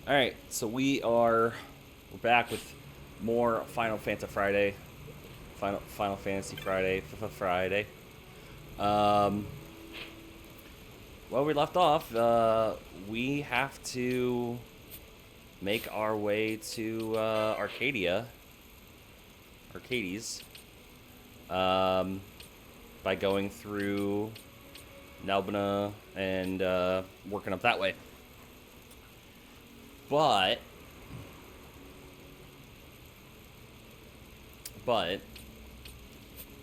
All right, so we're back with more Final Fantasy Friday, Friday. Um, well, we left off. We have to make our way to Arcades, um, by going through Nalbina and working up that way. But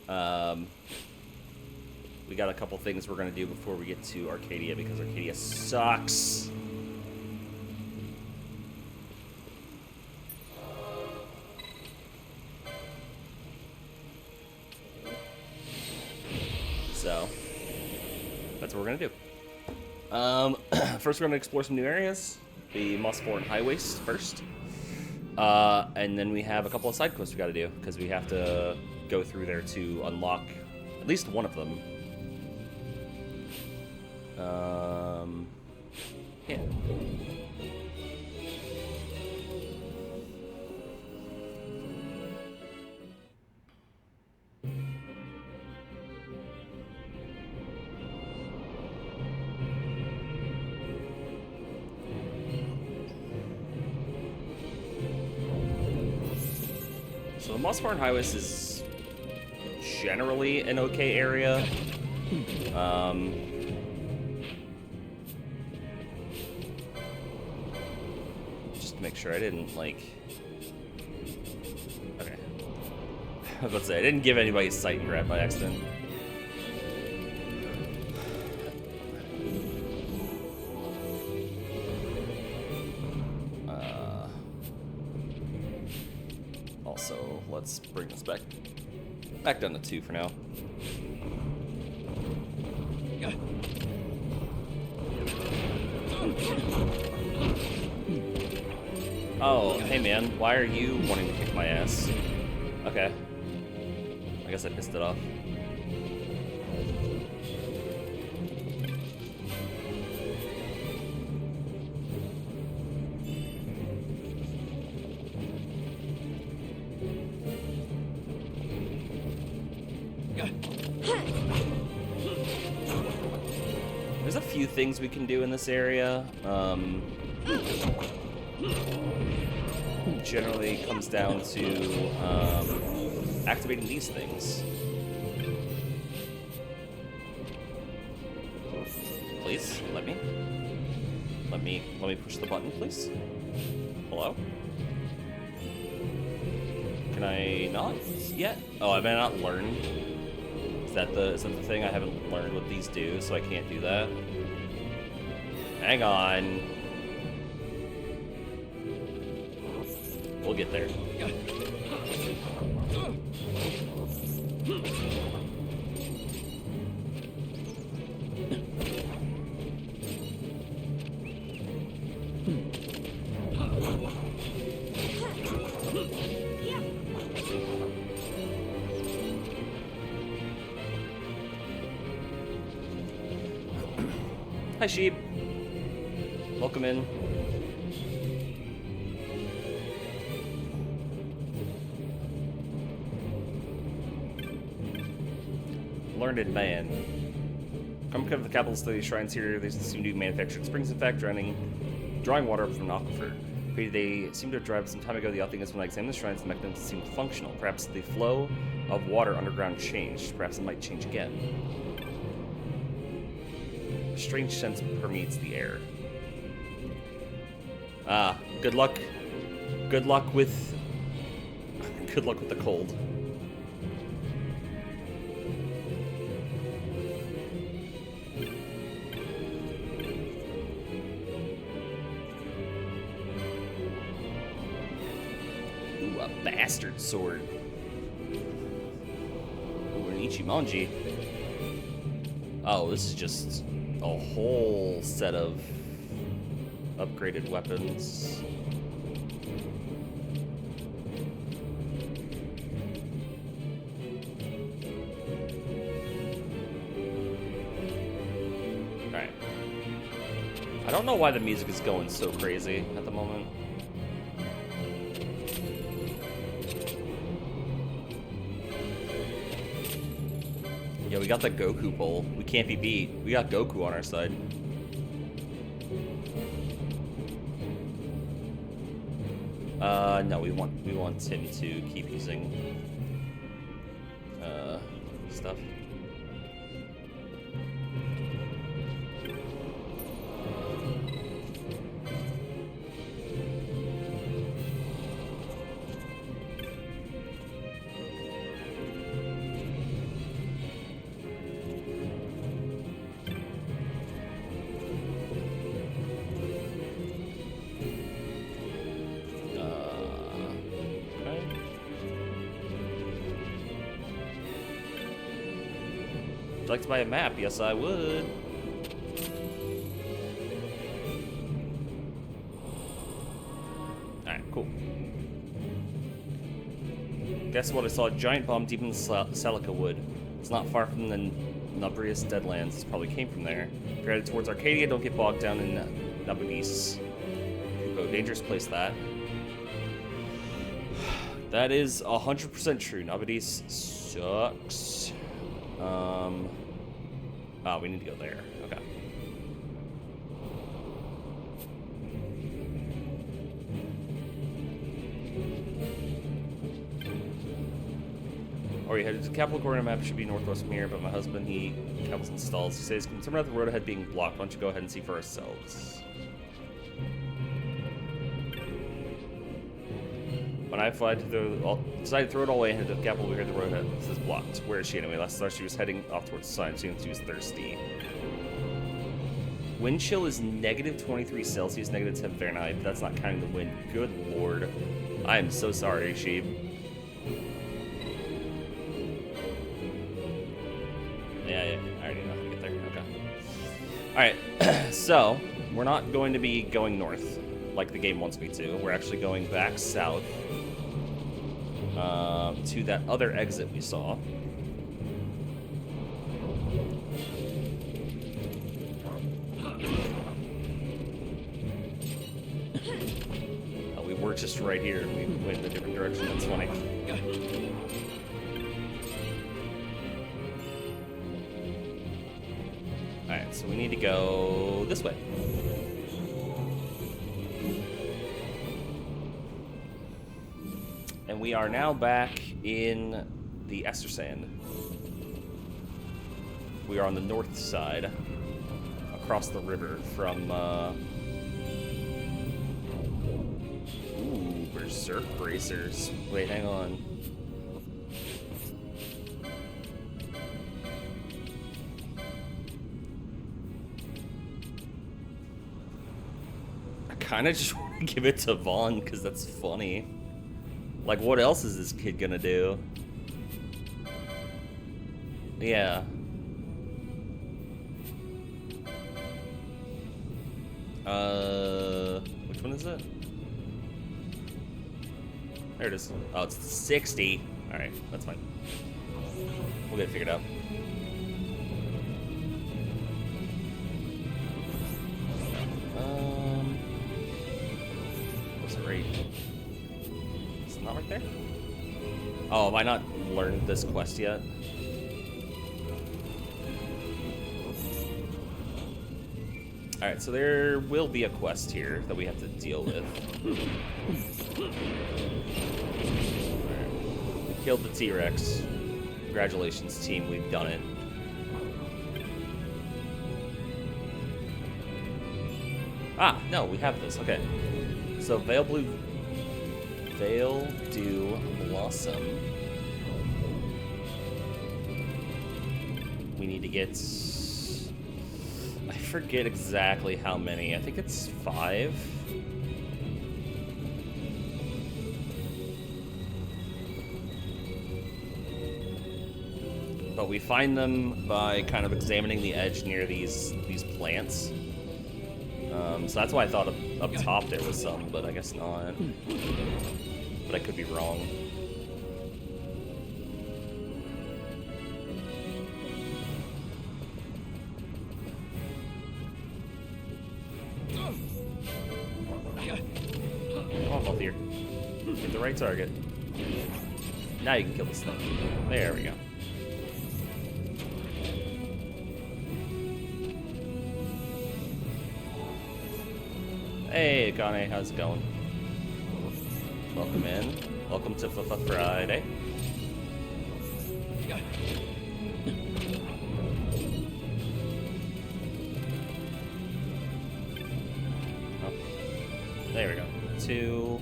um, we got a couple things we're gonna do before we get to Arcadia because Arcadia sucks. So that's what we're gonna do. First, we're gonna explore some new areas. The Mossfort and Highways first. And then we have a couple of side quests we gotta do, because we have to go through there to unlock at least one of them. Yeah. So the Mossfort and Highways is generally an okay area. Just to make sure I didn't, like... Okay. I was about to say, I didn't give anybody sight grab by accident. Also, let's bring this back down to 2 for now. Oh, hey man, why are you wanting to kick my ass? Okay. I guess I pissed it off. There's a few things we can do in this area. Generally comes down to activating these things. Please, let me push the button, please. Hello? Can I not yet? Oh, have I not learned? Is that the thing? I haven't learned what these do, so I can't do that. Hang on. We'll get there. Hi, sheep. Welcome in. Learned man. Come to the capital study shrines here. They seem to be manufactured springs, in fact, drawing water up from an aquifer. They seem to have dried some time ago. The odd thing is when I examine the shrines, the mechanism seemed functional. Perhaps the flow of water underground changed. Perhaps it might change again. A strange sense permeates the air. Ah, good luck. Good luck with the cold. Ooh, a bastard sword. Ooh, an Ichimonji. Oh, this is just a whole set of upgraded weapons. don't know why the music is going so crazy at the moment. Yeah, we got the Goku pull. We can't be beat. We got Goku on our side. No, we want him to keep using stuff. Would you like to buy a map? Yes, I would. Alright, cool. Guess what? I saw a giant bomb deep in the Celica Wood. It's not far from the Nubrius Deadlands. It probably came from there. If you're headed towards Arcadia, don't get bogged down in Nabudis. Oh, dangerous place that. That is 100% true. Nabudis sucks. Oh, we need to go there. Okay. Or you headed to the capital corner map, should be northwest from here, but my husband, he travels in stalls. He says, concerned about the road ahead being blocked. Why don't you go ahead and see for ourselves? When I decided to throw it all away and head to the capital, we heard the road ahead says blocked. Where is she anyway? Last thought she was heading off towards the sign, so she was thirsty. Wind chill is negative 23 Celsius, negative 10 Fahrenheit, but that's not counting the wind. Good lord. I am so sorry, sheep. Yeah, I already know how to get there. Okay. Alright, so, we're not going to be going north like the game wants me to. We're actually going back south to that other exit we saw. Oh, we were just right here and we went in a different direction. That's funny. Alright, so we need to go this way. And we are now back in the XII. We are on the north side, across the river from, ooh, Berserk Bracers. Wait, hang on. I kind of just want to give it to Vaughn, because that's funny. Like, what else is this kid gonna do? Yeah. Which one is it? There it is. Oh, it's 60. Alright, that's fine. We'll get it figured out. What's it right? It's not right there? Oh, have I not learned this quest yet? Alright, so there will be a quest here that we have to deal with. Right. We killed the T-Rex. Congratulations, team, we've done it. Ah, no, we have this, okay. So, Veil Dew Blossom. We need to get... I forget exactly how many. I think it's 5. But we find them by kind of examining the edge near these plants. So that's why I thought up top there was some, but I guess not. But I could be wrong. Come on, Healthier. Hit the right target. Now you can kill this thing. There we go. Hey, Akane, how's it going? Welcome in. Welcome to Friday. Oh, there we go. 2,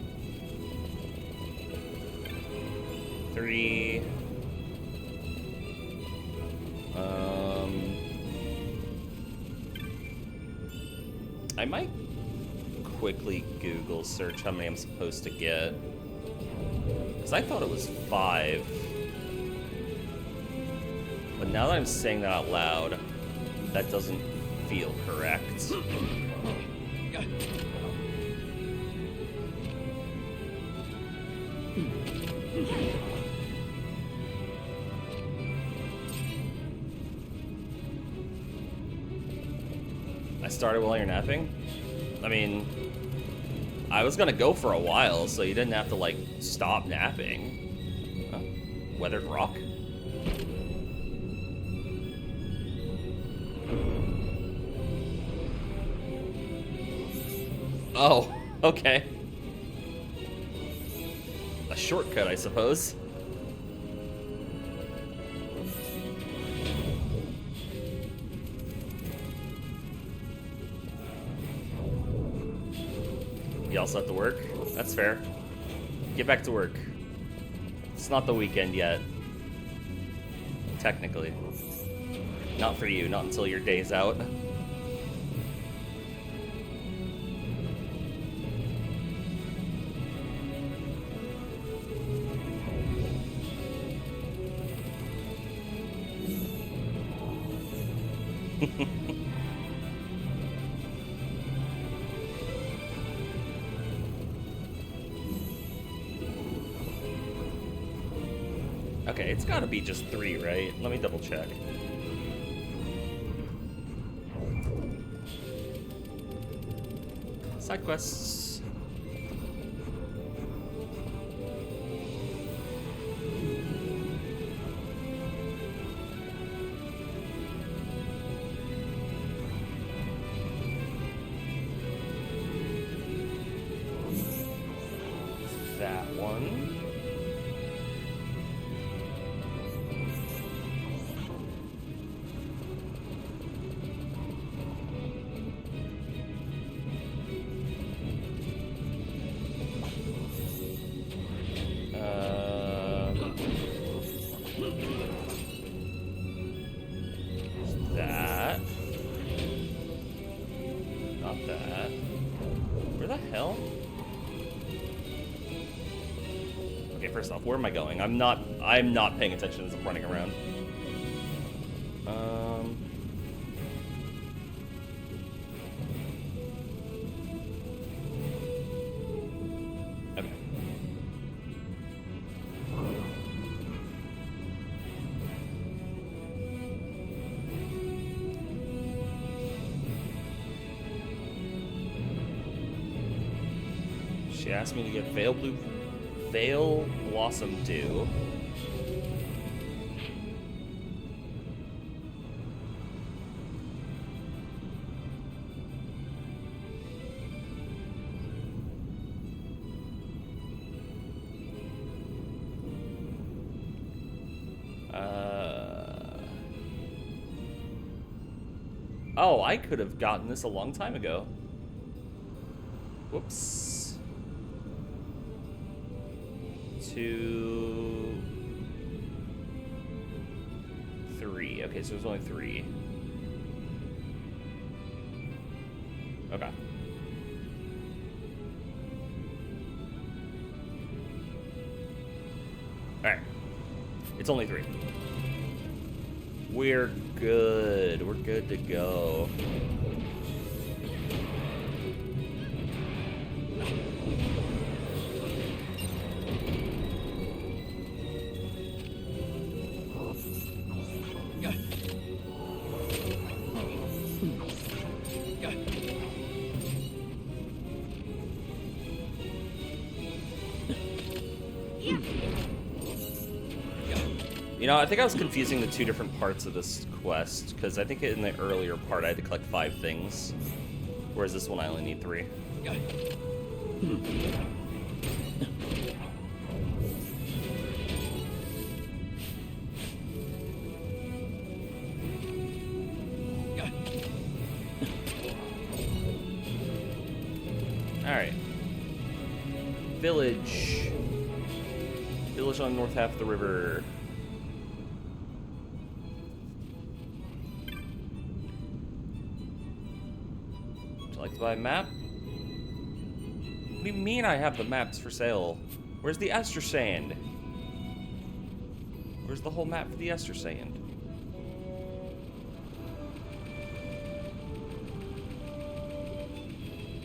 3. I might quickly Google search how many I'm supposed to get. Because I thought it was 5. But now that I'm saying that out loud, that doesn't feel correct. I started while you're napping? I mean, I was gonna go for a while, so you didn't have to, like, stop napping. Oh, weathered rock? Oh, okay. A shortcut, I suppose. You also have to work? That's fair. Get back to work. It's not the weekend yet. Technically. Not for you, not until your day's out. Okay, it's gotta be just 3, right? Let me double check. Side quests. That one. That. Not that. Where the hell? Okay, first off, where am I going? I'm not paying attention as I'm running around. Okay. She asked me to get Veil Blossom Dew. Oh, I could have gotten this a long time ago. Whoops. 2, 3. Okay, so there's only 3. Okay. Alright. It's only 3. We're good. We're good to go. You know, I think I was confusing the two different parts of this quest, because I think in the earlier part I had to collect 5 things, whereas this one I only need 3. Alright. Village. Village on north half of the river. Would you like to buy a map? What do you mean I have the maps for sale? Where's the Ester Sand? Where's the whole map for the Ester Sand?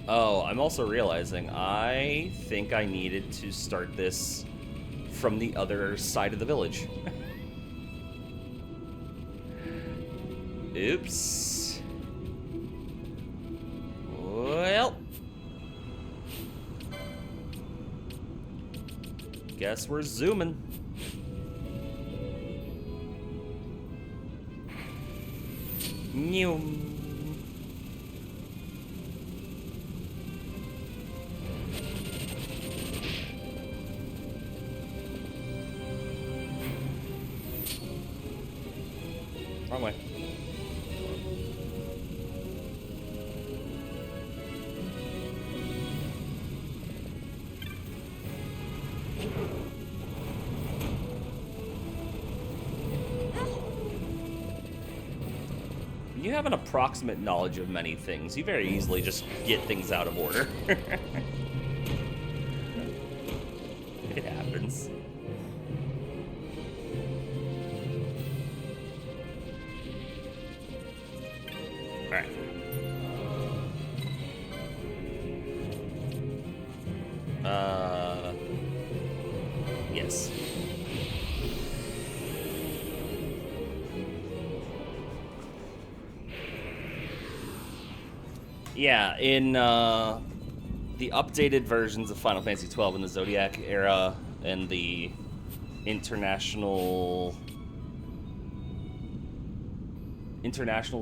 Oh, I'm also realizing I think I needed to start this from the other side of the village. Oops. Well. Guess we're zooming. New. Wrong way. When you have an approximate knowledge of many things, you very easily just get things out of order. It happens. Alright. Yes. Yeah, in the updated versions of Final Fantasy XII in the Zodiac era and the International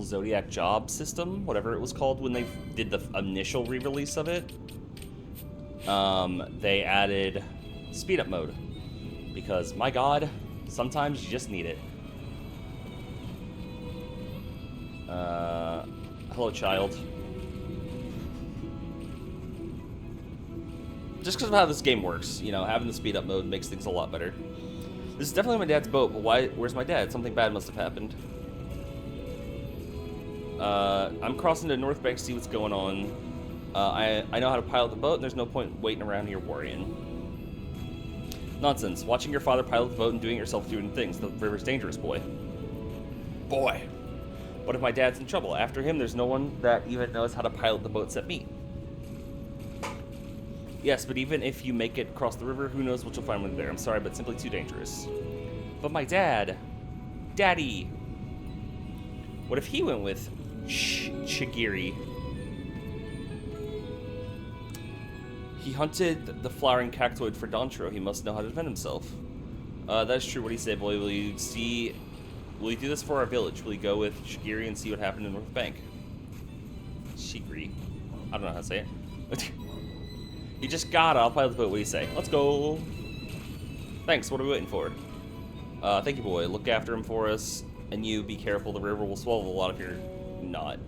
Zodiac job system, whatever it was called when they did the initial re-release of it, they added speed up mode because, my god, sometimes you just need it. Hello, child. Just because of how this game works, you know, having the speed up mode makes things a lot better. This is definitely my dad's boat, but where's my dad? Something bad must have happened. I'm crossing to North Bank to see what's going on. I know how to pilot the boat, and there's no point waiting around here worrying. Nonsense. Watching your father pilot the boat and doing it yourself doing things. The river's dangerous, boy. Boy. What if my dad's in trouble? After him, there's no one that even knows how to pilot the boat except me. Yes, but even if you make it across the river, who knows what you'll find when you're there. I'm sorry, but simply too dangerous. But my dad... Daddy... What if he went with Shigiri? He hunted the flowering cactoid for Dontro. He must know how to defend himself. That's true what he said, boy. Will you do this for our village? Will you go with Shigiri and see what happened in North Bank? Shigiri. I don't know how to say it. You just got it. I'll pilot the boat. What do you say? Let's go. Thanks. What are we waiting for? Thank you, boy. Look after him for us. And you, be careful. The river will swallow a lot if you're not.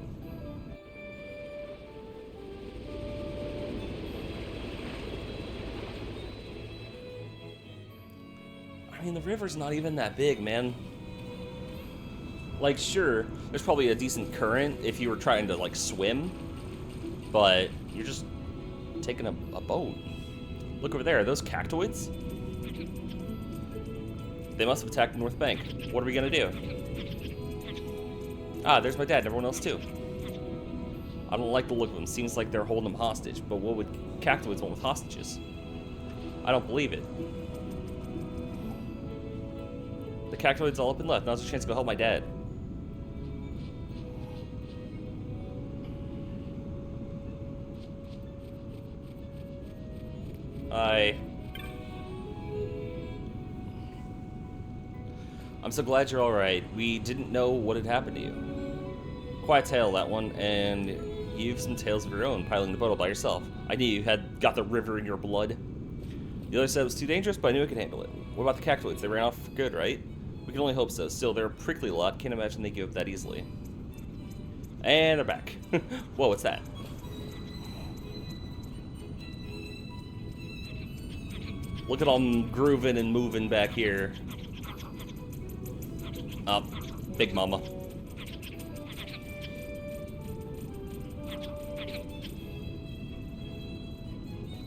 I mean, the river's not even that big, man. Like, sure, there's probably a decent current if you were trying to, like, swim. But you're just taking a boat. Look over there. Are those cactoids? They must have attacked the North Bank. What are we gonna do? Ah, there's my dad and everyone else too. I don't like the look of them. Seems like they're holding them hostage. But what would cactoids want with hostages? I don't believe it. The cactoid's all up and left. Now's a chance to go help my dad. I'm so glad you're alright. We didn't know what had happened to you. Quiet tale, that one, and you've some tales of your own, piloting the boat all by yourself. I knew you had got the river in your blood. The other said it was too dangerous, but I knew I could handle it. What about the cactoids? They ran off for good, right? We can only hope so. Still, they're a prickly lot. Can't imagine they give up that easily. And they're back. Whoa, what's that? Look at all them grooving and moving back here. Up, Big Mama.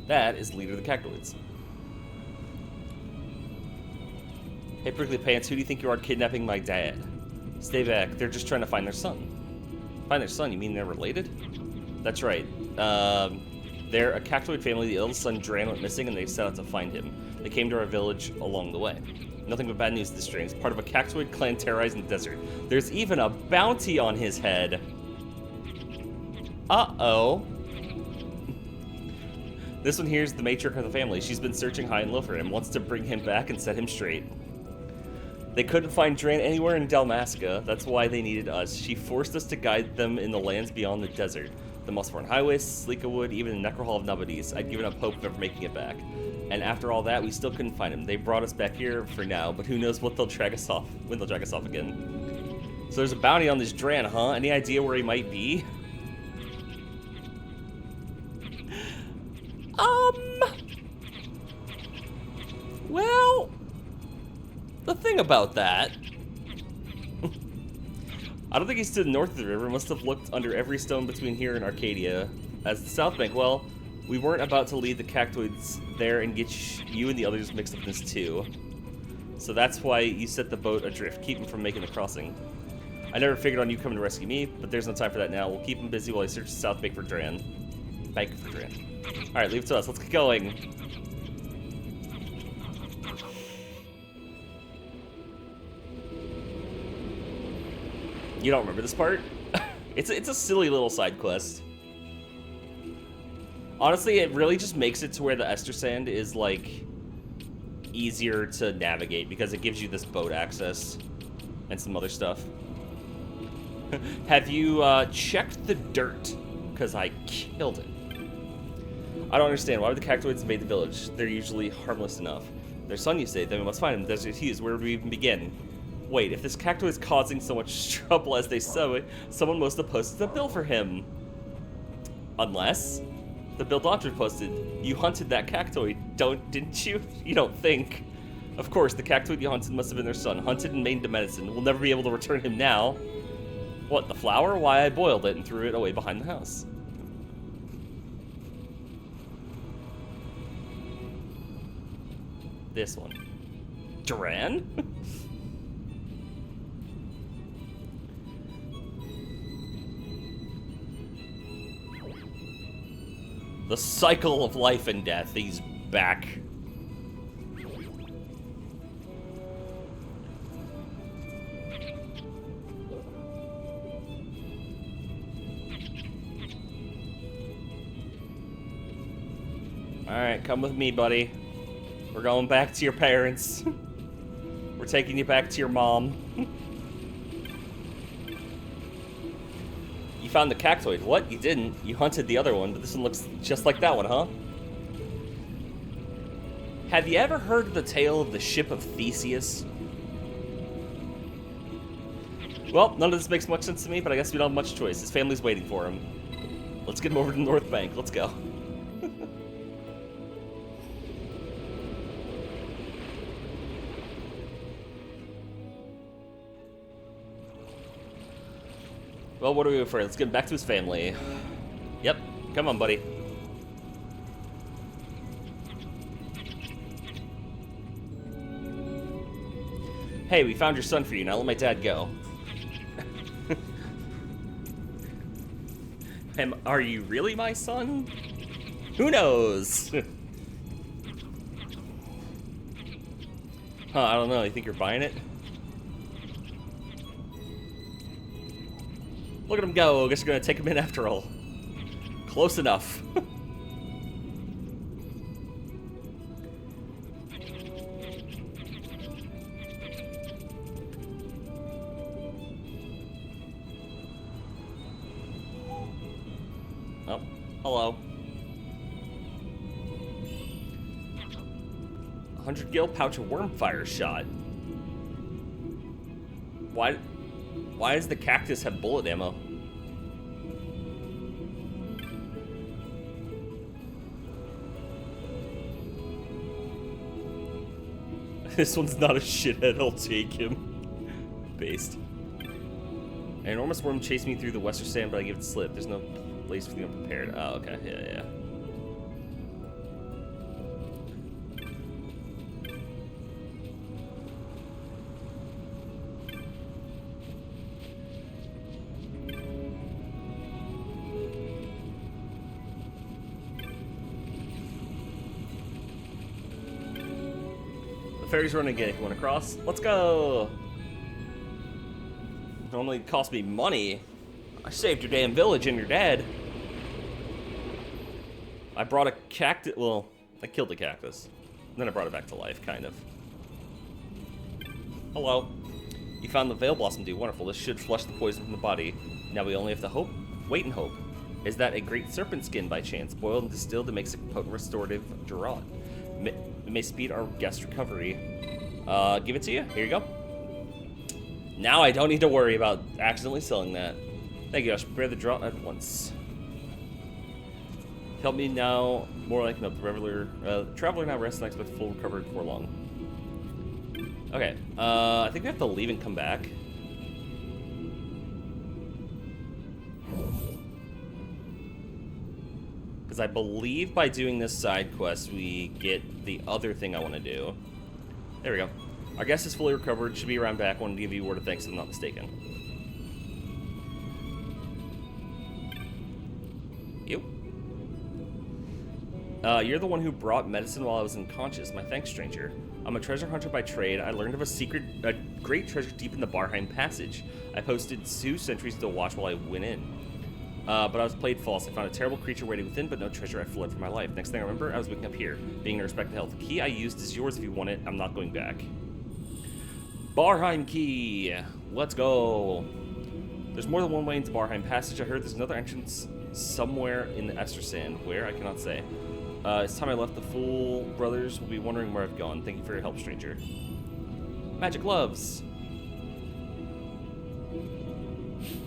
That is the leader of the cactoids. Hey, Prickly Pants, who do you think you are kidnapping my dad? Stay back. They're just trying to find their son. Find their son? You mean they're related? That's right. They're a cactoid family. The eldest son, Dran, went missing, and they set out to find him. They came to our village along the way. Nothing but bad news this Dran. He's part of a cactoid clan terrorizing the desert. There's even a bounty on his head. Uh-oh. This one here's the matriarch of the family. She's been searching high and low for him, wants to bring him back and set him straight. They couldn't find Dran anywhere in Dalmasca. That's why they needed us. She forced us to guide them in the lands beyond the desert. The Mossborn Highways, Sleekawood, even the Necrohall of Nabadis. I'd given up hope of ever making it back. And after all that, we still couldn't find him. They brought us back here for now, but who knows what they'll drag us off, when they'll drag us off again. So there's a bounty on this Dran, huh? Any idea where he might be? Well, the thing about that, I don't think he stood north of the river. Must have looked under every stone between here and Arcadia. As the South Bank, well, we weren't about to lead the cactoids there and get you and the others mixed up in this too. So that's why you set the boat adrift, keep him from making the crossing. I never figured on you coming to rescue me, but there's no time for that now. We'll keep him busy while I search the South Bank for Dran. Alright, leave it to us. Let's get going. You don't remember this part? It's a silly little side quest. Honestly, it really just makes it to where the Ester Sand is, like, easier to navigate because it gives you this boat access and some other stuff. Have you checked the dirt? Because I killed it. I don't understand. Why would the cactoids invade the village? They're usually harmless enough. Their son, you say? Then we must find him. Desert Hughes. Where do we even begin? Wait, if this cactoid is causing so much trouble as they say, someone must have posted a bill for him. Unless the bill Doctor posted. You hunted that cactoid, didn't you? You don't think. Of course, the cactoid you hunted must have been their son. Hunted and made into medicine. We'll never be able to return him now. What, the flower? Why, I boiled it and threw it away behind the house. This one. Duran? The cycle of life and death. He's back. Alright, come with me, buddy. We're going back to your parents. We're taking you back to your mom. You found the cactoid. What? You didn't. You hunted the other one, but this one looks just like that one, huh? Have you ever heard of the tale of the ship of Theseus? Well, none of this makes much sense to me, but I guess we don't have much choice. His family's waiting for him. Let's get him over to the North Bank. Let's go. Well, what are we afraid? Let's get him back to his family. Yep. Come on, buddy. Hey, we found your son for you. Now let my dad go. Are you really my son? Who knows? Huh, I don't know. You think you're buying it? Look at him go. I guess you're gonna take him in after all. Close enough. Hello. 100 gil pouch of wormfire shot. Why does the cactus have bullet ammo? This one's not a shithead, I'll take him. Based. An enormous worm chased me through the western sand, but I gave it slip. There's no place for the unprepared. Oh, okay, yeah. Ferry's running again. If you want to cross, let's go. Normally it cost me money. I saved your damn village and your dad. I brought a cactus. Well, I killed the cactus. And then I brought it back to life, kind of. Hello. You found the Veil Blossom Dew. Wonderful. This should flush the poison from the body. Now we only have to wait and hope. Is that a great serpent skin by chance? Boiled and distilled, it makes a potent restorative draught. It may speed our guest recovery. Give it to you. Here you go. Now I don't need to worry about accidentally selling that. Thank you. I should prepare the draught at once. Help me now. More like no traveler now rests and I expect full recovery before long. Okay. I think we have to leave and come back. Because I believe by doing this side quest, we get the other thing I want to do. There we go. Our guest is fully recovered. Should be around back. I wanted to give you a word of thanks if I'm not mistaken. You. You're the one who brought medicine while I was unconscious. My thanks, stranger. I'm a treasure hunter by trade. I learned of a great treasure deep in the Barheim Passage. I posted 2 sentries to watch while I went in. But I was played false. I found a terrible creature waiting within, but no treasure. I fled for my life. Next thing I remember, I was waking up here, being in respect to health. The key I used is yours if you want it. I'm not going back. Barheim key. Let's go. There's more than one way into Barheim Passage. I heard there's another entrance somewhere in the Ester Sand. Where? I cannot say. It's time I left. The Fool brothers will be wondering where I've gone. Thank you for your help, stranger. Magic gloves.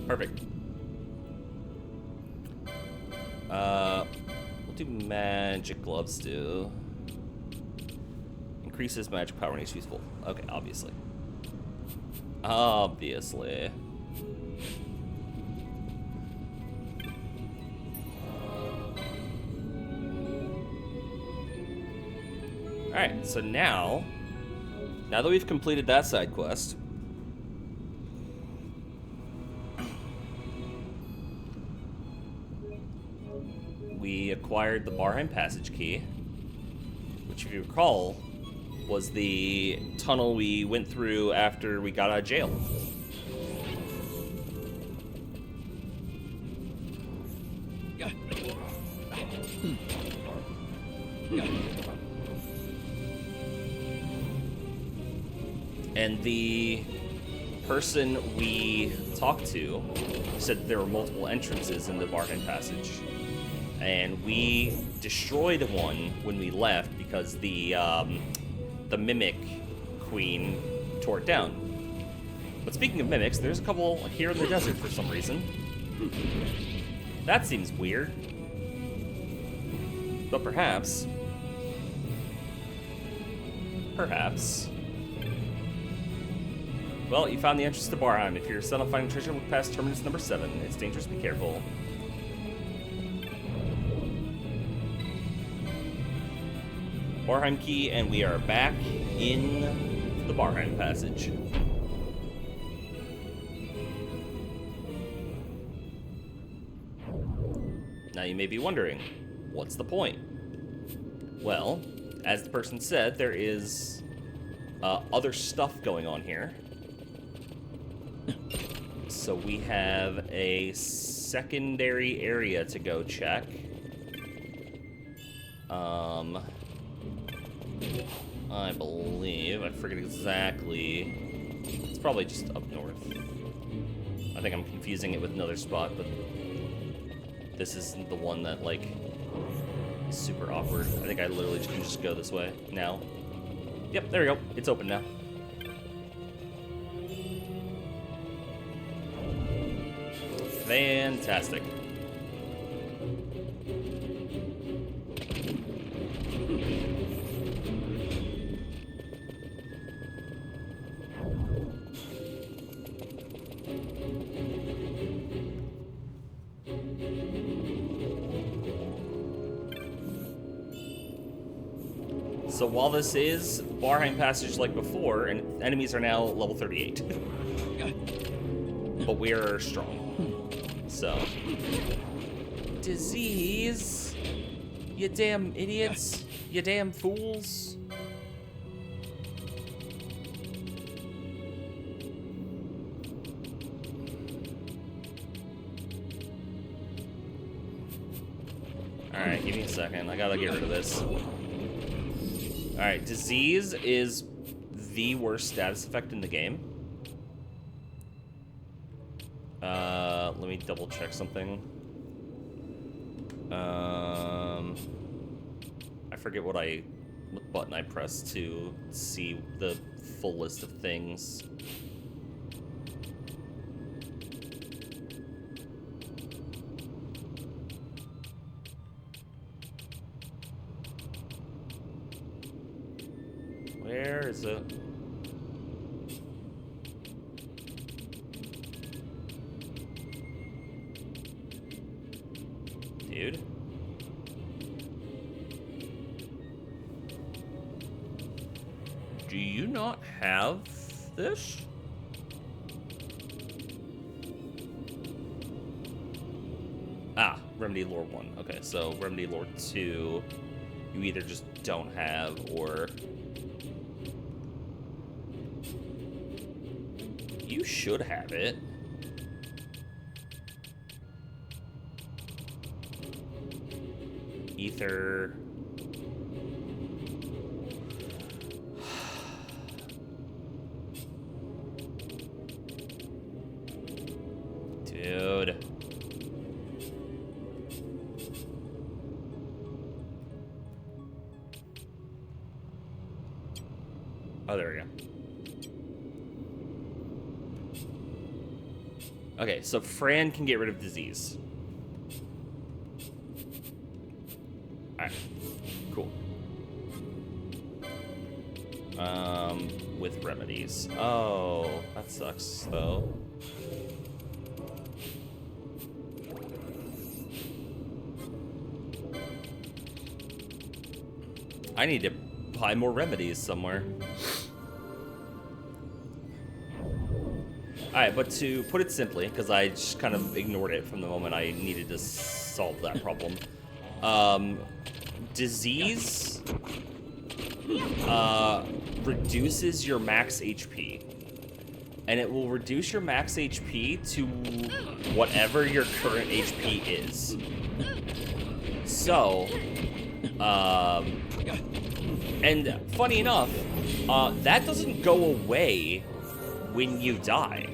Perfect. We'll do magic gloves too. Increases magic power when it's useful. Okay, obviously. Obviously. Alright, so now that we've completed that side quest, we acquired the Barheim Passage key, which, if you recall, was the tunnel we went through after we got out of jail. And the person we talked to said there were multiple entrances in the Barheim Passage. And we destroyed one when we left because the Mimic Queen tore it down. But speaking of mimics, there's a couple here in the desert for some reason. That seems weird. But perhaps... Well, you found the entrance to Barheim. If you're set on finding treasure, look past terminus number 7. It's dangerous, be careful. Barheim key, and we are back in the Barheim Passage. Now you may be wondering, what's the point? Well, as the person said, there is other stuff going on here. So we have a secondary area to go check. I believe, I forget exactly. It's probably just up north. I think I'm confusing it with another spot, but this isn't the one that, like, is super awkward. I think I literally can just go this way now. Yep, there we go. It's open now. Fantastic. So while this is Barheim Passage like before, and enemies are now level 38. But we are strong. So. Disease! You damn idiots! You damn fools! Alright, give me a second. I gotta get rid of this. Alright, disease is the worst status effect in the game. Let me double check something. I forget what button I pressed to see the full list of things. Where is it? Dude. Do you not have this? Ah, Remedy Lore 1. Okay, so Remedy Lore 2, you either just don't have, or you should have it. Ether. Dude. Oh, there we go. Okay, so Fran can get rid of disease. Alright, cool. With remedies. Oh, that sucks, though. I need to buy more remedies somewhere. Alright, but to put it simply, because I just kind of ignored it from the moment I needed to solve that problem. Disease reduces your max HP. And it will reduce your max HP to whatever your current HP is. So, and funny enough, that doesn't go away when you die.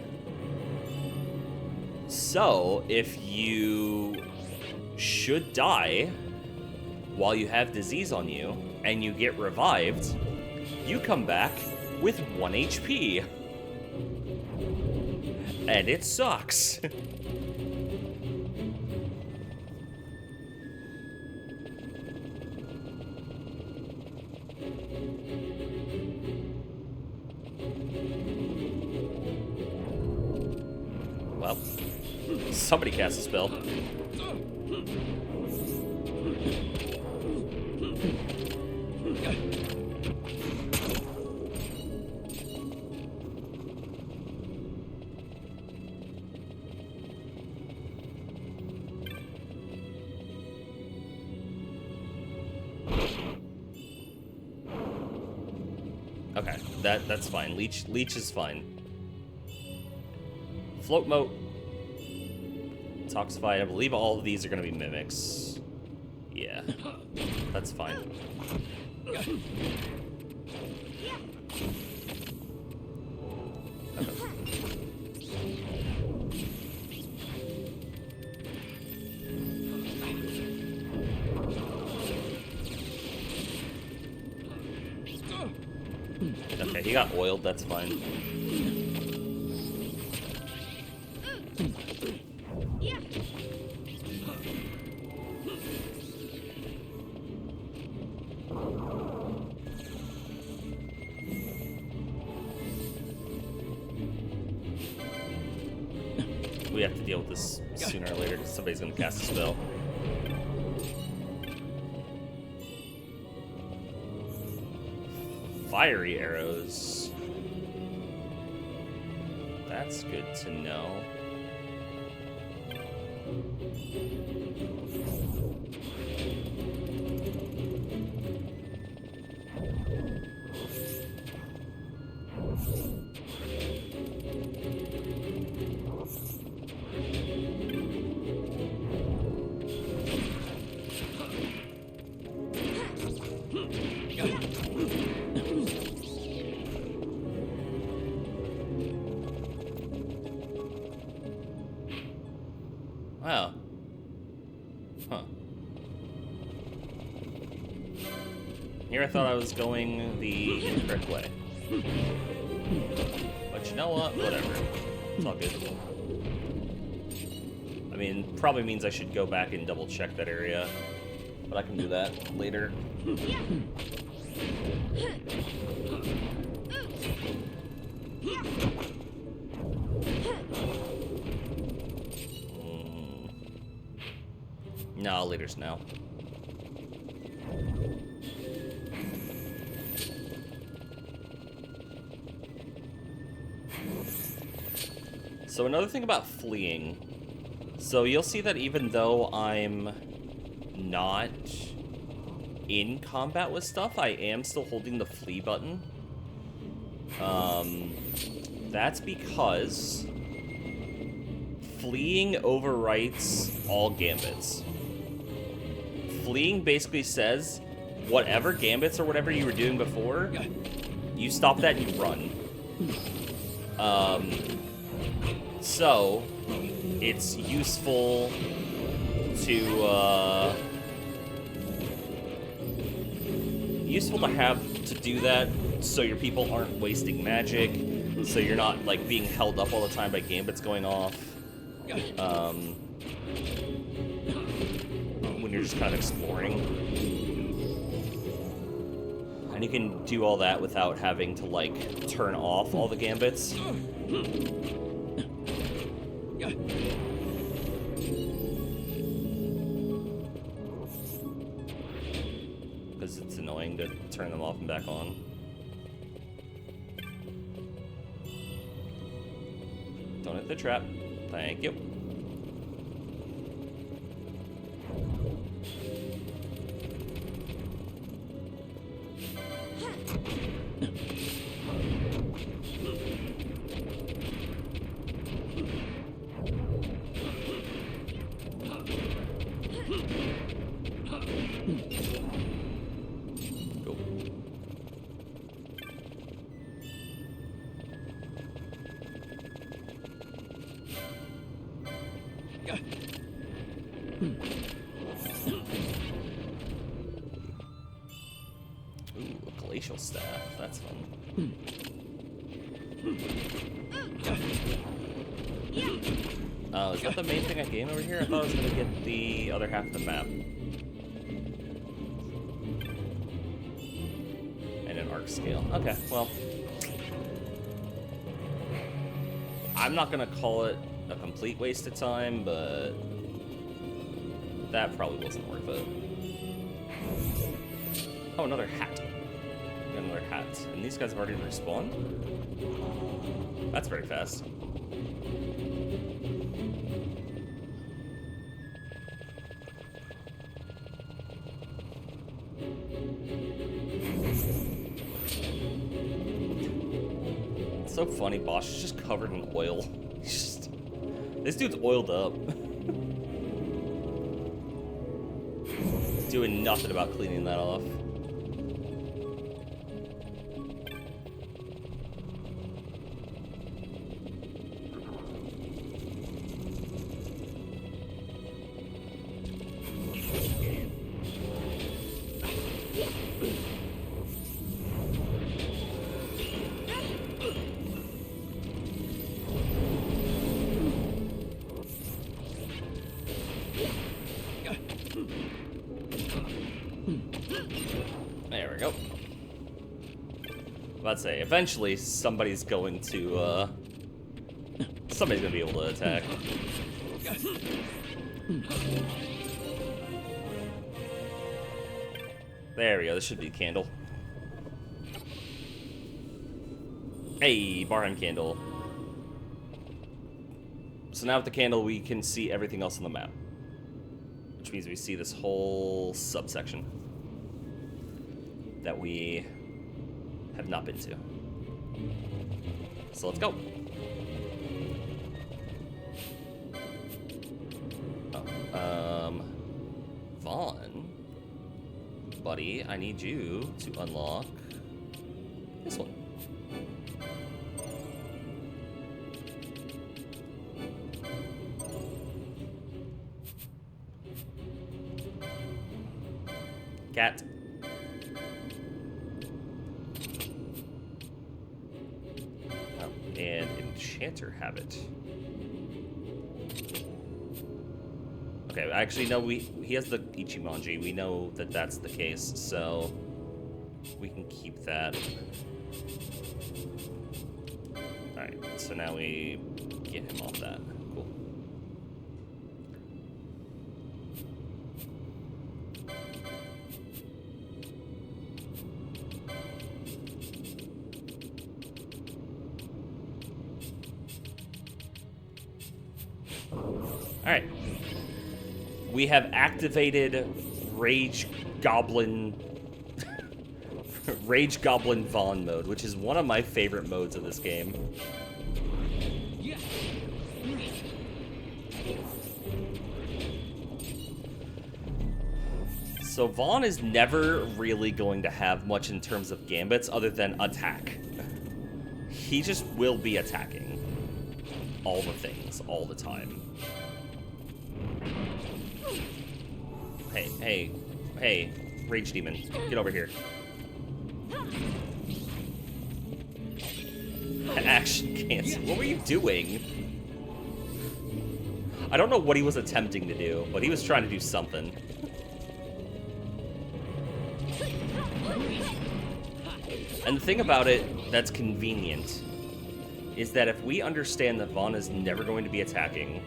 So, if you should die while you have disease on you, and you get revived, you come back with 1 HP. And it sucks. Well, somebody cast a spell. Okay, that's fine. Leech is fine. Float moat. Toxify. I believe all of these are going to be mimics. Yeah, that's fine. Okay. Okay, he got oiled, that's fine. We have to deal with this sooner or later because somebody's gonna cast a spell. Fiery arrows. That's good to know. Wow. Huh. Here I thought I was going the incorrect way. But you know what? Whatever. It's all good. I mean, probably means I should go back and double check that area. But I can do that later. No, later's now. So another thing about fleeing. So you'll see that even though I'm not in combat with stuff, I am still holding the flee button. That's because fleeing overwrites all gambits. Fleeing basically says whatever gambits or whatever you were doing before, you stop that and you run. So it's useful to have to do that so your people aren't wasting magic, so you're not like being held up all the time by gambits going off. When you're just kind of exploring. And you can do all that without having to, like, turn off all the gambits. Because it's annoying to turn them off and back on. Don't hit the trap. Thank you. Ooh, a glacial staff. That's fun. Oh, is that the main thing I gained over here? I thought I was going to get the other half of the map. And an arc scale. Okay, well. I'm not going to call it a complete waste of time, but that probably wasn't worth it. Oh, another hat. We got another hat. And these guys have already respawned? That's very fast. It's so funny, Bosch is just covered in oil. This dude's oiled up. Doing nothing about cleaning that off. we go. Let's say, eventually somebody's going to, somebody's gonna be able to attack. There we go, this should be a candle. Hey, Barheim candle. So now with the candle, we can see everything else on the map. Which means we see this whole subsection that we have not been to. So let's go. Oh, Vaughn, buddy, I need you to unlock this one. Cat. Oh, and Enchanter Habit. Okay, actually, no, he has the Ichimonji. We know that that's the case, so we can keep that. Alright, so now we get him off that. Cool. Alright. We have activated Rage Goblin Vaughn mode, which is one of my favorite modes of this game. So Vaughn is never really going to have much in terms of gambits other than attack. He just will be attacking all the things, all the time. Hey, Rage Demon, get over here. Action cancel. What were you doing? I don't know what he was attempting to do, but he was trying to do something. And the thing about it that's convenient is that if we understand that Vaughn is never going to be attacking,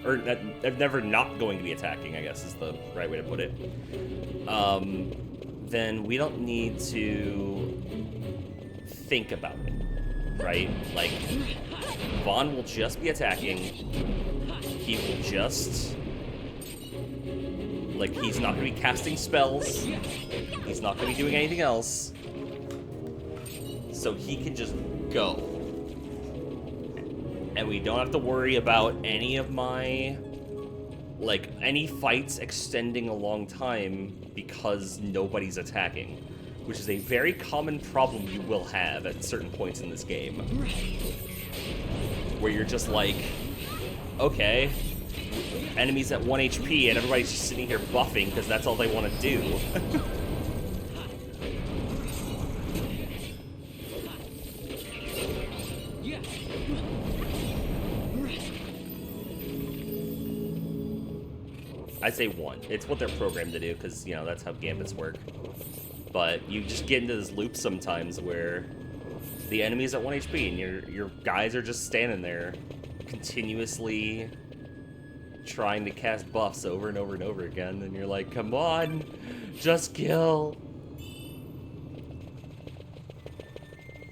or that never not going to be attacking, I guess is the right way to put it, then we don't need to think about it, right? Like, Vaughn will just be attacking. He will just, like, he's not going to be casting spells. He's not going to be doing anything else. So he can just go. And we don't have to worry about any of my, like, any fights extending a long time because nobody's attacking, which is a very common problem you will have at certain points in this game, where you're just like, okay, enemies at 1 HP and everybody's just sitting here buffing because that's all they want to do. I'd say 1. It's what they're programmed to do, because, you know, that's how gambits work. But you just get into this loop sometimes where the enemy's at 1 HP and your guys are just standing there continuously trying to cast buffs over and over and over again, and you're like, come on, just kill.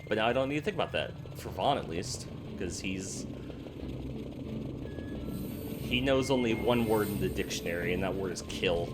But now I don't need to think about that, for Vaughn at least, because he knows only one word in the dictionary, and that word is kill.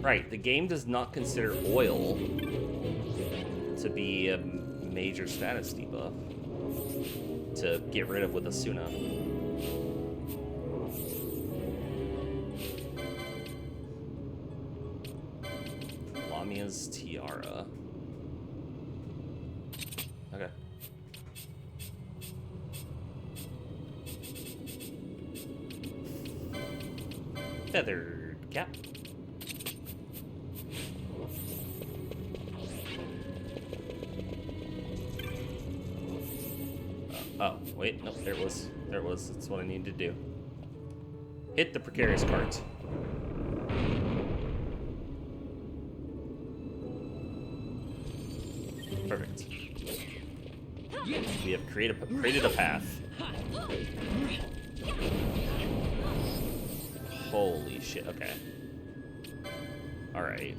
Right, the game does not consider oil to be a major status debuff to get rid of with Asuna. Lamia's tiara. Okay. Feathered cap. Oh, wait, no, there it was. There it was. That's what I needed to do. Hit the precarious cart. Perfect. We have created a path. Holy shit, okay. Alright.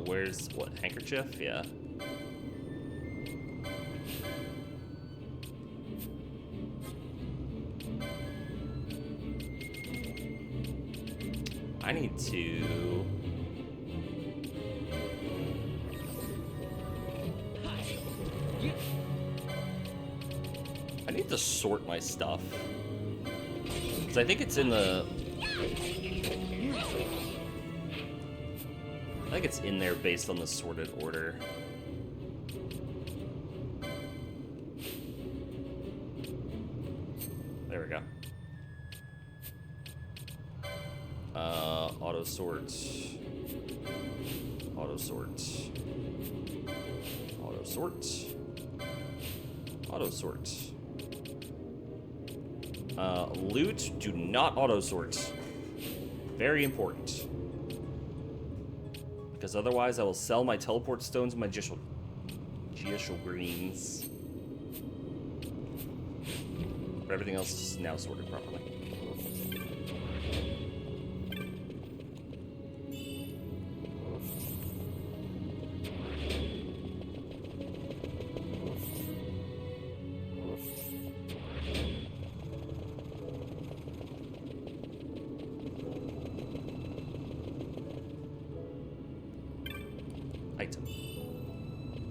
Where's, what, handkerchief? Yeah. I need to... I need to sort my stuff. Because I think it's in the... I think it's in there based on the sorted order. There we go. Auto sort. Auto sort. Auto sort. Auto sort. Loot, do not auto sort. Very important. Because otherwise I will sell my teleport stones and my geoshal greens. But everything else is now sorted properly.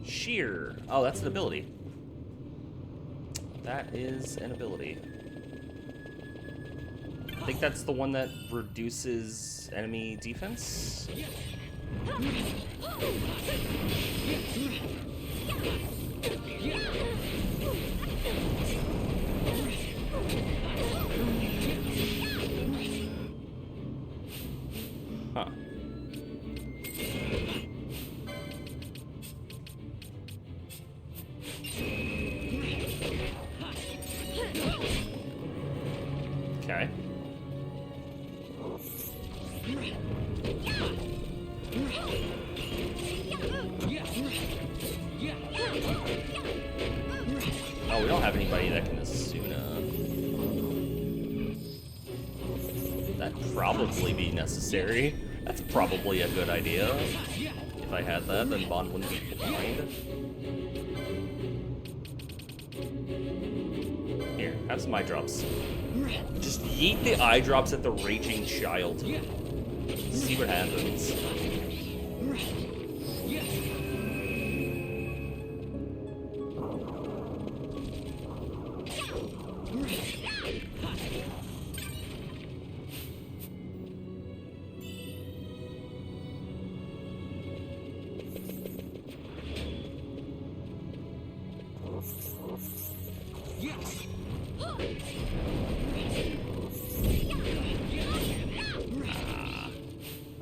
Sheer. Oh, that's an ability. That is an ability. I think that's the one that reduces enemy defense. Huh. Okay. Oh, we don't have anybody that can Asuna. That'd probably be necessary. That's probably a good idea. If I had that, then Bond wouldn't be blind. Here, have some eye drops. Just yeet the eye drops at the raging child. See what happens.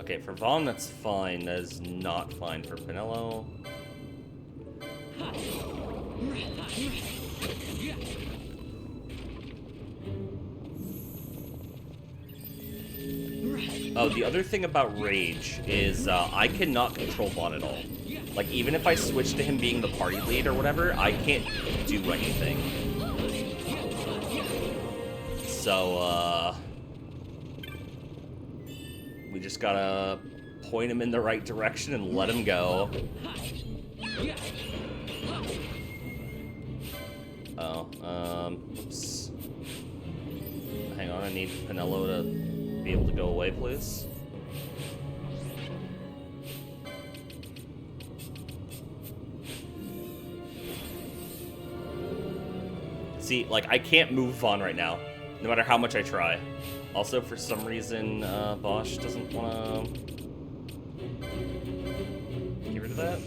Okay, for Vaughn, that's fine. That is not fine for Pinello. Oh, the other thing about Rage is I cannot control Vaughn at all. Like, even if I switch to him being the party lead or whatever, I can't do anything. So, we just gotta point him in the right direction and let him go. Oh, oops. Hang on, I need Pinello to be able to go away, please. See, like, I can't move Vaughn right now, no matter how much I try. Also, for some reason, Bosch doesn't want to get rid of that.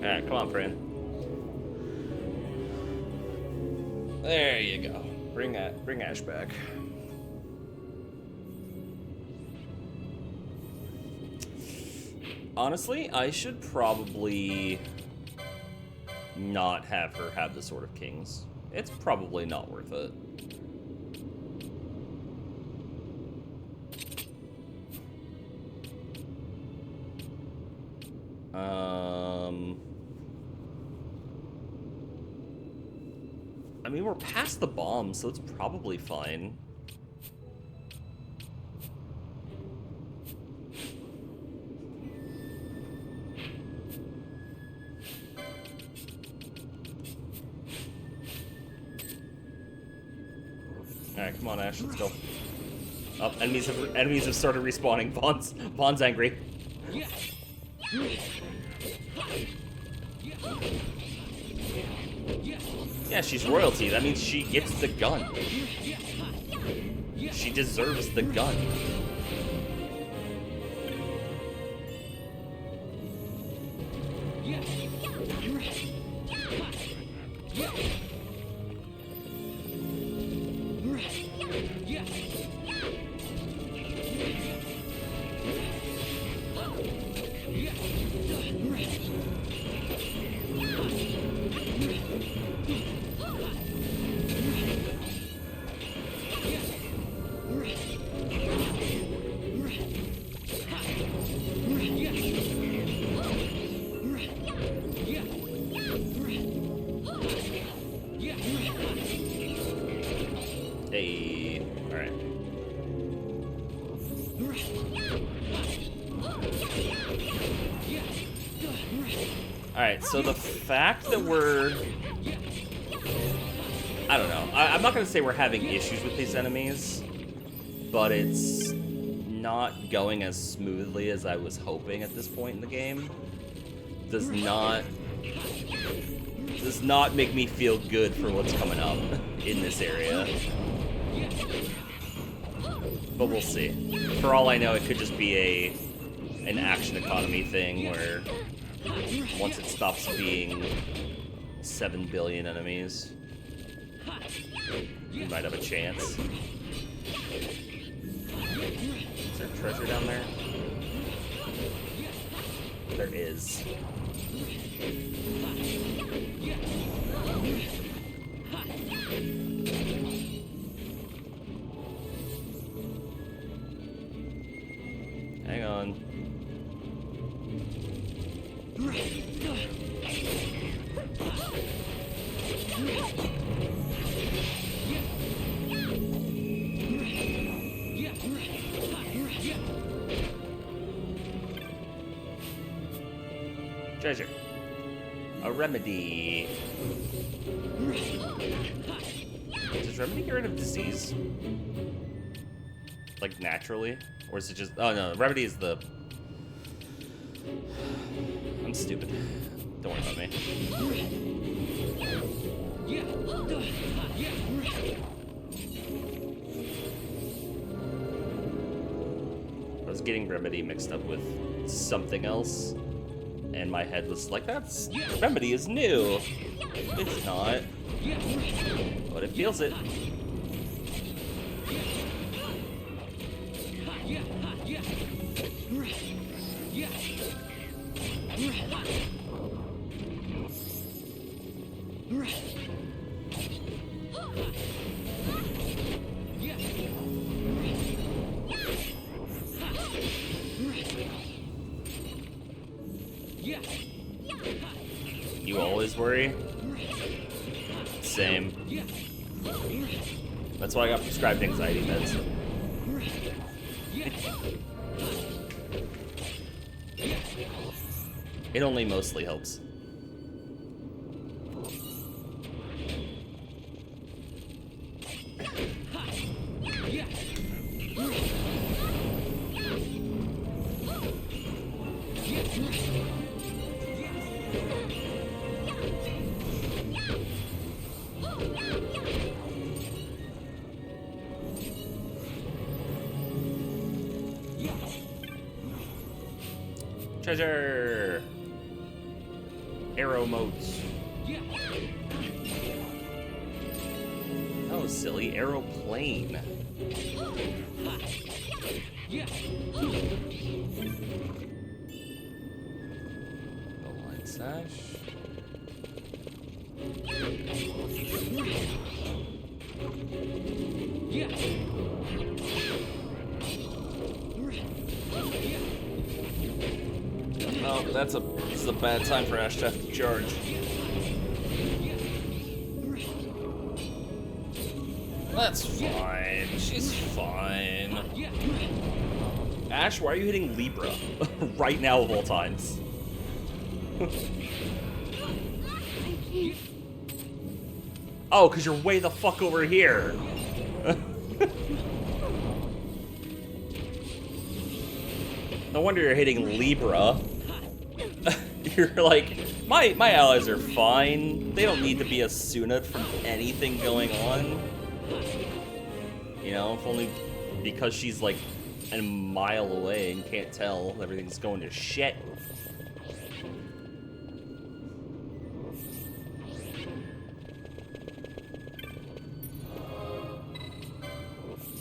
Alright, come on, friend. There you go. Bring Ash back. Honestly, I should probably not have her have the Sword of Kings. It's probably not worth it. I mean, we're past the bomb, so it's probably fine. Alright, come on, Ash, let's go. Oh, enemies have started respawning. Vaughn's angry. Yeah, she's royalty. That means she gets the gun. She deserves the gun. Hey, all right. All right, so the fact that I don't know. I'm not gonna say we're having issues with these enemies, but it's not going as smoothly as I was hoping at this point in the game. Does not make me feel good for what's coming up in this area. But we'll see. For all I know, it could just be an action economy thing where once it stops being 7 billion enemies, you might have a chance. Is there treasure down there? There is. Hang on. Treasure. A remedy. Does remedy get rid of disease? Like naturally? Or is it just... Oh no, remedy is the... I'm stupid. Don't worry about me. I was getting remedy mixed up with something else. And my head was like, that's... Remedy is new. It's not. But it feels it. You always worry? Same. That's why I got prescribed anxiety meds. It only mostly helps. Treasure! Arrow motes. Oh, silly. Aeroplane. The line sash. Oh, this is a bad time for Ash to have to charge. That's fine. She's fine. Ash, why are you hitting Libra? Right now of all times. Oh, because you're way the fuck over here. No wonder you're hitting Libra. You're like, my allies are fine. They don't need to be Asuna from anything going on. You know, if only because she's like a mile away and can't tell, everything's going to shit.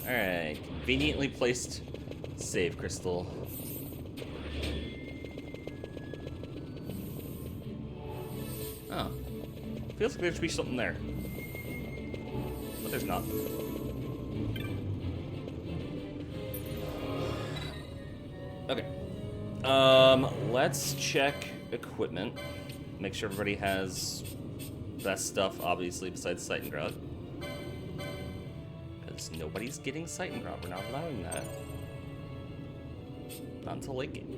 Alright, conveniently placed save crystal. Oh. Feels like there should be something there. But there's not. Okay. Let's check equipment. Make sure everybody has best stuff, obviously, besides Seitengrad. Because nobody's getting Seitengrad. We're not allowing that. Not until late game.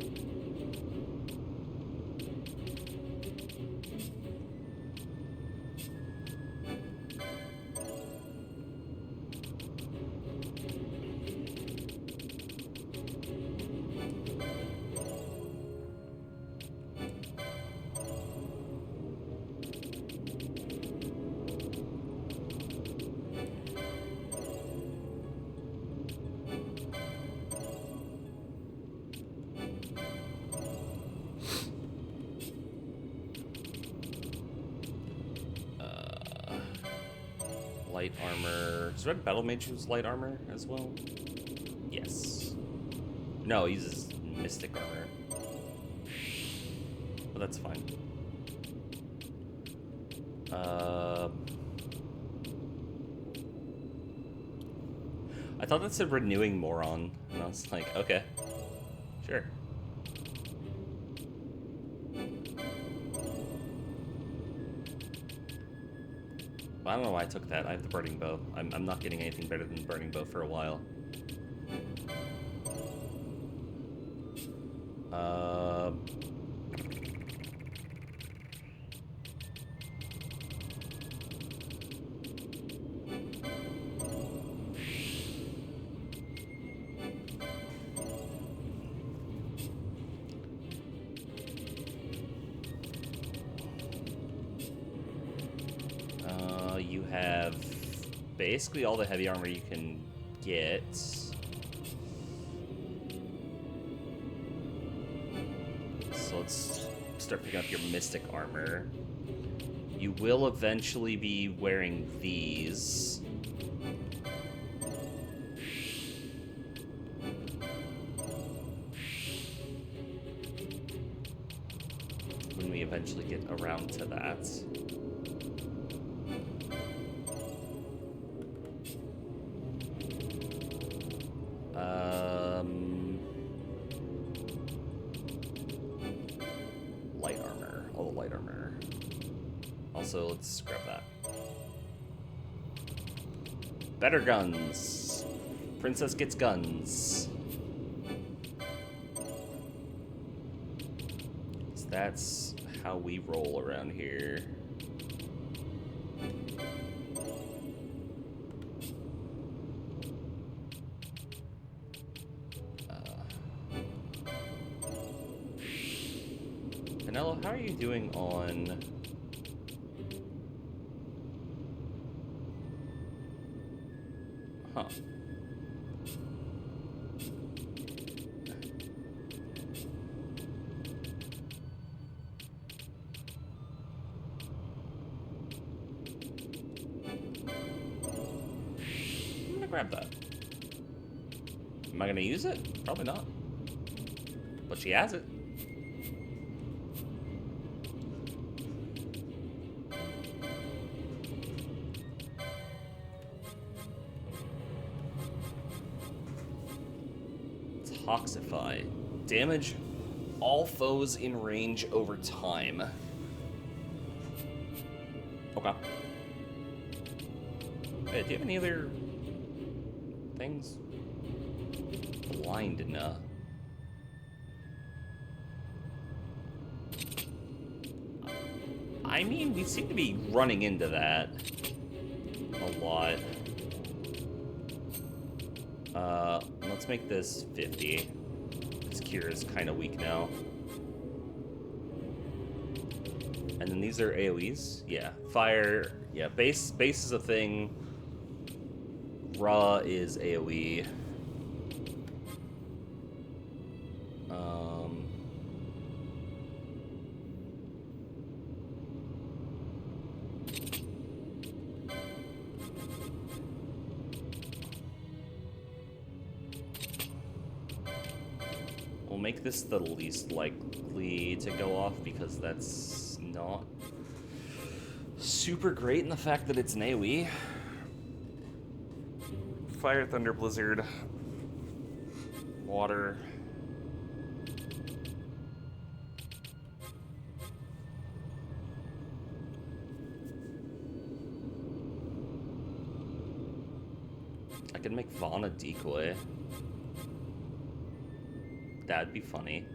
Light armor. Does Red Battle Mage use light armor as well? Yes. No, he uses mystic armor. But that's fine. I thought that said renewing moron, and I was like, okay, sure. I don't know why I took that. I have the burning bow. I'm not getting anything better than the burning bow for a while. You have basically all the heavy armor you can get. So let's start picking up your mystic armor. You will eventually be wearing these. When we eventually get around to that. Light armor. All the light armor. Also, let's grab that. Better guns. Princess gets guns. So that's how we roll around here. Pinello, how are you doing on... Huh. I'm gonna grab that. Am I gonna use it? Probably not. But she has it. Toxify. Damage all foes in range over time. Okay. Hey, do you have any other things? Blind enough. I mean, we seem to be running into that a lot. Let's make this 50. This cure is kind of weak now. And then these are AoEs? Yeah. Fire, yeah, base is a thing. Raw is AoE. We'll make this the least likely to go off because that's not super great in the fact that it's an AoE. Fire, Thunder, Blizzard, Water. I could make Vaughn a decoy. That'd be funny.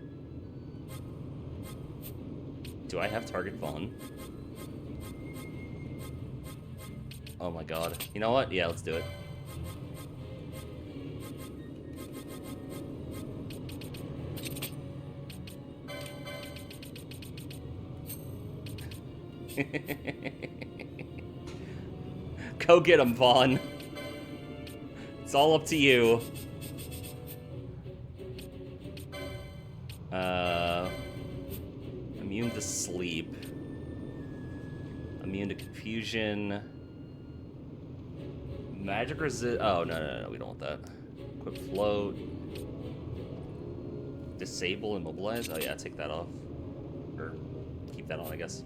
Do I have target Vaughn? Oh my god. You know what? Yeah, let's do it. Go get him, Vaughn. It's all up to you. Immune to sleep. Immune to confusion. Magic resist. Oh, no, we don't want that. Equip float. Disable immobilize. Oh, yeah, take that off. Or keep that on, I guess.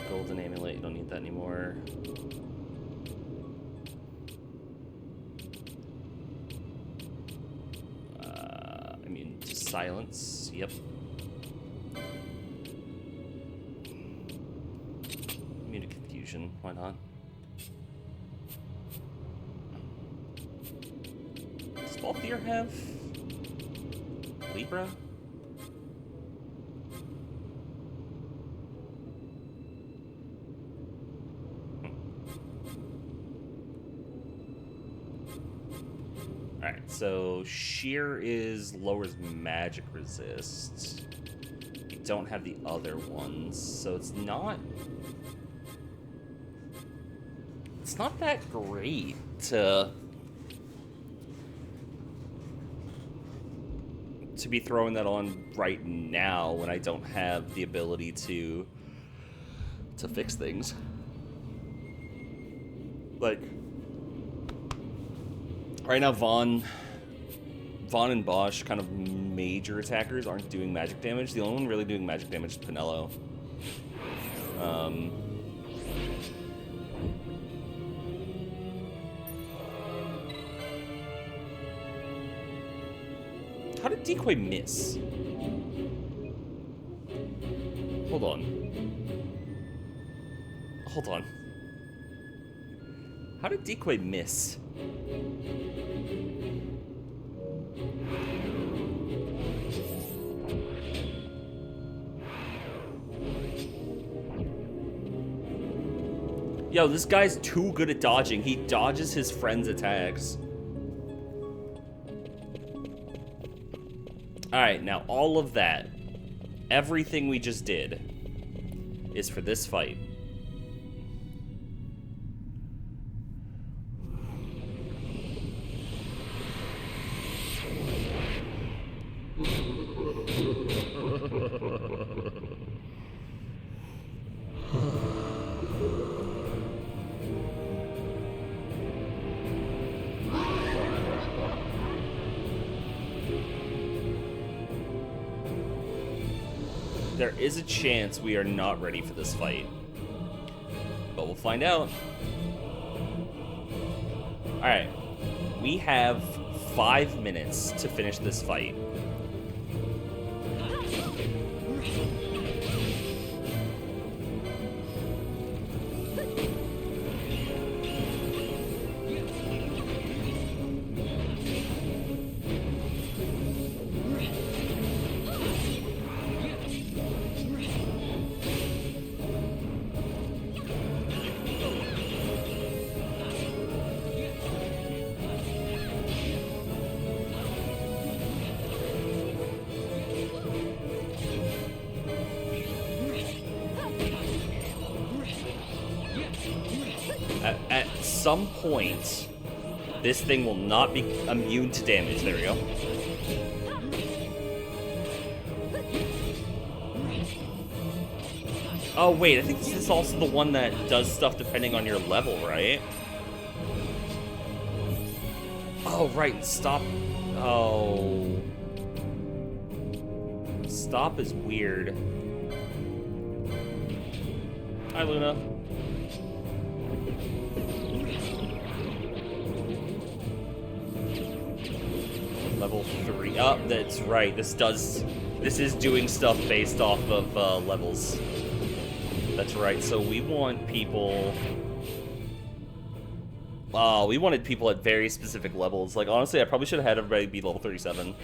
Golden amulet. You don't need that anymore. Silence, yep. Immune to confusion, why not? Does Balthier have Libra? Alright, so Sheer lowers magic resist. We don't have the other ones, so it's not that great to be throwing that on right now when I don't have the ability to fix things. Like, right now, Vaughn and Bosch, kind of major attackers, aren't doing magic damage. The only one really doing magic damage is Pinello. How did Decoy miss? Hold on. How did Decoy miss? Yo, this guy's too good at dodging. He dodges his friend's attacks. Alright, now all of that, everything we just did, is for this fight. There is a chance we are not ready for this fight, but we'll find out. Alright, we have 5 minutes to finish this fight. At some point, this thing will not be immune to damage. There we go. Oh, wait, I think this is also the one that does stuff depending on your level, right? Oh, right, stop. Oh. Stop is weird. Hi, Luna. Level 3. Oh, that's right. This is doing stuff based off of levels. That's right. So we want people. We wanted people at very specific levels. Like, honestly, I probably should have had everybody be level 37.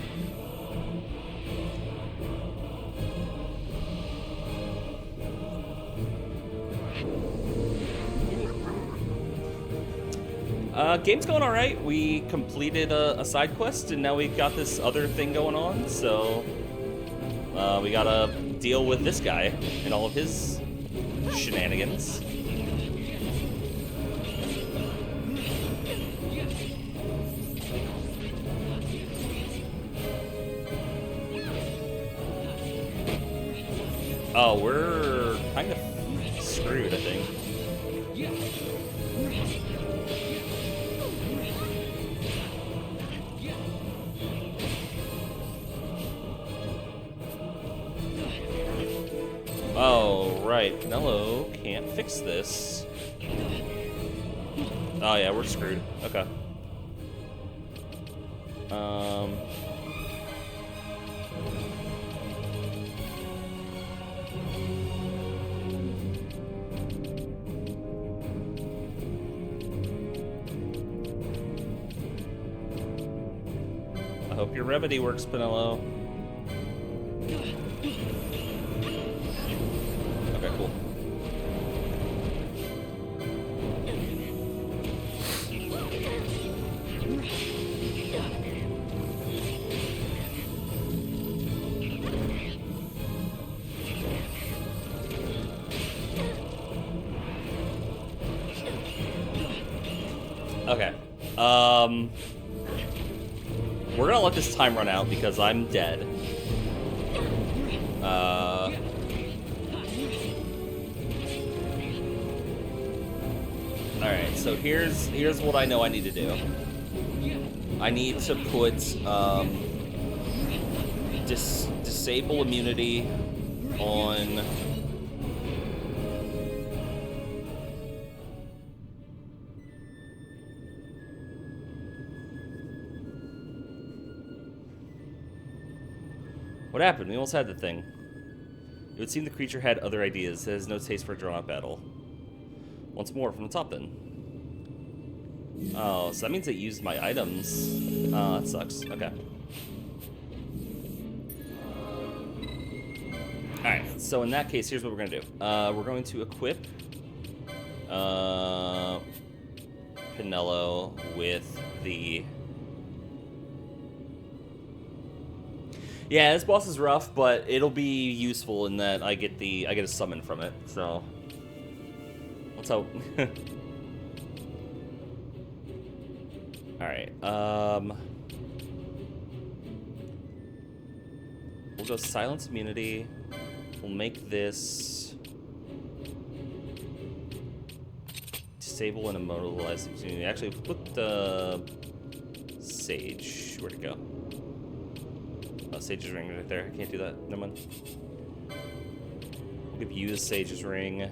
Game's going alright. We completed a side quest, and now we've got this other thing going on, so we gotta deal with this guy and all of his shenanigans. Oh, we're kind of screwed, I think. Oh, right. Canelo can't fix this. Oh, yeah, we're screwed. Okay. I hope your remedy works, Pinello. Okay, cool. Okay. We're gonna let this time run out because I'm dead. Alright, so here's what I know I need to do. I need to put disable immunity on What happened? We almost had the thing. It would seem the creature had other ideas. It has no taste for a drawn-out battle. Once more, from the top, then. Oh, so that means it used my items. Oh, that sucks. Okay. Alright, so in that case, here's what we're going to do. We're going to equip Pinello with the... Yeah, this boss is rough, but it'll be useful in that I get a summon from it. So let's hope. All right. We'll go silence immunity. We'll make this disable and immobilize immunity. Actually, put the Sage. Where'd it go? Oh, Sage's ring right there. I can't do that. Never mind. We'll give you the Sage's ring.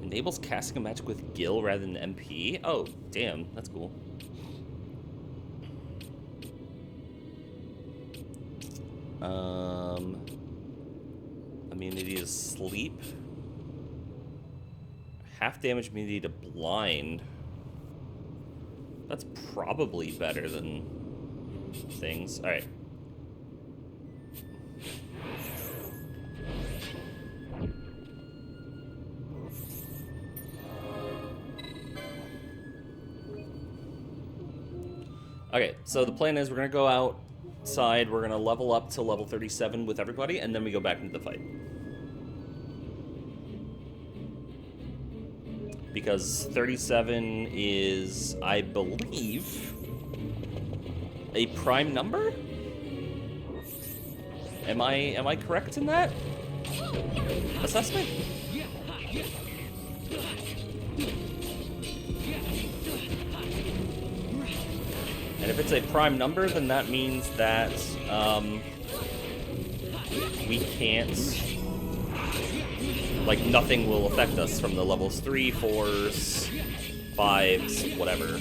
Enables casting a magic with Gil rather than MP. Oh, damn. That's cool. Immunity to sleep. Half damage immunity to blind. That's probably better than things. Alright. Okay, so the plan is we're going to go outside, we're going to level up to level 37 with everybody, and then we go back into the fight. Because 37 is, I believe, a prime number? Am I correct in that assessment? And if it's a prime number, then that means that we can't, like, nothing will affect us from the levels 3, 4s, 5s, whatever.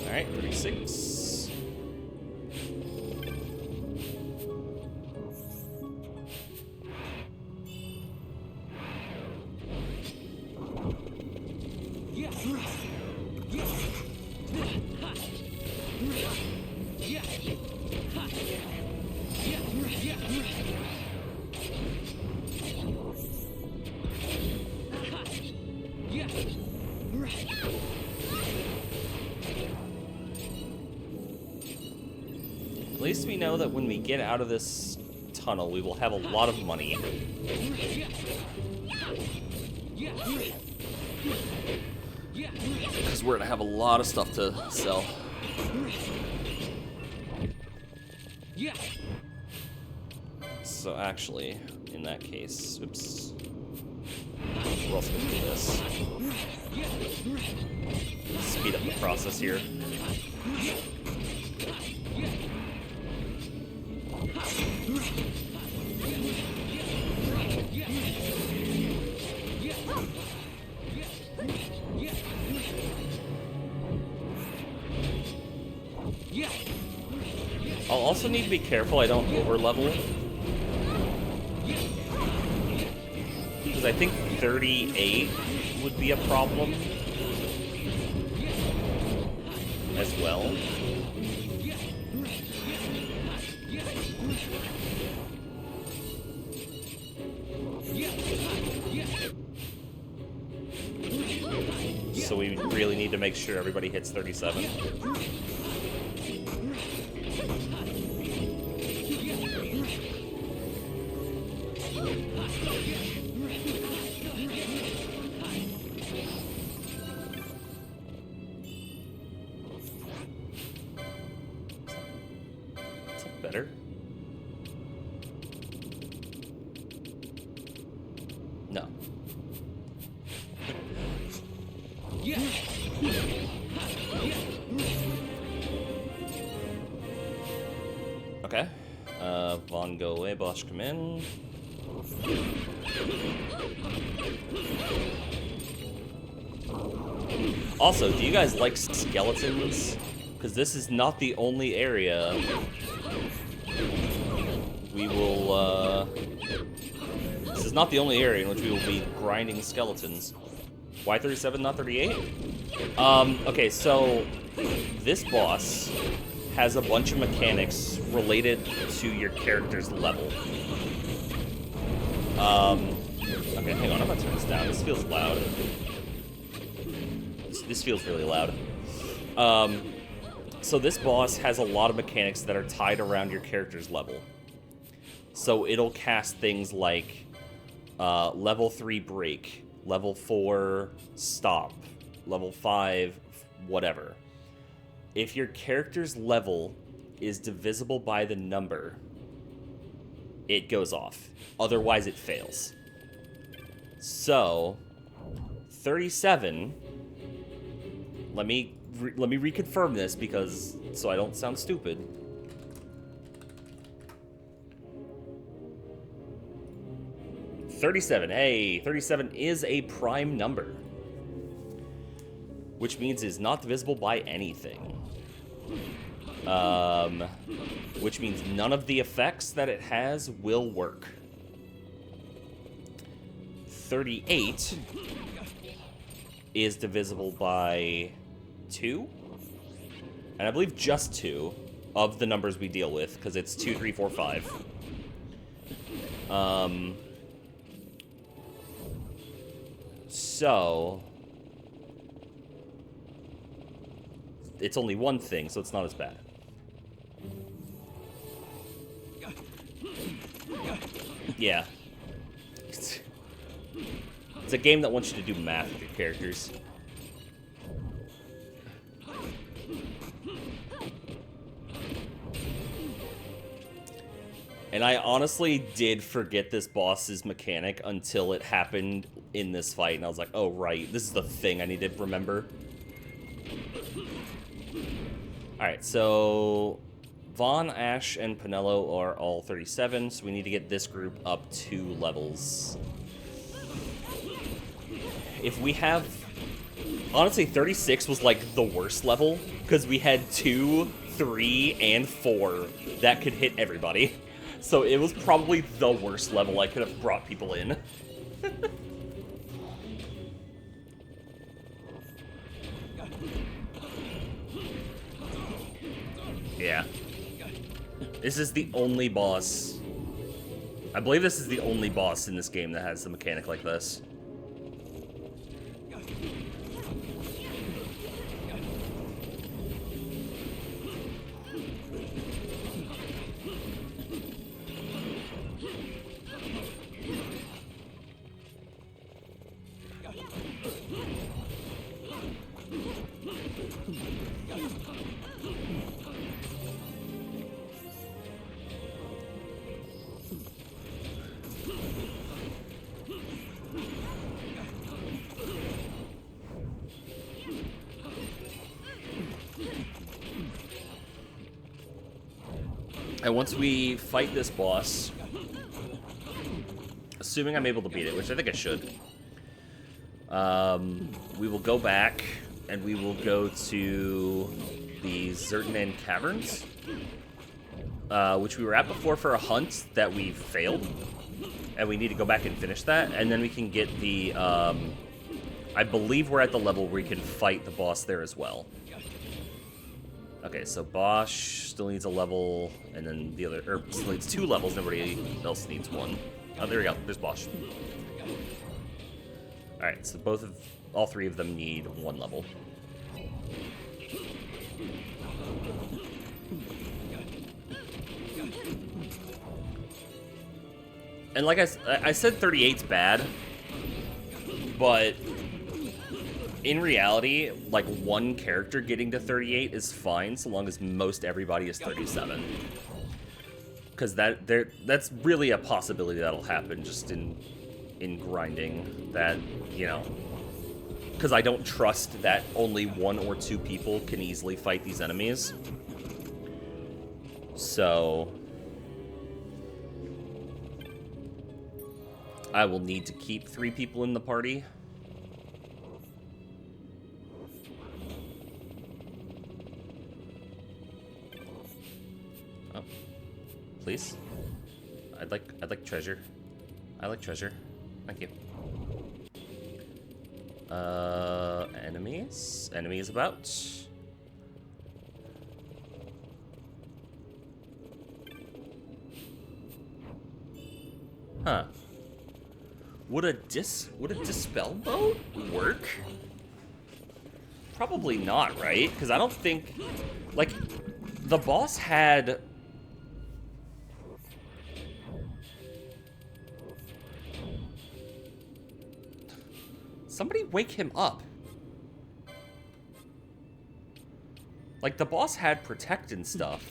Alright, 36. At least we know that when we get out of this tunnel, we will have a lot of money. Because we're gonna have a lot of stuff to sell. So actually, in that case, oops. We're also gonna do this. Speed up the process here. I'll also need to be careful I don't over-level. Because I think 38 would be a problem as well. So we really need to make sure everybody hits 37. Is that better? No. Okay. Vaughn, go away. Bosch, come in. Also, do you guys like skeletons? Because this is not the only area we will, this is not the only area in which we will be grinding skeletons. Why 37, not 38? Okay, so this boss has a bunch of mechanics related to your character's level. Okay, hang on, I'm gonna turn this down. This feels loud. This feels really loud. So this boss has a lot of mechanics that are tied around your character's level. So it'll cast things like level 3 break, level 4 stop, level 5 whatever. If your character's level is divisible by the number, it goes off. Otherwise, it fails. So, 37... Let me reconfirm this because so I don't sound stupid. 37. Hey, 37 is a prime number, which means it's not divisible by anything. Which means none of the effects that it has will work. 38 is divisible by 2, and I believe just 2 of the numbers we deal with, because it's 2, 3, 4, 5. So it's only one thing, so it's not as bad. Yeah. It's a game that wants you to do math with your characters. And I honestly did forget this boss's mechanic until it happened in this fight, and I was like, oh, right, this is the thing I need to remember. Alright, so Vaughn, Ash, and Pinello are all 37, so we need to get this group up 2 levels. If we have... Honestly, 36 was like the worst level, because we had 2, 3, and 4 that could hit everybody. So it was probably the worst level I could have brought people in. Yeah. This is the only boss. I believe this is the only boss in this game that has a mechanic like this. And once we fight this boss, assuming I'm able to beat it, which I think I should, we will go back and we will go to the XII Caverns, which we were at before for a hunt that we failed, and we need to go back and finish that, and then we can get the, I believe we're at the level where we can fight the boss there as well. Okay, so Bosch still needs a level, and then the other, or still needs 2 levels, nobody else needs 1. Oh, there we go, there's Bosch. Alright, so all 3 of them need 1 level. And like I said 38's bad, but in reality, like, 1 character getting to 38 is fine, so long as most everybody is 37. Because that's really a possibility that'll happen just in grinding. That, you know, because I don't trust that only 1 or 2 people can easily fight these enemies. So I will need to keep 3 people in the party. Please. I'd like treasure. I like treasure. Thank you. Enemies? Enemies about? Huh. Would a dispel mode work? Probably not, right? Because I don't think... Like, the boss had... Somebody wake him up. Like, the boss had protect and stuff,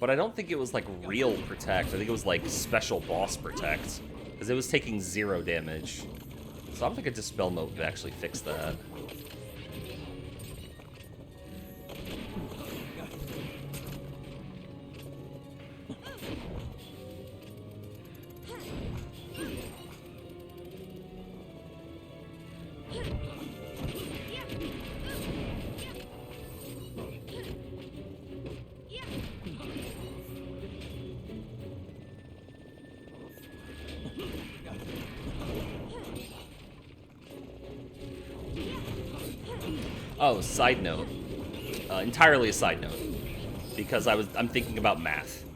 but I don't think it was, like, real protect. I think it was, like, special boss protect, because it was taking 0 damage. So I don't think a dispel mode would actually fix that. Oh, side note. Entirely a side note. Because I'm thinking about math.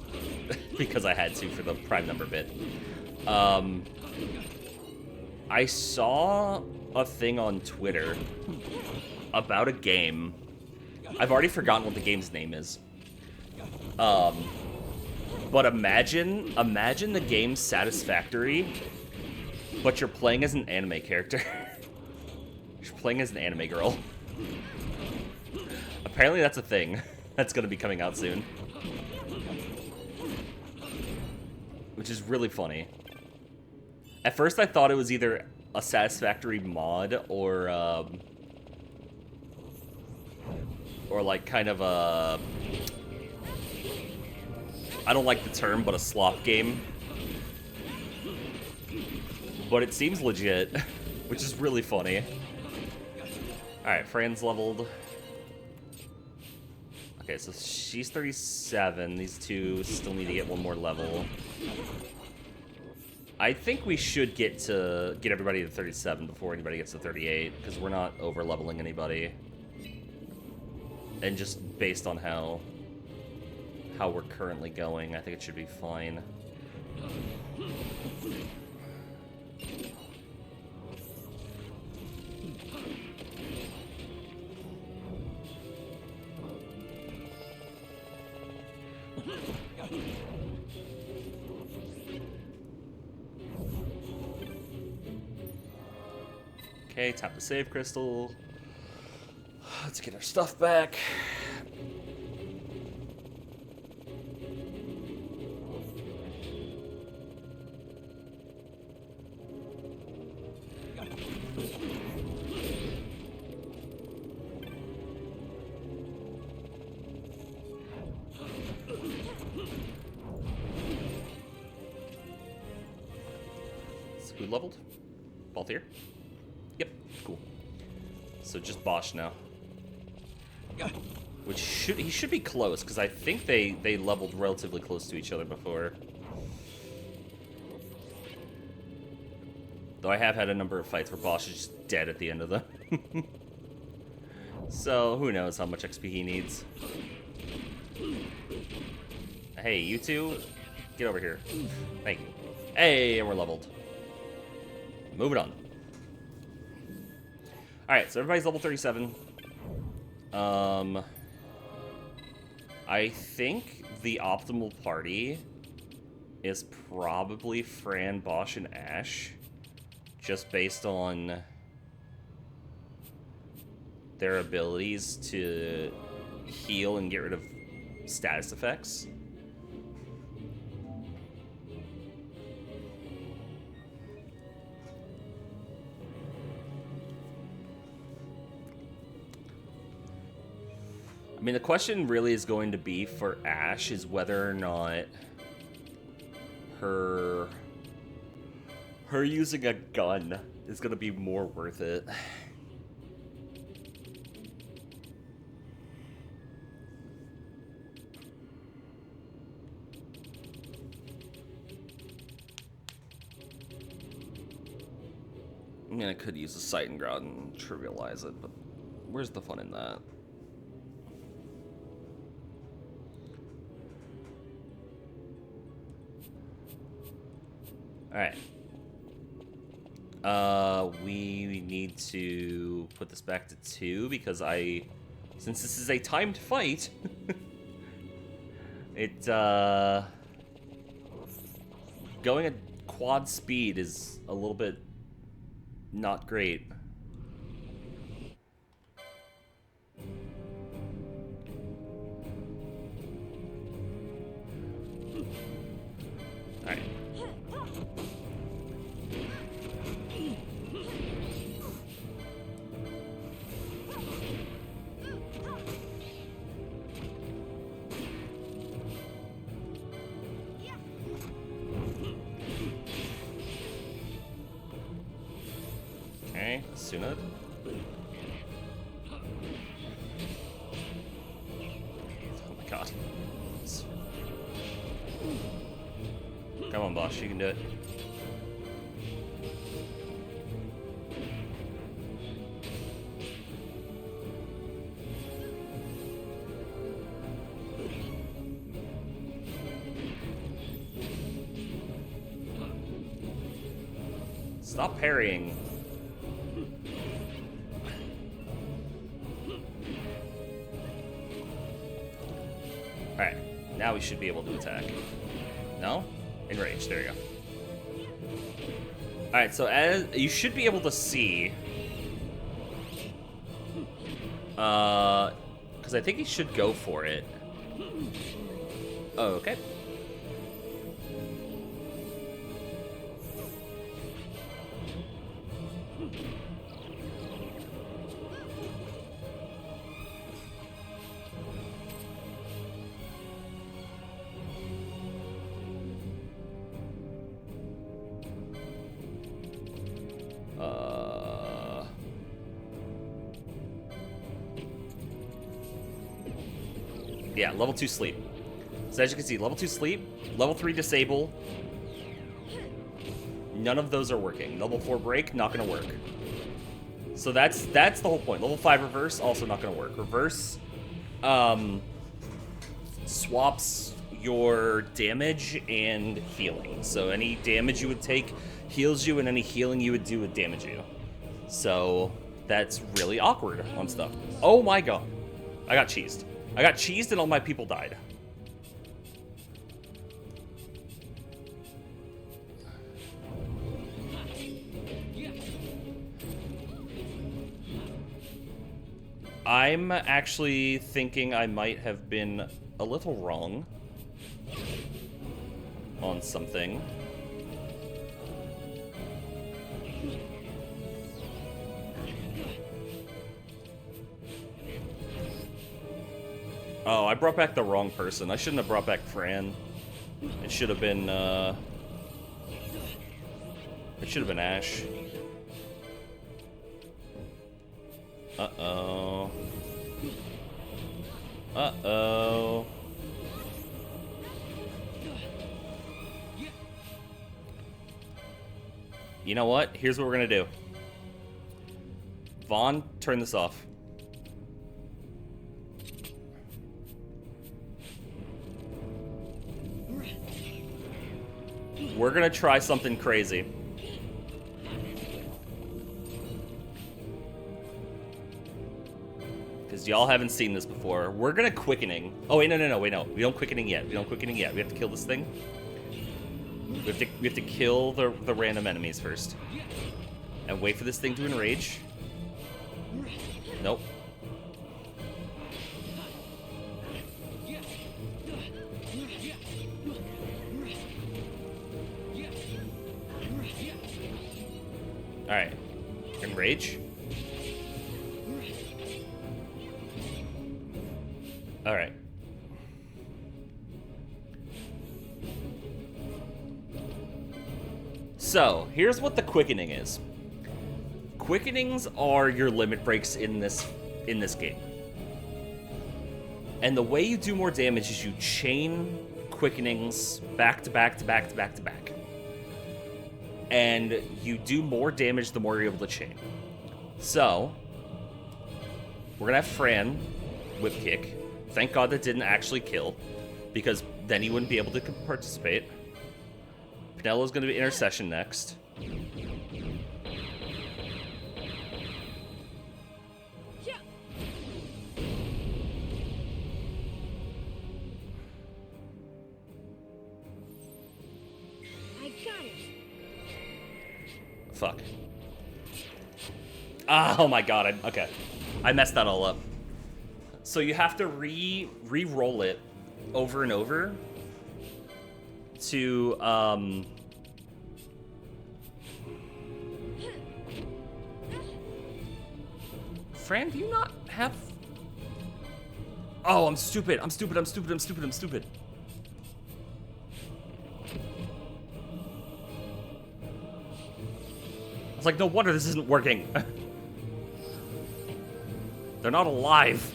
Because I had to for the prime number bit. I saw a thing on Twitter about a game. I've already forgotten what the game's name is. But imagine the game Satisfactory, but you're playing as an anime character. You're playing as an anime girl. Apparently that's a thing that's going to be coming out soon. Which is really funny. At first I thought it was either a Satisfactory mod or like kind of a... I don't like the term, but a slop game. But it seems legit, which is really funny. Alright, Fran's leveled. Okay, so she's 37. These two still need to get one more level. I think we should get everybody to 37 before anybody gets to 38, because we're not over-leveling anybody. And just based on how we're currently going, I think it should be fine. Okay, tap the save crystal. Let's get our stuff back. So who leveled? Balthier? Yep, cool. So just Bosch now. Which he should be close, because I think they leveled relatively close to each other before. Though I have had a number of fights where Bosch is just dead at the end of them. So who knows how much XP he needs. Hey, you two, get over here. Thank you. Hey, and we're leveled. Moving on. Alright, so everybody's level 37. I think the optimal party is probably Fran, Bosch, and Ash. Just based on their abilities to heal and get rid of status effects. I mean, the question really is going to be for Ash is whether or not her using a gun is going to be more worth it. I mean, I could use a sight and ground and trivialize it, but where's the fun in that? Alright. We need to put this back to 2 because since this is a timed fight, going at quad speed is a little bit not great. Alright. Okay, Sunad. Oh my god. Come on, boss, you can do it. Stop parrying. Alright, now we should be able to attack. No? Enrage, there you go. Alright, so as you should be able to see, because I think he should go for it. Oh, okay. Yeah, level 2 sleep. So as you can see, level 2 sleep, level 3 disable. None of those are working. Level 4 break, not gonna work. So that's the whole point. Level 5 reverse, also not gonna work. Reverse swaps your damage and healing. So any damage you would take heals you, and any healing you would do would damage you. So that's really awkward on stuff. Oh my god. I got cheesed. I got cheesed and all my people died. I'm actually thinking I might have been a little wrong on something. Oh, I brought back the wrong person. I shouldn't have brought back Fran. It should have been, it should have been Ash. Uh-oh. Uh-oh. You know what? Here's what we're gonna do. Vaughn, turn this off. We're gonna try something crazy. Because y'all haven't seen this before. We're gonna quickening. Oh wait, no, wait, no. We don't quickening yet. We don't quickening yet. We have to kill this thing. We have to kill the random enemies first. And wait for this thing to enrage. Nope. Alright. Enrage. Alright. So, here's what the quickening is. Quickenings are your limit breaks in this game. And the way you do more damage is you chain quickenings back to back to back to back to back. and you do more damage the more you're able to chain. So, we're gonna have Fran whip kick. Thank God that didn't actually kill, because then he wouldn't be able to participate. Penelo's gonna be intercession next. Fuck. Oh my god, okay. I messed that all up. So you have to re-roll it over and over to, Fran, do you not have... Oh, I'm stupid. I'm stupid. I was like, no wonder this isn't working. They're not alive.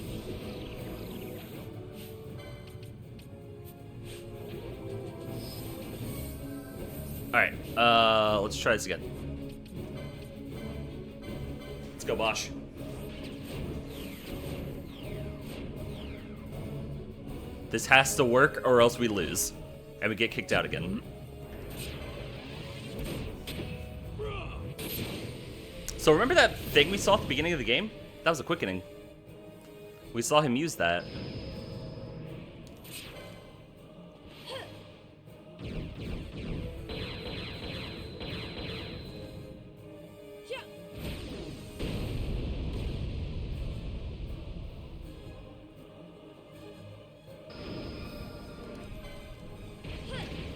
Alright, let's try this again. Let's go, Bosch. This has to work or else we lose. And we get kicked out again. So remember that thing we saw at the beginning of the game? That was a quickening. We saw him use that.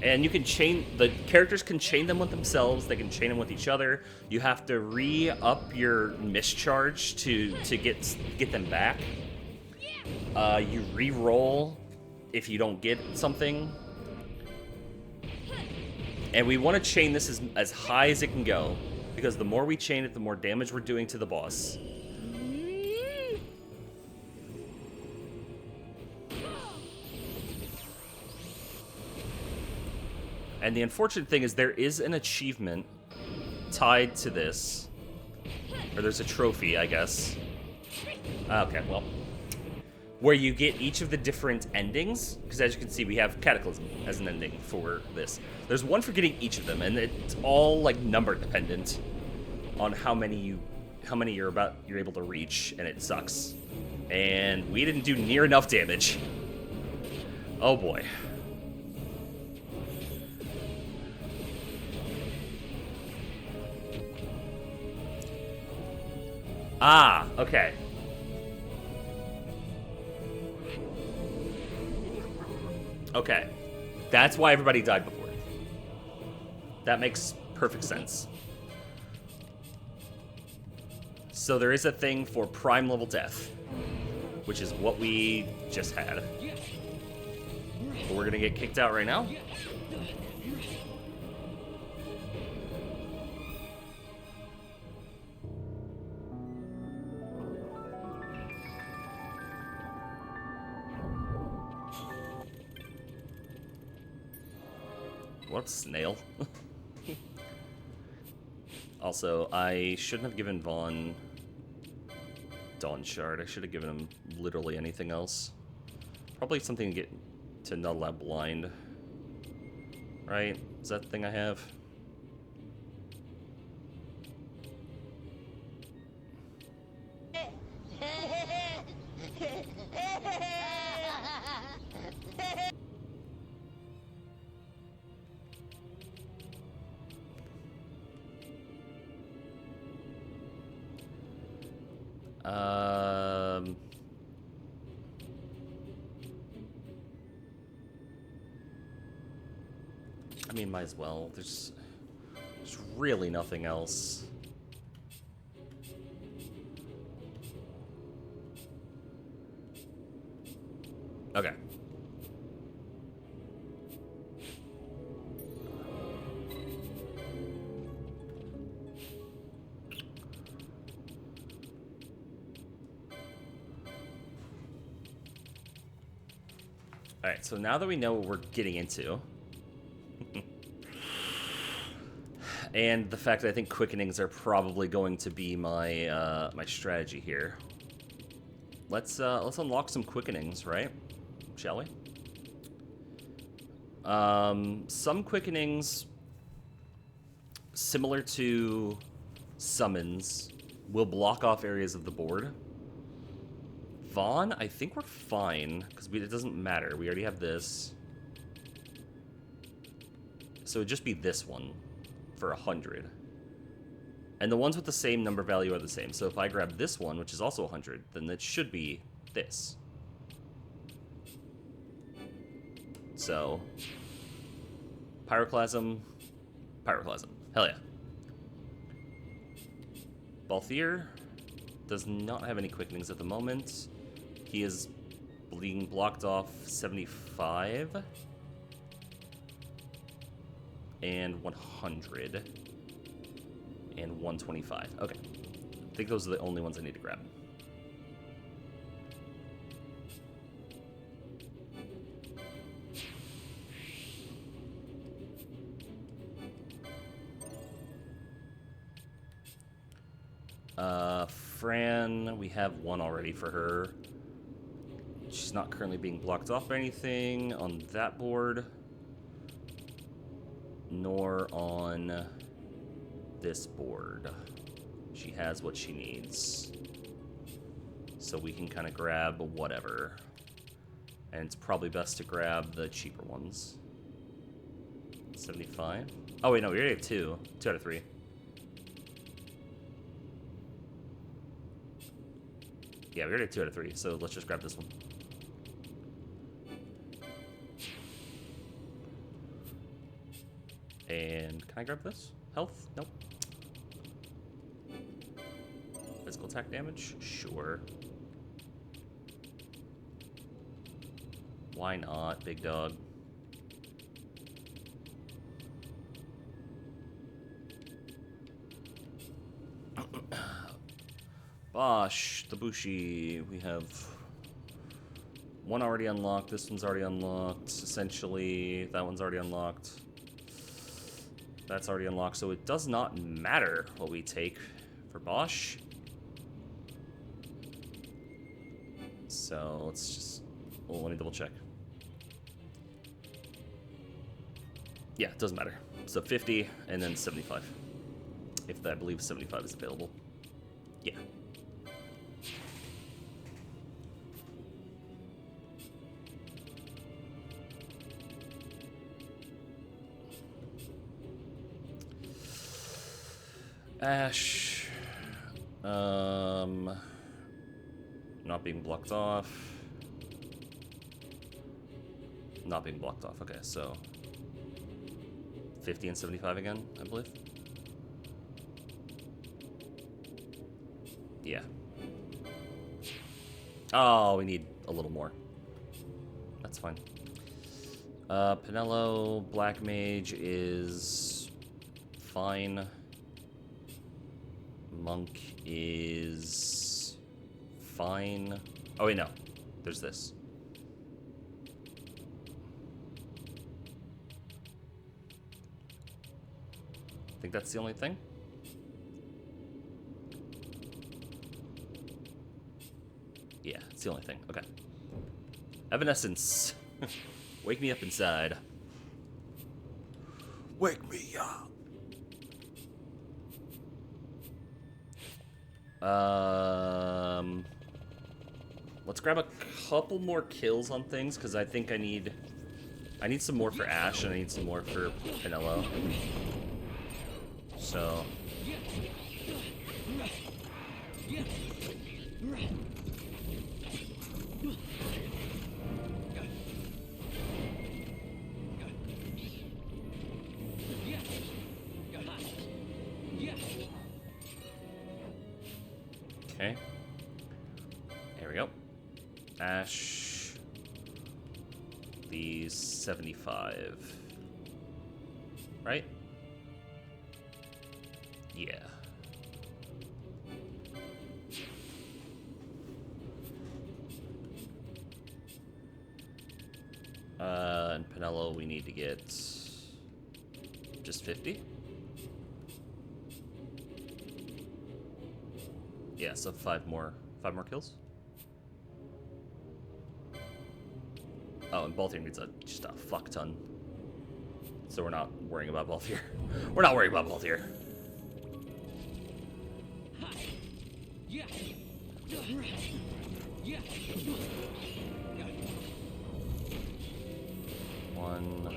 And you can chain, the characters can chain them with themselves, they can chain them with each other. You have to re-up your mischarge to get them back. You re-roll if you don't get something. And we want to chain this as high as it can go, because the more we chain it, the more damage we're doing to the boss. And the unfortunate thing is there is an achievement tied to this. Or there's a trophy, I guess. Okay, well. Where you get each of the different endings. Because as you can see, we have Cataclysm as an ending for this. There's one for getting each of them, and it's all like number dependent on how many you're able to reach, and it sucks. And we didn't do near enough damage. Oh boy. Ah, okay. Okay. That's why everybody died before. That makes perfect sense. So there is a thing for prime level death, which is what we just had. But we're gonna get kicked out right now. What snail? Also, I shouldn't have given Vaughn Dawn Shard. I should have given him literally anything else. Probably something to get to Null Lab Blind. Right? Is that the thing I have? I mean, might as well. There's really nothing else. Okay. Alright, so now that we know what we're getting into, And the fact that I think quickenings are probably going to be my my strategy here. Let's unlock some quickenings, right? Shall we? Some quickenings, similar to summons, will block off areas of the board. Vaughn, I think we're fine, because it doesn't matter. We already have this. So it'd just be this one for 100. And the ones with the same number value are the same. So if I grab this one, which is also 100, then it should be this. So, Pyroclasm, Pyroclasm. Hell yeah. Balthier does not have any quickenings at the moment. He is being blocked off 75 and 100 and 125. Okay. I think those are the only ones I need to grab. Fran, we have one already for her. She's not currently being blocked off by anything on that board, nor on this board. She has what she needs. So we can kind of grab whatever. And it's probably best to grab the cheaper ones. 75. Oh, wait, no, we already have two. 2 out of 3. Yeah, we already have 2 out of 3, so let's just grab this one. And can I grab this? Health? Nope. Physical attack damage? Sure. Why not, big dog? Bosch, the Bushi, we have one already unlocked, this one's already unlocked, essentially, that one's already unlocked. That's already unlocked, so it does not matter what we take for Bosch. So let's just, well, let me double check. Yeah, it doesn't matter. So 50 and then 75. If I believe 75 is available. Yeah. Ash, not being blocked off. Not being blocked off. Okay, so 50 and 75 again, I believe. Yeah. Oh, we need a little more. That's fine. Pinello, Black Mage is fine. Monk is fine. Oh, wait, no. There's this. I think that's the only thing. Yeah, it's the only thing. Okay. Evanescence. Wake me up inside. Wake me up. Let's grab a couple more kills on things, because I think I need some more for Ash, and I need some more for Pinello. So. Okay. There we go. Ash. These 75. Right? Yeah. And Pinello, we need to get just 50. Yeah, so 5 more kills. Oh, and Balthier needs just a fuck ton. So we're not worrying about Balthier. We're not worrying about Balthier. One.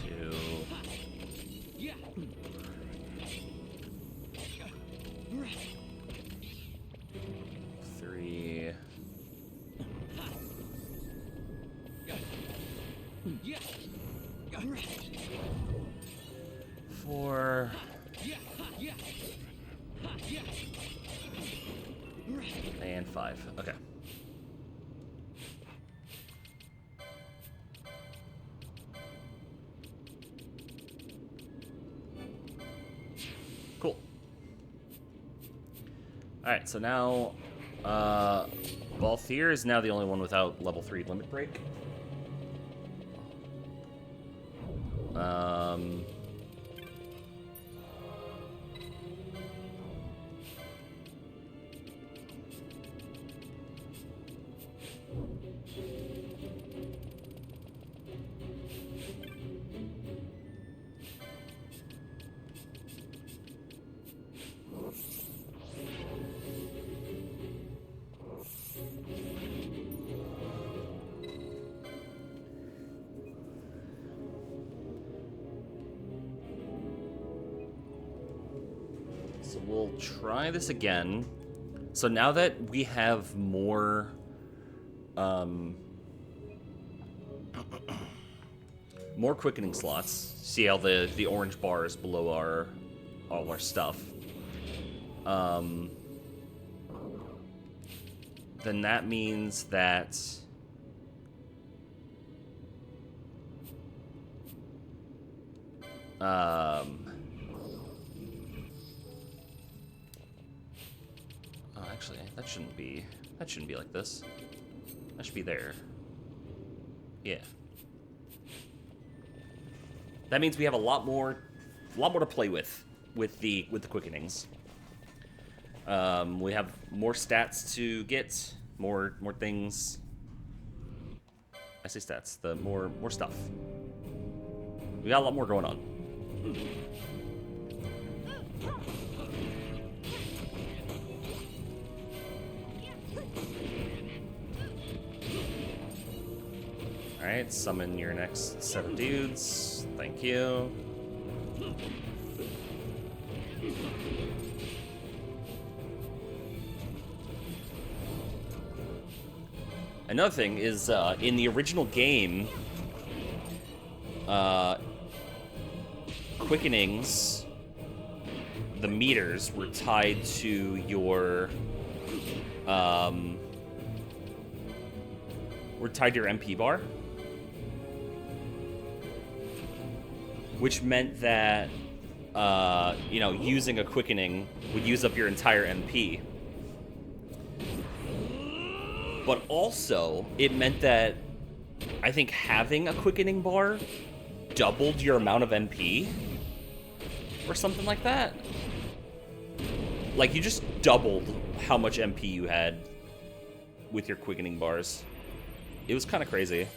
Two. 3. 4. And 5. Okay. Cool. Alright, so now Balthier is now the only one without level 3 limit break. So we'll try this again. So now that we have more more quickening slots, see how the orange bar is below all our stuff. Then that means that actually, that shouldn't be like this. That should be there. Yeah. That means we have a lot more to play with the quickenings. We have more stats to get, more things. I say stats, the more stuff. We got a lot more going on. Alright, summon your next set of dudes. Thank you. Another thing is, in the original game, quickenings, the meters were tied to your, MP bar. Which meant that, using a quickening would use up your entire MP. But also, it meant that I think having a quickening bar doubled your amount of MP. Or something like that. Like, you just doubled how much MP you had with your quickening bars. It was kind of crazy.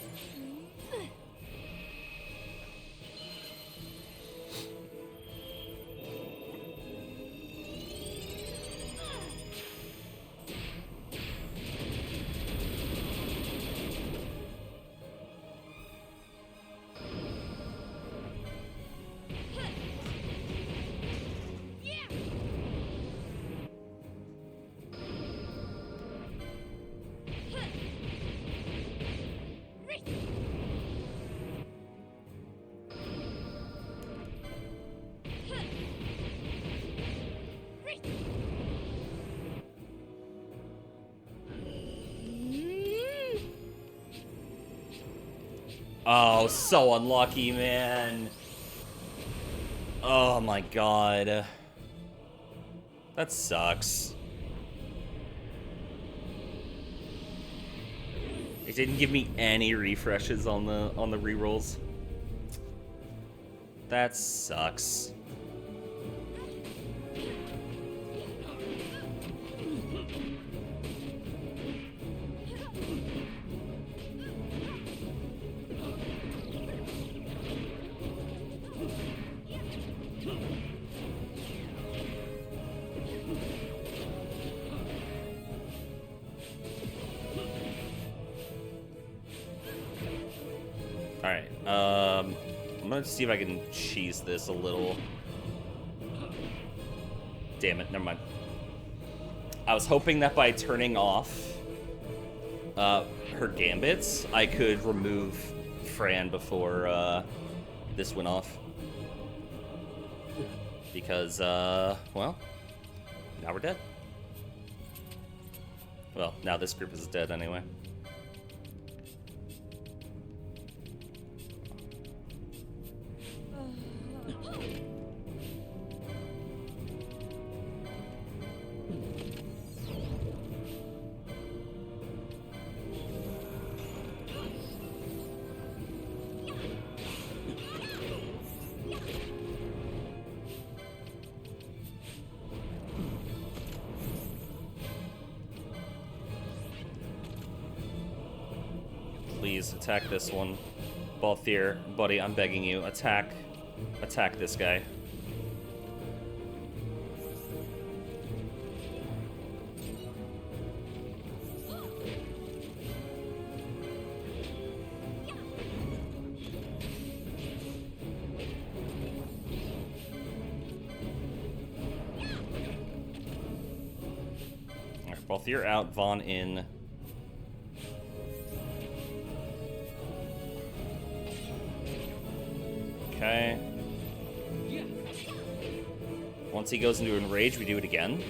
Oh, so unlucky, man. Oh my god. That sucks. It didn't give me any refreshes on the rerolls. That sucks. Alright, I'm gonna see if I can cheese this a little. Damn it, never mind. I was hoping that by turning off her gambits, I could remove Fran before this went off. Because, well, now we're dead. Well, now this group is dead anyway. Please attack this one. Balthier, buddy, I'm begging you. Attack this guy. Alright, Balthier out, Vaughn in. Okay. Once he goes into enrage, we do it again.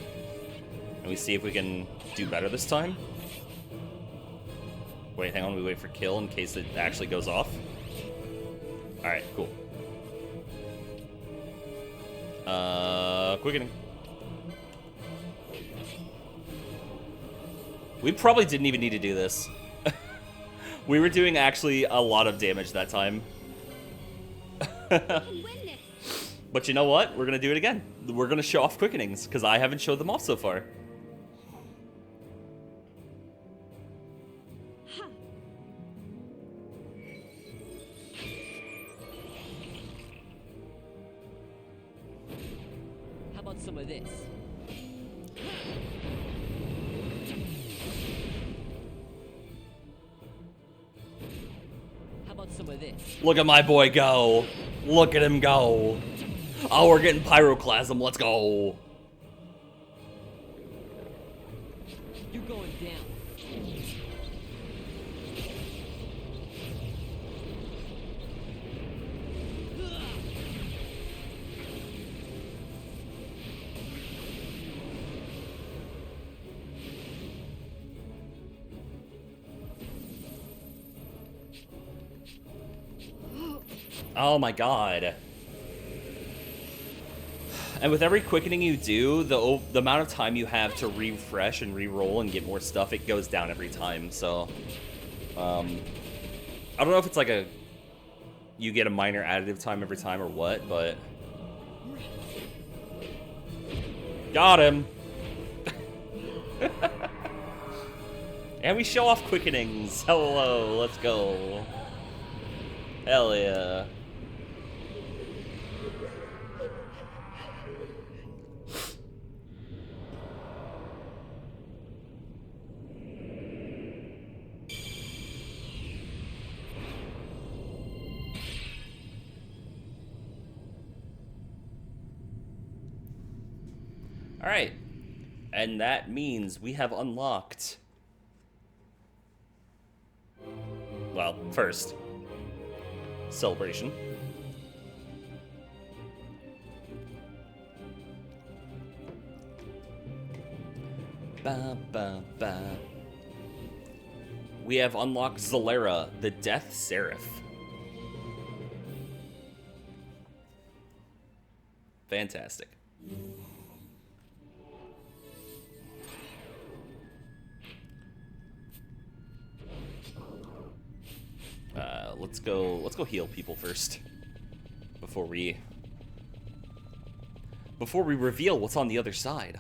And we see if we can do better this time. Wait, hang on, we wait for kill in case it actually goes off. Alright, cool. Quickening. We probably didn't even need to do this. We were doing actually a lot of damage that time. But you know what? We're gonna do it again. We're gonna show off quickenings, because I haven't showed them off so far. How about some of this? How about some of this? Look at my boy go. Look at him go. Oh, we're getting pyroclasm. Let's go. You're going down. Oh my god. And with every quickening you do, the amount of time you have to refresh and re-roll and get more stuff, it goes down every time. So, I don't know if it's like you get a minor additive time every time or what, but got him. And we show off quickenings. Hello, let's go. Hell yeah. All right, and that means we have unlocked, well, first, celebration. Ba, ba, ba. We have unlocked Zalera, the Death Seraph. Fantastic. let's go heal people first. Before we reveal what's on the other side.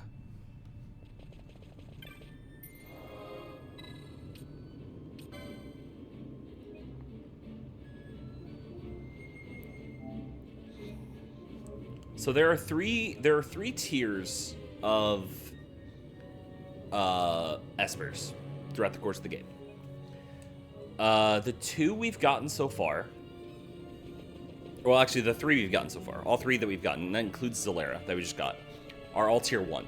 So there are three tiers of espers throughout the course of the game. The 2 we've gotten so far. Well, actually, the 3 we've gotten so far. All 3 that we've gotten, and that includes Zolera that we just got, are all tier 1.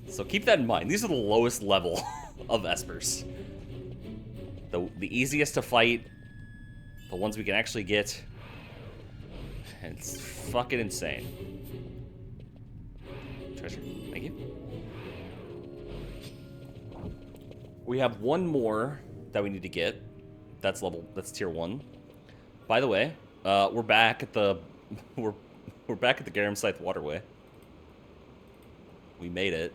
So keep that in mind. These are the lowest level of espers. The easiest to fight. The ones we can actually get. And it's fucking insane. Treasure. Thank you. We have one more that we need to get. That's tier 1. By the way, we're back at the we're back at the Garam Scythe waterway. We made it.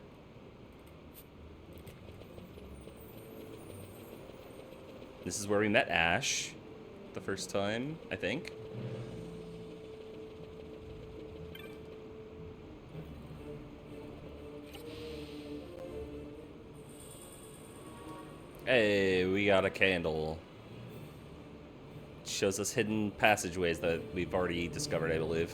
This is where we met Ash the first time, I think. Hey, we got a candle. Shows us hidden passageways that we've already discovered, I believe.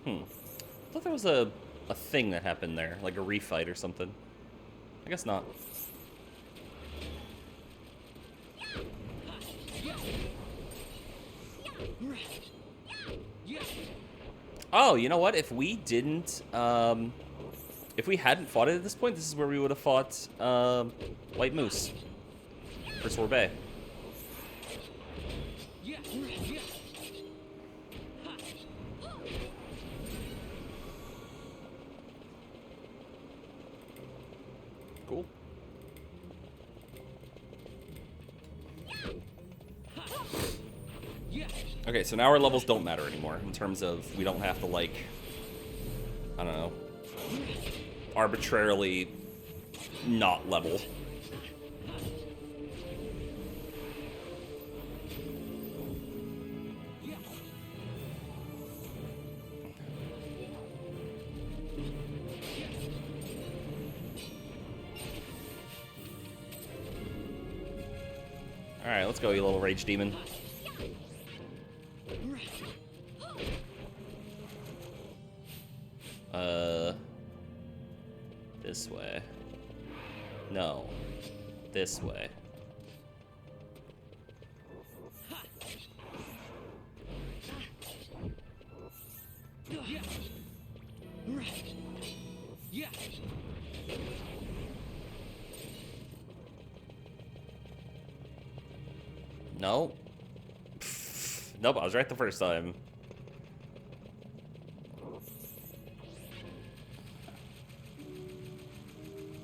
I thought there was a thing that happened there, like a refight or something. I guess not. Oh, you know what? If we didn't, if we hadn't fought it at this point, this is where we would have fought White Moose for Sorbet. Cool. Okay, so now our levels don't matter anymore in terms of we don't have to, like, I don't know, arbitrarily not level. Alright, let's go, you little rage demon. This way. No. This way. No. Nope, I was right the first time.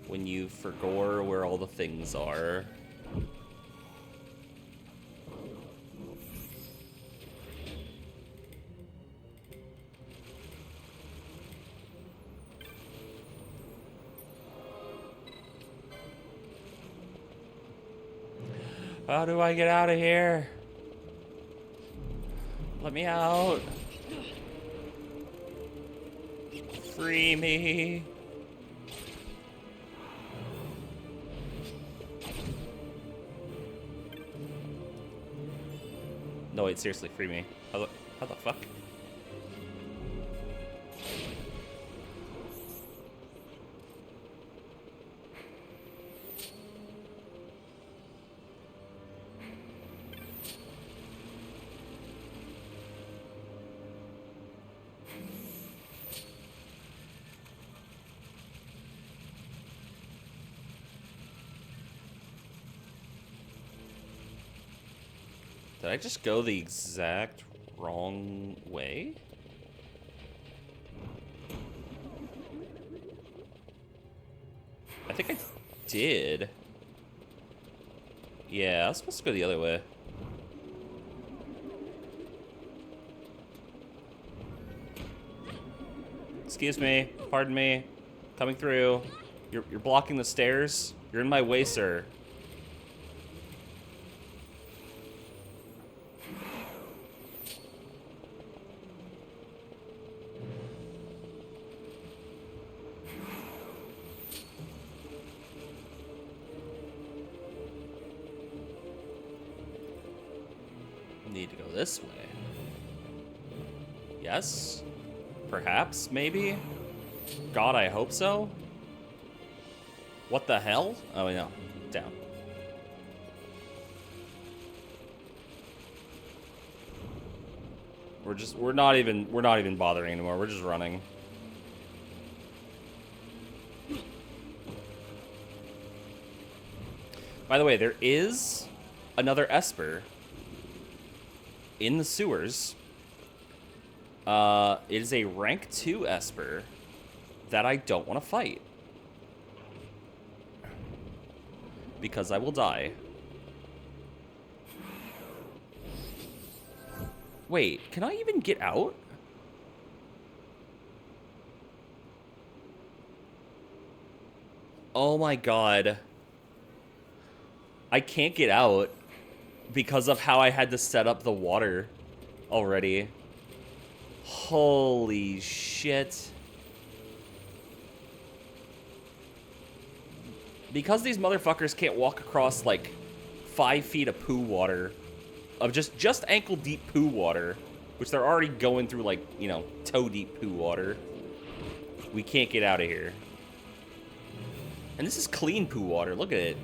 When you forgot where all the things are. How do I get out of here? Let me out. Free me. No, wait, seriously, free me. How the fuck? Did I just go the exact wrong way? I think I did. Yeah, I was supposed to go the other way. Excuse me. Pardon me. Coming through. You're blocking the stairs. You're in my way, sir. Need to go this way. Yes? Perhaps? Maybe? God, I hope so? What the hell? Oh, no. Down. We're not even bothering anymore. We're just running. By the way, there is another Esper in the sewers. It is a rank 2 Esper that I don't want to fight. Because I will die. Wait, can I even get out? Oh my god. I can't get out because of how I had to set up the water already. Holy shit. Because these motherfuckers can't walk across like 5 feet of poo water, of just ankle deep poo water, which they're already going through like, you know, toe deep poo water. We can't get out of here. And this is clean poo water. Look at it.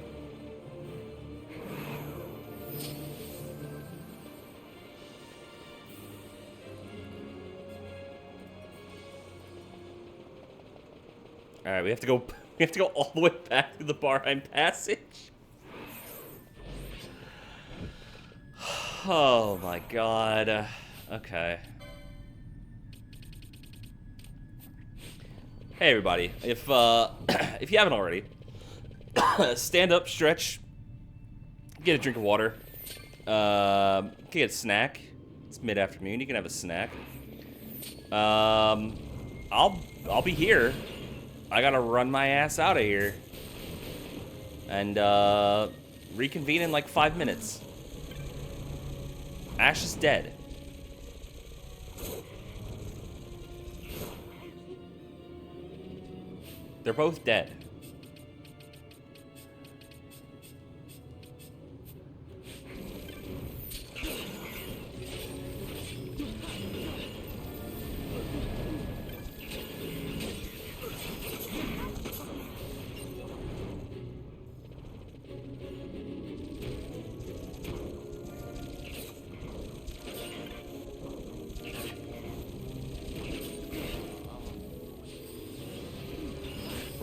All right, we have to go. We have to go all the way back to the Barheim Passage. Oh my god. Okay. Hey everybody, if you haven't already, stand up, stretch, get a drink of water, get a snack. It's mid-afternoon. You can have a snack. I'll be here. I gotta run my ass out of here. And, reconvene in like 5 minutes. Ash is dead. They're both dead.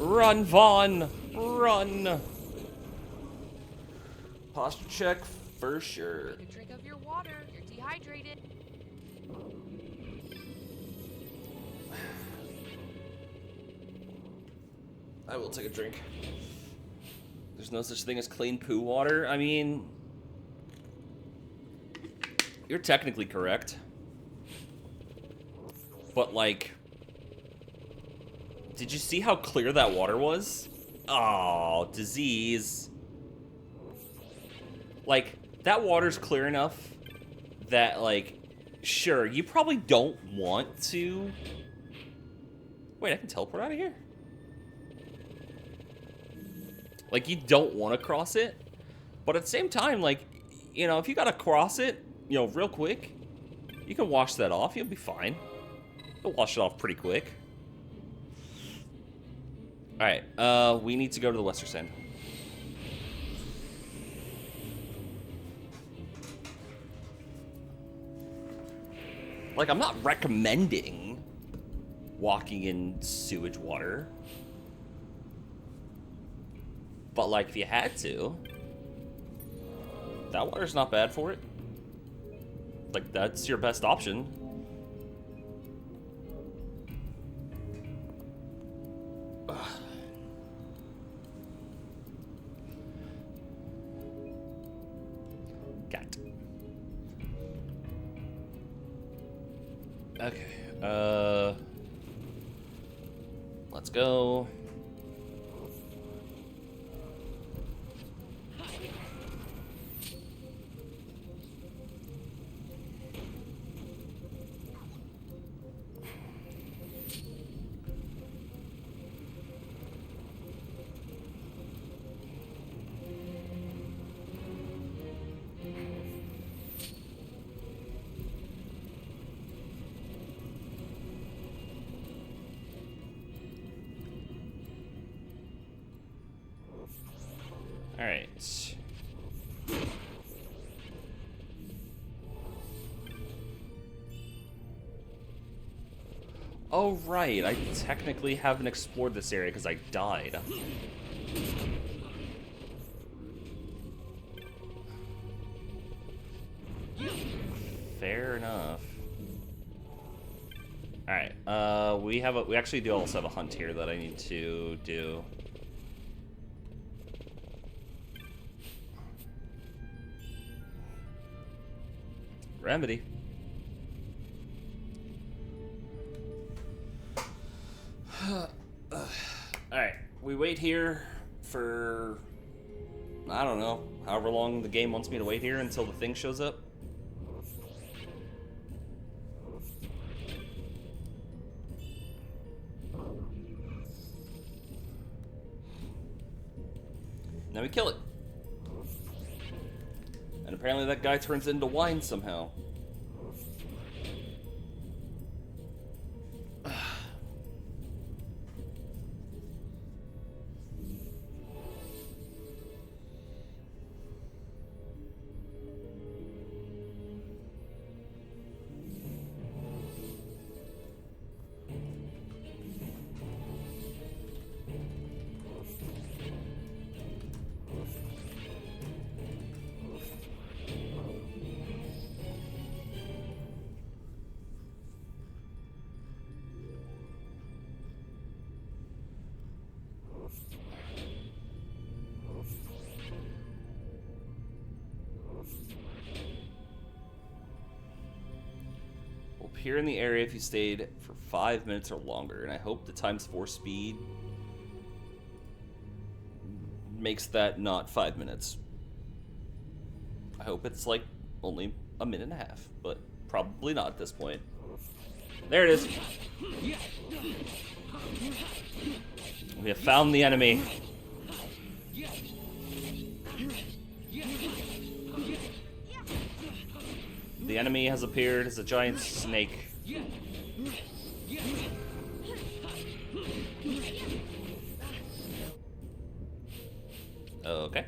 Run, Vaughn! Run! Posture check for sure. Take a drink of your water. You're dehydrated. I will take a drink. There's no such thing as clean poo water. I mean, you're technically correct. But, like, did you see how clear that water was? Oh, disease. Like, that water's clear enough that, like, sure, you probably don't want to... Wait, I can teleport out of here? Like, you don't want to cross it, but at the same time, like, you know, if you gotta cross it, you know, real quick, you can wash that off. You'll be fine. You'll wash it off pretty quick. Alright, we need to go to the Western Sand. Like, I'm not recommending walking in sewage water. But, like, if you had to, that water's not bad for it. Like, that's your best option. Okay. Let's go. All right. Oh, right. I technically haven't explored this area because I died. Fair enough. All right. We actually do also have a hunt here that I need to do. Remedy. Alright, we wait here for, I don't know, however long the game wants me to wait here until the thing shows up. Now we kill it. And apparently that guy turns into wine somehow. Appear in the area if you stayed for 5 minutes or longer, and I hope the ×4 speed makes that not 5 minutes. I hope it's like only a minute and a half, but probably not at this point. There it is. We have found the enemy. The enemy has appeared as a giant snake. Okay.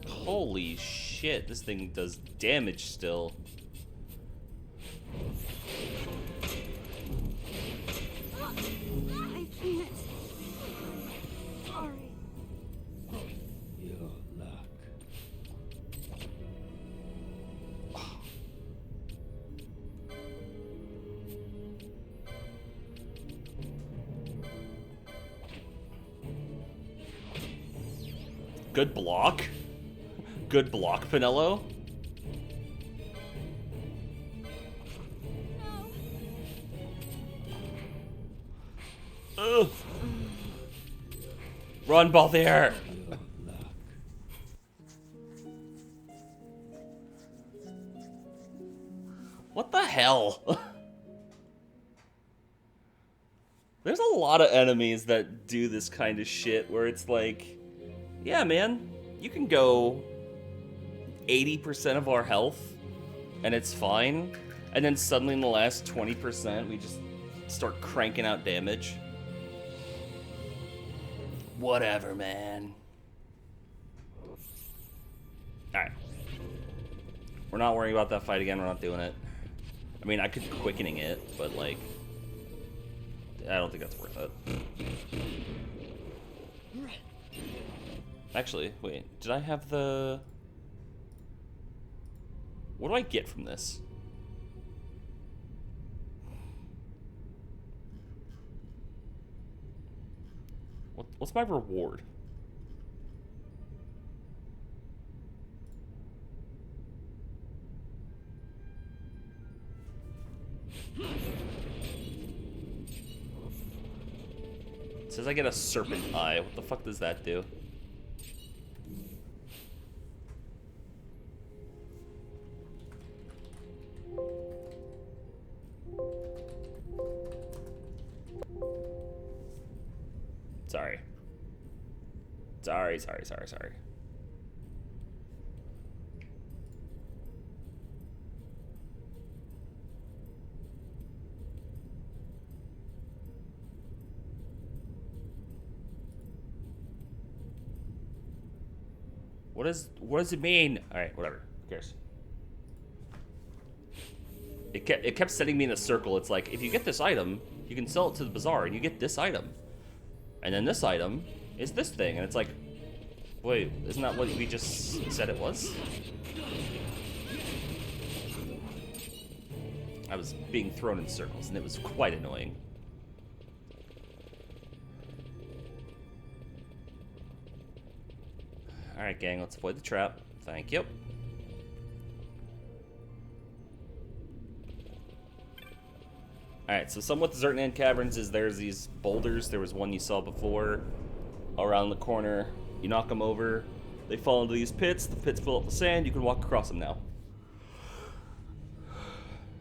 Holy shit, this thing does damage still. I can't. Sorry. Your luck. Good block. Good block, Pinello. Ugh. Run, Balthier! Your luck. What the hell? There's a lot of enemies that do this kind of shit where it's like, yeah, man, you can go 80% of our health and it's fine. And then suddenly in the last 20%, we just start cranking out damage. Whatever, man. Alright. We're not worrying about that fight again. We're not doing it. I mean, I could be quickening it, but, like, I don't think that's worth it. Actually, wait. Did I have the... What do I get from this? What's my reward? It says I get a serpent eye. What the fuck does that do? Sorry. Sorry. What does it mean? Alright, whatever. Who cares? It kept sending me in a circle. It's like, if you get this item, you can sell it to the bazaar, and you get this item. And then this item is this thing, and it's like, wait, isn't that what we just said it was? I was being thrown in circles, and it was quite annoying. Alright, gang, let's avoid the trap. Thank you. Alright, so somewhat Desert Land Caverns is there's these boulders. There was one you saw before around the corner. You knock them over, they fall into these pits. The pits fill up with sand. You can walk across them now.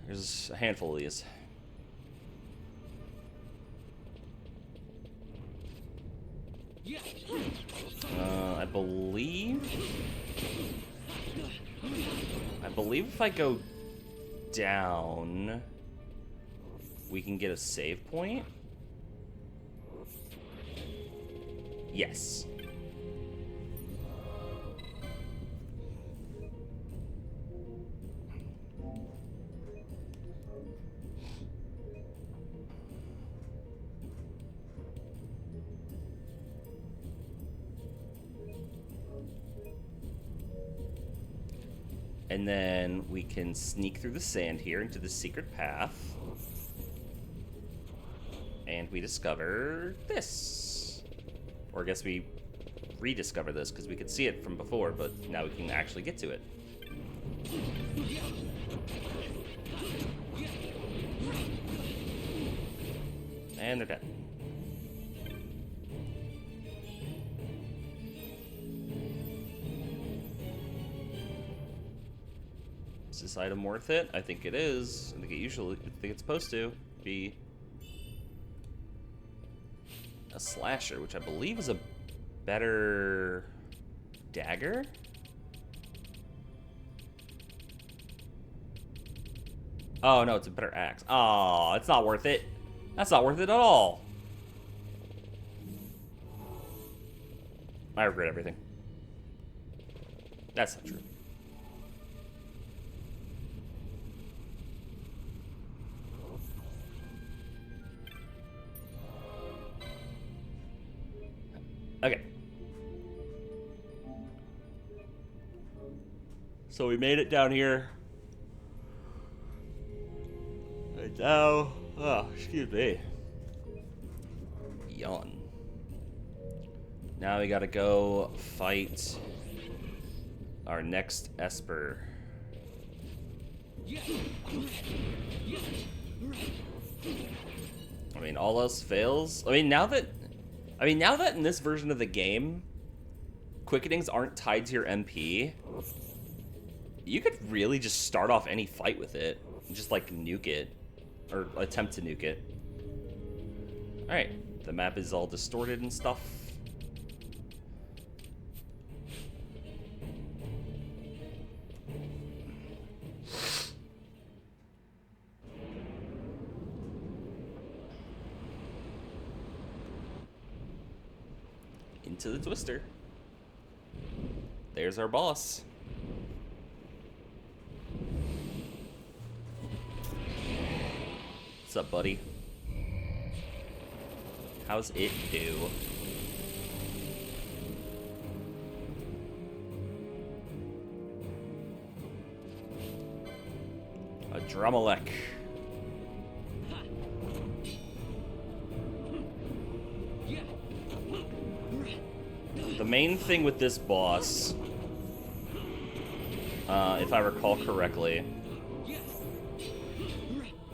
There's a handful of these. I believe if I go down, we can get a save point. Yes. And then we can sneak through the sand here into the secret path. And we discover this. Or I guess we rediscover this because we could see it from before, but now we can actually get to it. And they're dead. Is this item worth it? I think it is. I think it's supposed to be a slasher, which I believe is a better dagger. Oh no, it's a better axe. Oh, it's not worth it. That's not worth it at all. I regret everything. That's not true. Okay. So we made it down here. And now, oh, excuse me. Yawn. Now we gotta go fight our next Esper. I mean, all else fails. I mean, now that in this version of the game, quickenings aren't tied to your MP, you could really just start off any fight with it. And just, like, nuke it. Or attempt to nuke it. Alright, the map is all distorted and stuff. Into the twister. There's our boss. What's up, buddy? How's it do? A Drumalek. The main thing with this boss, if I recall correctly,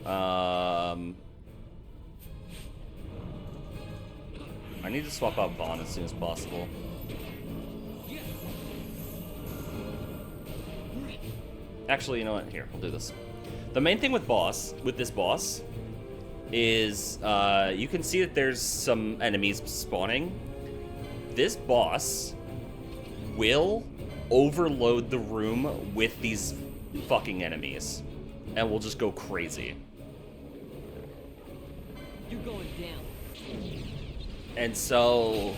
I need to swap out Vaughn as soon as possible. Actually, you know what? Here, we'll do this. The main thing with this boss, is you can see that there's some enemies spawning. This boss will overload the room with these fucking enemies, and we'll just go crazy. You're going down. And so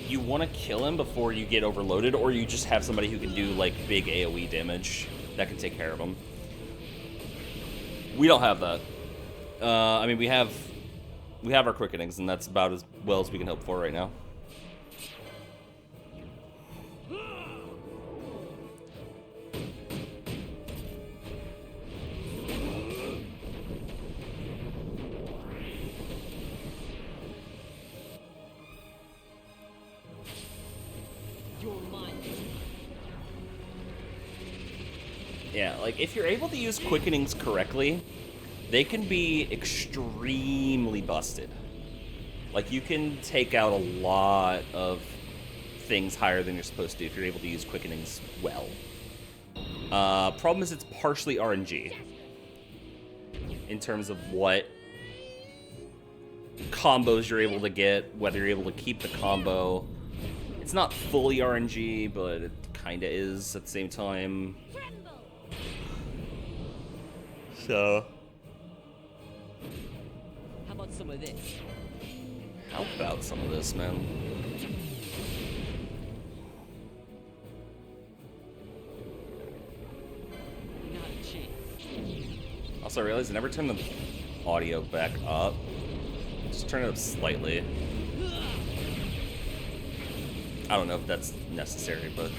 you want to kill him before you get overloaded, or you just have somebody who can do like big AoE damage that can take care of him. We don't have that. I mean, we have our quickenings, and that's about as well as we can hope for right now. You're mine. Yeah, like, if you're able to use quickenings correctly, they can be extremely busted. Like, you can take out a lot of things higher than you're supposed to if you're able to use quickenings well. Problem is it's partially RNG in terms of what combos you're able to get, whether you're able to keep the combo. It's not fully RNG, but it kinda is at the same time. So... How about some of this? how about some of this, man? Not a chance. Also, I realized I never turned the audio back up. Just turn it up slightly. I don't know if that's necessary, but...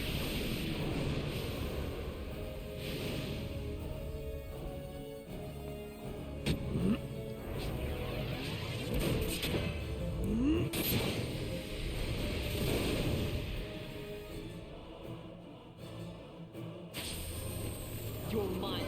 You're mine.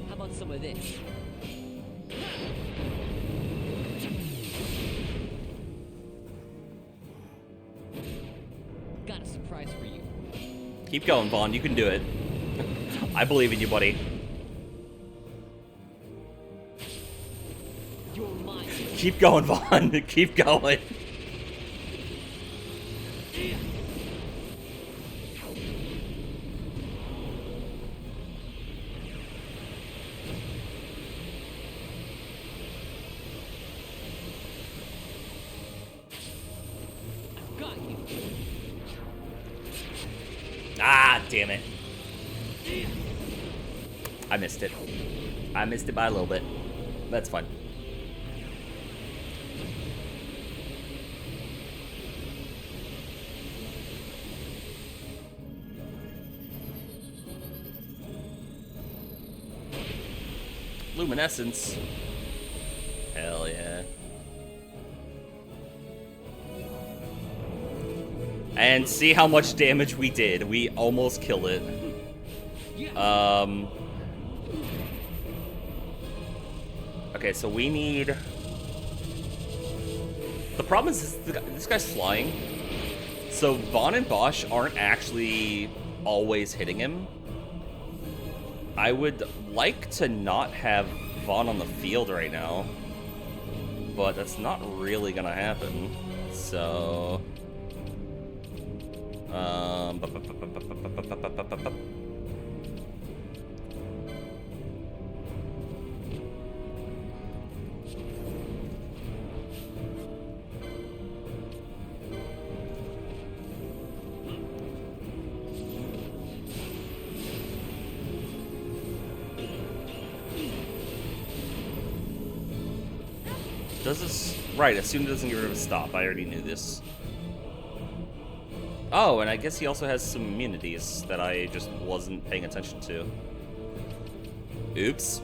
How about some of this? Got a surprise for you. Keep going, Vaughn. You can do it. I believe in you, buddy. You're mine. Keep going, Vaughn. Keep going. Got you. Ah, damn it. I missed it. I missed it by a little bit. That's fine. Luminescence. Hell yeah. And see how much damage we did. We almost killed it. Okay, so we need... The problem is this guy's flying. So Vaughn and Bosch aren't actually always hitting him. I would like to not have Vaughn on the field right now. But that's not really gonna happen. So... Does this... Right, as soon as it doesn't get rid of a stop. I already knew this. Oh, and I guess he also has some immunities that I just wasn't paying attention to. Oops.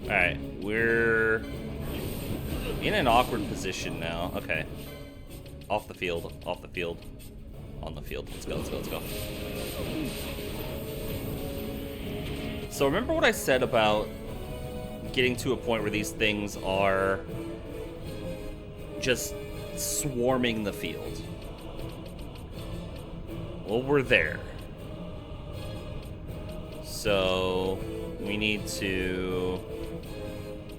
Alright, we're in an awkward position now. Okay. Off the field, off the field, on the field. Let's go, let's go, let's go. So remember what I said about getting to a point where these things are just swarming the field? Well, we're there. So we need to...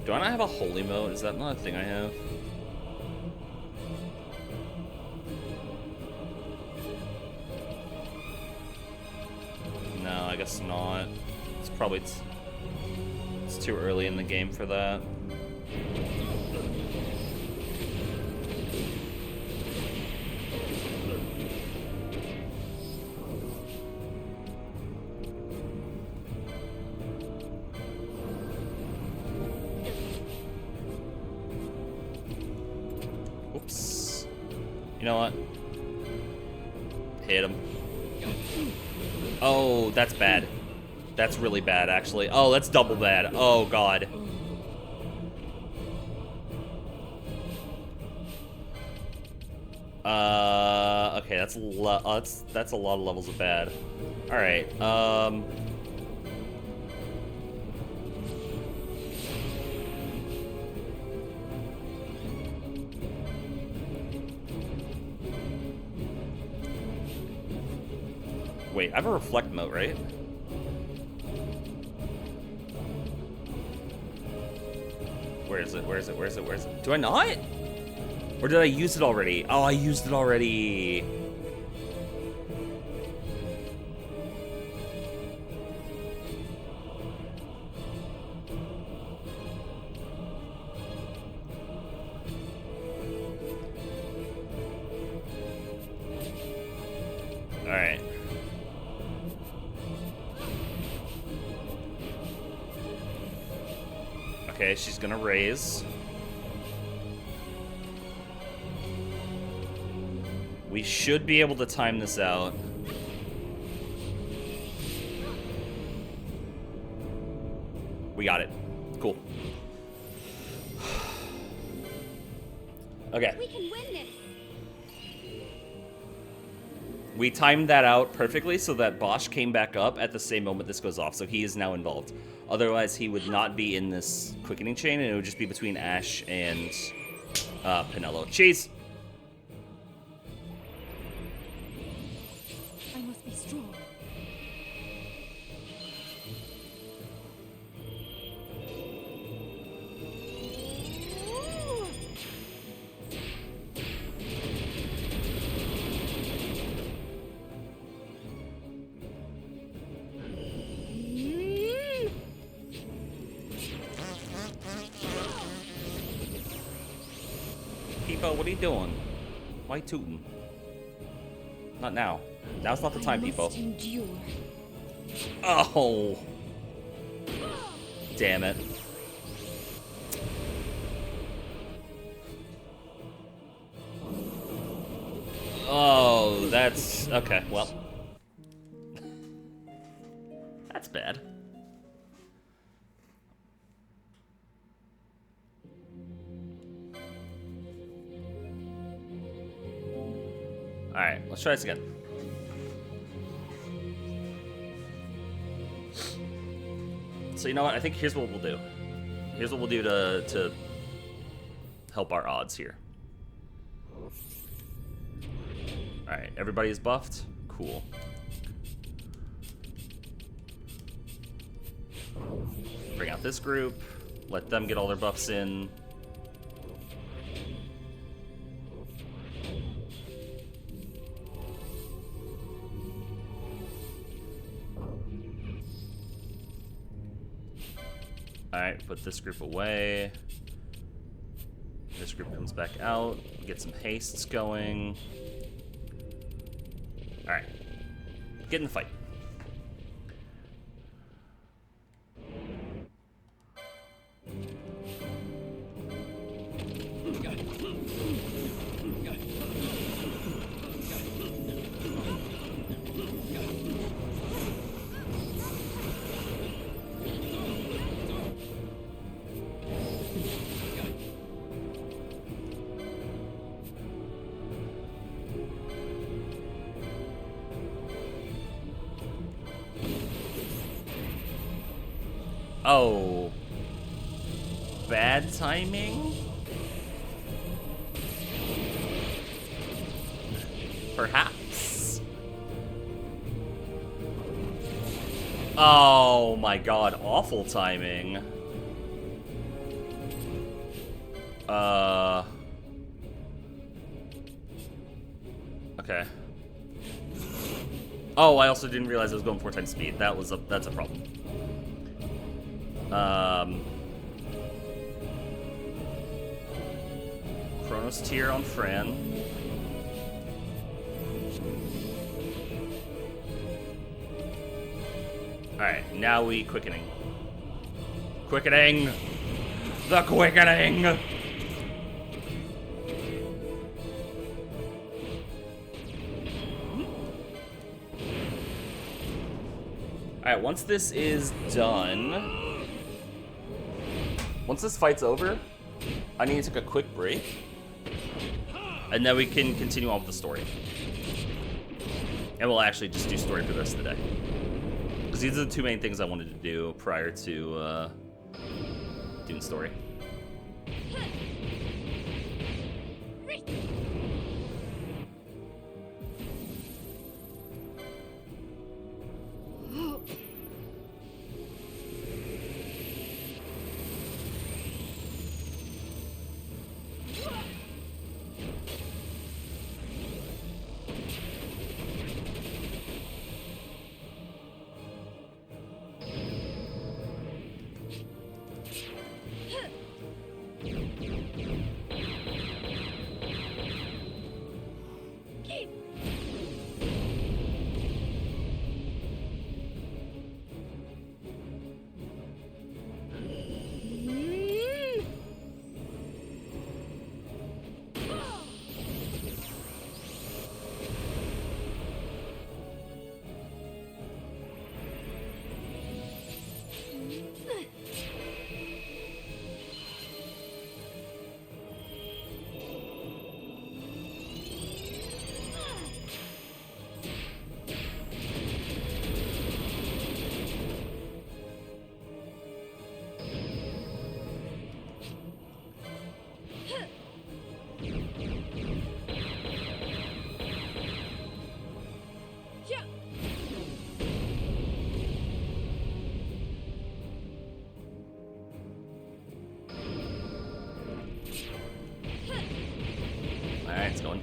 Do I not have a holy mode? Is that not a thing I have? No, I guess not. It's probably... It's too early in the game for that. Oops. You know what? Hit him. Oh, that's bad. That's really bad, actually. Oh, that's double bad. Oh, God. Okay, that's a lot of levels of bad. All right. Wait, I have a reflect mote, right? Where is it? Where is it? Where is it? Where is it? Do I not? Or did I use it already? Oh, I used it already. All right. Okay, she's gonna raise. We should be able to time this out. We got it. Cool. Okay. We can win this. We timed that out perfectly so that Bosch came back up at the same moment this goes off, so he is now involved. Otherwise, he would not be in this quickening chain, and it would just be between Ash and Penelo. Cheese! I must be strong. Peepo, what are you doing? Why tootin'? Not now. Now's not the time, Peepo. Must endure. Oh! Damn it. Oh, that's... Okay, well. That's bad. Alright, let's try this again. So you know what? I think here's what we'll do. Here's what we'll do to help our odds here. Alright, everybody is buffed? Cool. Bring out this group. Let them get all their buffs in. Alright, put this group away. This group comes back out. Get some hastes going. Alright. Get in the fight. Oh. Bad timing? Perhaps? Oh my god, awful timing. Okay. Oh, I also didn't realize I was going 4 times speed. That's a problem. Chronos tier on Fran. Alright, now we quickening. Quickening! The quickening! Alright, once this is done... Once this fight's over, I need to take a quick break. And then we can continue on with the story. And we'll actually just do story for the rest of the day. Because these are the two main things I wanted to do prior to doing story.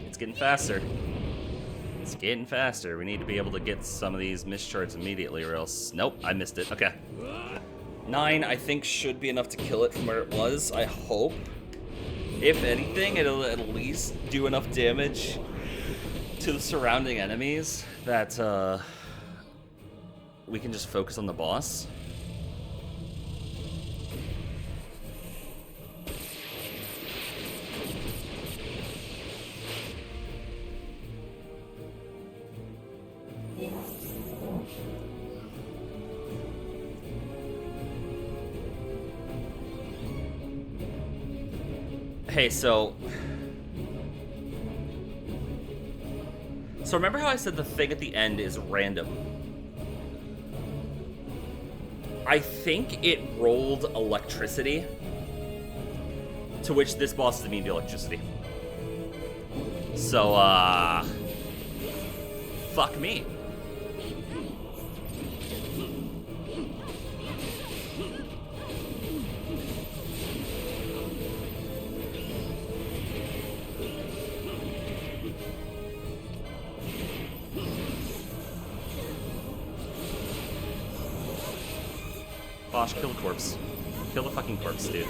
It's getting faster. It's getting faster. We need to be able to get some of these missed charts immediately or else... Nope, I missed it. Okay. 9, I think, should be enough to kill it from where it was. I hope. If anything, it'll at least do enough damage to the surrounding enemies that we can just focus on the boss. Okay, so remember how I said the thing at the end is random? I think it rolled electricity, to which this boss is immune to electricity. So, fuck me. Bosh, kill the corpse. Kill the fucking corpse, dude.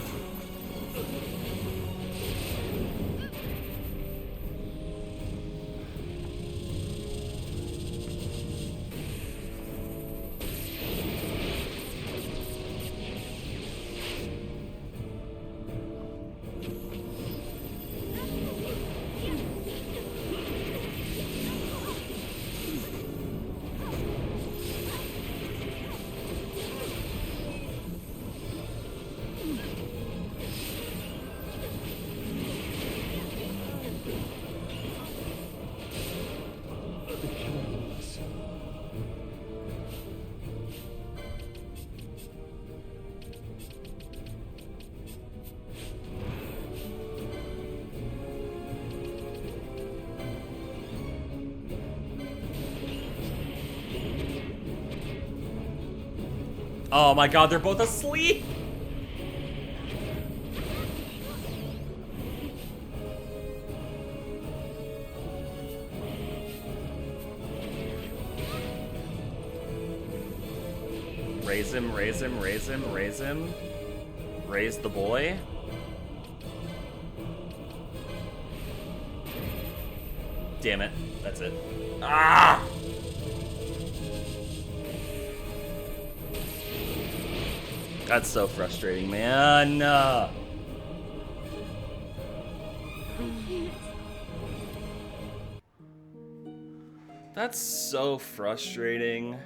Oh my god, they're both asleep! Raise him, raise him, raise him, raise him. Raise the boy. Damn it. That's it. Ah! That's so frustrating, man. That's so frustrating.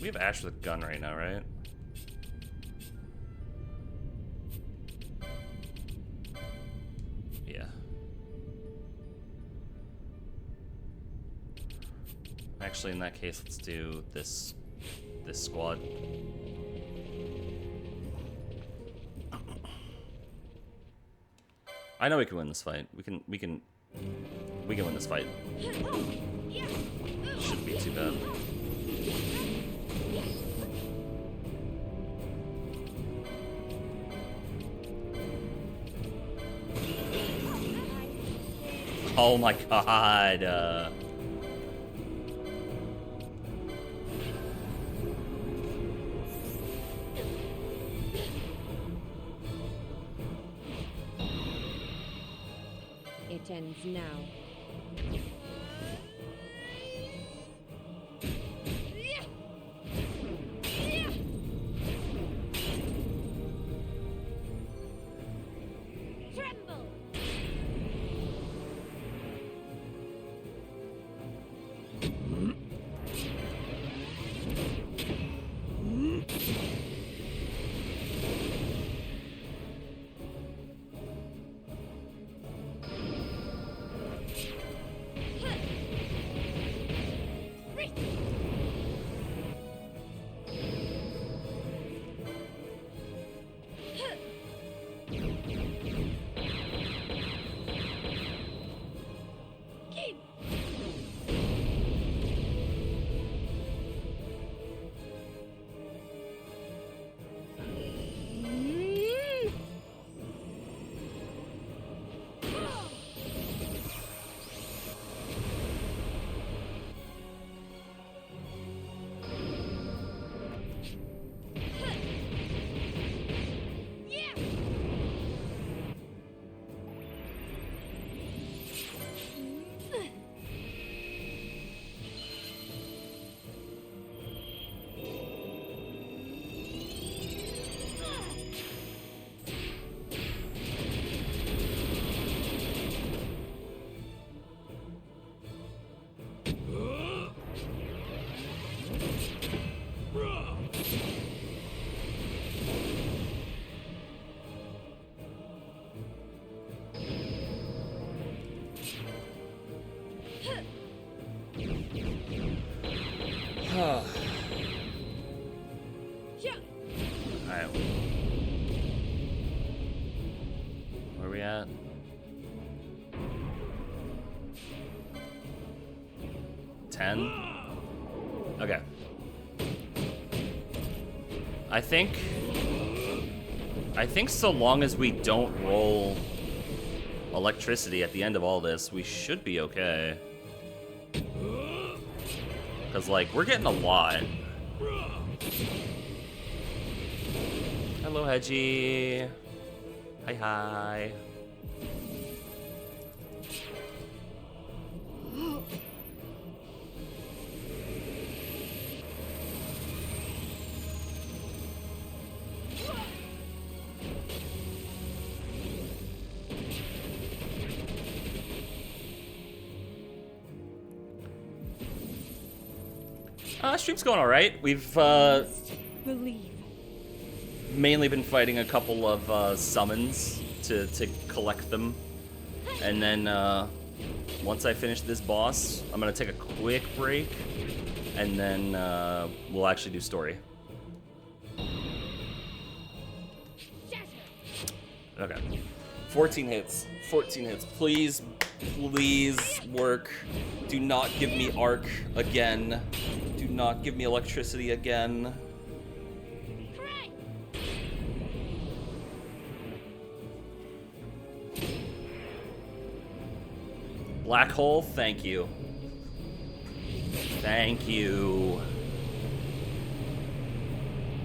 We have Ash with a gun right now, right? Yeah. Actually, in that case, let's do this squad. I know we can win this fight. We can win this fight. Shouldn't be too bad. Oh my god. It ends now. Tremble! Alright. Where are we at? $10? Okay. I think I think so long as we don't roll electricity at the end of all this, we should be okay. Because, like, we're getting a lot. Hello, Hedgie. Hi, hi. Stream's going all right. We've Believe. mainly been fighting a couple of summons to collect them, and then once I finish this boss, I'm gonna take a quick break, and then we'll actually do story. Okay. 14 hits. 14 hits. Please, please work. Do not give me arc again. Do not give me electricity again. Black hole, thank you. Thank you.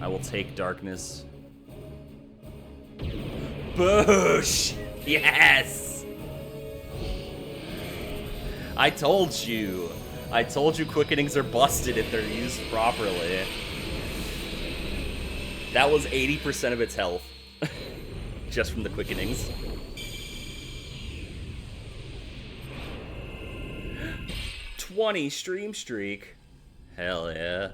I will take darkness. Boosh! Yes! I told you. I told you quickenings are busted if they're used properly. That was 80% of its health. Just from the quickenings. '20 stream streak. Hell yeah.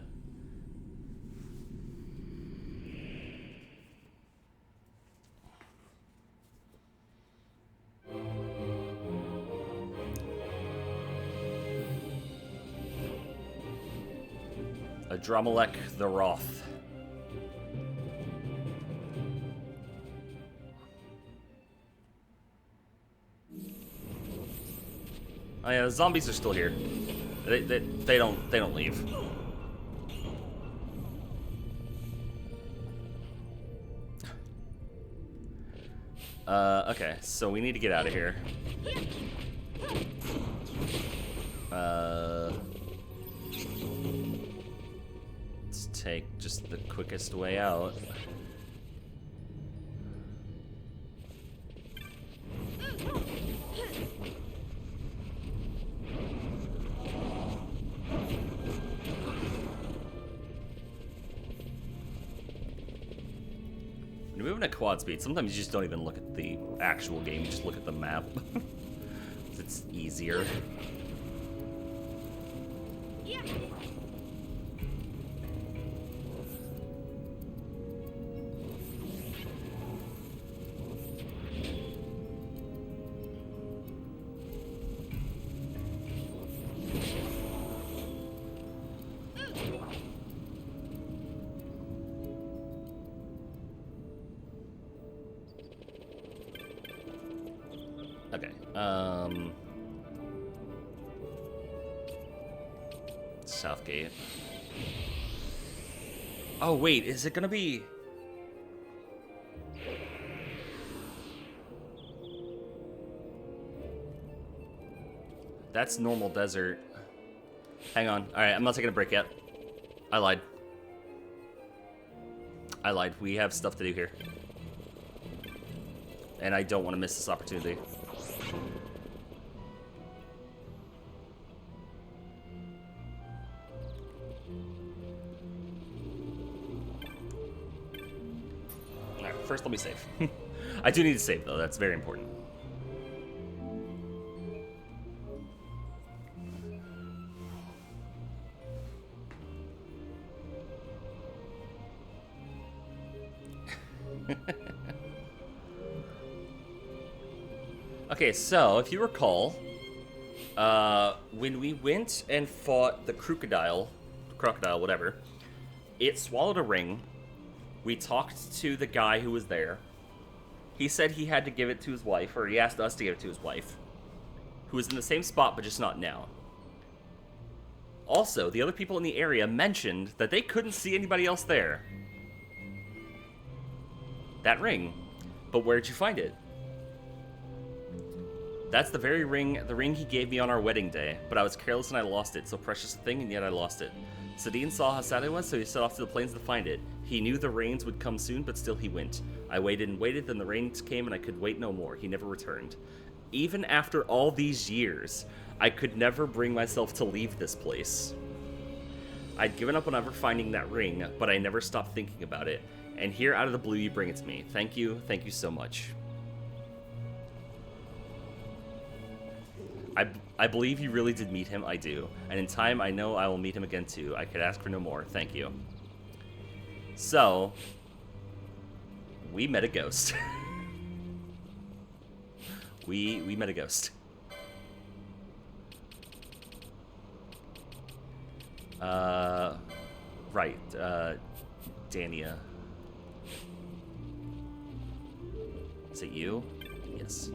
Adramelech the Wroth. Oh yeah, the zombies are still here. They don't leave. Okay, so we need to get out of here. Let's take just the quickest way out. When you're moving at quad speed, sometimes you just don't even look at the actual game, you just look at the map. It's easier. Okay, Southgate. Oh wait, is it gonna be... That's normal desert. Hang on. Alright, I'm not taking a break yet. I lied. I lied. We have stuff to do here. And I don't want to miss this opportunity. Alright, first let me save. I do need to save though, that's very important. Okay, so if you recall, when we went and fought the crocodile, whatever, it swallowed a ring. We talked to the guy who was there. He said he had to give it to his wife, or he asked us to give it to his wife, who was in the same spot but just not now. Also, the other people in the area mentioned that they couldn't see anybody else there. That ring. But where'd you find it? That's the very ring, the ring he gave me on our wedding day, but I was careless and I lost it. So precious a thing, and yet I lost it. Sadine saw how sad I was, so he set off to the plains to find it. He knew the rains would come soon, but still he went. I waited and waited, then the rains came and I could wait no more. He never returned. Even after all these years, I could never bring myself to leave this place. I'd given up on ever finding that ring, but I never stopped thinking about it. And here, out of the blue, you bring it to me. Thank you so much. I believe you really did meet him, I do. And in time, I know I will meet him again too. I could ask for no more, thank you. So, we met a ghost. we met a ghost. Right, Dania. Is it you? Yes.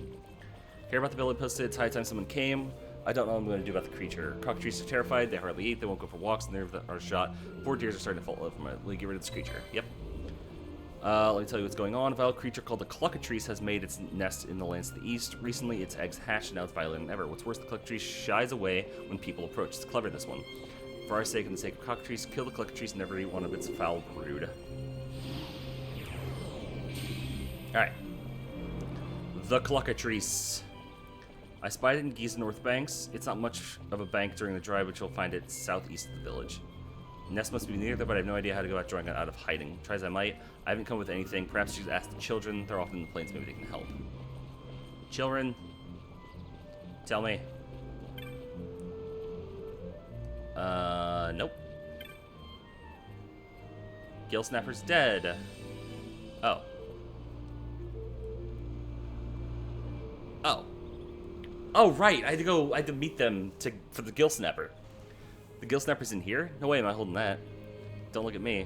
Hear about the bill I posted, it's high time someone came. I don't know what I'm going to do about the creature. Cockatrices are terrified, they hardly eat, they won't go for walks, and they are shot. 4 deers are starting to fall over from it. Will you get rid of this creature? Yep. Let me tell you what's going on. A vile creature called the Cluckatrice has made its nest in the lands to the east. Recently, its eggs hatched, and now it's violent than ever. What's worse, the Cluckatrice shies away when people approach. It's clever, this one. For our sake and the sake of Cockatrice, kill the Cluckatrice and never eat one of its foul brood. Alright. The Cluckatrice. I spied it in Giza North Banks. It's not much of a bank during the drive, but you'll find it southeast of the village. Nest must be near there, but I have no idea how to go about drawing it out of hiding. Try as I might, I haven't come with anything. Perhaps you should ask the children. They're often in the plains. Maybe they can help. Children, tell me. Nope. Gill Snapper's dead. Oh. Oh. Oh, right. I had to meet them for the Gill Snapper. The Gill Snapper's in here? No way am I holding that. Don't look at me.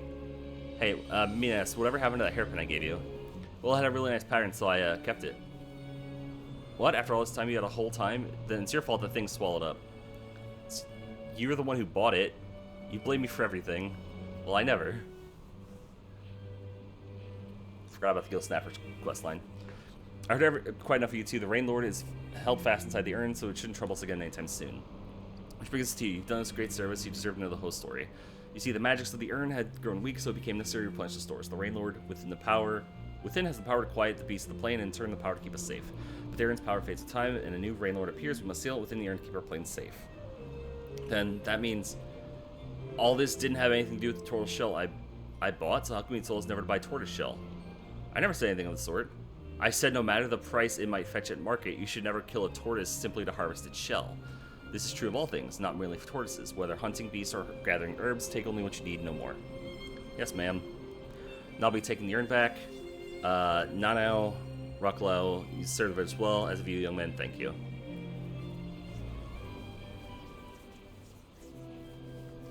Hey, Minas, whatever happened to that hairpin I gave you? Well, it had a really nice pattern, so I kept it. What? After all this time you had a whole time? Then it's your fault the thing swallowed up. You were the one who bought it. You blame me for everything. Well, I never. Forgot about the Gill Snapper's questline. I heard quite enough of you two. The Rain Lord is held fast inside the urn, so it shouldn't trouble us again anytime soon. Which brings us to you. You've done us great service. You deserve to know the whole story. You see, the magics of the urn had grown weak, so it became necessary to replenish the stores. The Rain Lord within has the power to quiet the beasts of the plain and in turn the power to keep us safe. But the urn's power fades with time, and a new Rain Lord appears. We must sail within the urn to keep our planes safe. Then that means all this didn't have anything to do with the tortoise shell I bought, so how come you told us never to buy tortoise shell? I never said anything of the sort. I said no matter the price it might fetch at market, you should never kill a tortoise simply to harvest its shell. This is true of all things, not merely for tortoises. Whether hunting beasts or gathering herbs, take only what you need, no more. Yes, ma'am. And I'll be taking the urn back. Nanao, Rucklow, you served as well. As of you, young men, thank you.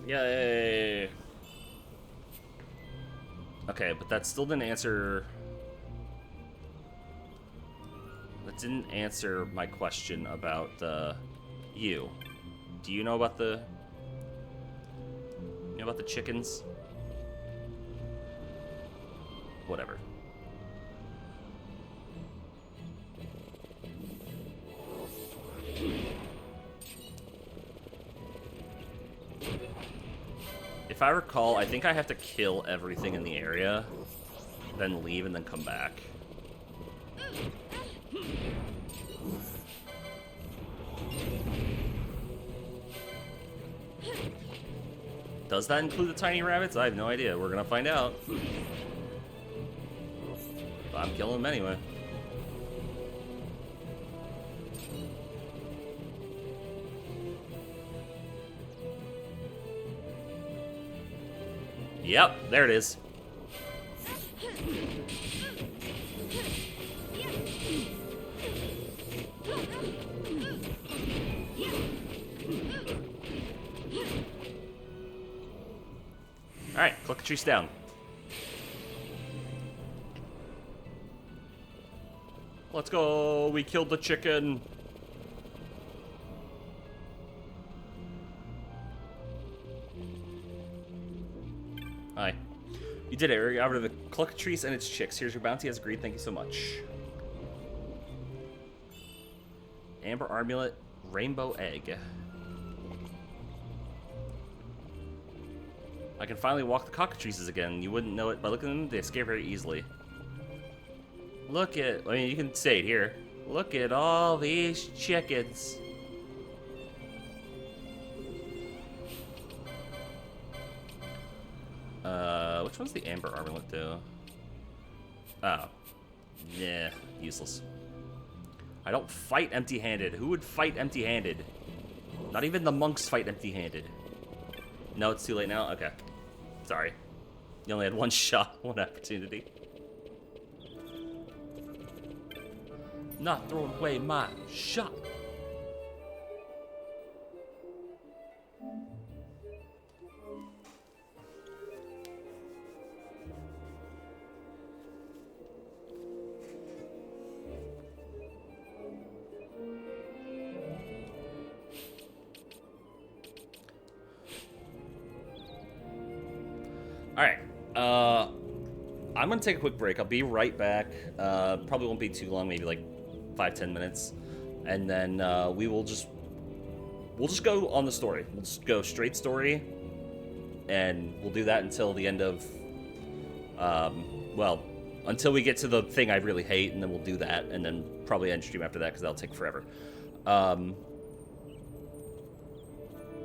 Yay! Okay, but that still didn't answer... That didn't answer my question about you. Do you know about the... You know about the chickens? Whatever. If I recall, I think I have to kill everything in the area, then leave and then come back. Does that include the tiny rabbits? I have no idea. We're gonna find out. But I'm killing them anyway. Yep, there it is. Alright, Cluckatrice down. Let's go! We killed the chicken! Hi. You did it. We're out of the Cluckatrice and its chicks. Here's your bounty as agreed. Thank you so much. Amber Amulet, Rainbow Egg. I can finally walk the cockatrices again. You wouldn't know it by looking at them. They escape very easily. Look at, I mean, you can say it here. Look at all these chickens. Which one's the Amber Amulet do? Oh. Yeah, useless. I don't fight empty-handed. Who would fight empty-handed? Not even the monks fight empty-handed. No, it's too late now? Okay. Sorry. You only had one shot, one opportunity. Not throwing away my shot. Alright, I'm gonna take a quick break. I'll be right back. Probably won't be too long, maybe like 5-10 minutes. And then we'll just go on the story. We'll just go straight story. And we'll do that until the end of, well, until we get to the thing I really hate, and then we'll do that. And then probably end stream after that, because that'll take forever.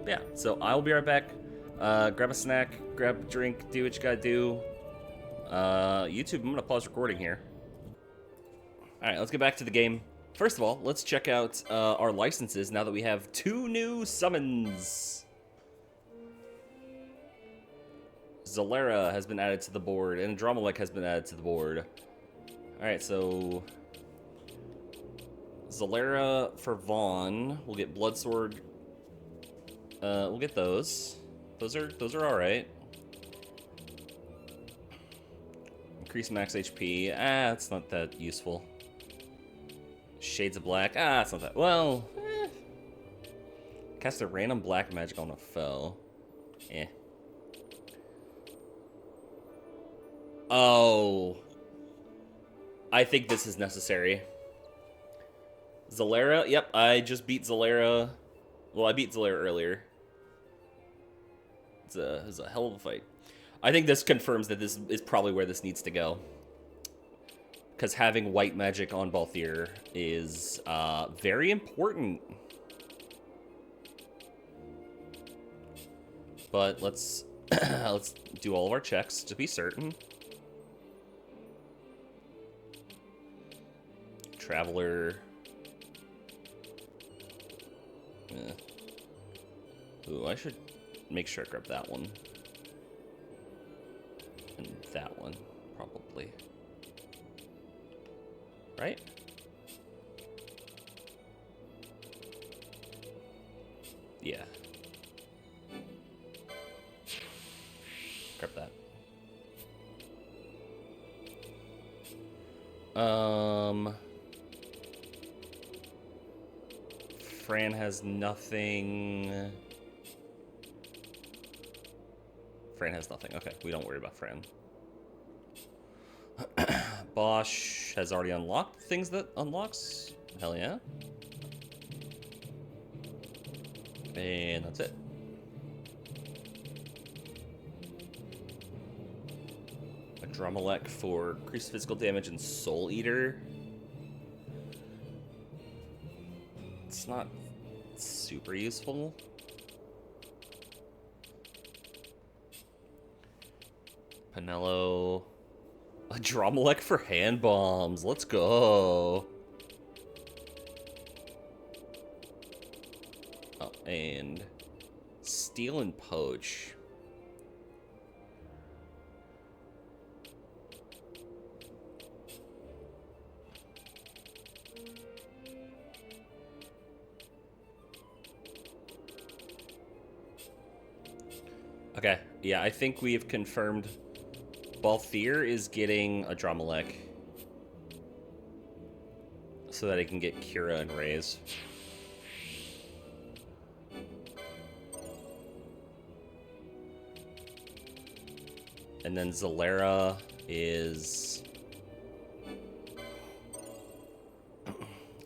Yeah, so I'll be right back. Grab a snack, grab a drink, do what you gotta do. YouTube, I'm gonna pause recording here. Alright, let's get back to the game. First of all, let's check out our licenses now that we have 2 new summons. Zolera has been added to the board, and Dromalek has been added to the board. Alright, so Zolera for Vaughn. We'll get Bloodsword. We'll get those. Those are alright. Increase max HP. Ah, it's not that useful. Shades of Black. Ah, it's not that. Well, Cast a random black magic on a foe. Eh. Oh. I think this is necessary. Zolera. Yep, I just beat Zolera. Well, I beat Zolera earlier. It's a hell of a fight. I think this confirms that this is probably where this needs to go. Because having white magic on Balthier is very important. But let's let's do all of our checks to be certain. Traveler. Ooh, I should make sure I grab that one. And that one, probably. Right? Yeah. Grab that. Fran has nothing. Fran has nothing. Okay, we don't worry about Fran. Bosch has already unlocked things that unlocks. Hell yeah. And that's it. A Dromalek for increased physical damage and Soul Eater. It's not super useful. Pinello. A Dromalek for hand bombs. Let's go. Oh, and Steal and Poach. Okay, yeah, I think we've confirmed Balthier is getting a Dromalek so that he can get Kira and Raze. And then Zalera is...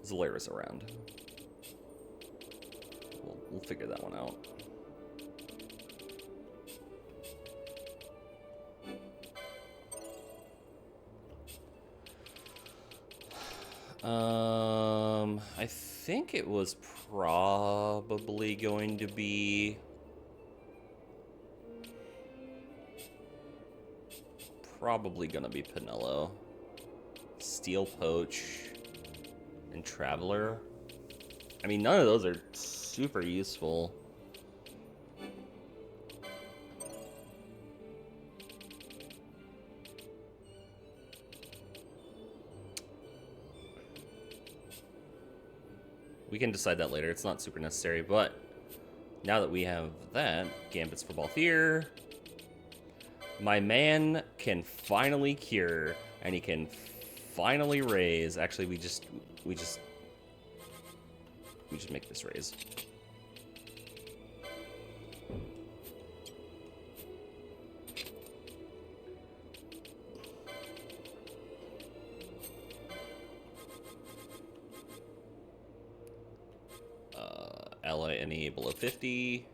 Zalera's around. We'll figure that one out. I think it was probably going to be... Probably gonna be Pinello. Steel Poach and Traveler. I mean, none of those are super useful. We can decide that later. It's not super necessary, but now that we have that, Gambits for Balthier. My man can finally cure, and he can finally raise. Actually, we just make this raise. LA below 50.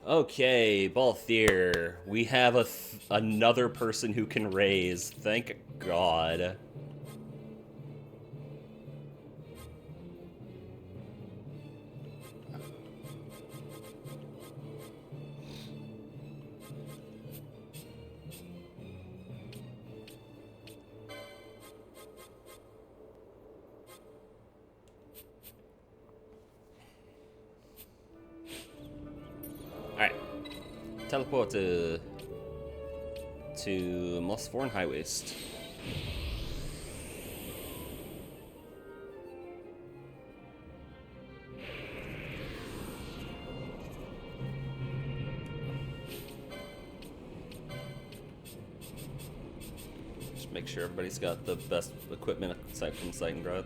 Okay, Balthier. We have another person who can raise. Thank God. Teleport to +4 High Waist. Just make sure everybody's got the best equipment aside from Seitengrad.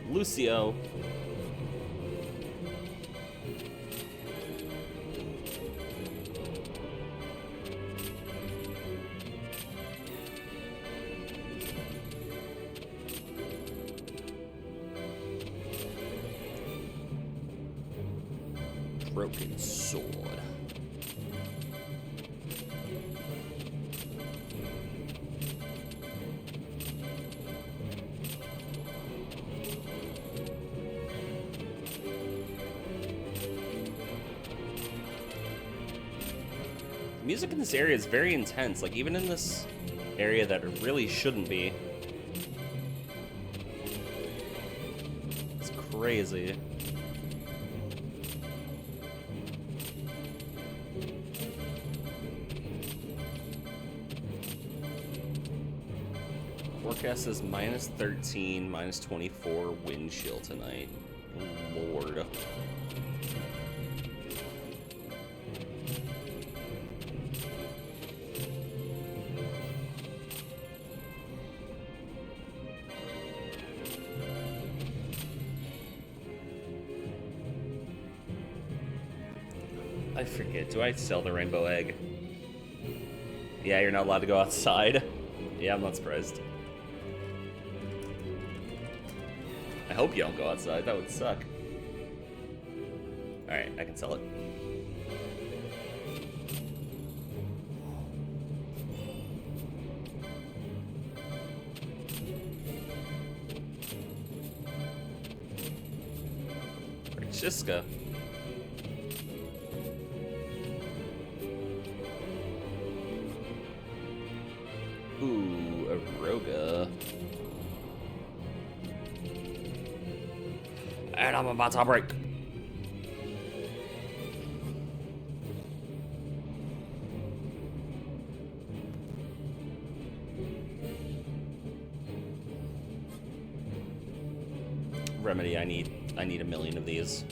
Lucio. Broken Sword. Music in this area is very intense, like even in this area that it really shouldn't be. It's crazy. Forecast is -13, -24 wind chill tonight. Lord. I forget. Do I sell the rainbow egg? Yeah, you're not allowed to go outside. Yeah, I'm not surprised. I hope you don't go outside. That would suck. Alright, I can sell it. Francisca. Ooh, Aroga. And I'm about to break. Remedy, I need a million of these.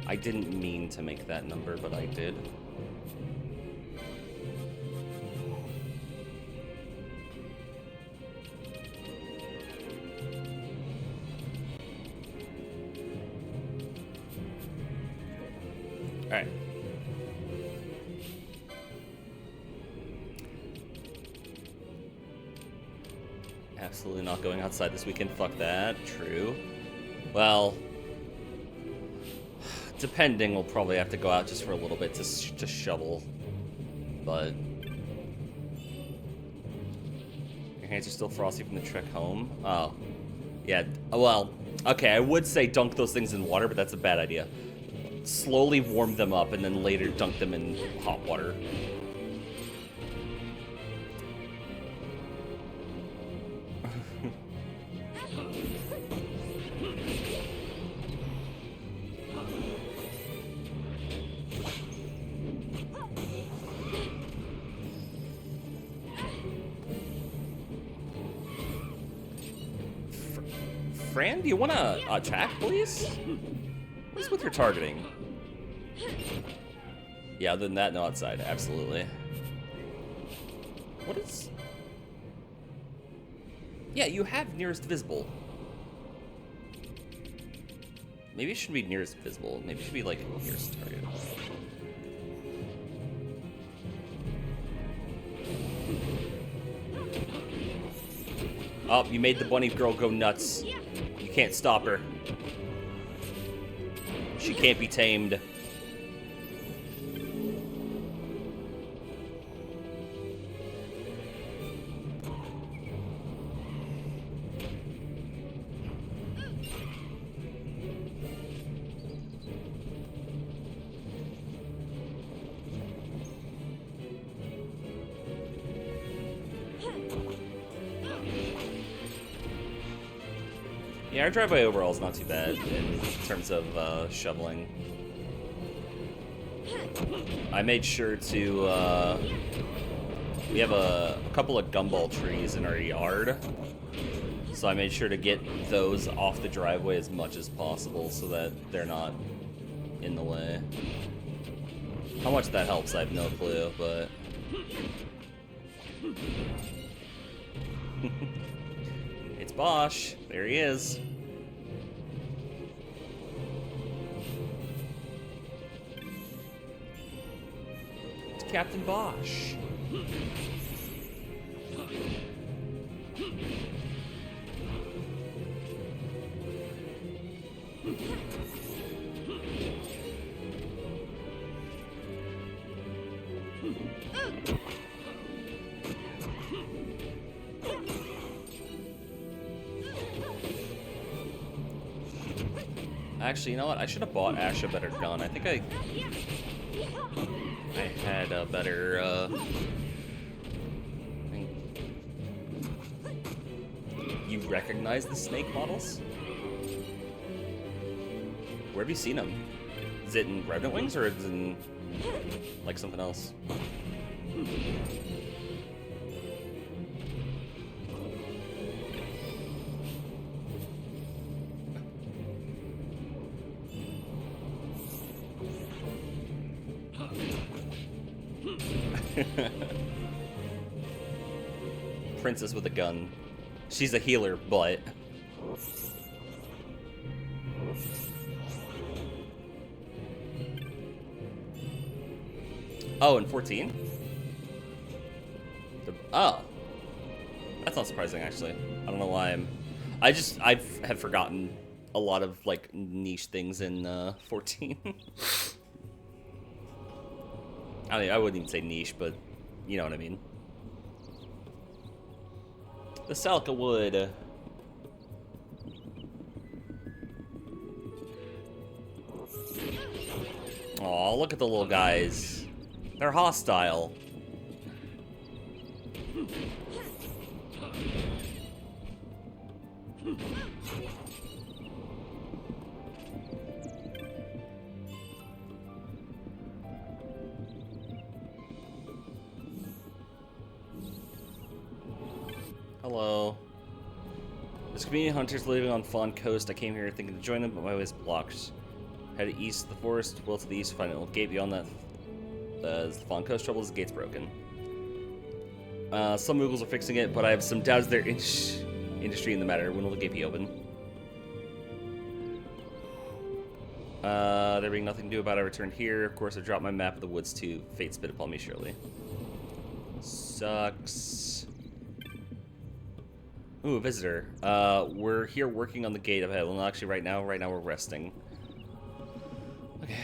I didn't mean to make that number, but I did. Absolutely not going outside this weekend. Fuck that. True. Well, depending, we'll probably have to go out just for a little bit to shovel. But your hands are still frosty from the trek home. Oh, yeah. Well, okay. I would say dunk those things in water, but that's a bad idea. Slowly warm them up and then later dunk them in hot water. Fran, do you want to attack, please? What's with your targeting? Yeah, other than that, no outside. Absolutely. What is... Yeah, you have nearest visible. Maybe it shouldn't be nearest visible. Maybe it should be, like, nearest target. Oh, you made the bunny girl go nuts. You can't stop her. She can't be tamed. Yeah, our driveway overall is not too bad in terms of shoveling. I made sure to, we have a couple of gumball trees in our yard, so I made sure to get those off the driveway as much as possible so that they're not in the way. How much that helps, I have no clue, but... It's Bosch. There he is. It's Captain Bosch. Actually, you know what? I should have bought Ash a better gun. I think I had a better, You recognize the snake models? Where have you seen them? Is it in Revenant Wings or is it in, like, something else? Princess with a gun. She's a healer, but... Oh, and 14? Oh. That's not surprising, actually. I don't know why I have forgotten a lot of, like, niche things in 14. I mean, I wouldn't even say niche, but you know what I mean. The Salka wood. Aw, look at the little guys. They're hostile. Hello. There's community hunters living on Fawn Coast. I came here thinking to join them, but my way is blocked. Headed east of the forest, well to the east, find an old gate beyond that. The Fawn Coast trouble is the gate's broken. Some Moogles are fixing it, but I have some doubts their industry in the matter. When will the gate be open? There being nothing to do about it, I returned here. Of course, I dropped my map of the woods too. Fate spit upon me, surely. Sucks. Ooh, a visitor. We're here working on the gate ahead. Well, actually, right now we're resting. Okay.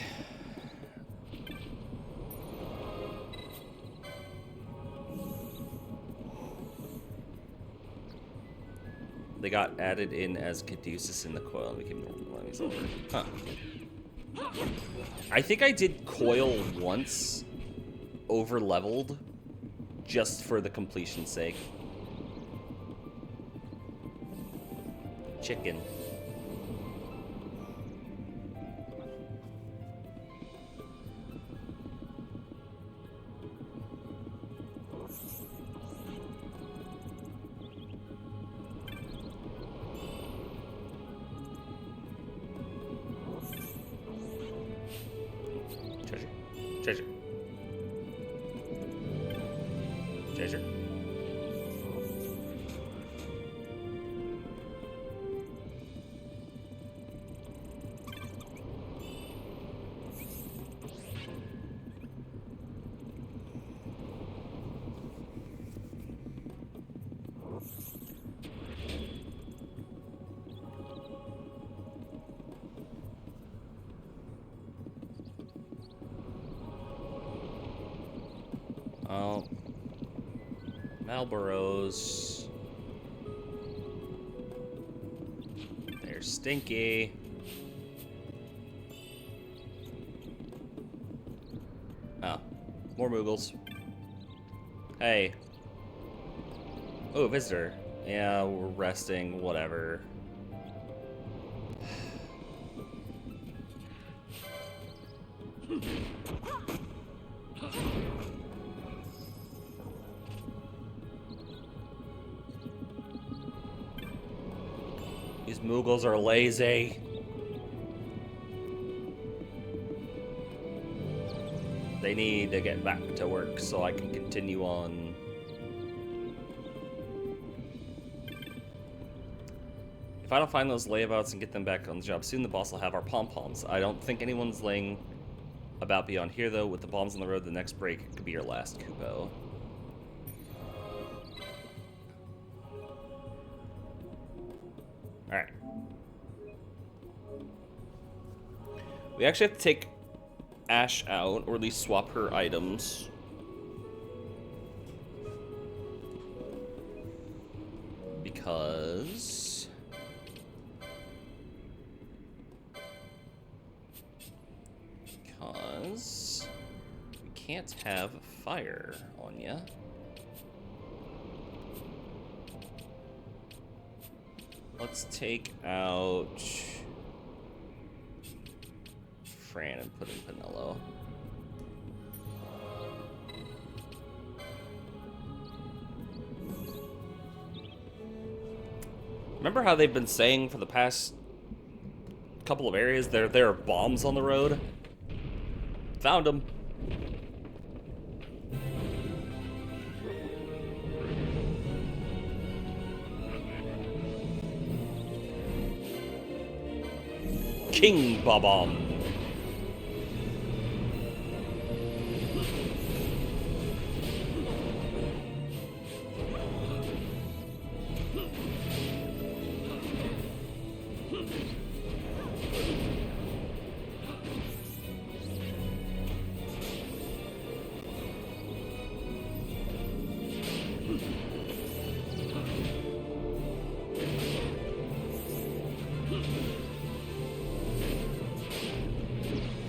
They got added in as Caduceus in the coil and became normal. Huh. I think I did coil once, over leveled, just for the completion's sake. Chicken. Treasure. Treasure. Oh, Marlboros. They're stinky. Oh, more Moogles. Hey. Oh, visitor. Yeah, we're resting, whatever. These Moogles are lazy. They need to get back to work so I can continue on. If I don't find those layabouts and get them back on the job soon, the boss will have our pom-poms. I don't think anyone's laying about beyond here, though. With the bombs on the road, the next break could be your last, Kupo. Alright. We actually have to take Ash out, or at least swap her items. Because... we can't have fire on ya. Let's take out Fran and put in Pinello. Remember how they've been saying for the past couple of areas there are bombs on the road? Found them. King Bob-omb.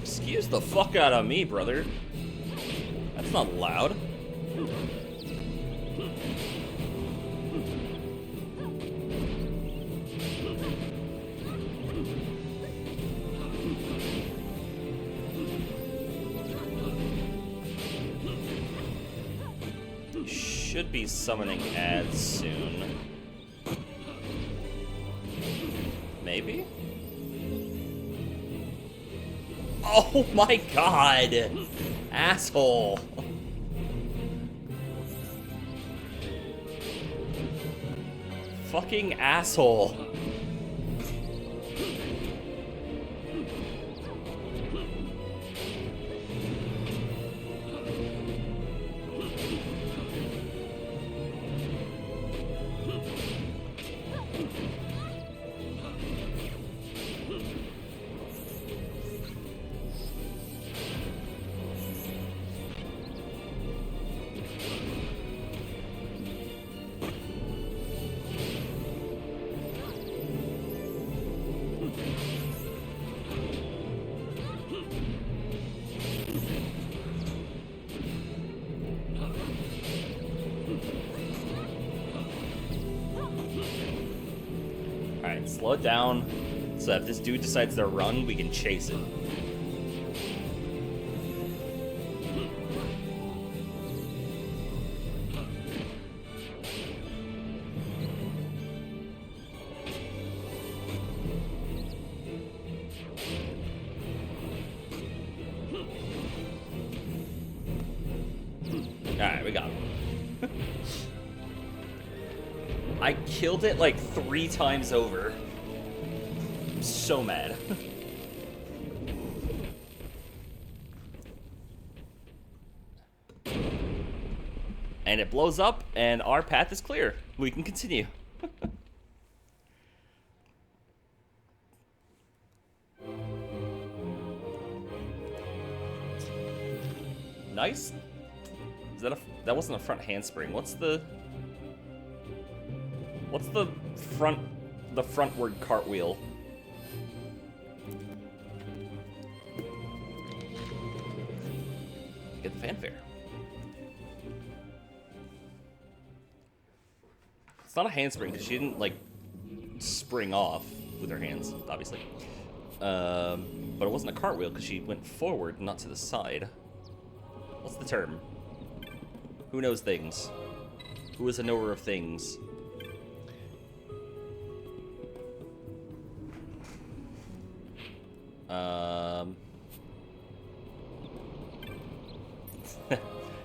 Excuse the fuck out of me, brother. That's not loud. Should be summoning ads soon. Maybe? Oh my god! Asshole! Fucking asshole! Alright, slow it down. So if this dude decides to run, we can chase it. Alright, we got him. I killed it like 3 times over. I'm so mad. And it blows up, and our path is clear. We can continue. Nice. Is that that wasn't a front handspring. What's the frontward cartwheel? Get the fanfare. It's not a handspring because she didn't like spring off with her hands, obviously. But it wasn't a cartwheel because she went forward, not to the side. What's the term? Who knows things? Who is a knower of things?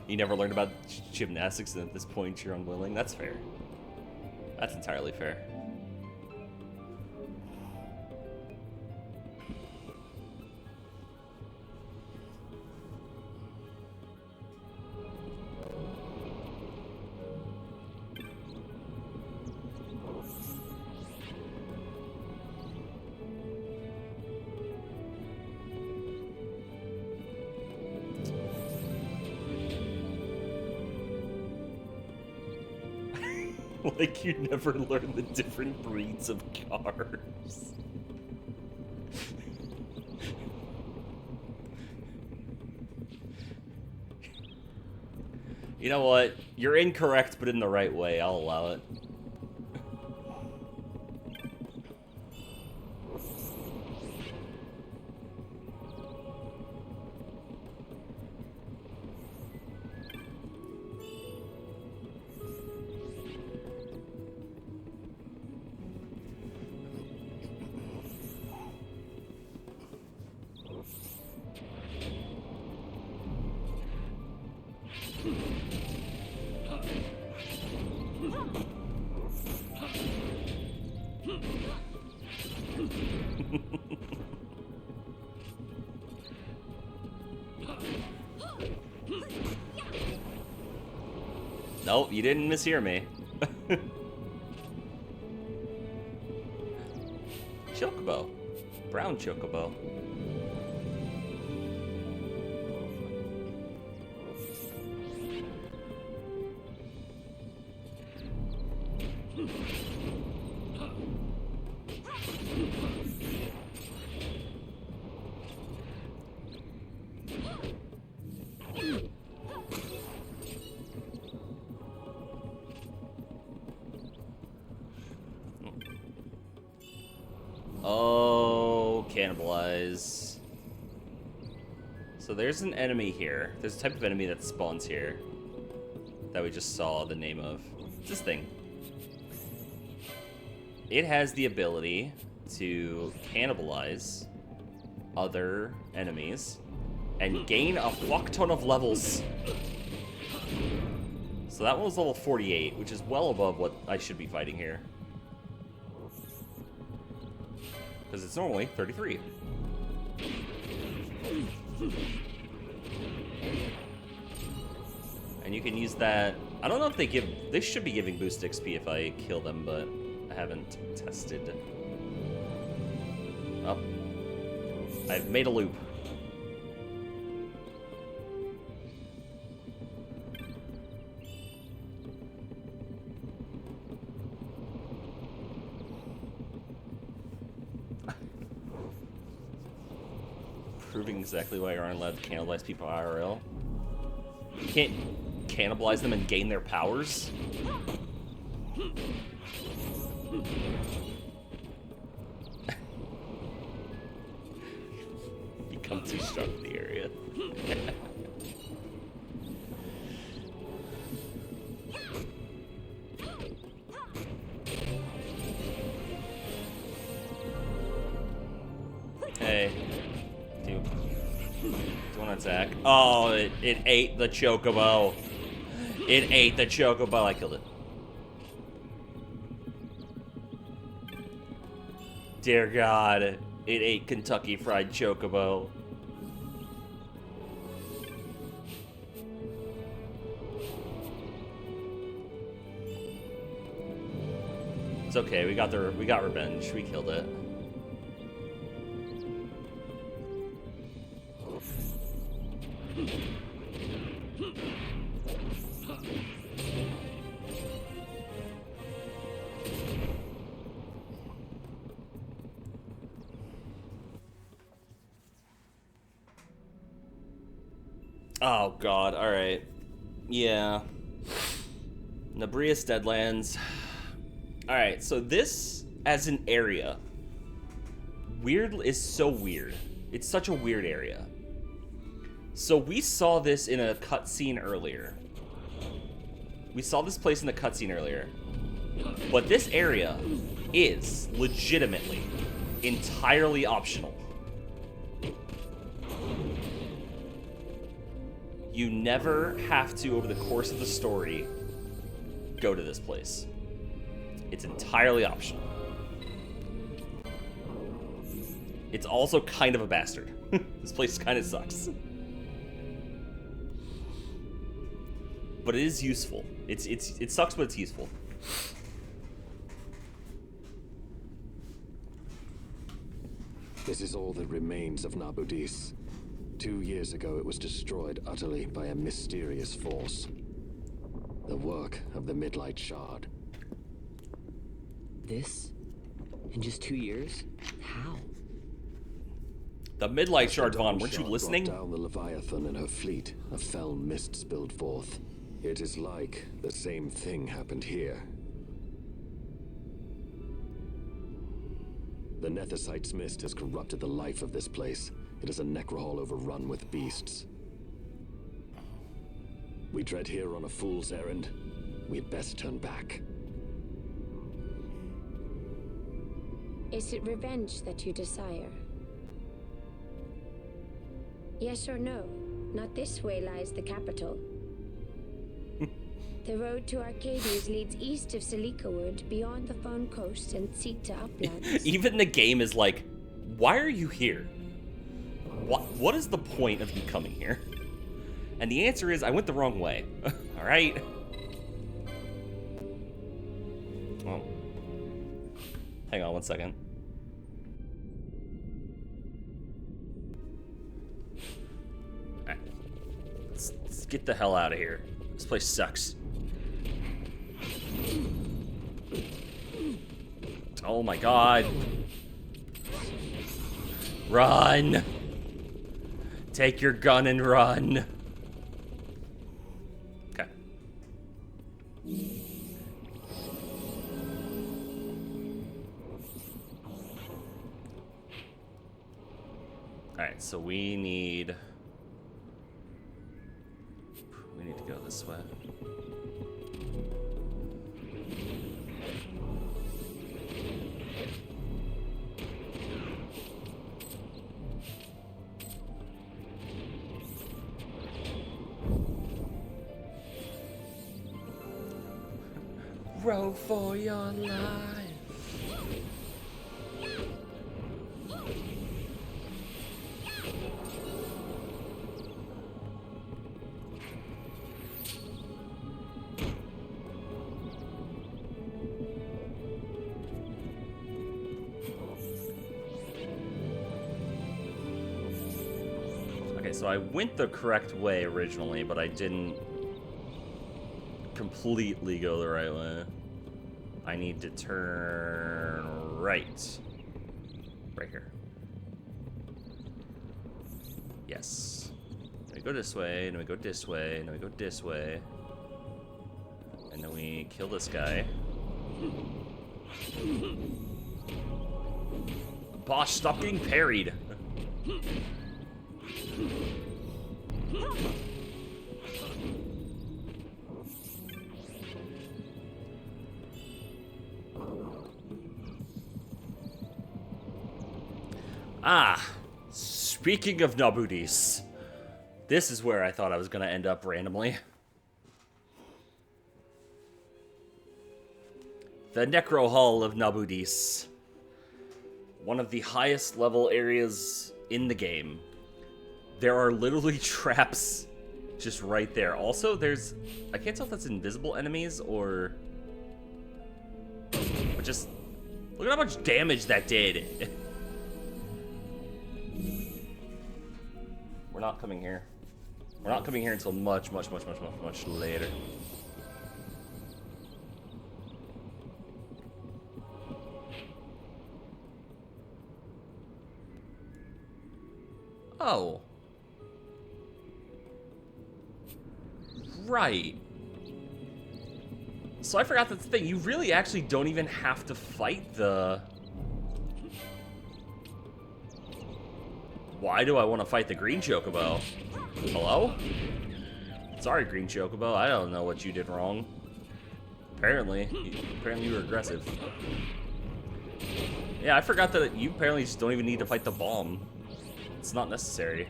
You never learned about gymnastics, and at this point you're unwilling? That's fair. That's entirely fair. Like you never learn the different breeds of cars. You know what? You're incorrect, but in the right way. I'll allow it. Nope, you didn't mishear me. Chocobo. Brown chocobo. Oh, cannibalize. So there's an enemy here. There's a type of enemy that spawns here that we just saw the name of. It's this thing. It has the ability to cannibalize other enemies and gain a fuck ton of levels. So that one was level 48, which is well above what I should be fighting here. Because it's normally 33. And you can use that. I don't know if they should be giving boost XP if I kill them, but I haven't tested. Oh. I've made a loop. Proving exactly why you aren't allowed to cannibalize people IRL. You can't cannibalize them and gain their powers. destruct the area. Hey. Do you want to attack? Oh, it ate the chocobo. It ate the chocobo. I killed it. Dear God, it ate Kentucky Fried Chocobo. It's okay. We got revenge. We killed it. Oh God! All right. Yeah. Nabrius Deadlands. All right. So this, as an area, is so weird. It's such a weird area. So we saw this in a cutscene earlier. We saw this place in the cutscene earlier. But this area is legitimately entirely optional. You never have to, over the course of the story, go to this place. It's entirely optional. It's also kind of a bastard. This place kind of sucks. But it is useful. It sucks, but it's useful. This is all that remains of Nabudis. 2 years ago, it was destroyed utterly by a mysterious force. The work of the Midlight Shard. This? In just 2 years? How? The Midlight Shard, Vaughn, weren't you listening? Brought down the Leviathan and her fleet. A fell mist spilled forth. It is like the same thing happened here. The Nethicite's mist has corrupted the life of this place. It is a necrohol overrun with beasts. We tread here on a fool's errand. We had best turn back. Is it revenge that you desire? Yes or no? Not this way lies the capital. The road to Arcades leads east of Selikawood, beyond the Fawn Coast and Sita Uplands. Even the game is like, why are you here? What is the point of you coming here? And the answer is, I went the wrong way. All right. Oh. Hang on one second. All right. Let's get the hell out of here. This place sucks. Oh my God. Run. Take your gun and run. Okay. Alright, so we need to go this way. Row for your life. Okay, so I went the correct way originally, but I didn't completely go the right way. I need to turn right. Right here. Yes. Then we go this way, and then we go this way, and then we go this way. And then we kill this guy. Boss, stop getting parried. Ah, speaking of Nabudis, this is where I thought I was going to end up randomly. The Necro Hall of Nabudis. One of the highest level areas in the game. There are literally traps just right there. Also, there's... I can't tell if that's invisible enemies or... But just... Look at how much damage that did. We're not coming here. We're not coming here until much later. Oh. Right. So I forgot that's the thing. You really actually don't even have to fight the... Why do I want to fight the green chocobo? Hello? Sorry, green chocobo. I don't know what you did wrong. Apparently you were aggressive. Yeah, I forgot that you apparently just don't even need to fight the bomb. It's not necessary.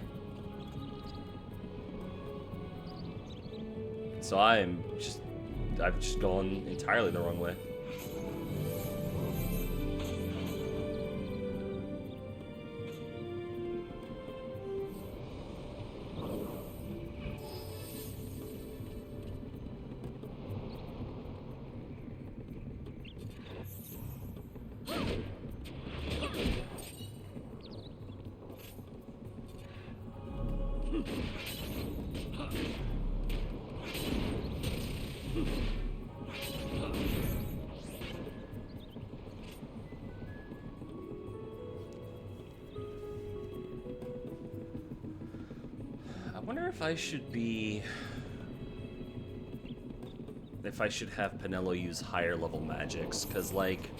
So I've just gone entirely the wrong way. If I should have Penelo use higher level magics, because like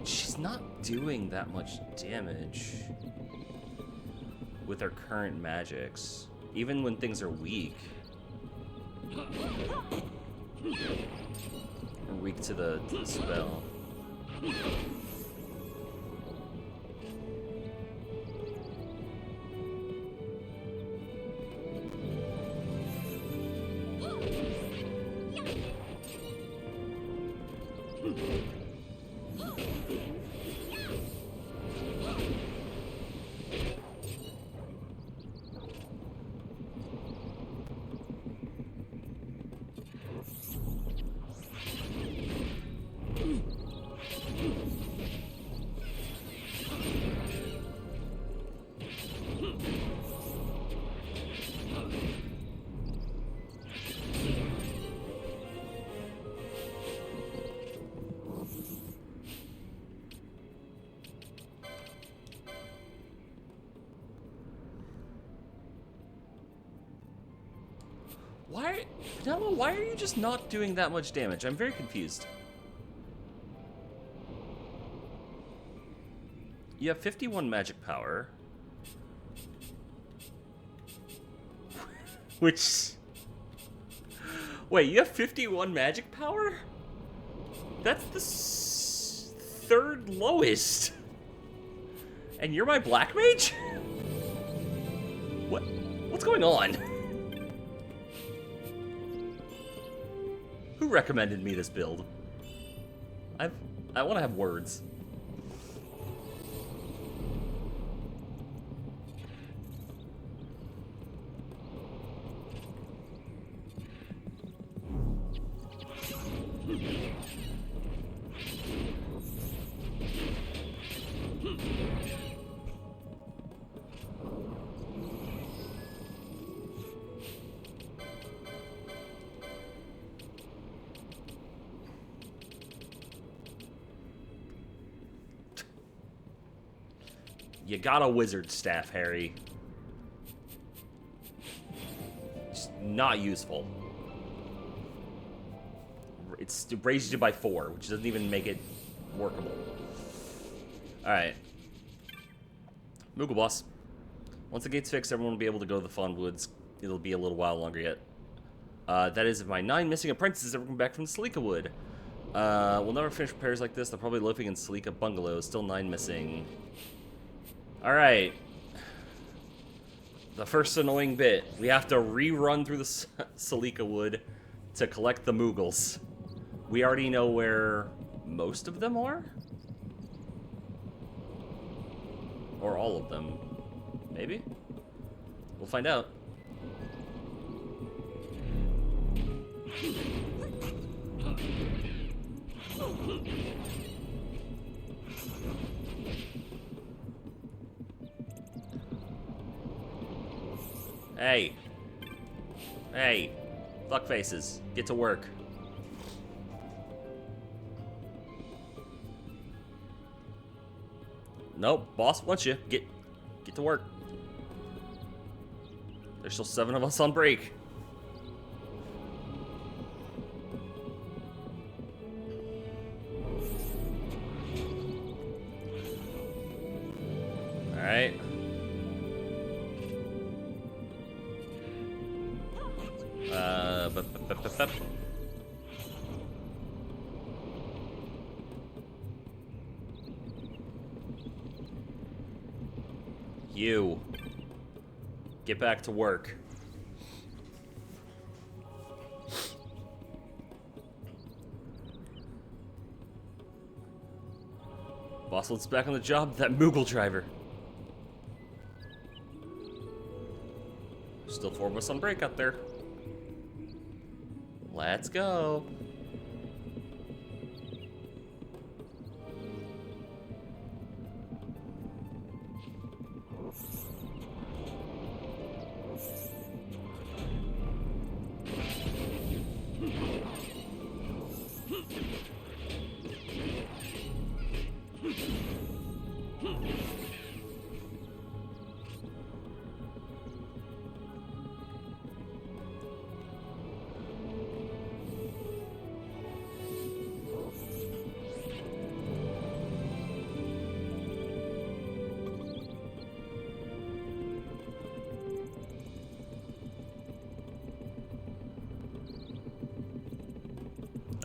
she's not doing that much damage with her current magics, even when things are weak. Or weak to the spell. Why are you just not doing that much damage? I'm very confused. You have 51 magic power. Which... Wait, you have 51 magic power? That's the third lowest. And you're my black mage? What's going on? Who recommended me this build? I want to have words. You got a wizard staff, Harry. Just not useful. It raises you by 4, which doesn't even make it workable. Alright. Moogle boss. Once the gate's fixed, everyone will be able to go to the Fawn Woods. It'll be a little while longer yet. That is if my 9 missing apprentices ever come back from the Selika Wood. We'll never finish repairs like this. They're probably loafing in Salika bungalows. Still 9 missing. Alright. The first annoying bit. We have to rerun through the Salika wood to collect the Moogles. We already know where most of them are? Or all of them. Maybe? We'll find out. Hey. Hey. Fuckfaces. Get to work. Nope. Boss wants you. Get to work. There's still 7 of us on break. Alright. You. Get back to work. Boss wants back on the job, that Moogle driver. Still 4 of us on break out there. Let's go.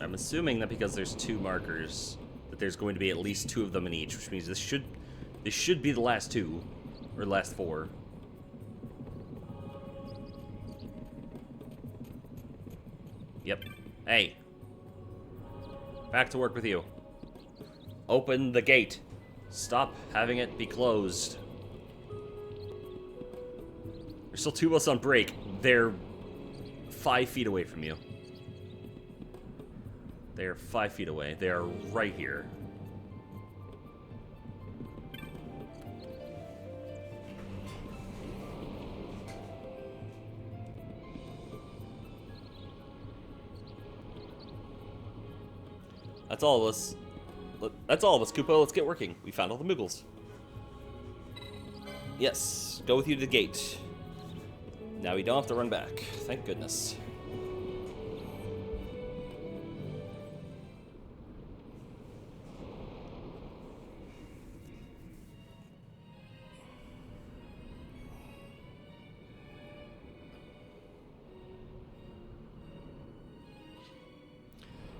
I'm assuming that because there's 2 markers, that there's going to be at least 2 of them in each, which means this should be the last 2, or last 4. Yep. Hey. Back to work with you. Open the gate. Stop having it be closed. There's still 2 of us on break. They're 5 feet away from you. They are 5 feet away. They are right here. That's all of us. That's all of us, Koopa. Let's get working. We found all the Moogles. Yes, go with you to the gate. Now we don't have to run back. Thank goodness.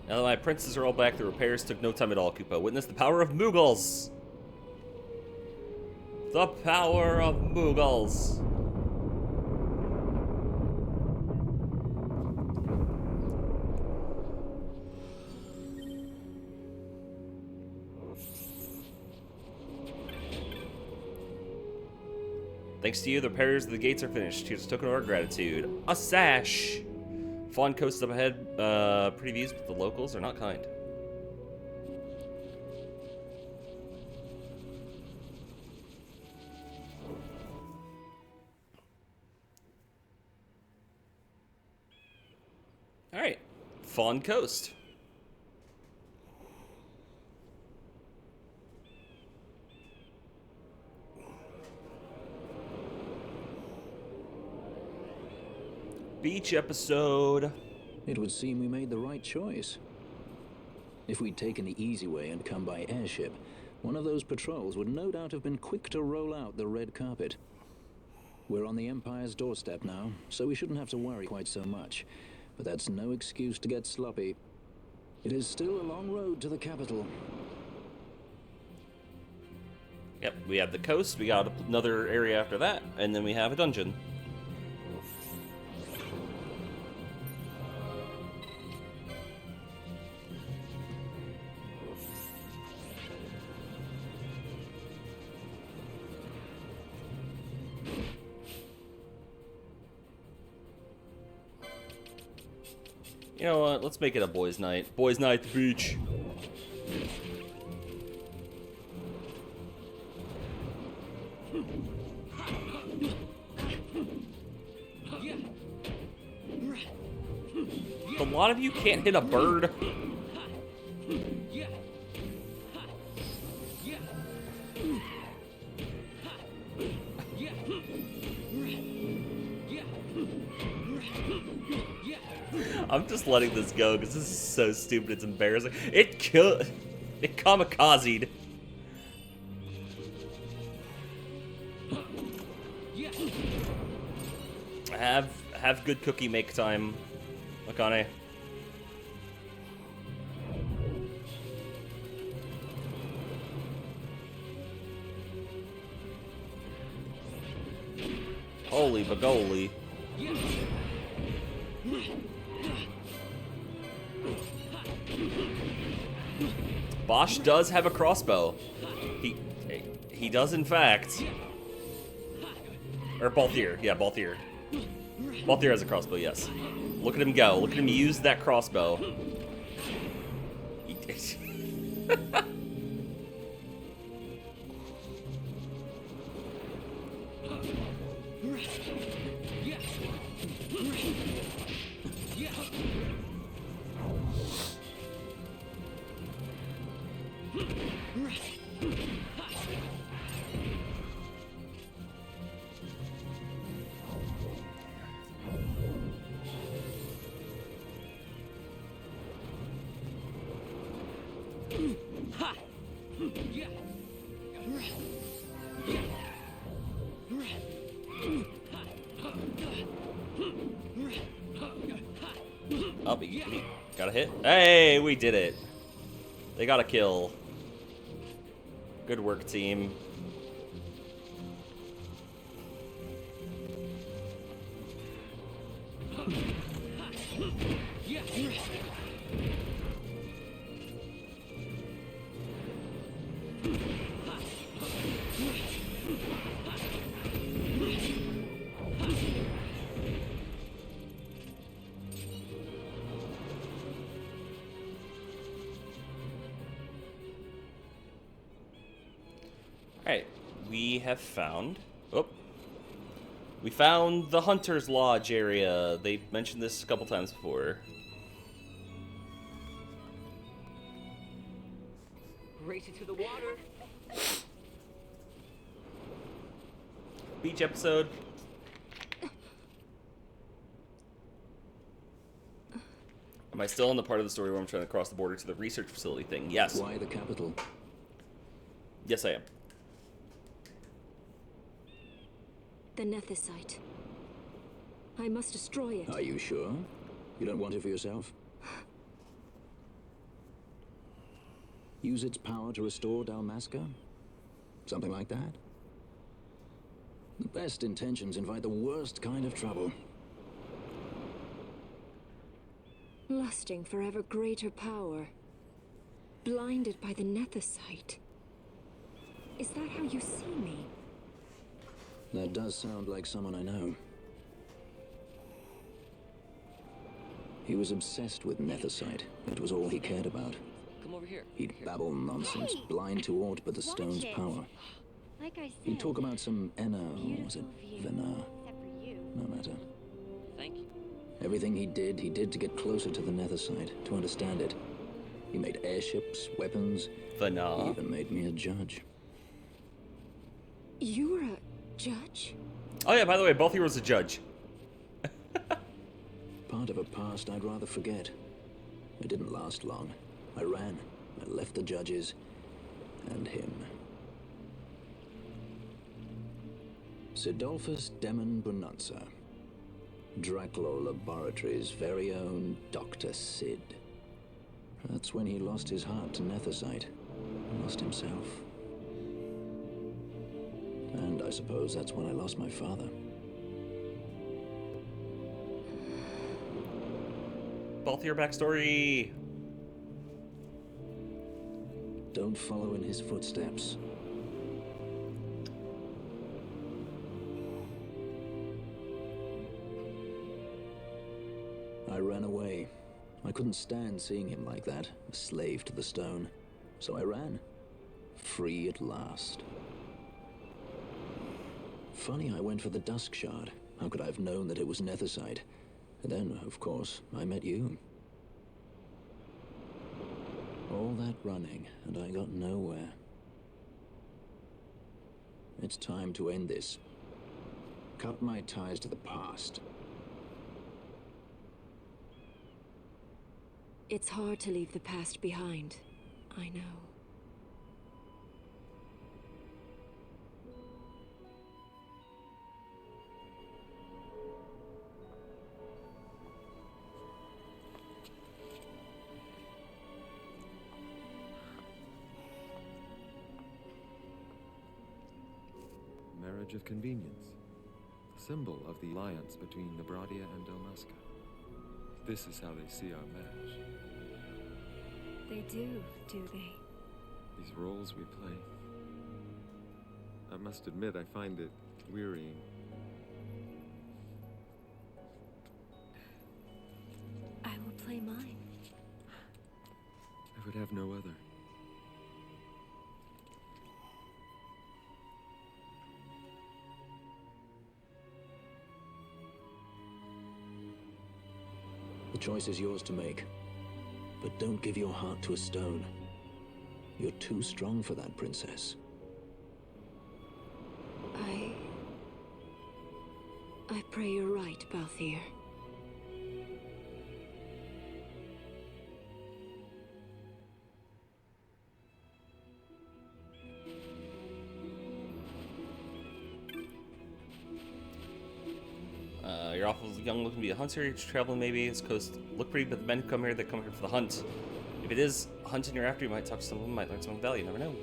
Now that my princes are all back, the repairs took no time at all, Koopa. Witness the power of Moogles! The power of Moogles! Thanks to you, the repairs of the gates are finished. Here's a token of our gratitude. A sash! Fawn Coast up ahead, pretty views, but the locals are not kind. Alright, Fawn Coast. Beach episode. It would seem we made the right choice. If we'd taken the easy way and come by airship, one of those patrols would no doubt have been quick to roll out the red carpet. We're on the Empire's doorstep now, so we shouldn't have to worry quite so much. But that's no excuse to get sloppy. It is still a long road to the capital. Yep, we have the coast, we got another area after that, and then we have a dungeon. You know what? Let's make it a boys' night. Boys' night at the beach. A lot of you can't hit a bird. I'm just letting this go because this is so stupid. It's embarrassing. It kamikazed. Have good cookie make time, Akane. Holy bagoli. Bosch does have a crossbow. He does in fact. Or Balthier, yeah, Balthier. Balthier has a crossbow, yes. Look at him go. Look at him use that crossbow. Oh, he got a hit. Hey, we did it. They got a kill. Good work, team. Alright, we have found... Oh. We found the Hunter's Lodge area. They mentioned this a couple times before. Race it to the water. Beach episode. Am I still in the part of the story where I'm trying to cross the border to the research facility thing? Yes. Why the capital? Yes, I am. The Nethicite. I must destroy it. Are you sure? You don't want it for yourself? Use its power to restore Dalmasca? Something like that? The best intentions invite the worst kind of trouble. Lusting for ever greater power. Blinded by the Nethicite. Is that how you see me? That does sound like someone I know. He was obsessed with Nethicite. It was all he cared about. Come over here. He'd babble nonsense, blind to aught but the stone's power. Like I said, He'd talk about some Enna, or was it Venar? except for you. No matter. Thank you. Everything he did to get closer to the Nethicite, to understand it. He made airships, weapons. He Venar. even made me a judge. You were a judge? Oh yeah, by the way, Balthier was a judge. Part of a past I'd rather forget. It didn't last long. I ran. I left the judges and him. Sidolphus Demon Bonanza. Draculaur Laboratories' very own Dr. Sid. That's when he lost his heart to Nethersite. Lost himself. And I suppose that's when I lost my father. Balthier backstory. Don't follow in his footsteps. I ran away. I couldn't stand seeing him like that, a slave to the stone. So I ran. Free at last. Funny I went for the Dusk Shard. How could I have known that it was Nethersite? And then, of course, I met you. All that running, and I got nowhere. It's time to end this. Cut my ties to the past. It's hard to leave the past behind. I know. Marriage of convenience. Symbol of the alliance between Nebradia and Delmasca. This is how they see our match. They do they? These roles we play. I must admit, I find it wearying. I will play mine. I would have no other. The choice is yours to make. But don't give your heart to a stone. You're too strong for that, princess. I pray you're right, Balthier. You're awful young looking to be a hunter. You're just traveling maybe. This coast look pretty, but the men who come here, they come here for the hunt. If it is hunting you're after, you might talk to someone, might learn some value. You never know.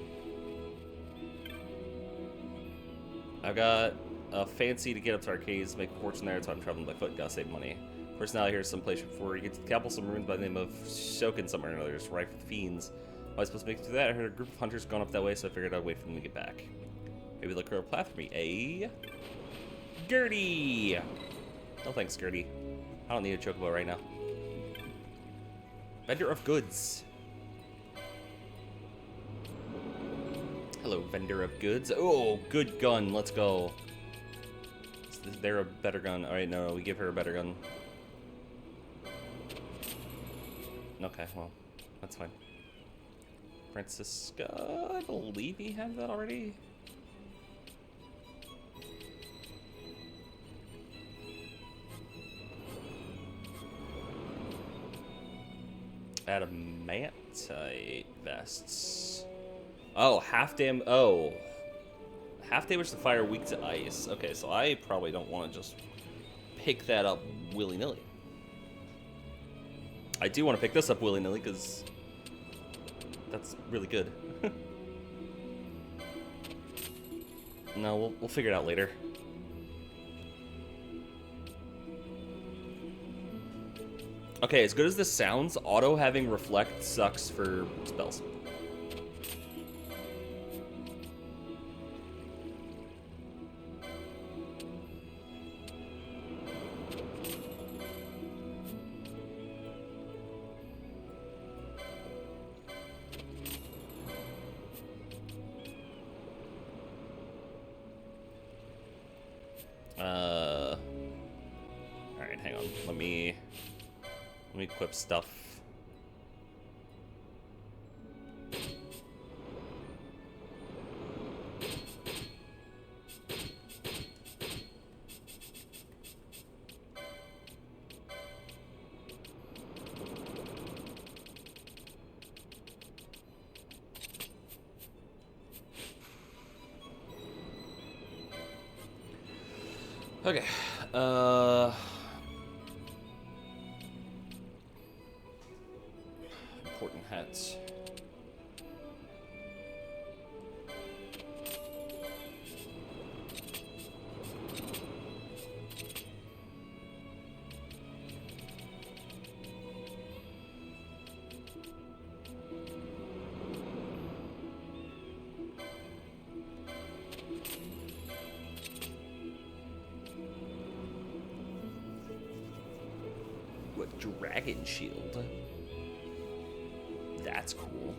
I've got a fancy to get up to Arcades, make a fortune there, so I'm traveling by foot, gotta save money. Of course, now here's some place before you get to the capital, some ruins by the name of Shokin somewhere or another, just rife with fiends. Am I supposed to make it through that? I heard a group of hunters gone up that way, so I figured I'd wait for them to get back. Maybe look for a path for me, eh? Gertie! No thanks, Gertie. I don't need a chocobo right now. Vendor of goods. Hello, vendor of goods. Oh, good gun. Let's go. Is there a better gun? All right, no, we give her a better gun. Okay, well, that's fine. Francisca, I believe he had that already. Adamantite vests. Oh, half damage to fire, weak to ice. Okay, so I probably don't want to just pick that up willy-nilly. I do want to pick this up willy-nilly because that's really good. No, we'll figure it out later. Okay, as good as this sounds, auto having reflect sucks for spells. Alright, hang on. Let me equip stuff. Okay. important hats. What, dragon shield? That's cool.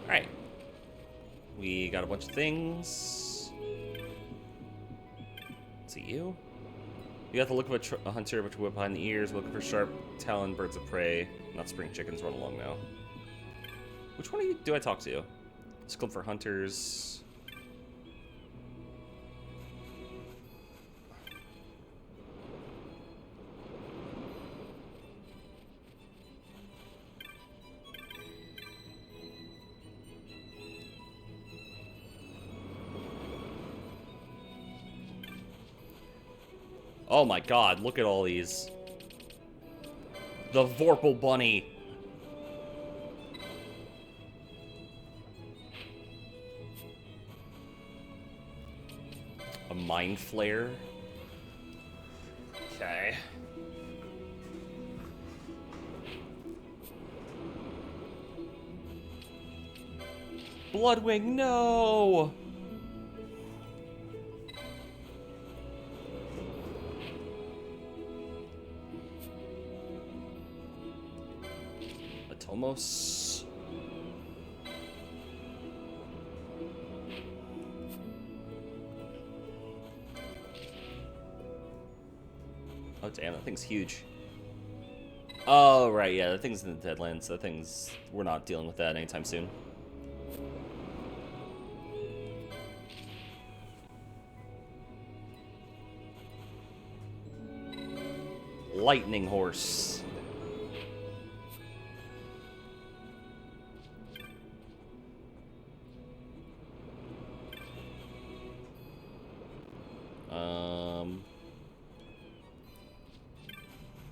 Alright. We got a bunch of things. Is it you? You got the look of a hunter, but whip behind the ears, looking for sharp taloned birds of prey. Not spring chickens, run along now. Which one of you do I talk to? Let's look for hunters. Oh my god, look at all these. The Vorpal Bunny. A Mind Flare. Okay. Bloodwing, no! Atomos. Oh damn, that thing's huge. Oh right, yeah, that thing's in the Deadlands. That thing's... we're not dealing with that anytime soon. Lightning Horse.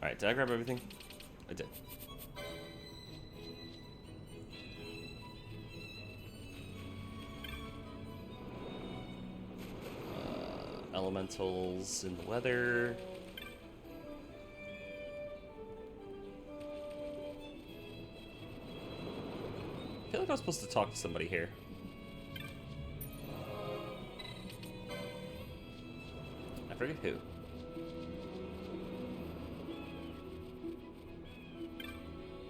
Alright, did I grab everything? I did. Elementals in the weather. I feel like I was supposed to talk to somebody here. I forget who.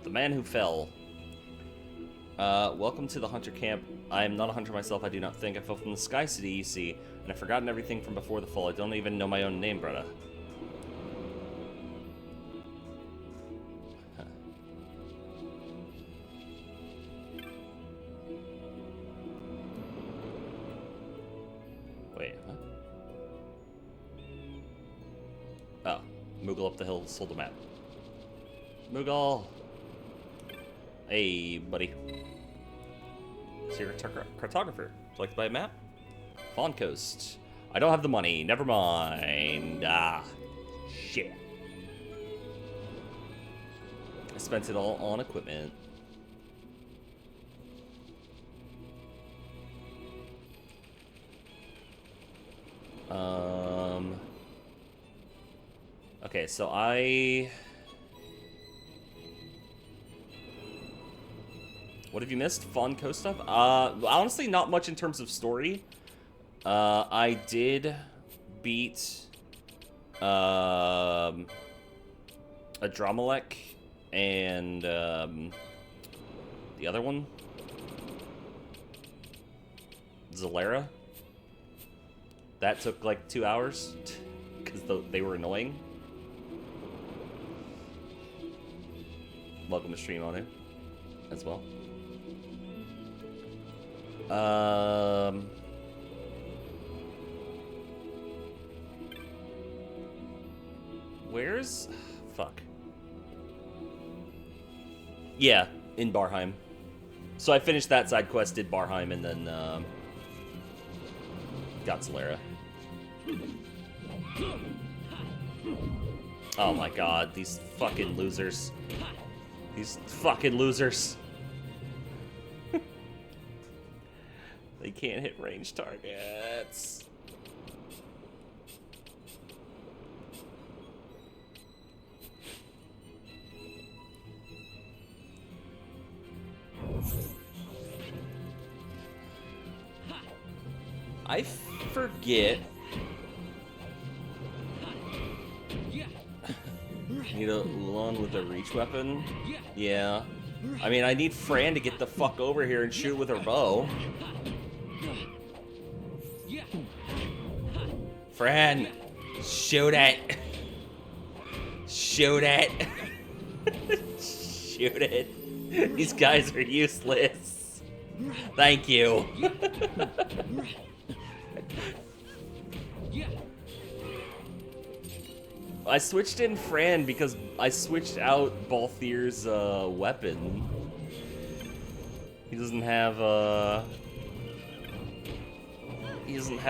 The man who fell. Welcome to the hunter camp. I am not a hunter myself, I do not think. I fell from the Sky City, you see, and I've forgotten everything from before the fall. I don't even know my own name, brother. Huh. Wait, huh? Oh, Moogle up the hill sold a map. Moogle! Hey, buddy. So you're a cartographer. Would you like to buy a map? Fawn Coast. I don't have the money. Never mind. Ah, shit. I spent it all on equipment. Okay, so what have you missed? Fawn Coast stuff? Honestly, not much in terms of story. I did beat a Dramalek and the other one, Zalera. That took like 2 hours because they were annoying. Welcome to stream on it as well. Where's... fuck. Yeah, in Barheim. So I finished that side quest, did Barheim, and then got Solera. Oh my god, these fucking losers. These fucking losers. They can't hit range targets. I forget. Need a Ulan with a reach weapon? Yeah. I mean, I need Fran to get the fuck over here and shoot with her bow. Fran! Shoot it! Shoot it! Shoot it! These guys are useless. Thank you. I switched in Fran because I switched out Balthier's weapon. He doesn't have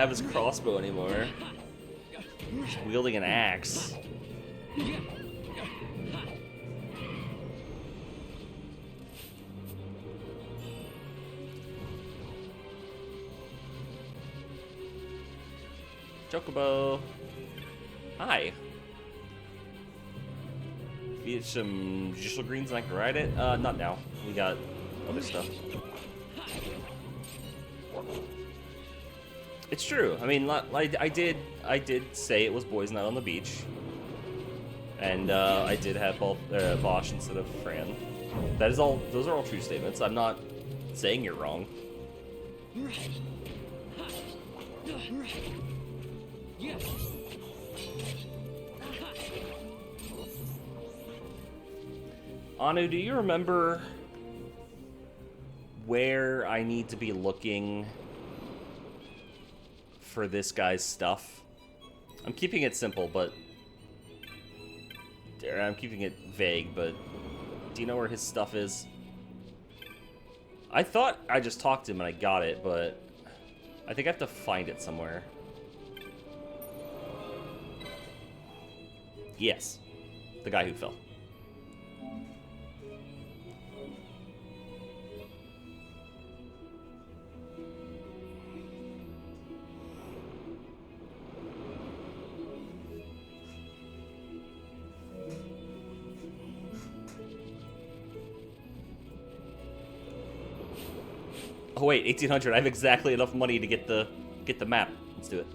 his crossbow anymore. He's wielding an axe. Chocobo. Hi. Feed it some judicial greens and I can ride it? Not now. We got other stuff. It's true. I mean, I did say it was boys not on the beach. And I did have Bosch instead of Fran. That is all. Those are all true statements. I'm not saying you're wrong. Anu, do you remember where I need to be looking for this guy's stuff? I'm keeping it simple, but I'm keeping it vague, but do you know where his stuff is? I thought I just talked to him and I got it, but I think I have to find it somewhere. Yes, the guy who fell. Oh wait, 1800. I have exactly enough money to get the map. Let's do it.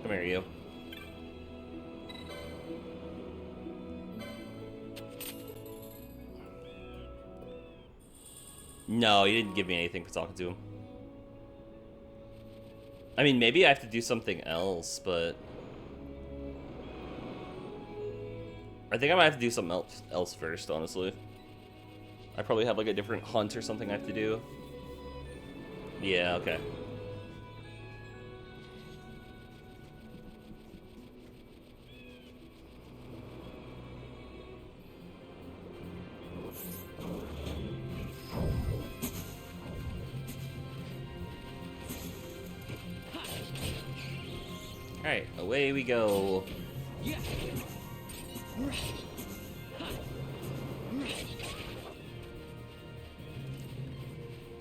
Come here, you. No, he didn't give me anything for talking to him. I mean, maybe I have to do something else, but I think I might have to do something else first, honestly. I probably have like a different hunt or something I have to do. Yeah, okay. Alright, away we go.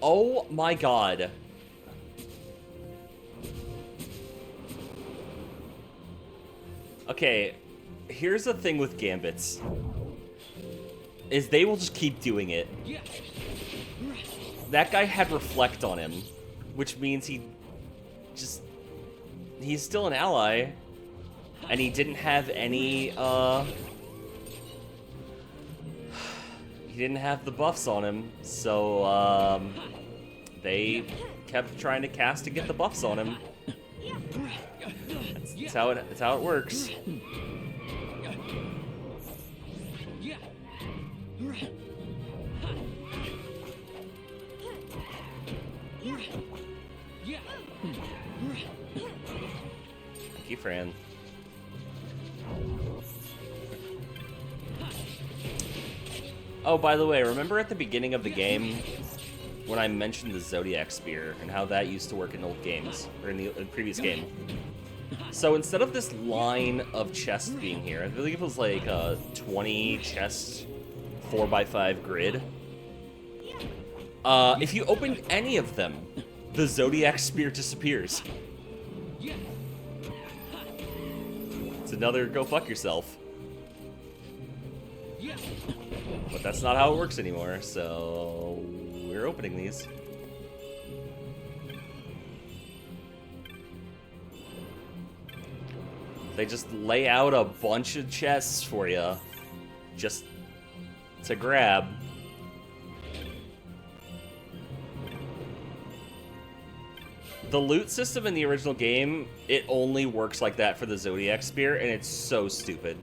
Oh my god. Okay, here's the thing with gambits. Is they will just keep doing it. That guy had reflect on him, which means he's still an ally, and he didn't have any, he didn't have the buffs on him, so, they kept trying to cast to get the buffs on him. That's how it works. Thank you, Fran. Oh, by the way, remember at the beginning of the game when I mentioned the Zodiac spear and how that used to work in old games, or in the previous game? So instead of this line of chests being here, I believe it was like a 20 chest 4x5 grid. If you opened any of them, the Zodiac spear disappears. It's another go fuck yourself. But that's not how it works anymore, so we're opening these. They just lay out a bunch of chests for you, just to grab. The loot system in the original game, it only works like that for the Zodiac spear, and it's so stupid.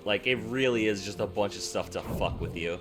Like, it really is just a bunch of stuff to fuck with you.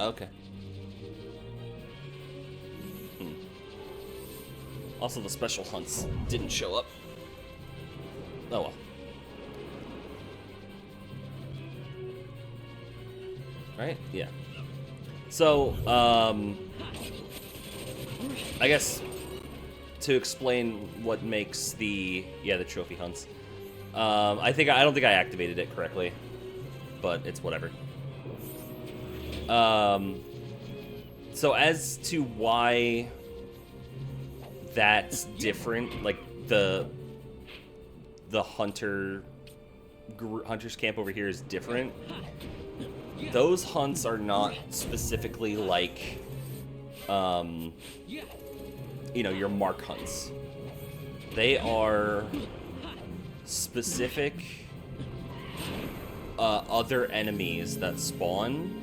Okay. Also, the special hunts didn't show up. Oh well. Right? Yeah. So, I guess to explain what makes the trophy hunts. I don't think I activated it correctly, but it's whatever. So as to why that's different, like the hunter's camp over here is different. Those hunts are not specifically like, you know, your mark hunts. They are specific other enemies that spawn.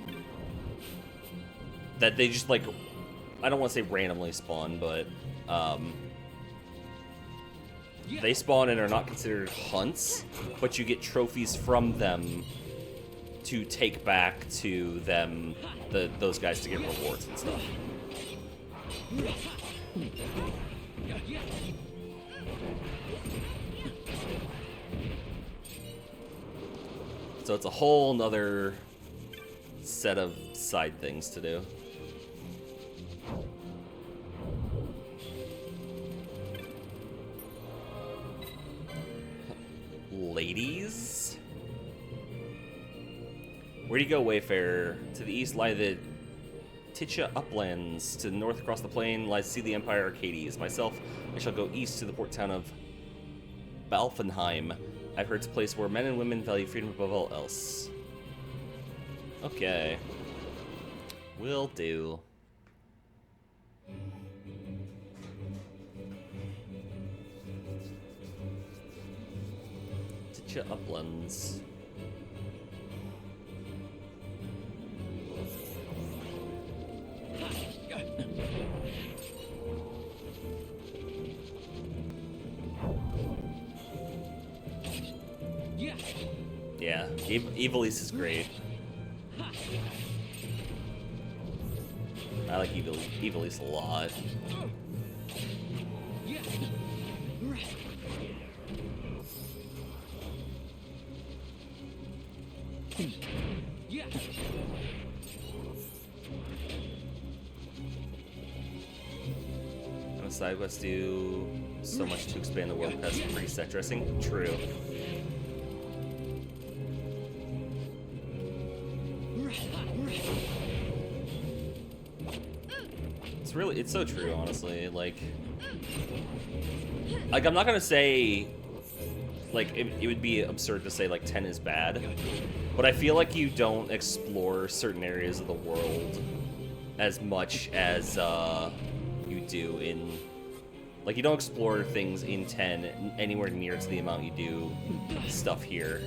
That they just, like, I don't want to say randomly spawn, but they spawn and are not considered hunts, but you get trophies from them to take back to them, those guys, to get rewards and stuff. So it's a whole nother set of side things to do. Ladies? Where do you go, Wayfarer? To the east lie the Titcha uplands. To the north across the plain lies see the Empire Arcades. Myself, I shall go east to the port town of Balfenheim. I've heard it's a place where men and women value freedom above all else. Okay. Will do. Titcha uplands. Yeah, Evilise is great. I like Evilise a lot. And the side quests do so much to expand the world past free set dressing. True. It's so true, honestly. Like I'm not gonna say, like, it would be absurd to say, like, 10 is bad, but I feel like you don't explore certain areas of the world as much as you do in Like, you don't explore things in 10 anywhere near to the amount you do stuff here.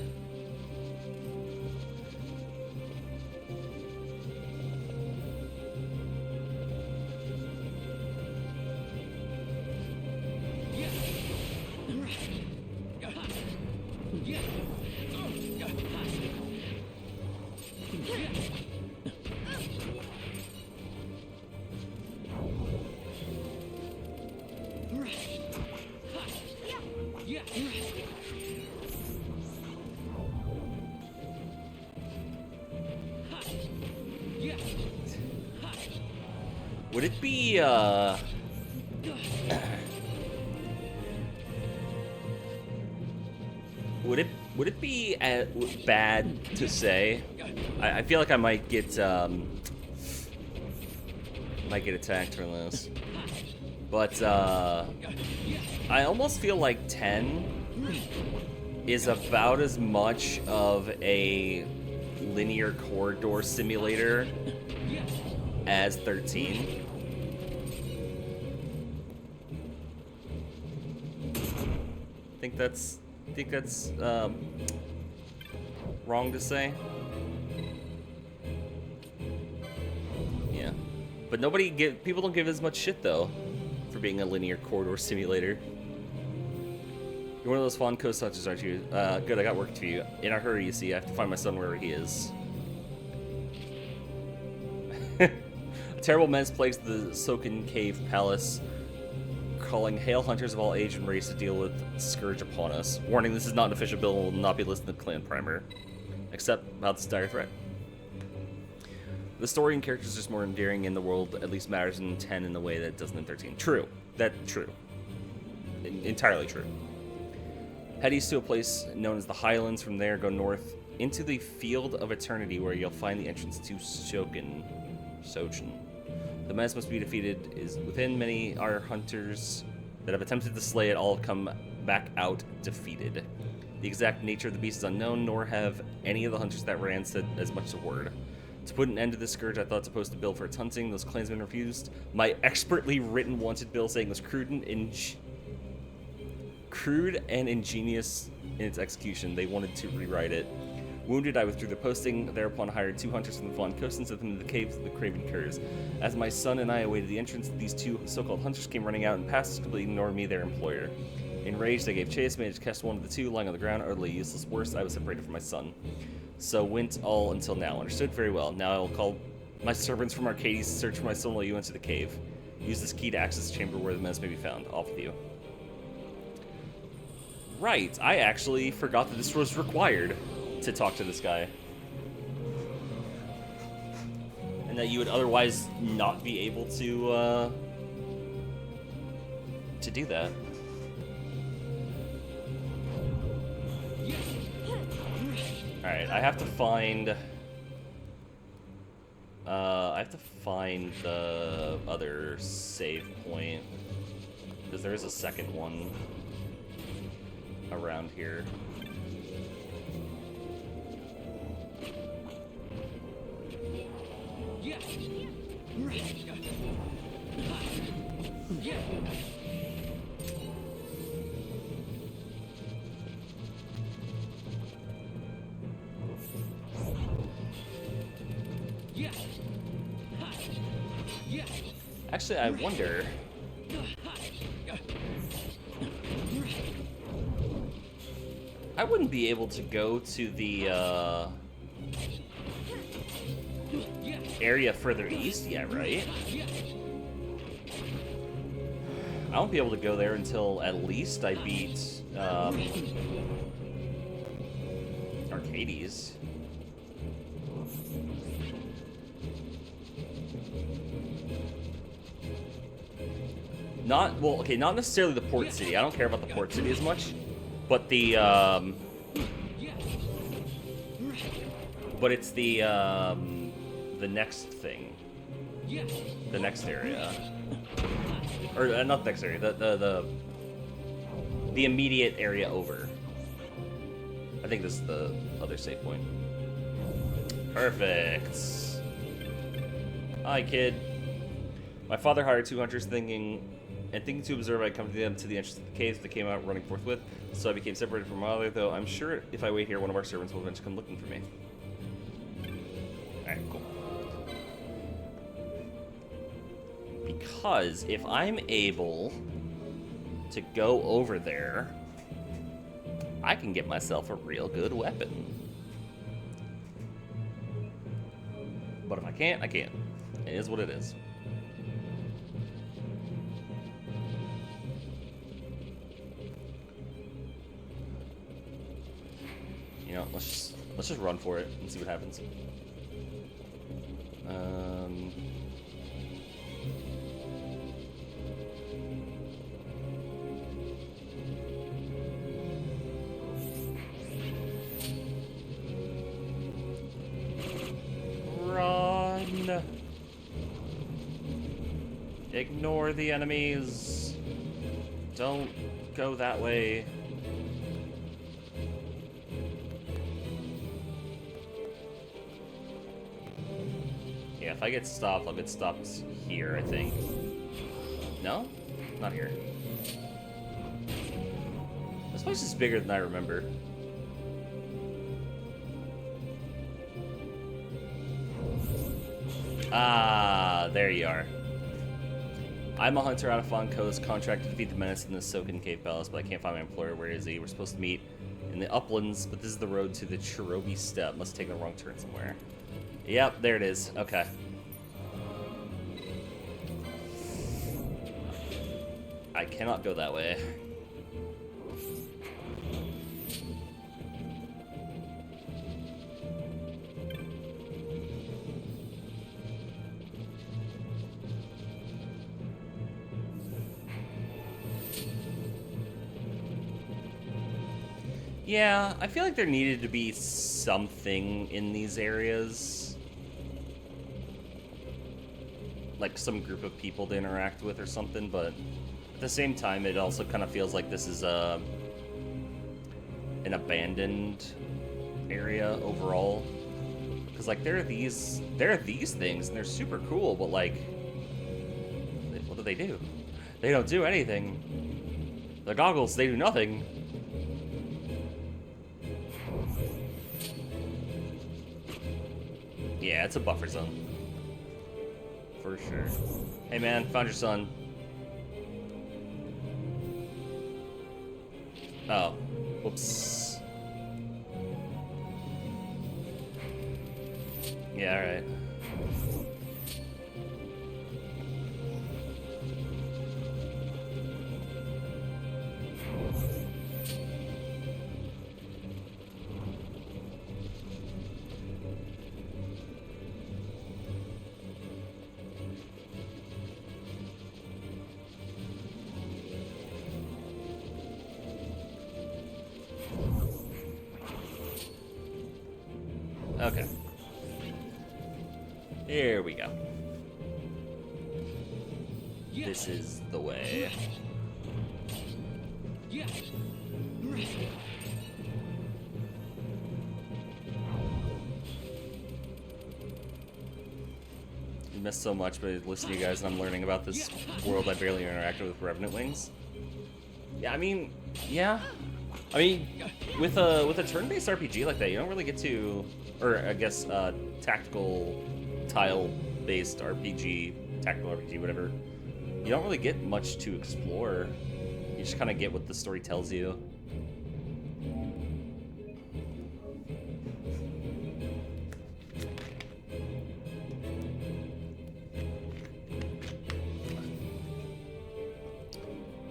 Would it be, would it be bad to say? I feel like I might get attacked from this, but I almost feel like 10 is about as much of a linear corridor simulator as 13. Think that's wrong to say. Yeah, but people don't give as much shit though for being a linear corridor simulator. You're one of those fond coast hunters, aren't you? Good, I got work to you. In a hurry, you see. I have to find my son wherever he is. A terrible menace plagues the Soken Cave Palace, calling hail hunters of all age and race to deal with scourge upon us. Warning, this is not an official bill and will not be listed in the clan primer. Except about this dire threat. The story and characters are just more endearing in the world, at least matters in 10 in the way that it doesn't in 13. True. That's true. Entirely true. Head east to a place known as the Highlands. From there, go north into the Field of Eternity, where you'll find the entrance to Sojin. The menace must be defeated. Is within. Many are hunters that have attempted to slay it. All have come back out defeated. The exact nature of the beast is unknown, nor have any of the hunters that ran said as much as a word. To put an end to this scourge, I thought to post a bill for its hunting. Those clansmen refused. My expertly written wanted bill saying it was crude and ingenious in its execution. They wanted to rewrite it. Wounded, I withdrew the posting, thereupon hired 2 hunters from the Vaughn Coast and sent them to the caves of the Craven Curs. As my son and I awaited the entrance, these 2 so-called hunters came running out and passed, completely ignoring me, their employer. Enraged, they gave chase, managed to catch one of the 2 lying on the ground, utterly useless. Worse, I was separated from my son. So went all until now. Understood? Very well. Now I will call my servants from Arcades to search for my son while you enter the cave. Use this key to access the chamber where the menace may be found. Off with you. Right, I actually forgot that this was required to talk to this guy. And that you would otherwise not be able to do that. Alright, I have to find the other save point, because there is a second one around here. Actually, I wonder. I wouldn't be able to go to the area further east yet, right? I won't be able to go there until at least I beat Arcades. Not necessarily the port city. I don't care about the port city as much, but the it's the next thing, the next area, or not the next area, the immediate area over. I think this is the other save point. Perfect. Hi, kid. My father hired 2 hunters thinking and thinking to observe, I accompanied them to the entrance of the caves. They came out running forthwith, so I became separated from my mother, though I'm sure if I wait here, one of our servants will eventually come looking for me. Alright, cool. Because if I'm able to go over there, I can get myself a real good weapon. But if I can't, I can't. It is what it is. You know, let's just run for it and see what happens. Run! Ignore the enemies. Don't go that way. Yeah, if I get stopped, I'll get stopped here, I think. No? Not here. This place is bigger than I remember. Ah, there you are. I'm a hunter out of Fawn Coast, contracted to defeat the menace in the Soken Cave Palace, but I can't find my employer. Where is he? We're supposed to meet in the uplands, but this is the road to the Cherobi Steppe. Must have taken a wrong turn somewhere. Yep, there it is. Okay. I cannot go that way. Yeah, I feel like there needed to be something in these areas. Like some group of people to interact with or something, but at the same time, it also kind of feels like this is an abandoned area overall. Because like there are these things and they're super cool, but like, what do? They don't do anything. The goggles, they do nothing. Yeah, it's a buffer zone. For sure. Hey man, found your son. Oh. Whoops. Yeah, alright. Okay. Here we go. This is the way. You missed so much, but listen to you guys and I'm learning about this world I barely interacted with Revenant Wings. Yeah, I mean, yeah. I mean, with a turn-based RPG like that, you don't really get to, or I guess tactical tile-based RPG, tactical RPG, whatever. You don't really get much to explore. You just kind of get what the story tells you.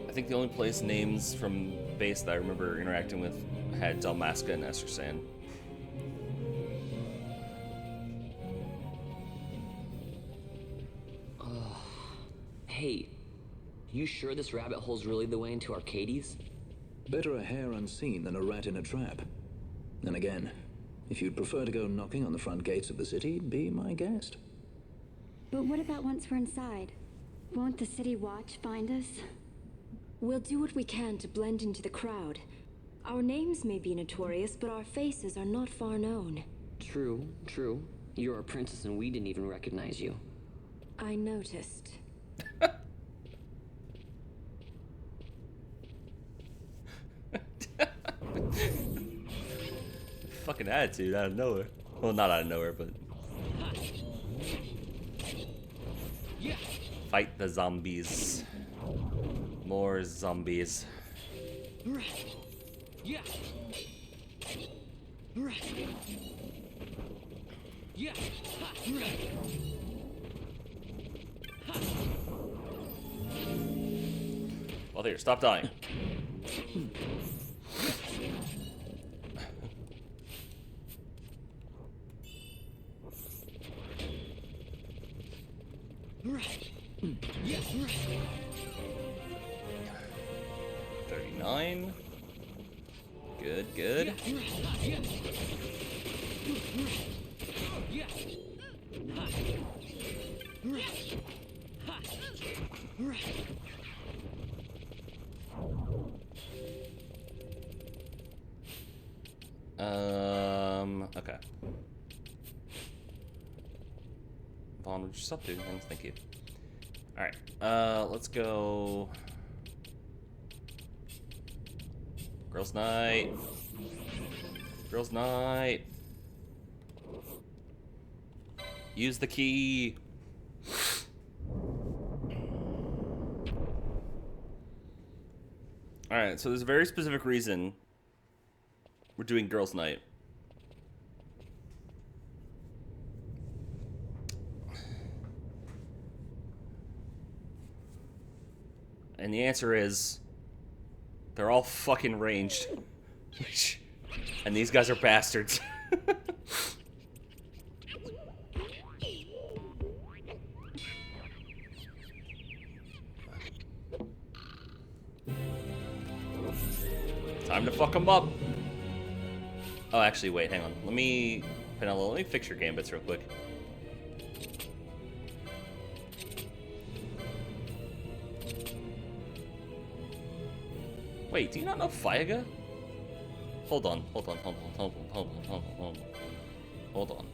I think the only place names from base that I remember interacting with had Dalmasca and Essersan. Hey, you sure this rabbit hole's really the way into Arcades? Better a hare unseen than a rat in a trap. And again, if you'd prefer to go knocking on the front gates of the city, be my guest. But what about once we're inside? Won't the city watch find us? We'll do what we can to blend into the crowd. Our names may be notorious, but our faces are not far known. True, true. You're a princess and we didn't even recognize you. I noticed. fucking attitude out of nowhere. Well, not out of nowhere, but fight the zombies. More zombies. Well, there, stop dying. $39. Good, good. Okay. Vaughn, would you stop doing things? Thank you. Alright, let's go. Girls' night. Girls' night. Use the key. Alright, so there's a very specific reason we're doing girls' night. And the answer is, they're all fucking ranged. And these guys are bastards. Time to fuck them up. Oh, actually, wait, hang on. Let me fix your gambits real quick. Wait, do you not know Fyaga? Hold on. Hold on.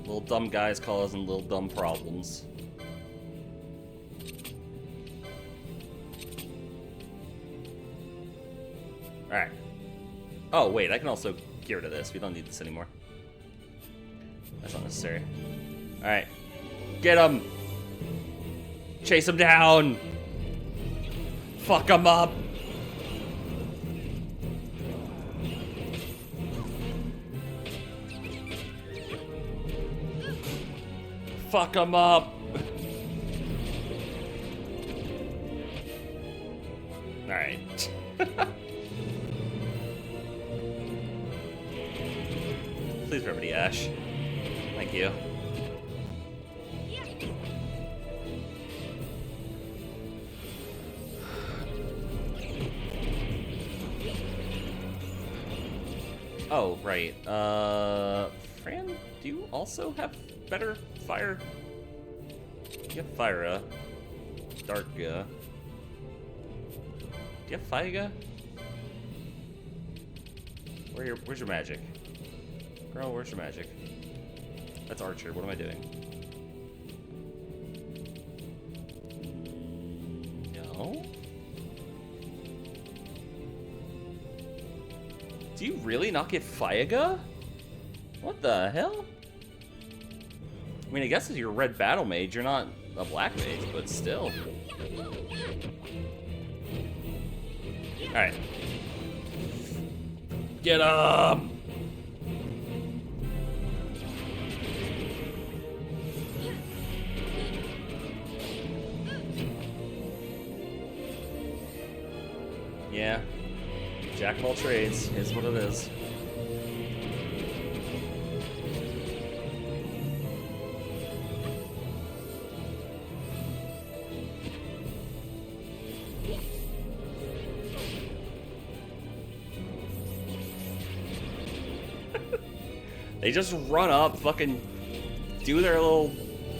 Little dumb guys causing little dumb problems. Alright. Oh, wait, I can also get rid of this. We don't need this anymore. That's not necessary. Alright. Get him! Chase him down! Fuck him up! Fuck him up! Alright. Please remedy Ash. Thank you. Oh, right. Fran, do you also have better fire? You have Fyra. Darka. Do you have Fyaga? Where's your magic? Girl, where's your magic? That's Archer. What am I doing? No? Do you really not get Fyaga? What the hell? I mean, I guess if you're a red battle mage, you're not a black mage, but still. Alright. Get him! Yeah. Jack of all trades is what it is. They just run up, fucking do their little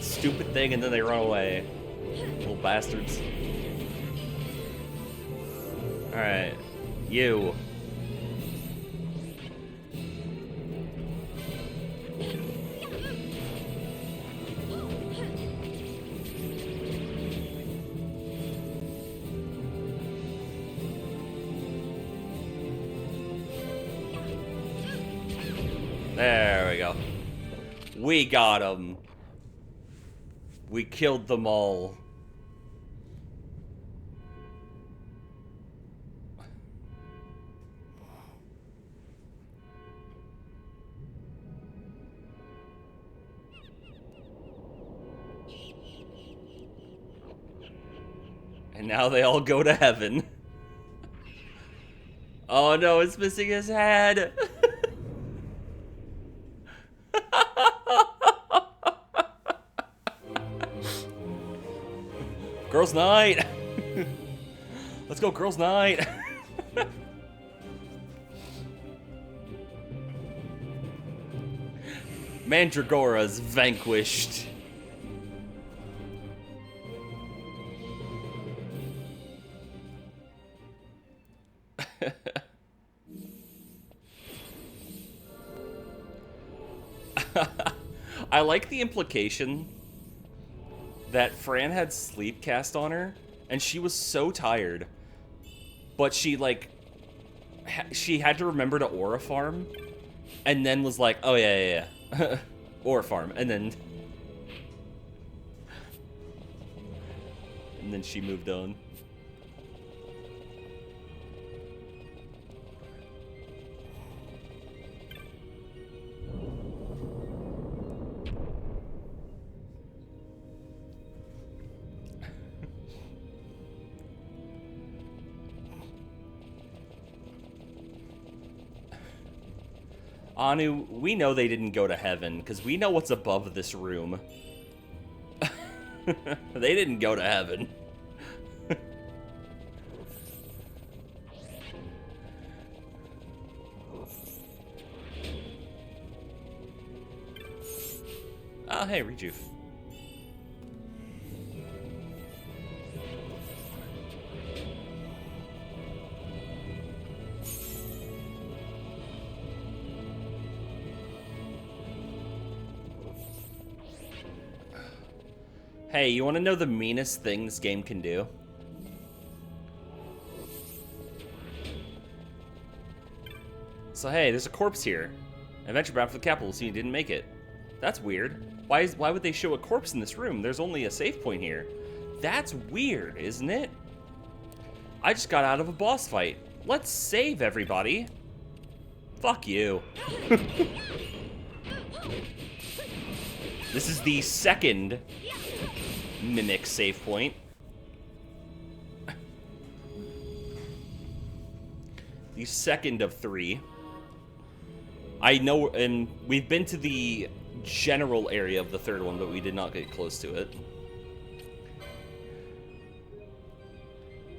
stupid thing and then they run away. Little bastards. Alright. You. There we go. We got them. We killed them all. And now they all go to heaven. Oh no, it's missing his head. Girls' night! Let's go, girls' night! Mandragora's vanquished. I like the implication that Fran had sleep cast on her, and she was so tired. But she, like, she had to remember to aura farm, and then was like, oh, yeah. Aura farm, and then she moved on. Anu, we know they didn't go to heaven, because we know what's above this room. They didn't go to heaven. Oh, hey, Rejuve. Hey, you want to know the meanest thing this game can do? So hey, there's a corpse here. Adventure bound for the capital, so you didn't make it. That's weird. Why would they show a corpse in this room? There's only a save point here. That's weird, isn't it? I just got out of a boss fight. Let's save everybody. Fuck you. This is the second mimic save point. The second of 3. I know, and we've been to the general area of the third one, but we did not get close to it.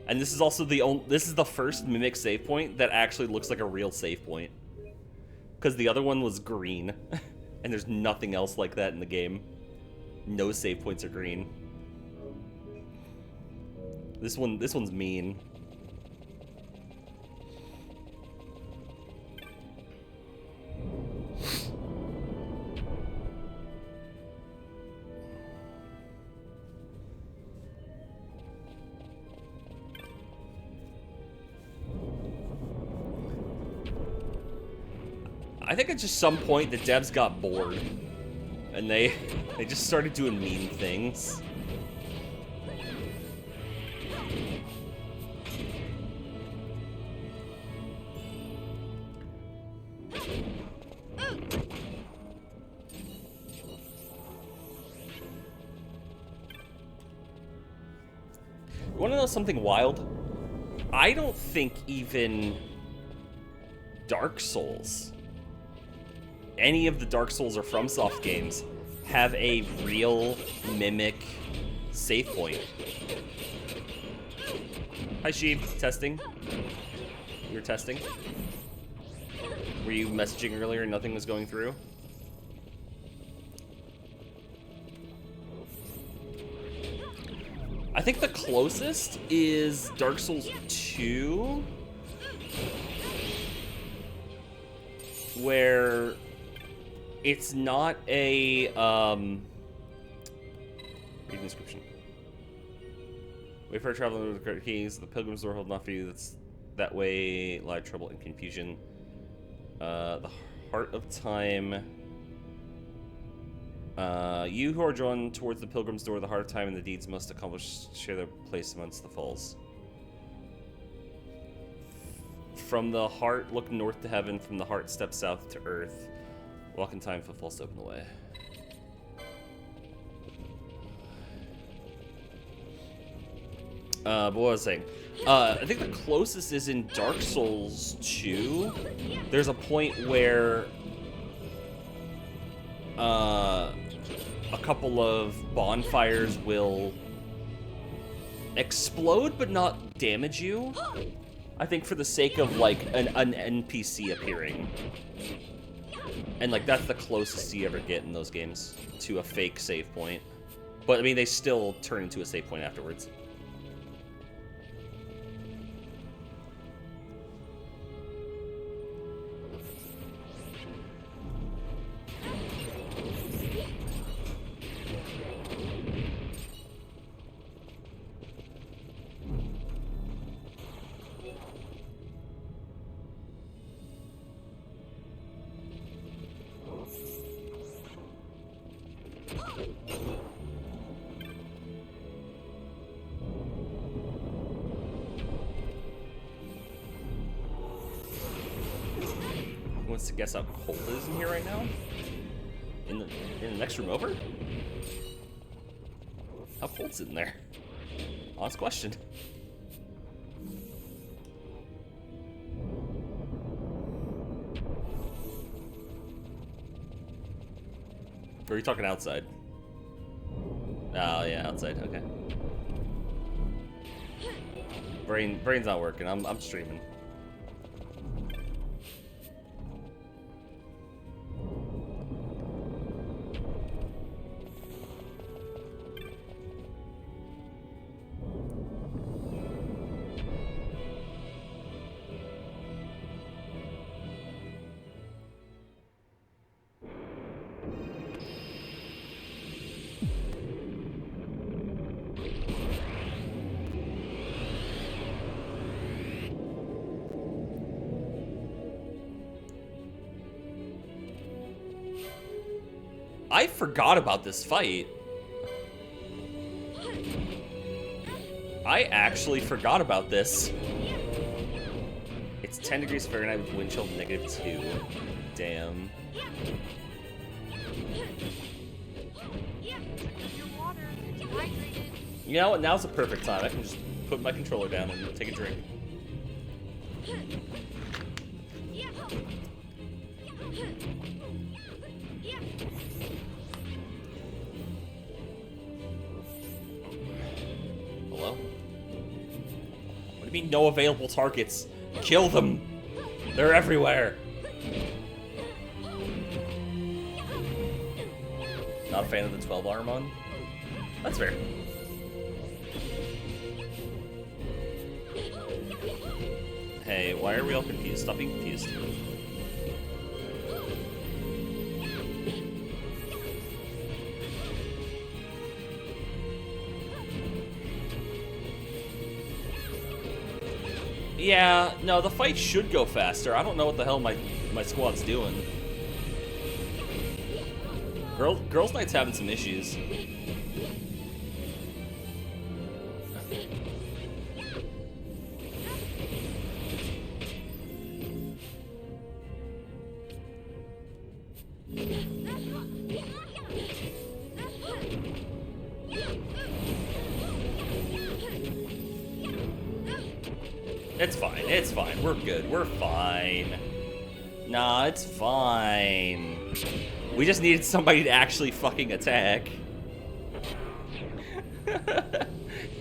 And this is also this is the first mimic save point that actually looks like a real save point. Because the other one was green, and there's nothing else like that in the game. No save points are green. This one's mean. I think at just some point the devs got bored, and they just started doing mean things. You want to know something wild? I don't think even Dark Souls, any of the Dark Souls or FromSoft games, have a real mimic save point. Hi, Sheep. Testing. You were testing? Were you messaging earlier and nothing was going through? I think the closest is Dark Souls 2, where it's not a read the description. Wait for a traveler with the correct keys. The pilgrim's door hold not for you. That's that way. Lie trouble and confusion. The heart of time. You who are drawn towards the pilgrim's door, the heart of time, and the deeds must accomplish share their place amongst the falls. From the heart, look north to heaven. From the heart, step south to earth. Walk in time, footfalls to open the way. But what was I saying? I think the closest is in Dark Souls 2. There's a point where a couple of bonfires will explode but not damage you. I think for the sake of like an NPC appearing. And like that's the closest you ever get in those games to a fake save point. But I mean they still turn into a save point afterwards. To guess how cold it is in here right now? In the next room over? How cold's it in there? Honest question. Or are you talking outside? Oh yeah, outside, okay. Brain's not working, I'm streaming. I forgot about this fight. I actually forgot about this. It's 10 degrees Fahrenheit with wind chill of -2. Damn. You know what? Now's the perfect time. I can just put my controller down and take a drink. Hello? What do you mean no available targets? Kill them! They're everywhere! Not a fan of the 12 Armon? That's fair. Hey, why are we all confused? Stop being confused. Yeah, no, the fight should go faster. I don't know what the hell my squad's doing. Girls' Night's having some issues. It's fine. We're good. We're fine. Nah, it's fine. We just needed somebody to actually fucking attack.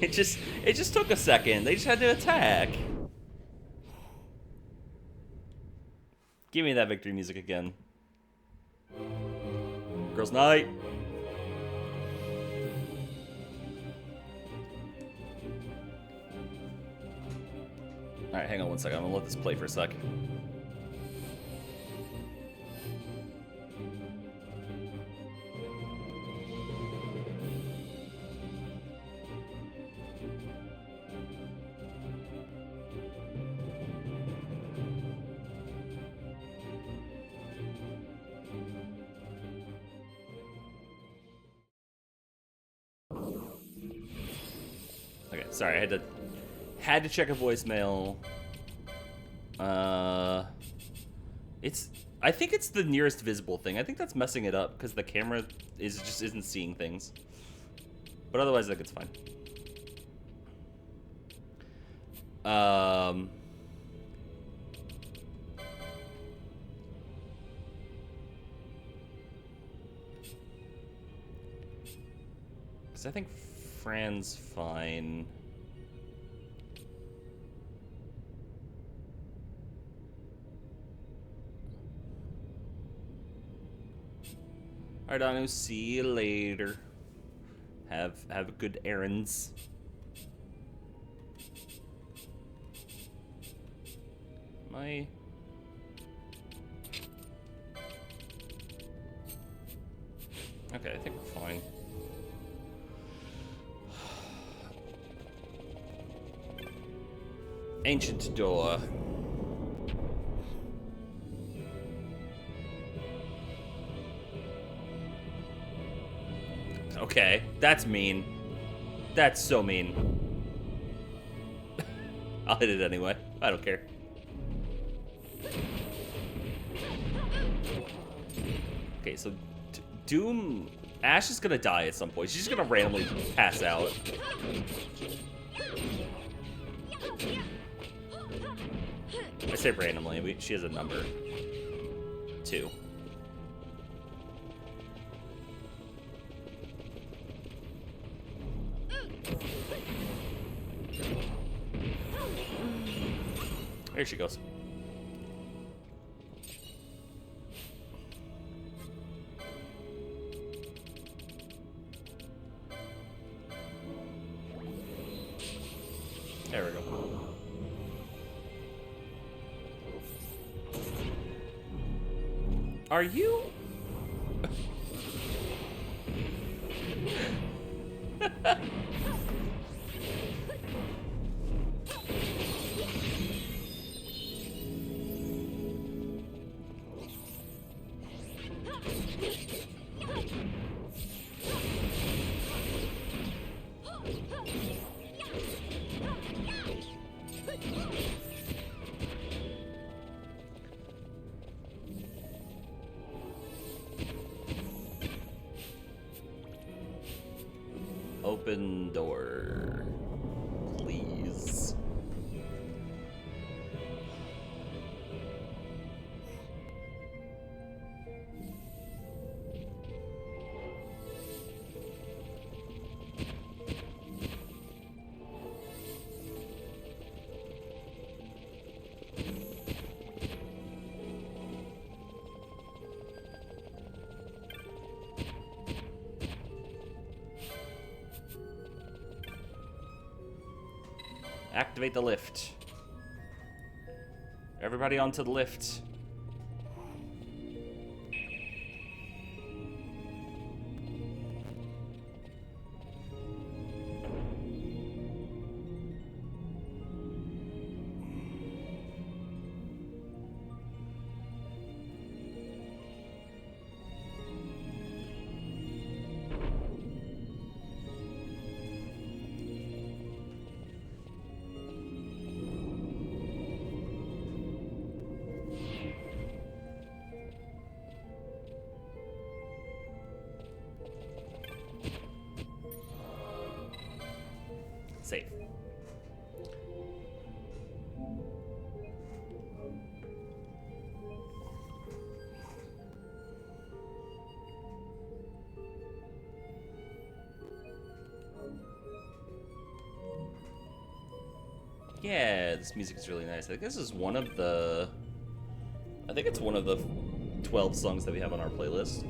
It just took a second. They just had to attack. Give me that victory music again. Girls' Night. Alright, hang on one second. I'm gonna let this play for a sec. Okay, sorry, I had to check a voicemail. I think it's the nearest visible thing. I think that's messing it up because the camera just isn't seeing things. But otherwise, I think it's fine. Because I think Fran's fine. Alright, Anu, see you later. Have a good errands. My okay, I think we're fine. Ancient door. Okay, that's mean. That's so mean. I'll hit it anyway. I don't care. Okay, so Doom... Ash is gonna die at some point. She's just gonna randomly pass out. I say randomly. She has a number. 2. There she goes. There we go. Are you? Open door, please. Activate the lift. Everybody onto the lift. Safe. Yeah, this music is really nice. I think this is one of the... I think it's one of the 12 songs that we have on our playlist.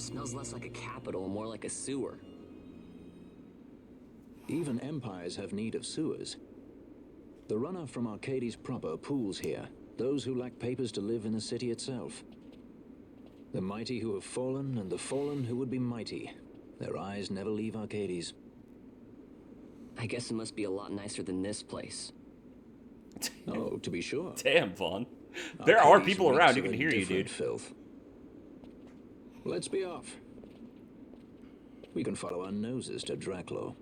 Smells less like a capital and more like a sewer. Even empires have need of sewers. The runoff from Arcades proper pools here. Those who lack papers to live in the city itself. The mighty who have fallen, and the fallen who would be mighty. Their eyes never leave Arcades. I guess it must be a lot nicer than this place. Oh, to be sure. Damn, Vaughn. There are Arcades people reeks around who of can a hear you, different dude. Filth. Let's be off. We can follow our noses to Draclo.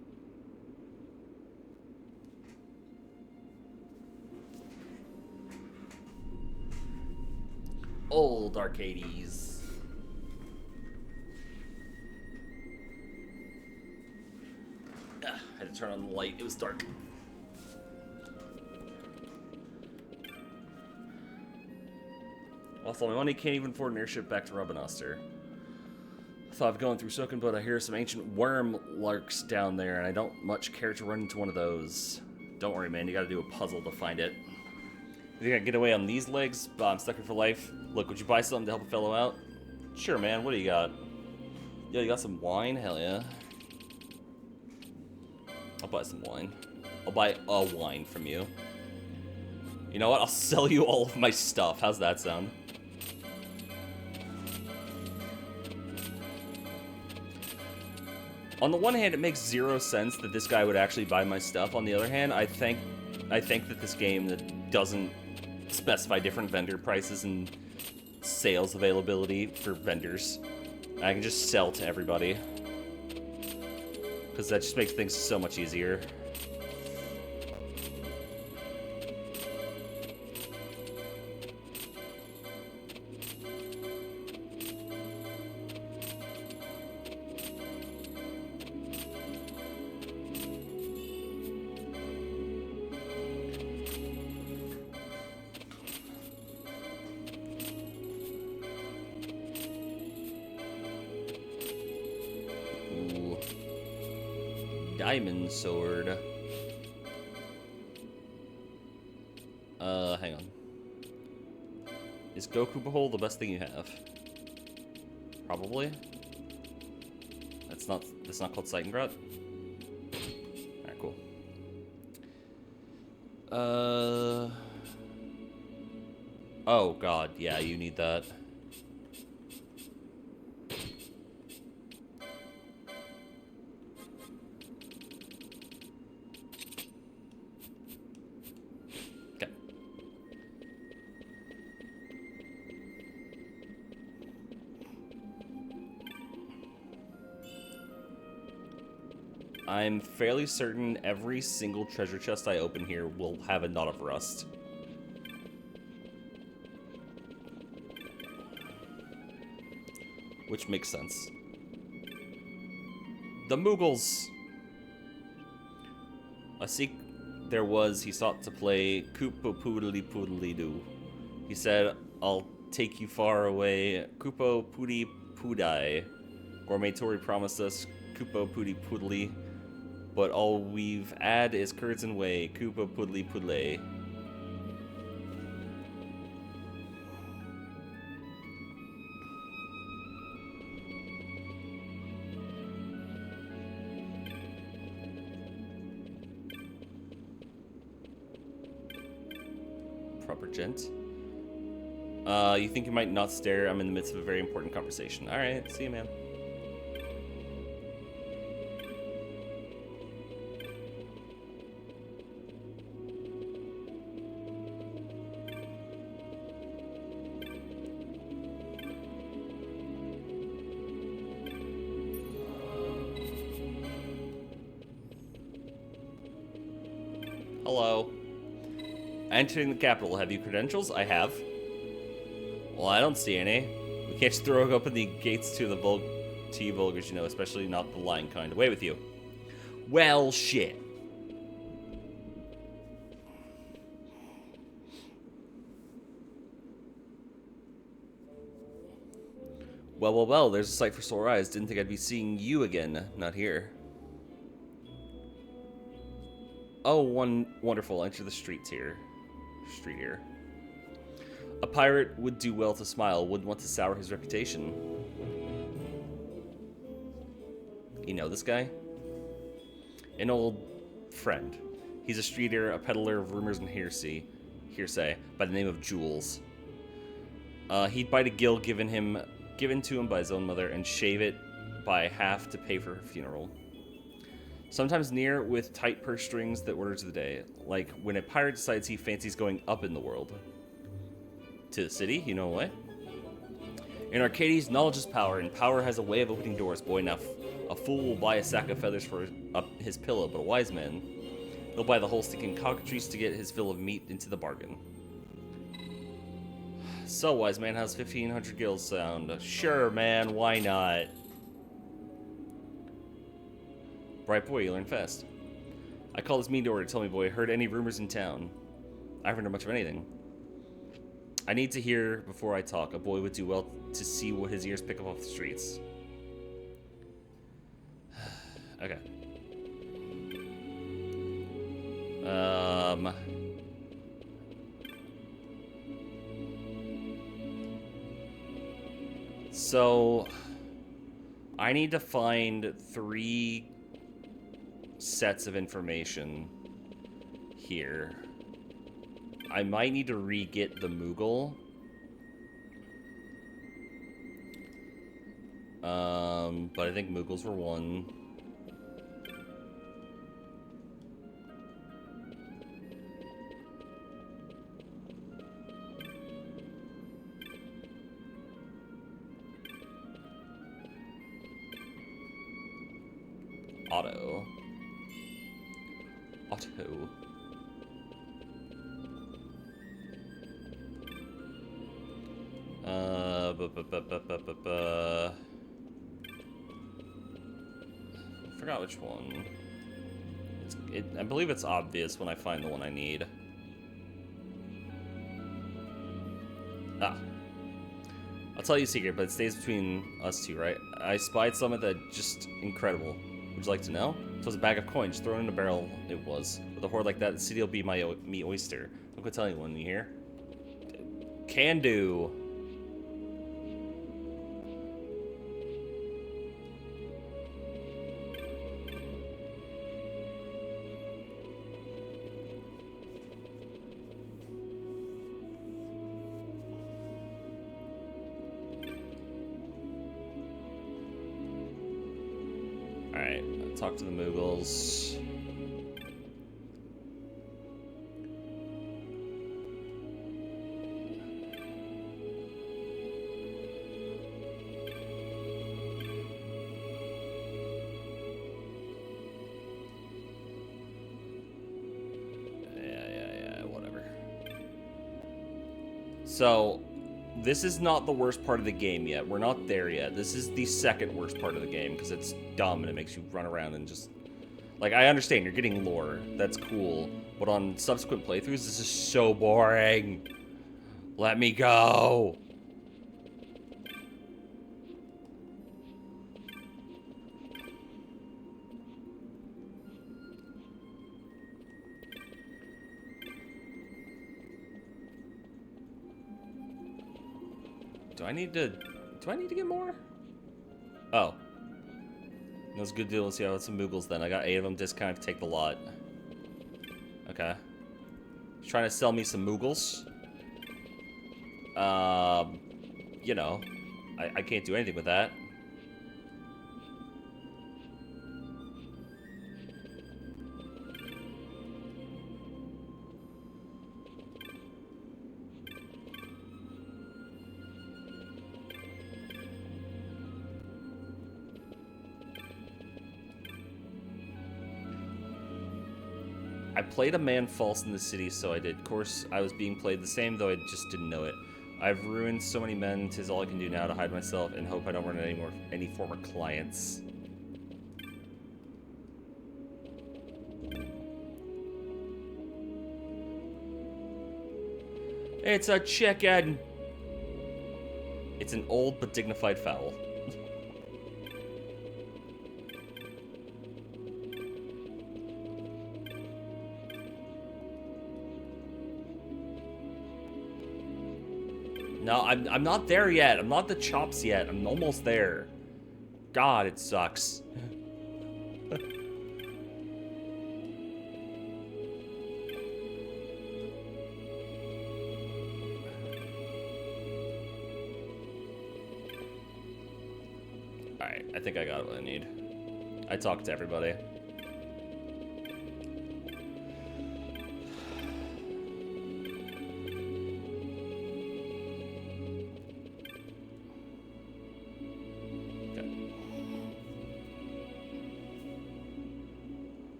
Old Arcades. I had to turn on the light. It was dark. Also, my money can't even afford an airship back to Robinoster. I thought of going through Soken, but I hear some ancient worm larks down there, and I don't much care to run into one of those. Don't worry, man. You gotta do a puzzle to find it. You think I can get away on these legs? But I'm stuck here for life. Look, would you buy something to help a fellow out? Sure, man. What do you got? Yo, you got some wine? Hell yeah. I'll buy some wine. I'll buy a wine from you. You know what? I'll sell you all of my stuff. How's that sound? On the one hand, it makes zero sense that this guy would actually buy my stuff. On the other hand, I think that this game that doesn't specify different vendor prices and sales availability for vendors, I can just sell to everybody. Because that just makes things so much easier. Diamond sword. Hang on. Is Goku Behole the best thing you have? Probably. That's not called Seitengrot? Alright, cool. Oh god, yeah, you need that. I'm fairly certain every single treasure chest I open here will have a knot of rust. Which makes sense. The Moogles! A seek there was, he sought to play Koopo Poodly Poodly Doo. He said, I'll take you far away, Koopo Poody Poodai. Gourmet Tori promised us Koopo Poody Poodly. But all we've had is curds and whey. Koopa Poodly Poodle. Proper gent. You think you might not stare? I'm in the midst of a very important conversation. Alright, see you, man. Hello. Entering the capital. Have you credentials? I have. Well, I don't see any. We can't just throw open the gates to the you vulgars, you know, especially not the lying kind. Away with you. Well, shit. Well, there's a sight for sore eyes. Didn't think I'd be seeing you again. Not here. Oh, wonderful. Enter the streets here. Street here. A pirate would do well to smile, wouldn't want to sour his reputation. You know this guy? An old friend. He's a streeter, a peddler of rumors and hearsay, by the name of Jules. He'd bite a gill given to him by his own mother and shave it by half to pay for her funeral. Sometimes near with tight purse strings that orders the day, like when a pirate decides he fancies going up in the world. To the city, you know what? In Arcades, knowledge is power, and power has a way of opening doors, boy enough. A fool will buy a sack of feathers for his pillow, but a wise man, he'll buy the whole stinking cockatrice to get his fill of meat into the bargain. So, wise man, how's 1,500 gills sound? Sure, man, why not? Bright boy, you learn fast. I call this mean door to tell me, boy, heard any rumors in town? I haven't heard much of anything. I need to hear before I talk. A boy would do well to see what his ears pick up off the streets. Okay. So I need to find 3 sets of information here. I might need to re-get the Moogle. But I think Moogles were 1. Auto. I forgot which one. I believe it's obvious when I find the one I need. Ah. I'll tell you a secret, but it stays between us two, right? I spied something that just incredible. Would you like to know? It was a bag of coins thrown in a barrel. It was. With a hoard like that, the city will be me oyster. Don't go tell anyone, you hear? Can do. Alright, talk to the Moogles. Yeah, whatever. So, this is not the worst part of the game yet. We're not there yet. This is the second worst part of the game because it's dumb and it makes you run around and just... Like, I understand, you're getting lore. That's cool. But on subsequent playthroughs, this is so boring. Let me go. Do I need to get more? Oh. That was a good deal. Let's see how it's some Moogles then. I got 8 of them. Discount to take the lot. Okay. He's trying to sell me some Moogles. You know. I can't do anything with that. I played a man false in the city, so I did. Of course, I was being played the same, though I just didn't know it. I've ruined so many men, 'tis all I can do now to hide myself and hope I don't run into any former clients. It's a chicken! It's an old but dignified fowl. No, I'm not there yet. I'm not the chops yet. I'm almost there. God, it sucks. Alright, I think I got what I need. I talked to everybody.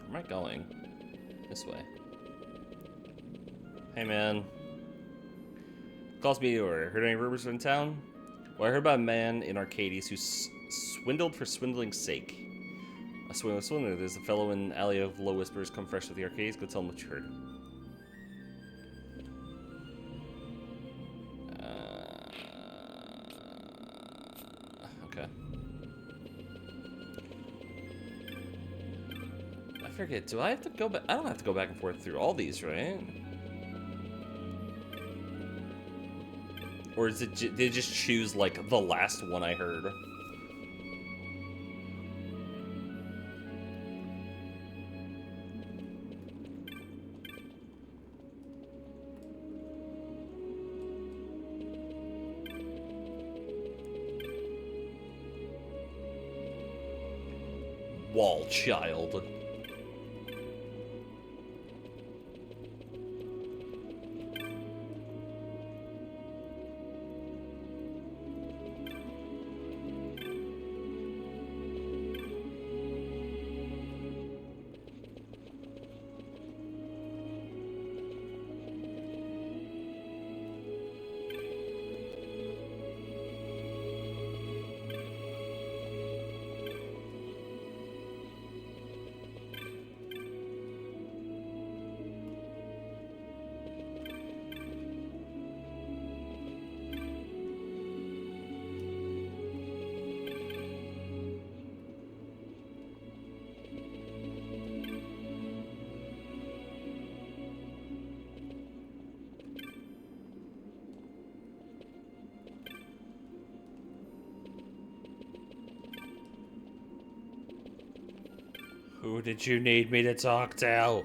Where am I going? This way. Hey man. Calls me or heard any rumors in town? Well, I heard about a man in Arcades who swindled for swindling's sake. A swindler. There's a fellow in Alley of Low Whispers come fresh with the Arcades. Go tell him what you heard. Okay. I forget, do I have to go back? I don't have to go back and forth through all these, right? Or is it they just choose, like, the last one I heard? Wall child. Who did you need me to talk to?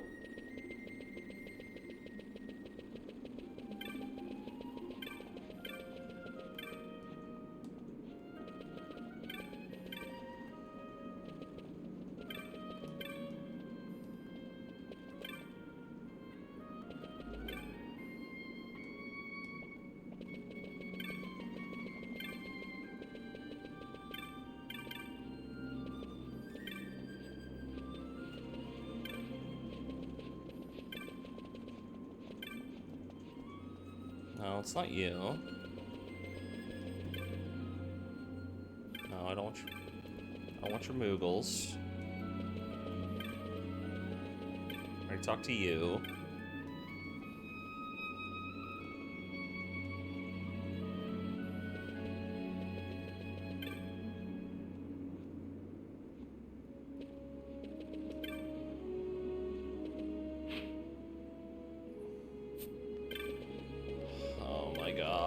No, it's not you. No, I don't want your... I want your Moogles. I already talked to you. Oh my god.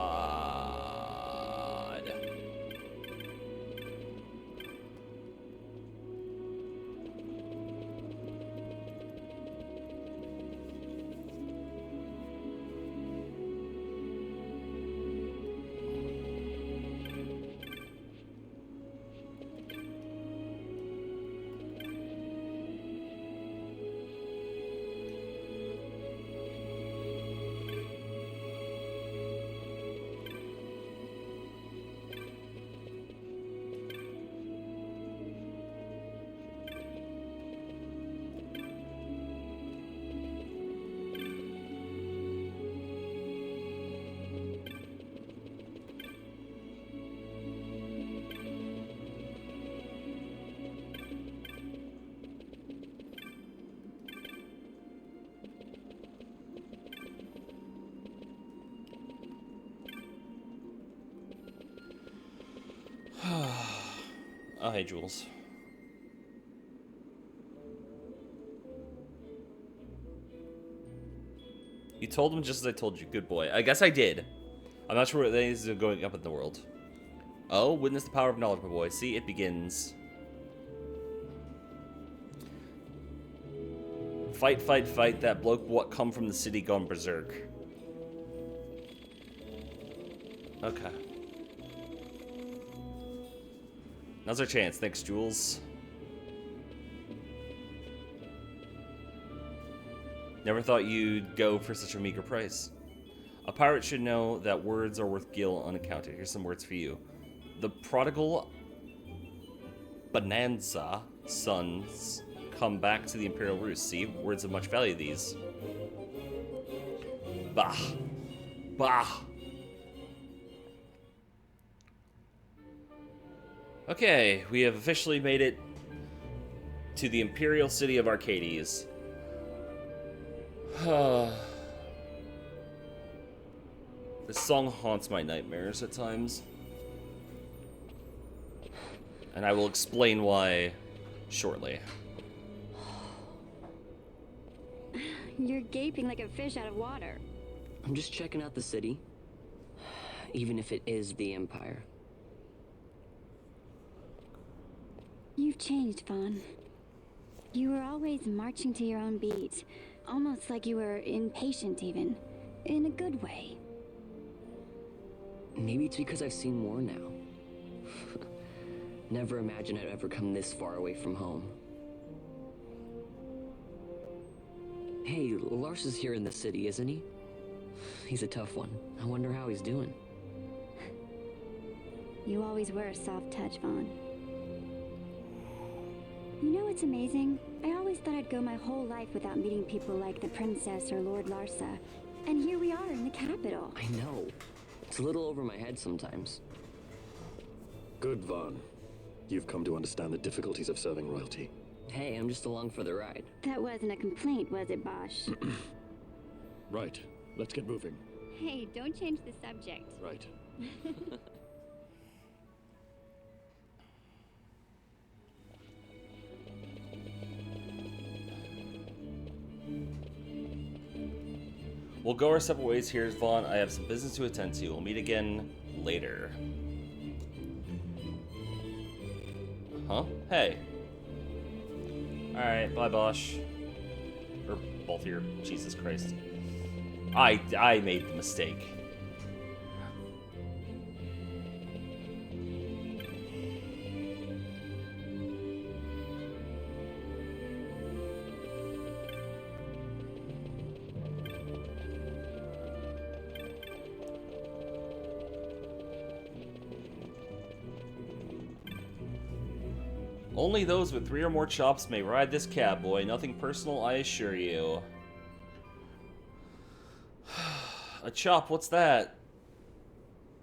Oh, hey, Jules. You told him just as I told you. Good boy. I guess I did. I'm not sure what is going up in the world. Oh, witness the power of knowledge, my boy. See, it begins. Fight, fight, fight. That bloke what come from the city gone berserk. Okay. Now's our chance. Thanks, Jules. Never thought you'd go for such a meager price. A pirate should know that words are worth gil unaccounted. Here's some words for you. The prodigal Bonanza sons come back to the Imperial Roost. See? Words of much value, these. Bah. Bah. Okay, we have officially made it to the Imperial City of Arcades. This song haunts my nightmares at times. And I will explain why shortly. You're gaping like a fish out of water. I'm just checking out the city. Even if it is the Empire. You've changed, Vaughn. You were always marching to your own beat. Almost like you were impatient, even. In a good way. Maybe it's because I've seen more now. Never imagined I'd ever come this far away from home. Hey, Lars is here in the city, isn't he? He's a tough one. I wonder how he's doing. You always were a soft touch, Vaughn. You know what's amazing? I always thought I'd go my whole life without meeting people like the Princess or Lord Larsa. And here we are in the capital. I know. It's a little over my head sometimes. Good, Vaughn. You've come to understand the difficulties of serving royalty. Hey, I'm just along for the ride. That wasn't a complaint, was it, Bosch? Right. Let's get moving. Hey, don't change the subject. Right. We'll go our separate ways here, Vaughn. I have some business to attend to. We'll meet again later. Huh? Hey. Alright, bye, Bosch. Or both of you. Jesus Christ. I made the mistake. Only those with 3 or more chops may ride this cab, boy. Nothing personal, I assure you. A chop, what's that?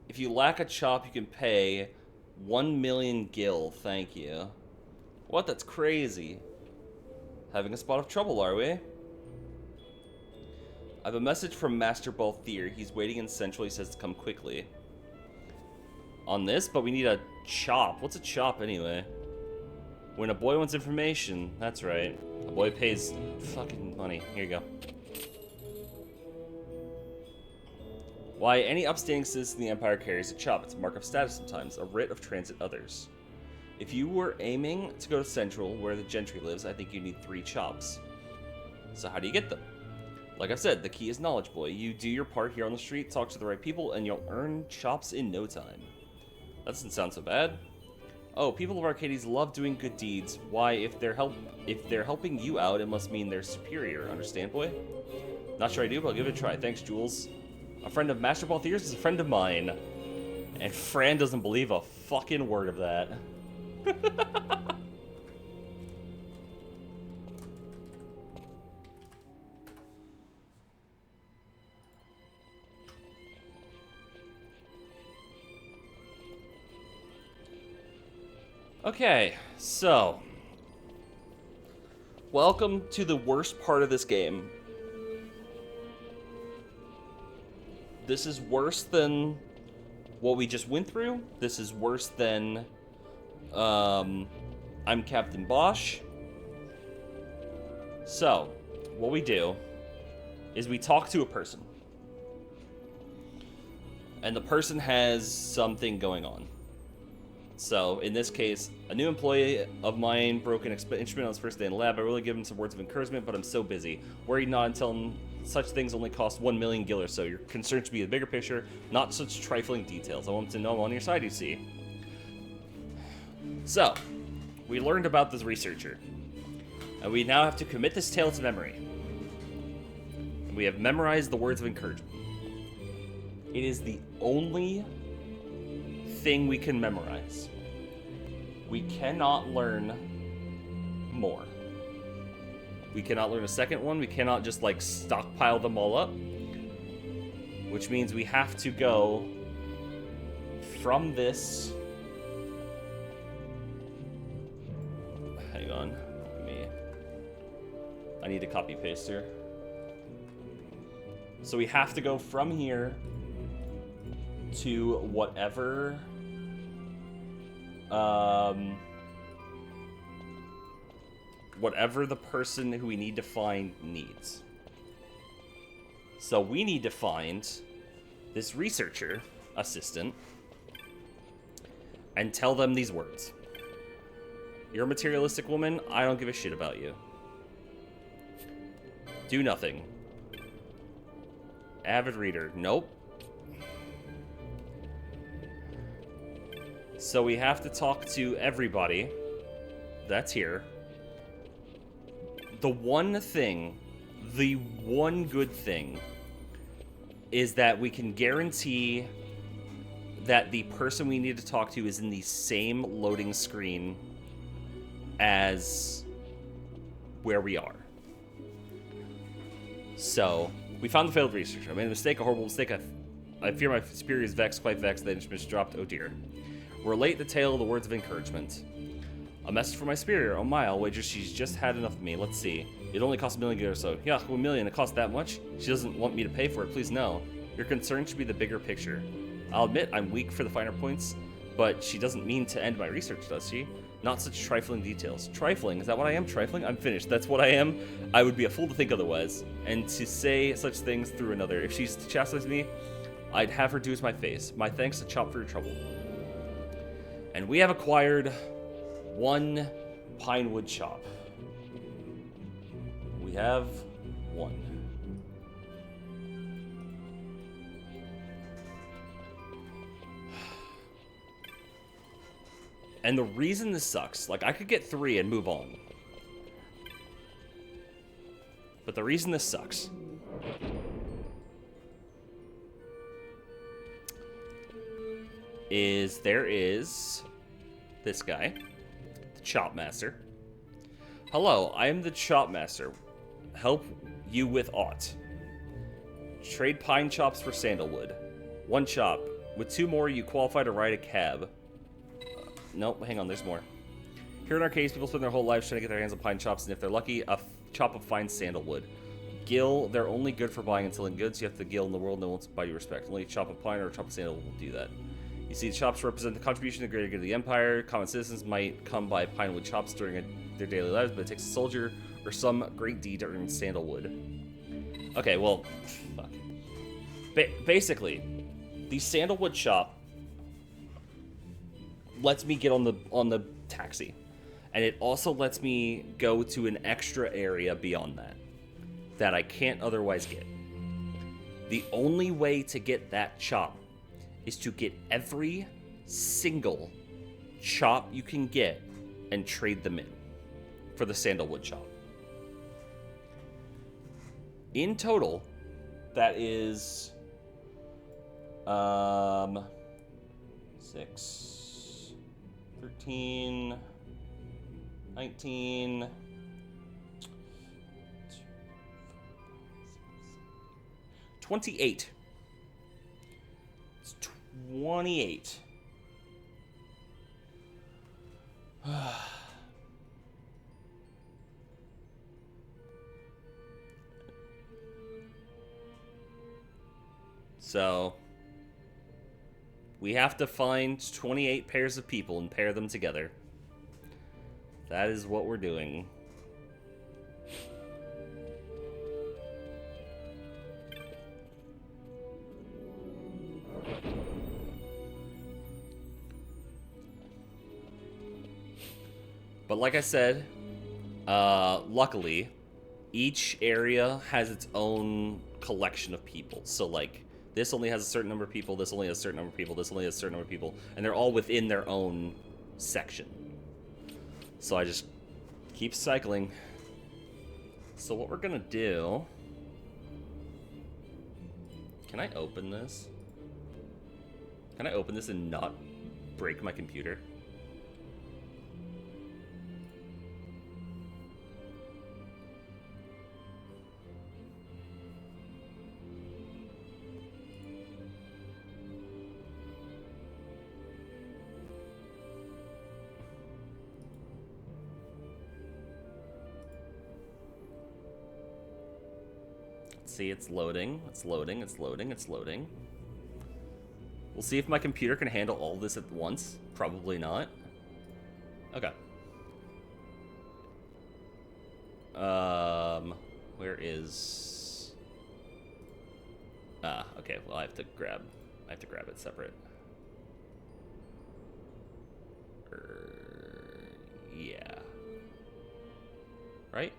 If you lack a chop, you can pay 1 million gil, thank you. What? That's crazy. Having a spot of trouble, are we? I have a message from Master Balthier. He's waiting in Central. He says to come quickly. On this? But we need a chop. What's a chop, anyway? When a boy wants information, that's right. A boy pays fucking money. Here you go. Why, any upstanding citizen in the Empire carries a chop. It's a mark of status sometimes, a writ of transit others. If you were aiming to go to Central, where the gentry lives, I think you need 3 chops. So how do you get them? Like I said, the key is knowledge, boy. You do your part here on the street, talk to the right people, and you'll earn chops in no time. That doesn't sound so bad. Oh, people of Arcades love doing good deeds. Why, if they're helping you out, it must mean they're superior. Understand, boy? Not sure I do, but I'll give it a try. Thanks, Jules. A friend of Master Balthier's is a friend of mine. And Fran doesn't believe a fucking word of that. Okay, so welcome to the worst part of this game. This is worse than what we just went through. This is worse than I'm Captain Bosch. So, what we do is we talk to a person. And the person has something going on. So, in this case, a new employee of mine broke an instrument on his first day in the lab. I really give him some words of encouragement, but I'm so busy. Worried not and tell him such things only cost 1 million gil or so. Your concern should be the bigger picture, not such trifling details. I want him to know I'm on your side, you see. So, we learned about this researcher. And we now have to commit this tale to memory. And we have memorized the words of encouragement. It is the only thing we can memorize. We cannot learn more. We cannot learn a second one. We cannot just like stockpile them all up. Which means we have to go from this. Hang on. I need to copy paste here. So we have to go from here to whatever whatever the person who we need to find needs. So we need to find this researcher assistant and tell them these words. You're a materialistic woman, I don't give a shit about you. Do nothing. Avid reader, nope. So we have to talk to everybody that's here. The one good thing, is that we can guarantee that the person we need to talk to is in the same loading screen as where we are. So, we found the failed researcher. I made a mistake, a horrible mistake. I fear my superior is vexed, quite vexed, that instrument dropped. Oh dear. Relate the tale of the words of encouragement. A message from my superior. Oh my, I'll wager she's just had enough of me. Let's see. It only costs $1 million or so. Yeah, $1 million. It costs that much? She doesn't want me to pay for it. Please, no. Your concern should be the bigger picture. I'll admit I'm weak for the finer points, but she doesn't mean to end my research, does she? Not such trifling details. Trifling? Is that what I am? Trifling? I'm finished. That's what I am. I would be a fool to think otherwise. And to say such things through another. If she's to chastise me, I'd have her do as my face. My thanks to Chop for your trouble. And we have acquired 1 pinewood chop. We have 1. And the reason this sucks, like I could get 3 and move on. But the reason this sucks is there is this guy, the Chop Master. Hello, I am the Chop Master. Help you with aught. Trade pine chops for sandalwood. 1 chop. With 2 more, you qualify to ride a cab. Nope, hang on, there's more. Here in our case, people spend their whole lives trying to get their hands on pine chops, and if they're lucky, a chop of fine sandalwood. Gil, they're only good for buying and selling goods. You have to gil in the world, no one wants to buy you respect. Only a chop of pine or a chop of sandalwood will do that. You see, the chops represent the contribution to the greater good of the Empire. Common citizens might come by pinewood chops during their daily lives, but it takes a soldier or some great deed to earn sandalwood. Okay, well, fuck. Basically, the sandalwood chop lets me get on the taxi, and it also lets me go to an extra area beyond that I can't otherwise get. The only way to get that chop is to get every single chop you can get and trade them in for the sandalwood chop. In total, that is 6, 13, 19, 28. It's 28. So, we have to find 28 pairs of people and pair them together. That is what we're doing. But like I said, luckily, each area has its own collection of people. So, like, this only has a certain number of people, this only has a certain number of people, this only has a certain number of people, and they're all within their own section. So I just keep cycling. So what we're gonna do... Can I open this? Can I open this and not break my computer? See, it's loading, it's loading, it's loading, it's loading. We'll see if my computer can handle all this at once. Probably not. Okay. Where is... Ah, okay, well I have to grab it separate. Yeah. Right?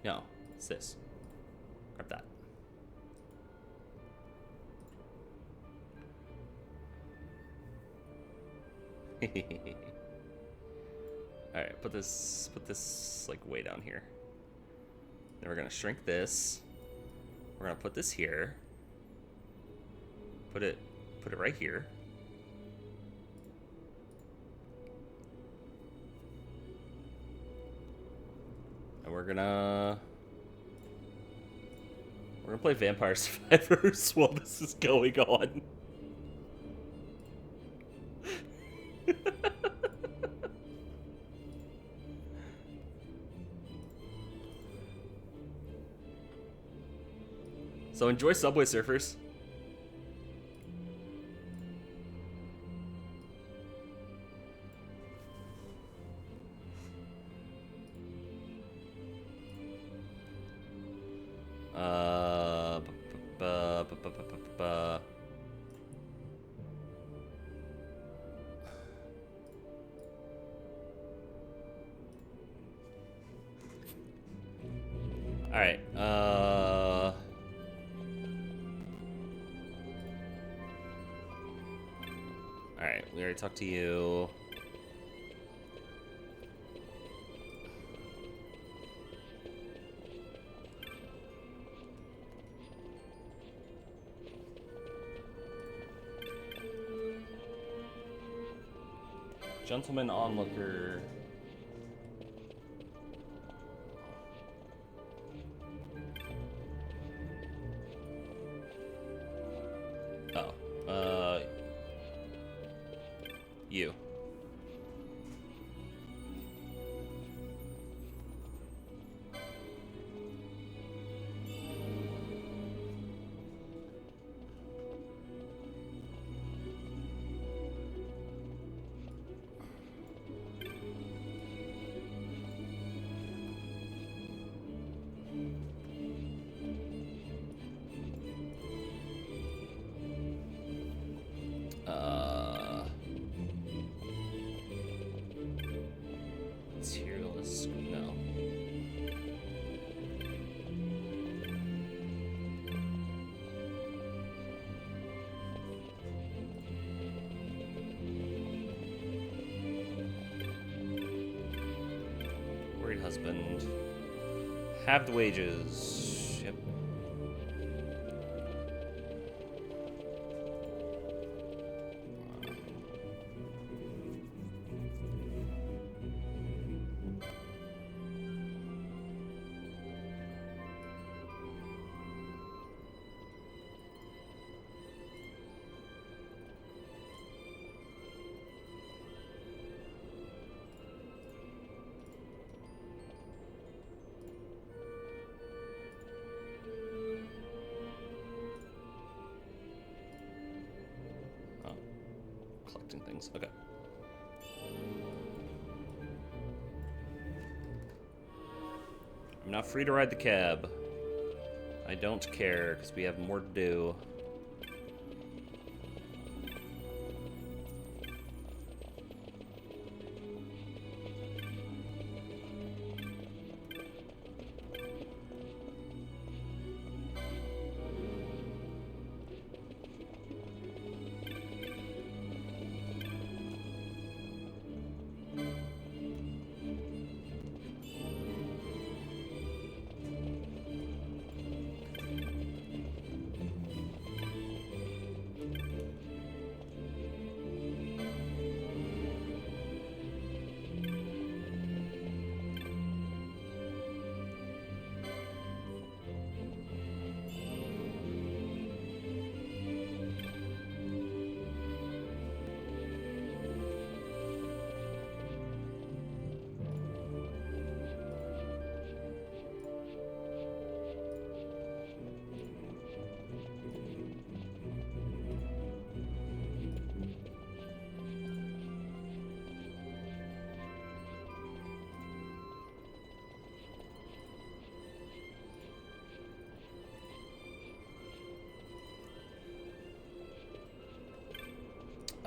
No, it's this. Grab that. Alright, put this like way down here. Then we're gonna shrink this. We're gonna put this here. Put it right here. And we're gonna play Vampire Survivors while this is going on. So enjoy Subway Surfers. All right. All right. We already talked to you. Gentleman onlooker. Oh, you. Materialist, no. Worried husband. Halved wages. Yep. Collecting things. Okay. I'm not free to ride the cab. I don't care, because we have more to do.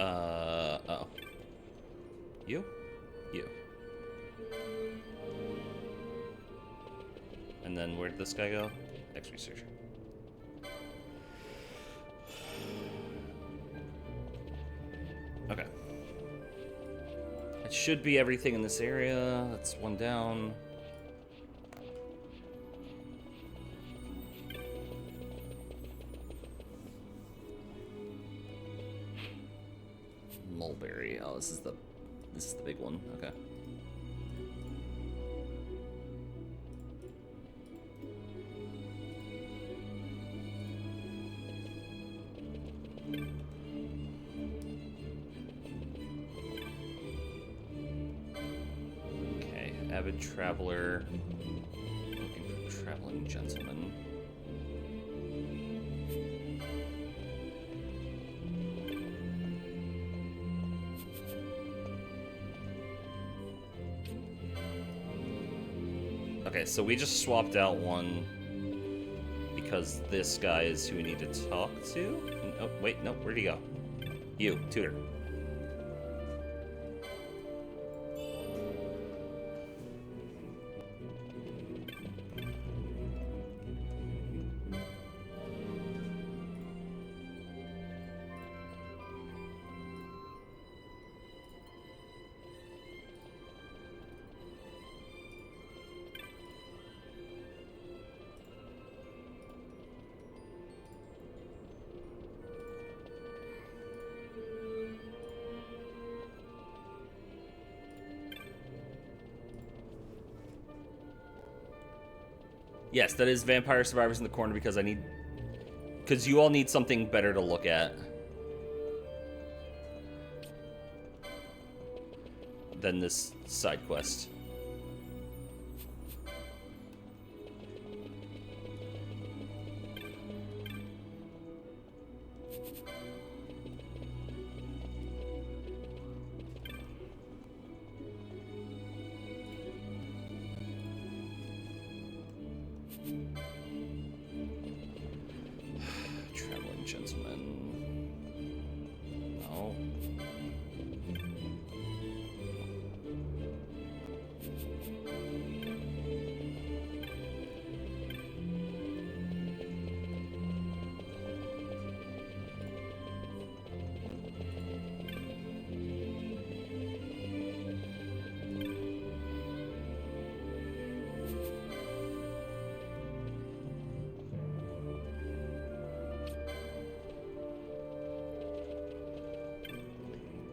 Oh. You? You. And then where'd this guy go? Next researcher. Okay. It should be everything in this area. That's one down. Mulberry. Oh, this is the big one. Okay. Okay, avid traveler. Looking for traveling gentleman. Okay, so we just swapped out one because this guy is who we need to talk to. Oh, wait, no, where'd he go? You, tutor. Yes, that is Vampire Survivors in the corner because because you all need something better to look at than this side quest. Traveling gentleman. No.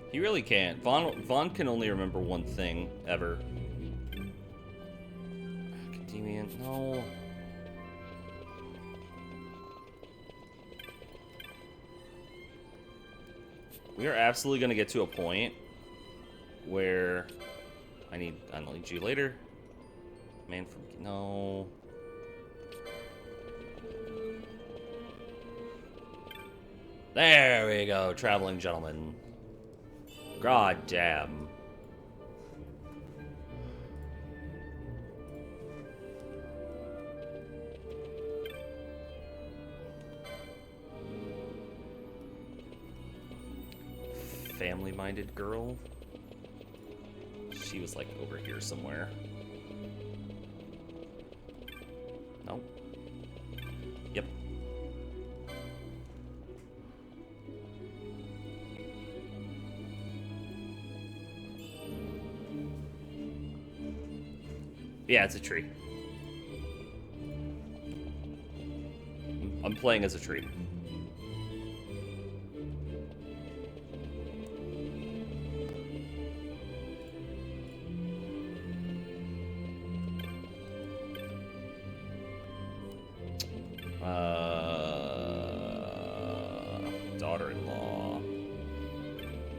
He really can't. Vaughn can only remember one thing, ever. Academia, no. We are absolutely going to get to a point where I'll need you later. Man from, no. There we go, traveling gentleman. God damn. Family-minded girl. She was like over here somewhere. Nope. Yep. Yeah, it's a tree. I'm playing as a tree. Daughter-in-law.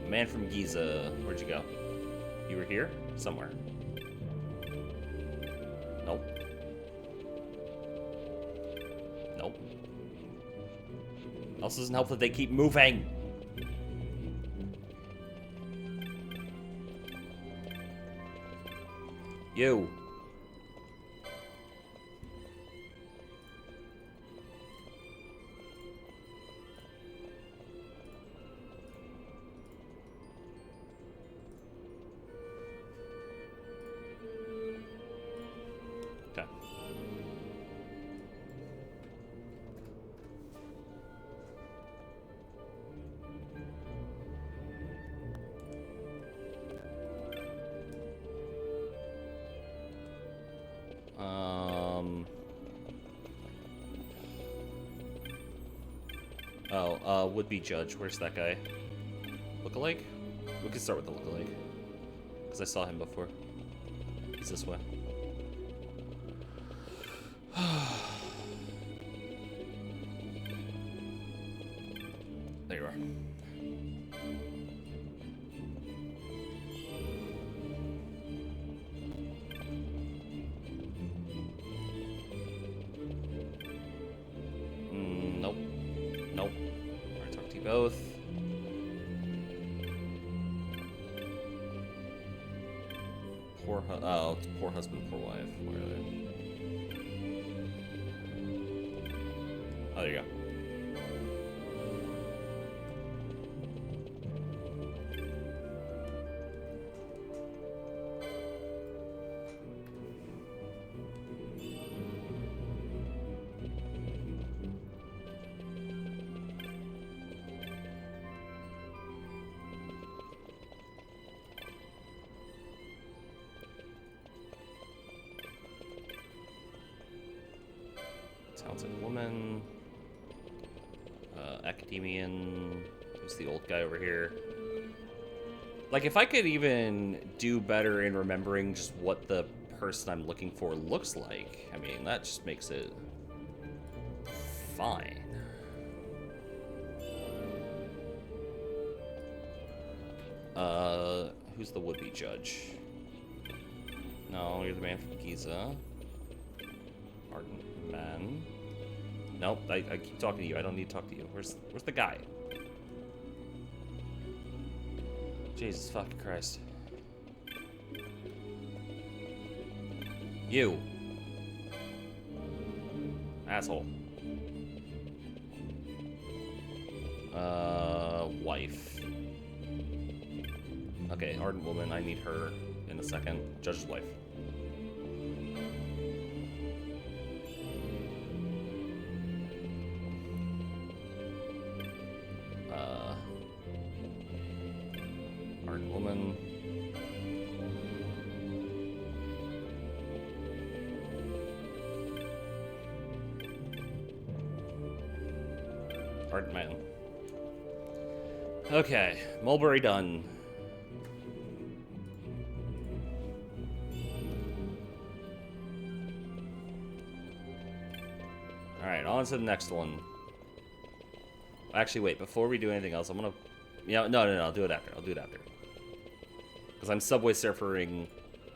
Man from Giza. Where'd you go? You were here? Somewhere. Nope. Nope. Also doesn't help that they keep moving. You. Oh, would-be judge. Where's that guy? Lookalike? We could start with the lookalike. Because I saw him before. He's this way. There you are. Nope. Nope. Alright, talk to you both. Oh, it's poor husband, poor wife. Where are they? Oh, there you go. Talented woman. Academian. Who's the old guy over here? Like, if I could even do better in remembering just what the person I'm looking for looks like, I mean, that just makes it fine. Who's the would-be judge? No, you're the man from Giza. Ardent man. Nope, I keep talking to you. I don't need to talk to you. Where's the guy? Jesus fucking Christ. You. Asshole. Wife. Okay, ardent woman. I need her in a second. Judge's wife. Ardent woman. Ardent man. Okay, Mulberry done. Alright, on to the next one. Actually, wait, before we do anything else, I'm gonna... Yeah, no, I'll do it after. I'll do it after. Because I'm Subway Surfering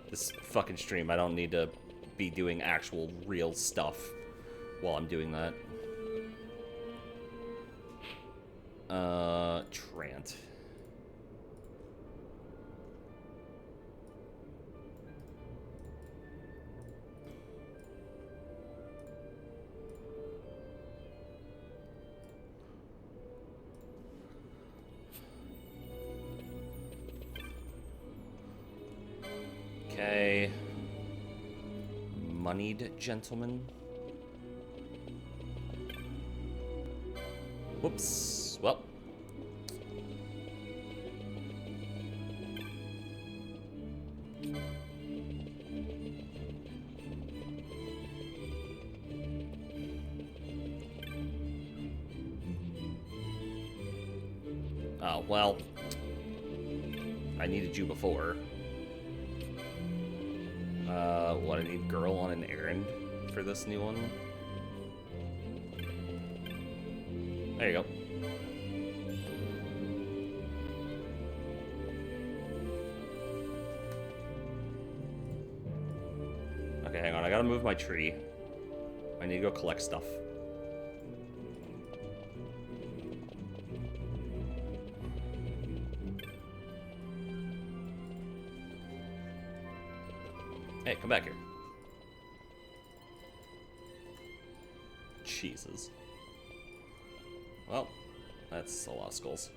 this fucking stream. I don't need to be doing actual real stuff while I'm doing that. Trant. Okay. Moneyed gentleman. Whoops. Well. Oh, well. I needed you before. What, I need girl on an errand for this new one? There you go. Okay, hang on, I gotta move my tree. I need to go collect stuff. Hey, come back here. Jesus. Well, that's a lot of skulls.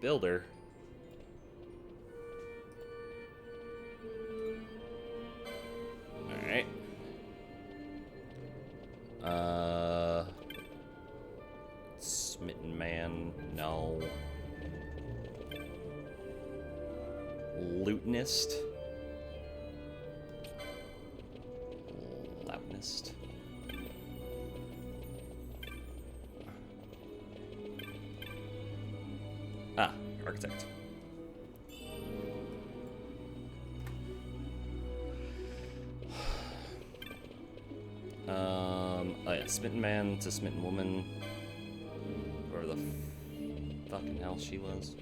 Builder. Alright. Smitten man, no. Lutenist. Loudnist. architect. Oh yeah, smitten man to smitten woman. Whatever the fucking hell she was.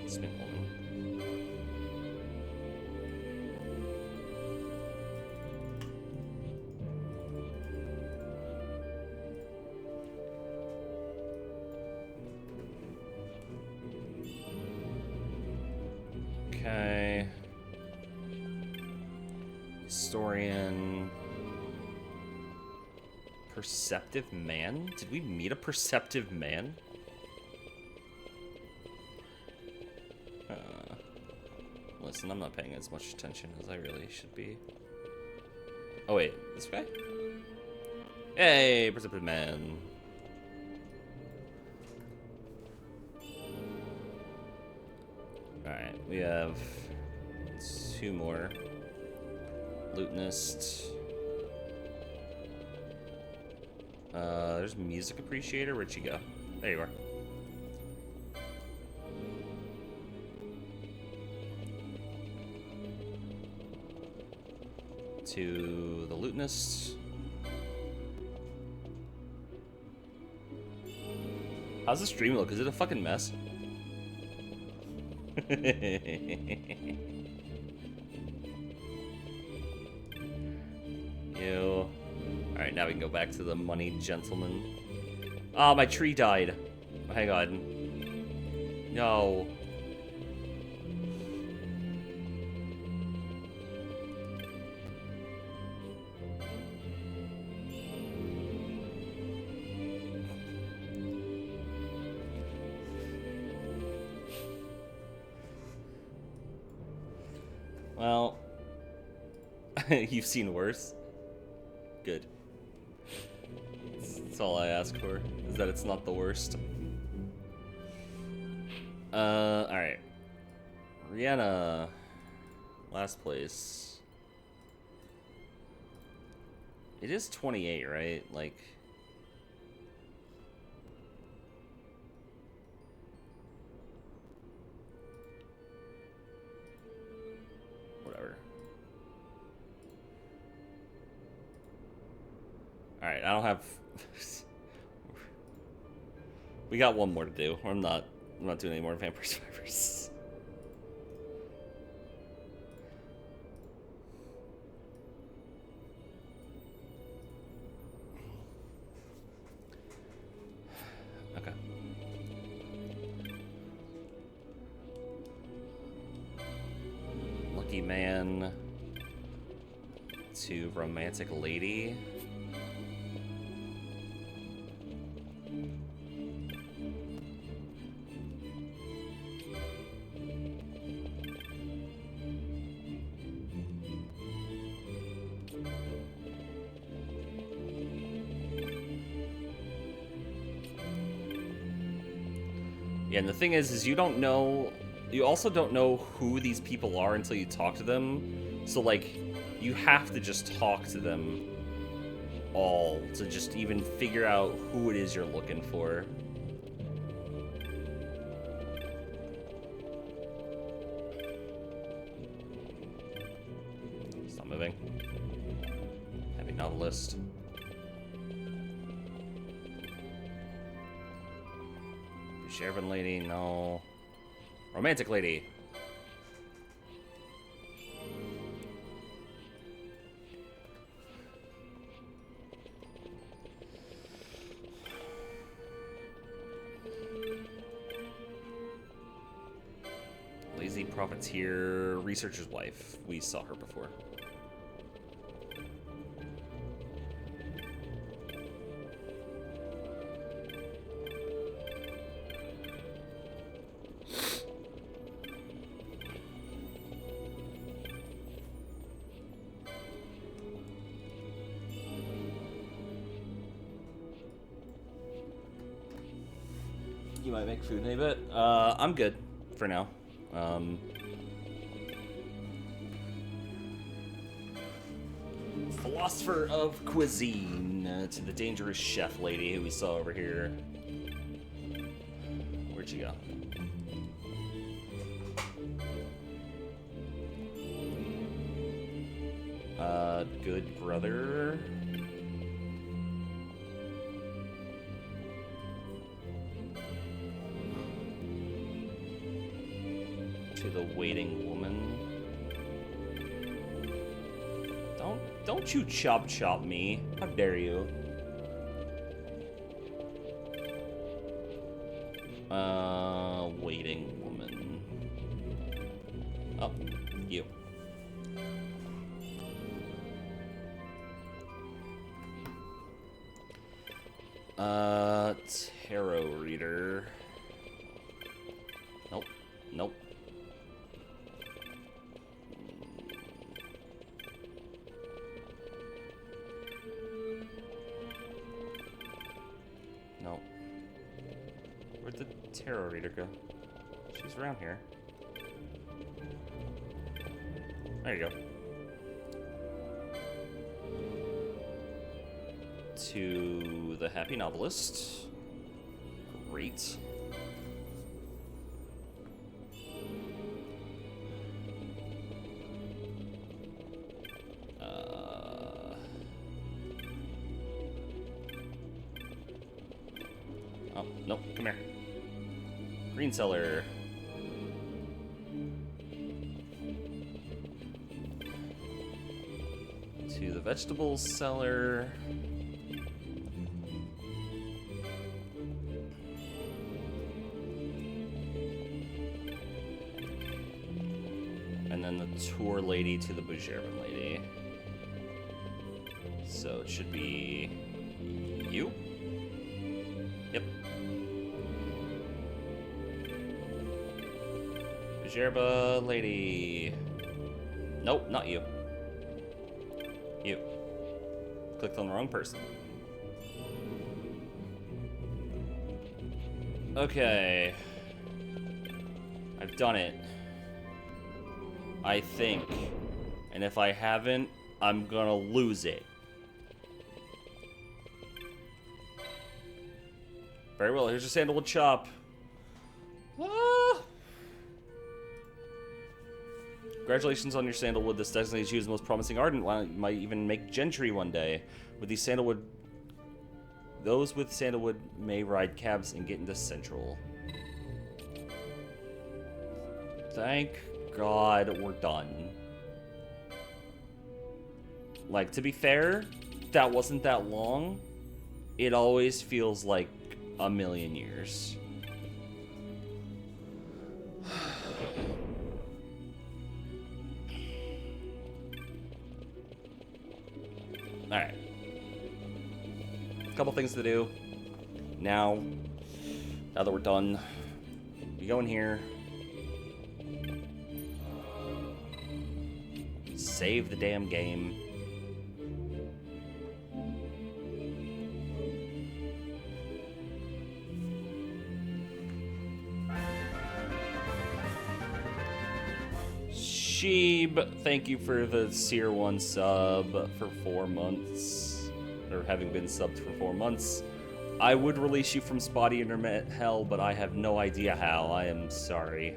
Smitten woman. Okay. Historian. Perceptive man? Did we meet a perceptive man? Listen, I'm not paying as much attention as I really should be. Oh wait, this guy? Hey, perceptive man. Alright, we have 2 more. Lutenist. There's music appreciator. Where'd she go? There you are. To the lutenist. How's the stream look? Is it a fucking mess? Ew. Alright, now we can go back to the money gentleman. Ah, my tree died. Hang on. No. Well, you've seen worse. Good. That's all I ask for, is that it's not the worst. Alright. Rihanna. Last place. It is 28, right? Like... Alright, I don't have... We got one more to do. I'm not doing any more Vampire Survivors. Okay. Lucky man to romantic lady. Yeah, and the thing is you don't know, you also don't know who these people are until you talk to them. So, like, you have to just talk to them all to just even figure out who it is you're looking for. Stop moving. Heavy novelist. Sheriffin lady, no. Romantic lady. Lazy profiteer, researcher's wife. We saw her before. You might make food in a bit. I'm good for now. Philosopher of cuisine to the dangerous chef lady who we saw over here. Where'd she go? Good brother. To the waiting woman. Don't you chop me. How dare you? Waiting woman. Oh, you. Tarot reader. Nope. Nope. No. Where'd the tarot reader go? She's around here. There you go. To the happy novelist. Great. Oh, nope, come here. Green cellar. To the vegetable cellar. And then the tour lady to the Bujerban lady. So it should be you? Yep. Bujerba lady. Nope, not you. You. Clicked on the wrong person. Okay. I've done it. I think. And if I haven't, I'm gonna lose it. Very well, here's your sandalwood chop. Ah! Congratulations on your sandalwood. This designates you as the most promising ardent. You might even make gentry one day. With these sandalwood... Those with sandalwood may ride cabs and get into Central. Thank God we're done. Like, to be fair, that wasn't that long. It always feels like a million years. Alright. Couple things to do. Now that we're done, you go in here. Save the damn game. Sheeb, thank you for the Seer 1 sub for 4 months. Or having been subbed for 4 months. I would release you from spotty internet hell, but I have no idea how. I am sorry.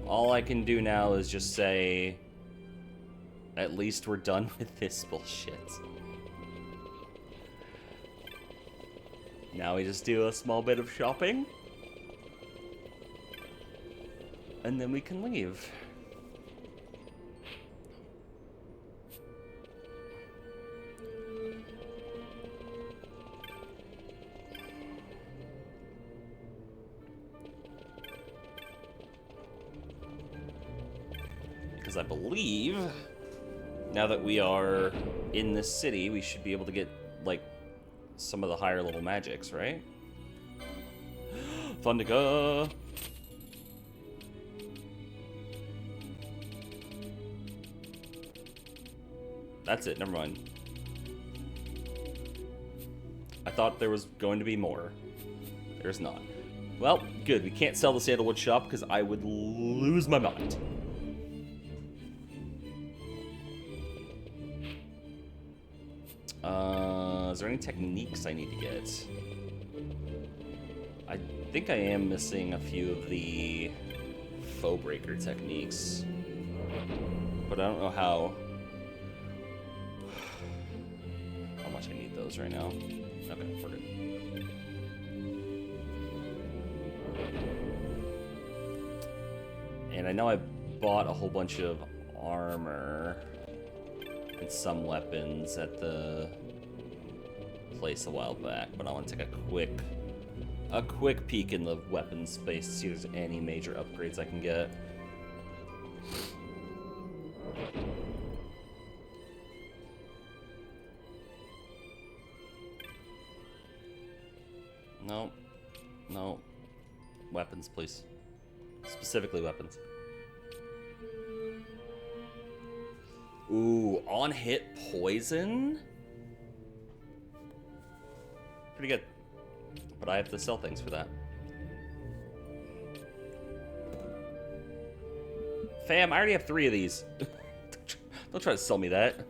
All I can do now is just say, at least we're done with this bullshit. Now we just do a small bit of shopping. And then we can leave. Because I believe, now that we are in this city, we should be able to get, like, some of the higher level magics, right? Thundica! That's it, never mind. I thought there was going to be more. There's not. Well, good. We can't sell the sandalwood shop because I would lose my mind. Is there any techniques I need to get? I think I am missing a few of the foe breaker techniques, but I don't know how much I need those right now. Okay, we're good. And I know I bought a whole bunch of armor and some weapons at the place a while back, but I want to take a quick peek in the weapons space to see if there's any major upgrades I can get. No. No. Weapons, please. Specifically weapons. Ooh, on hit poison? Pretty good. But I have to sell things for that. Fam, I already have 3 of these. Don't try to sell me that.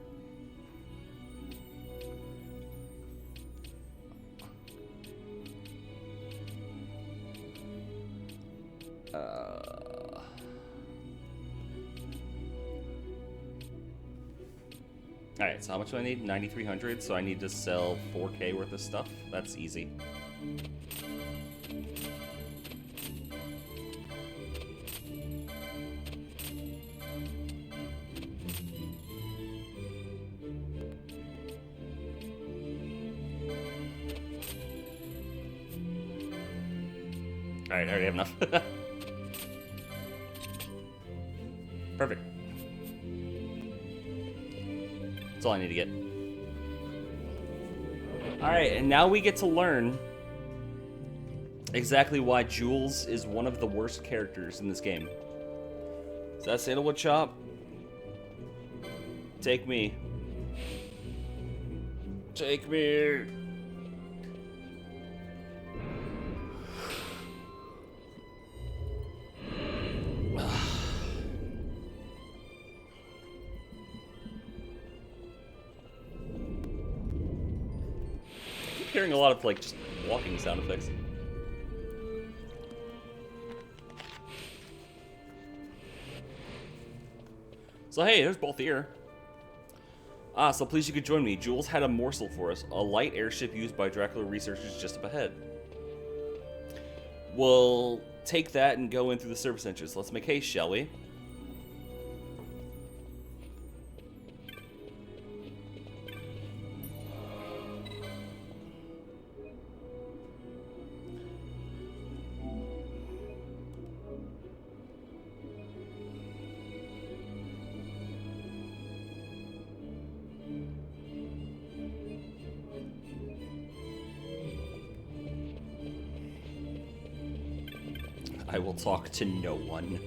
Alright, so how much do I need? 9,300, so I need to sell 4K worth of stuff. That's easy. Alright, I already have enough. Perfect. That's all I need to get. Alright, and now we get to learn exactly why Jules is one of the worst characters in this game. Is that sandalwood shop? Take me. Take me. Hearing a lot of like just walking sound effects. So hey, there's both here. Ah, so please you could join me. Jules had a morsel for us. A light airship used by Dracula researchers just up ahead. We'll take that and go in through the service entrance. Let's make haste, shall we? I will talk to no one.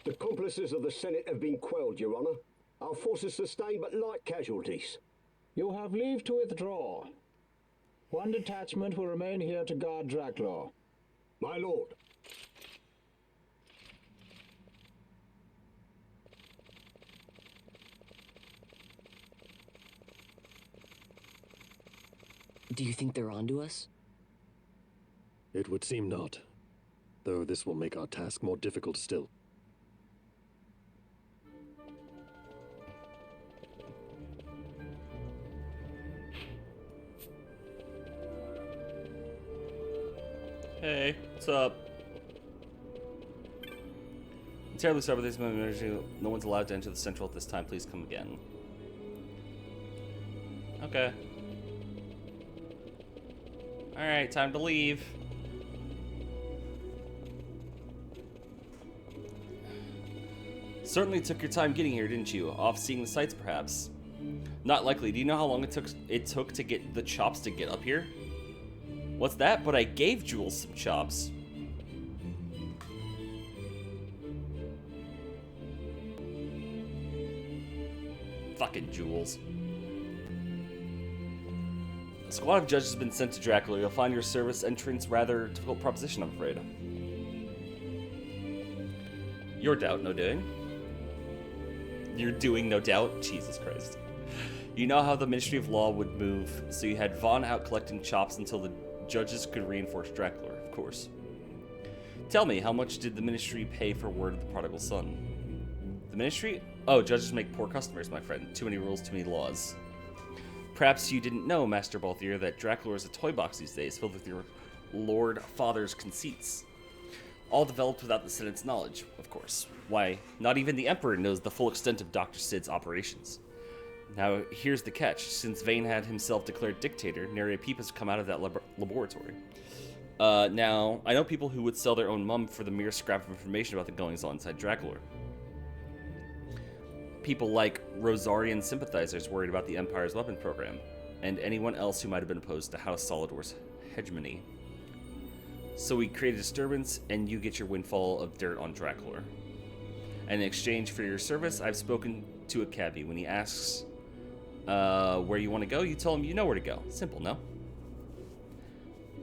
The accomplices of the Senate have been quelled, Your Honor. Our forces sustained but light casualties. You have leave to withdraw. One detachment will remain here to guard Draclaw. My lord. Do you think they're onto us? It would seem not, though this will make our task more difficult still. Hey, what's up? I'm terribly sorry about this, but no one's allowed to enter the central at this time. Please come again. Okay. Alright, time to leave. Certainly took your time getting here, didn't you? Off seeing the sights, perhaps? Not likely. Do you know how long it took to get the chops to get up here? What's that? But I gave Jules some chops. Fucking Jules. A squad of judges has been sent to Dracula. You'll find your service entrance rather difficult proposition, I'm afraid. Your doubt, no doing. You're doing, no doubt? Jesus Christ. You know how the Ministry of Law would move, so you had Vaughn out collecting chops until the judges could reinforce Dracula, of course. Tell me, how much did the Ministry pay for word of the prodigal son? The Ministry? Oh, judges make poor customers, my friend. Too many rules, too many laws. Perhaps you didn't know, Master Balthier, that Dracula is a toy box these days, filled with your Lord Father's conceits. All developed without the Senate's knowledge, of course. Why, not even the Emperor knows the full extent of Dr. Sid's operations. Now, here's the catch. Since Vane had himself declared dictator, nary a peep has come out of that laboratory. Now, I know people who would sell their own mum for the mere scrap of information about the goings-on inside Dracula. People like Rosarian sympathizers worried about the Empire's weapon program, and anyone else who might have been opposed to House Solidor's hegemony. So we create a disturbance, and you get your windfall of dirt on Dracula. And in exchange for your service, I've spoken to a cabbie. When he asks where you want to go, you tell him you know where to go. Simple, no?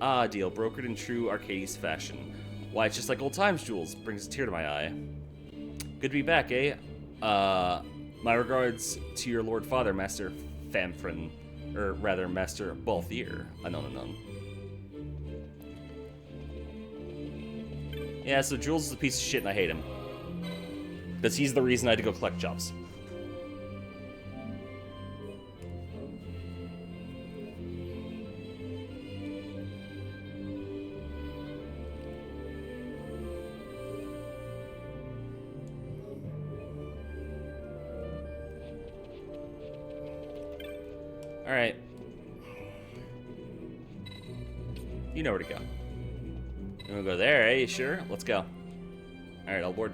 Ah, deal. Brokered in true Arcades fashion. Why, it's just like old times, Jules. Brings a tear to my eye. Good to be back, eh? My regards to your Lord Father, Master Famfrin. Or rather, Master Balthier. Anon. Yeah, so Jules is a piece of shit and I hate him. Because he's the reason I had to go collect jobs. Alright. You know where to go. You wanna go there, eh? You sure? Let's go. Alright, all aboard.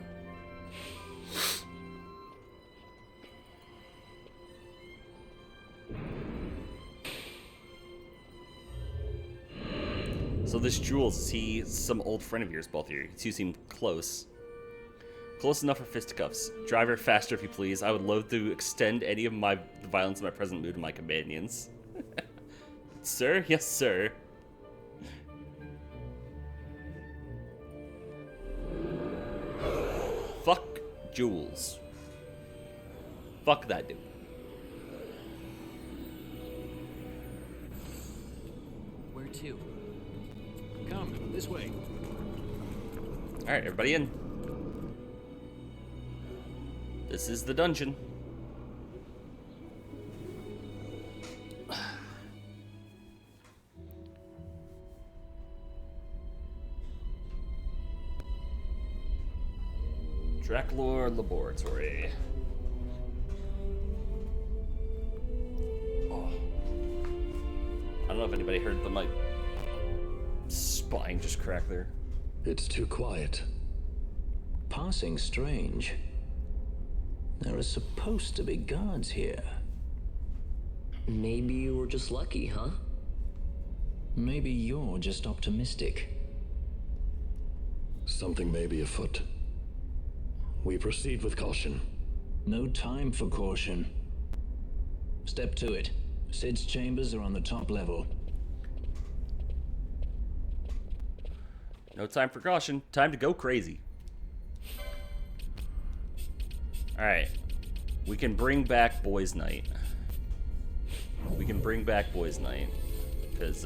So this Jules, is he some old friend of yours, both of you? You two seem close. Close enough for fisticuffs. Driver faster, if you please. I would loathe to extend any of the violence in my present mood to my companions. Sir? Yes, sir. Fuck Jules. Fuck that dude. Where to? Come, this way. Alright, everybody in. This is the dungeon. Dracula Laboratory. Oh. I don't know if anybody heard my spine just crack there. It's too quiet. Passing strange. There are supposed to be guards here. Maybe you were just lucky, huh? Maybe you're just optimistic. Something may be afoot. We proceed with caution. No time for caution. Step to it. Sid's chambers are on the top level. No time for caution. Time to go crazy. Alright. We can bring back Boys' Night. We can bring back Boys' Night. Because,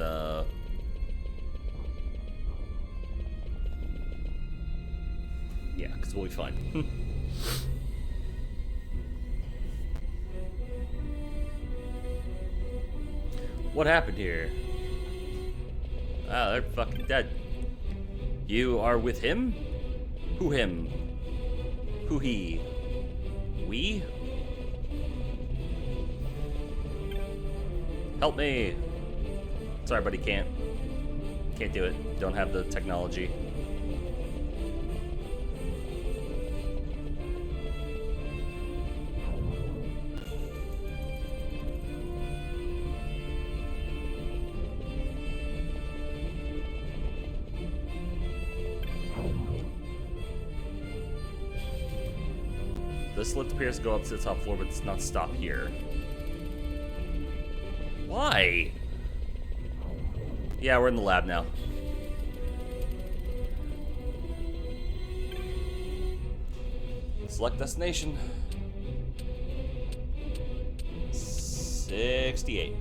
yeah, because we'll be fine. What happened here? Ah, they're fucking dead. You are with him? Who him? Who he? We? Help me! Sorry, buddy, can't do it. Don't have the technology. This lift appears to go up to the top floor, but it's not stop here. Why? Yeah, we're in the lab now. Select destination. 68.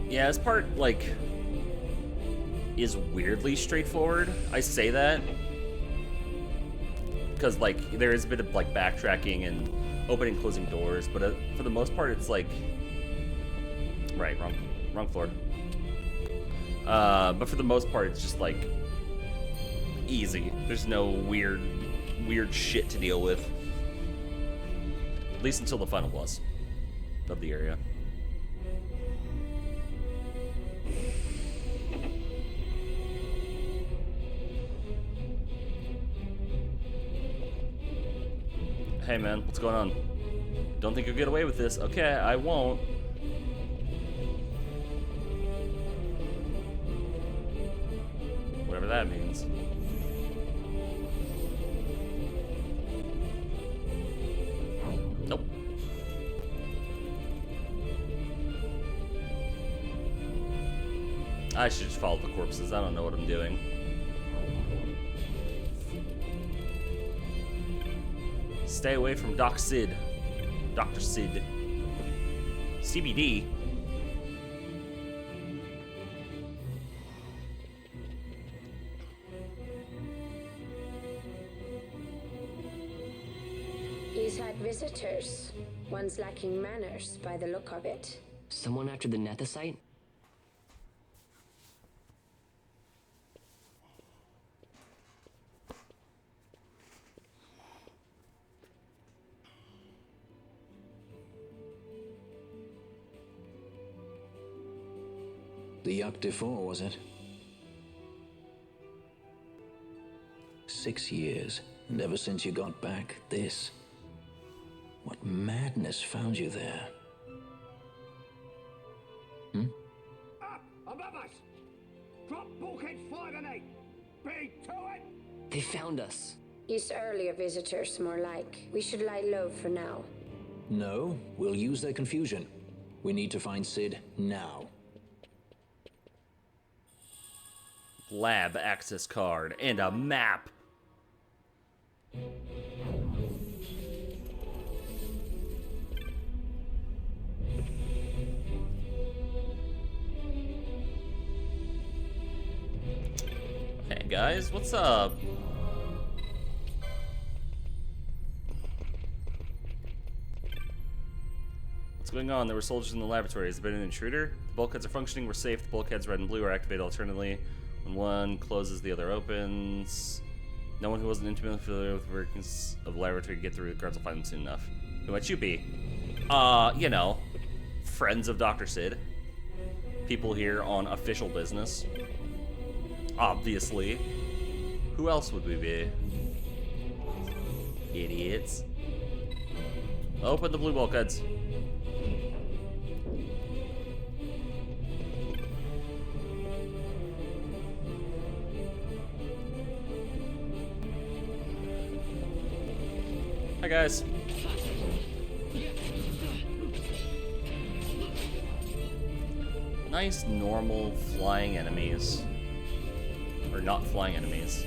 Yeah, this part, like, is weirdly straightforward. I say that because, like, there is a bit of, like, backtracking and opening and closing doors, but for the most part, it's like... Right, wrong floor. But for the most part, it's just, like, easy. There's no weird shit to deal with. At least until the final boss of the area. Hey man, what's going on? Don't think you'll get away with this. Okay, I won't. Whatever that means. Nope. I should just follow the corpses. I don't know what I'm doing. Stay away from Doc Sid. Dr. Sid. CBD? He's had visitors. One's lacking manners by the look of it. Someone after the Nethicite? The XII, was it? 6 years, and ever since you got back, this. What madness found you there? Up above us! Drop bulkheads 5 and 8! Be to it! They found us. He's earlier visitors, more like. We should lie low for now. No, we'll use their confusion. We need to find Sid now. Lab access card and a map. Hey guys, what's up? What's going on? There were soldiers in the laboratory. Has there been an intruder? The bulkheads are functioning. We're safe. The bulkheads red and blue are activated alternately. When one closes, the other opens. No one who wasn't intimately familiar with the workings of the laboratory can get through. The guards will find them soon enough. Who might you be? You know, friends of Dr. Sid. People here on official business. Obviously. Who else would we be? Idiots. Open the blue bulkheads. Hi guys. Nice normal flying enemies. Or not flying enemies.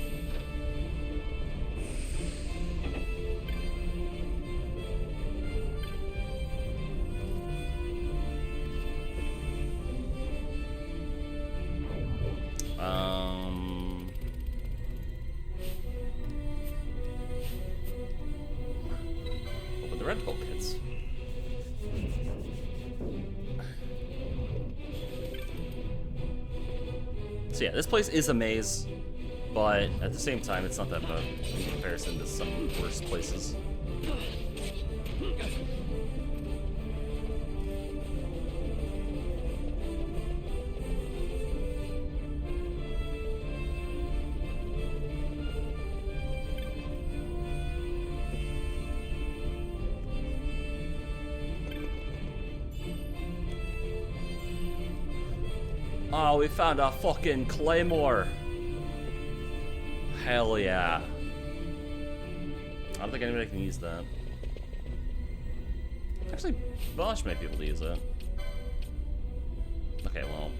Open the red bulkheads. So yeah, this place is a maze, but at the same time, it's not that bad in comparison to some worse places. Oh, we found a fucking claymore. Hell yeah. I don't think anybody can use that. Actually, Bosch might be able to use it. Okay, well.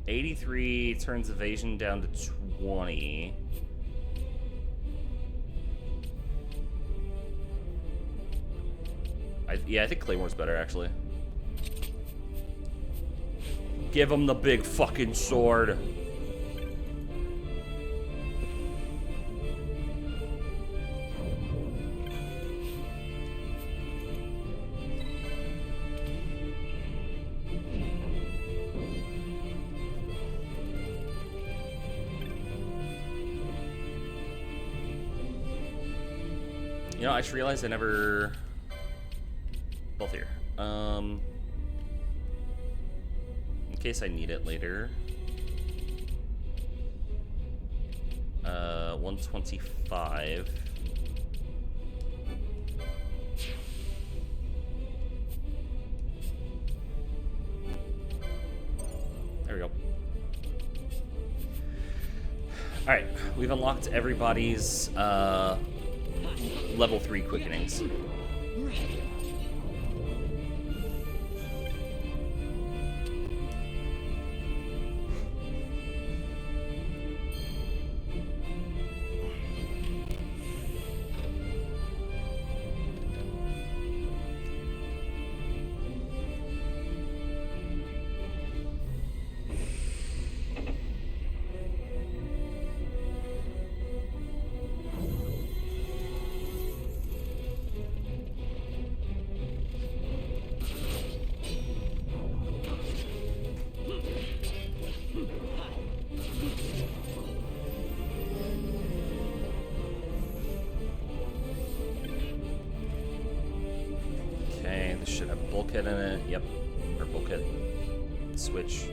$83 turns evasion down to 20. Yeah, I think Claymore's better, actually. Give him the big fucking sword. You know, I just realized I never... Both here. In case I need it later. 125. There we go. Alright, we've unlocked everybody's level 3 quickenings. This should have a bulkhead in it. Yep. Or bulkhead switch.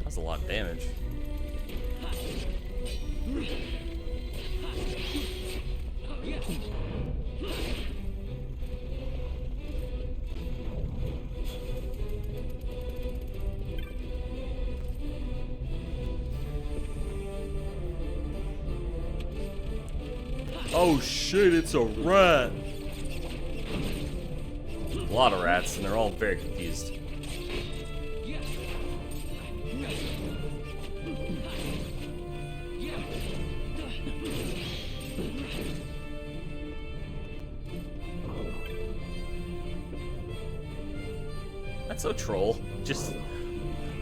That's a lot of damage. Oh shit, it's a rat! A lot of rats, and they're all very confused. That's so troll. Just,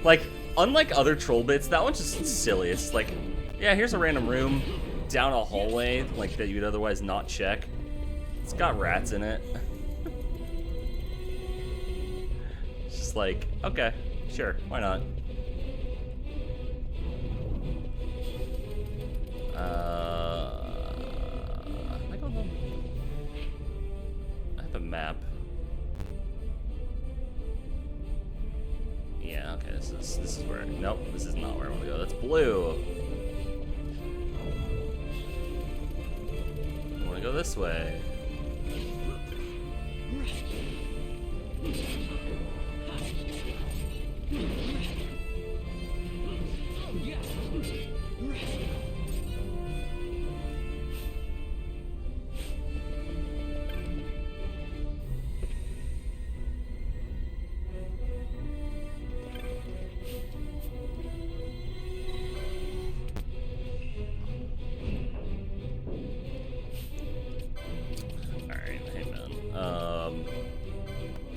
like, unlike other troll bits, that one's just silly. It's like, yeah, here's a random room down a hallway, like, that you'd otherwise not check. It's got rats in it. It's just like, okay, sure, why not? I have a map. Yeah, okay, this is where, nope, this is not where I want to go. That's blue. I want to go this way.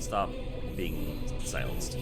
Stop being silenced.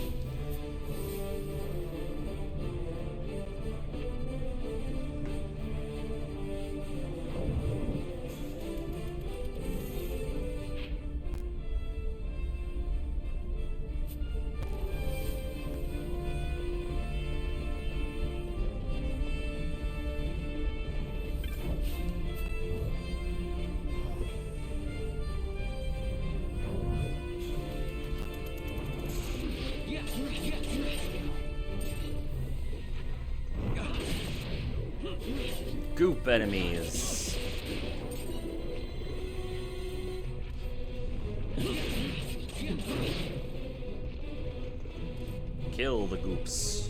Goop enemies. Kill the goops.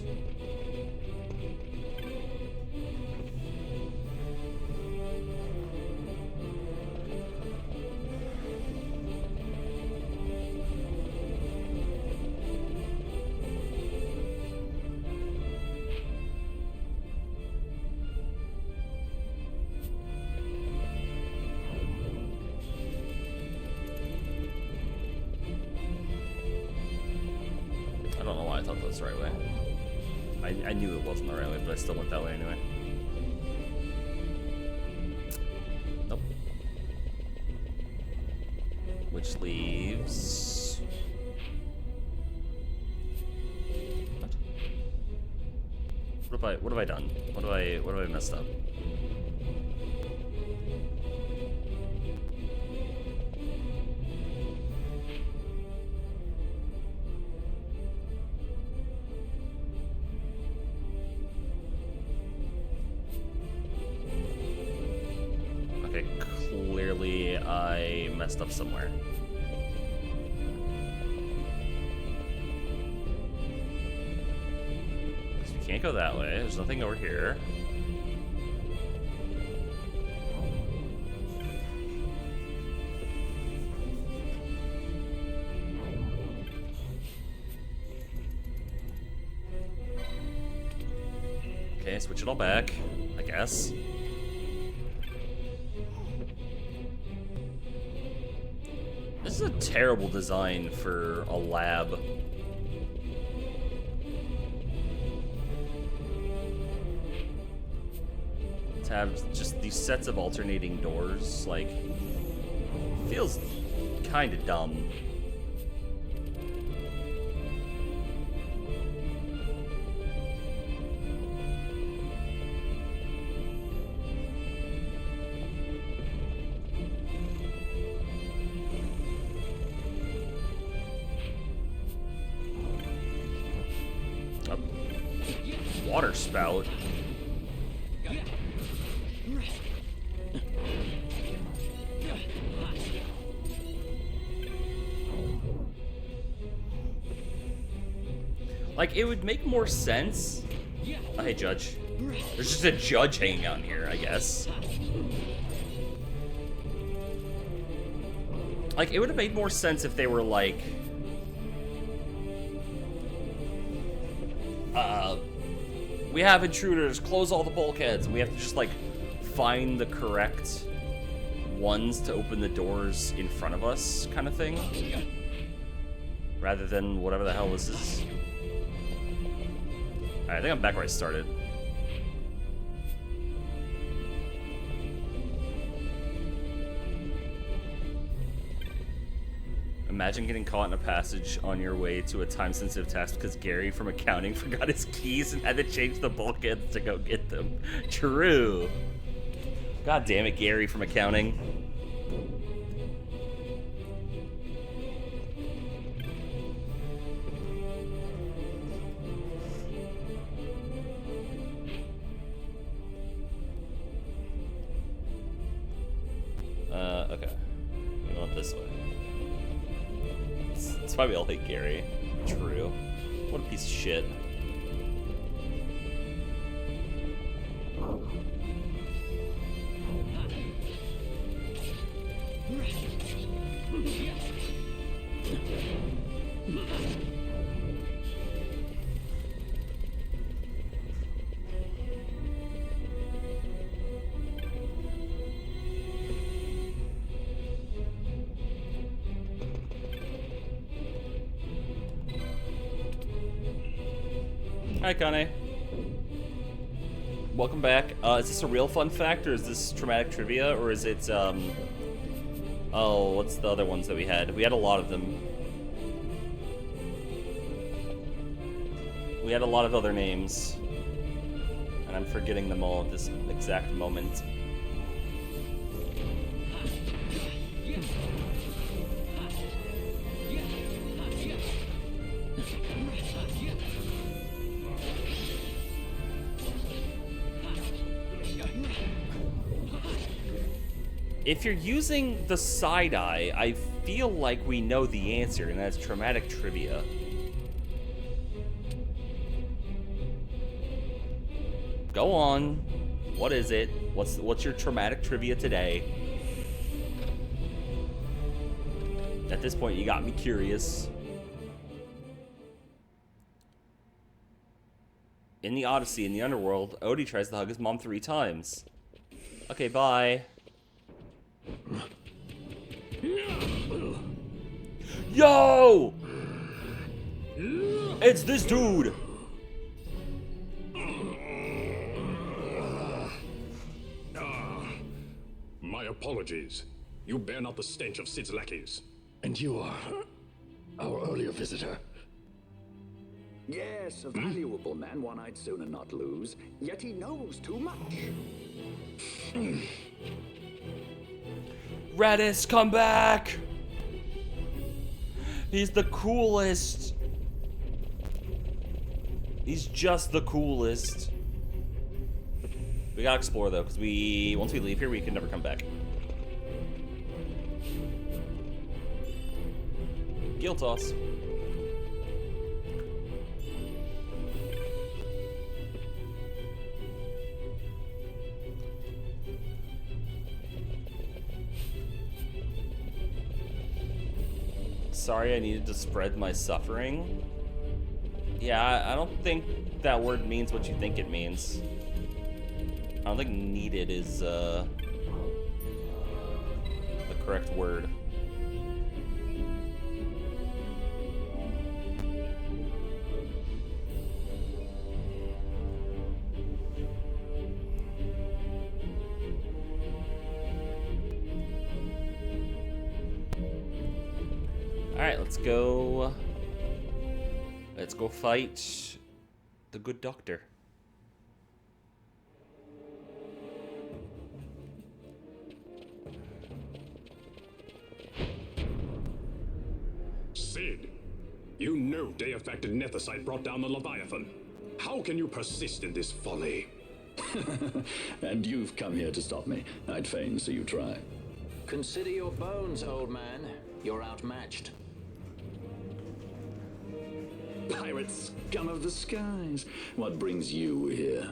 I don't know why I thought that was the right way. I knew it wasn't the right way, but I still went that way anyway. Nope. Which leaves... What have I done? What have I messed up? Okay, clearly I messed up somewhere. We can't go that way. There's nothing over here. Okay, switch it all back, I guess. This is a terrible design for a lab. To have just these sets of alternating doors, like, feels kind of dumb. Water spout. Like, it would make more sense. Oh, hey, Judge. There's just a judge hanging out here, I guess. Like, it would have made more sense if they were like... we have intruders, close all the bulkheads, and we have to just, like, find the correct ones to open the doors in front of us, kind of thing. Rather than whatever the hell this is. Alright, I think I'm back where I started. Imagine getting caught in a passage on your way to a time-sensitive task because Gary from accounting forgot his keys and had to change the bulkheads to go get them. True. God damn it, Gary from accounting. Okay. We went this way. That's why we all hate Gary. True. What a piece of shit. Hi, Kane. Welcome back. Is this a real fun fact, or is this traumatic trivia, or is it, oh, what's the other ones that we had? We had a lot of them. We had a lot of other names, and I'm forgetting them all at this exact moment. If you're using the side eye, I feel like we know the answer, and that's traumatic trivia. Go on. What is it? What's your traumatic trivia today? At this point, you got me curious. In the Odyssey, in the underworld, Odie tries to hug his mom 3 times. Okay, bye. Yo! It's this dude! My apologies. You bear not the stench of Sid's lackeys. And you are our earlier visitor. Yes, a valuable man, one I'd sooner not lose. Yet he knows too much. Radis, come back! He's the coolest. He's just the coolest. We gotta explore though, because once we leave here, we can never come back. Guild toss. Sorry, I needed to spread my suffering. Yeah, I don't think that word means what you think it means. I don't think needed is the correct word. Alright, let's go. Let's go fight the good doctor. Sid, you know Deifacted Nethicite brought down the Leviathan. How can you persist in this folly? And you've come here to stop me. I'd fain see you try. Consider your bones, old man. You're outmatched. Pirate scum of the skies. What brings you here?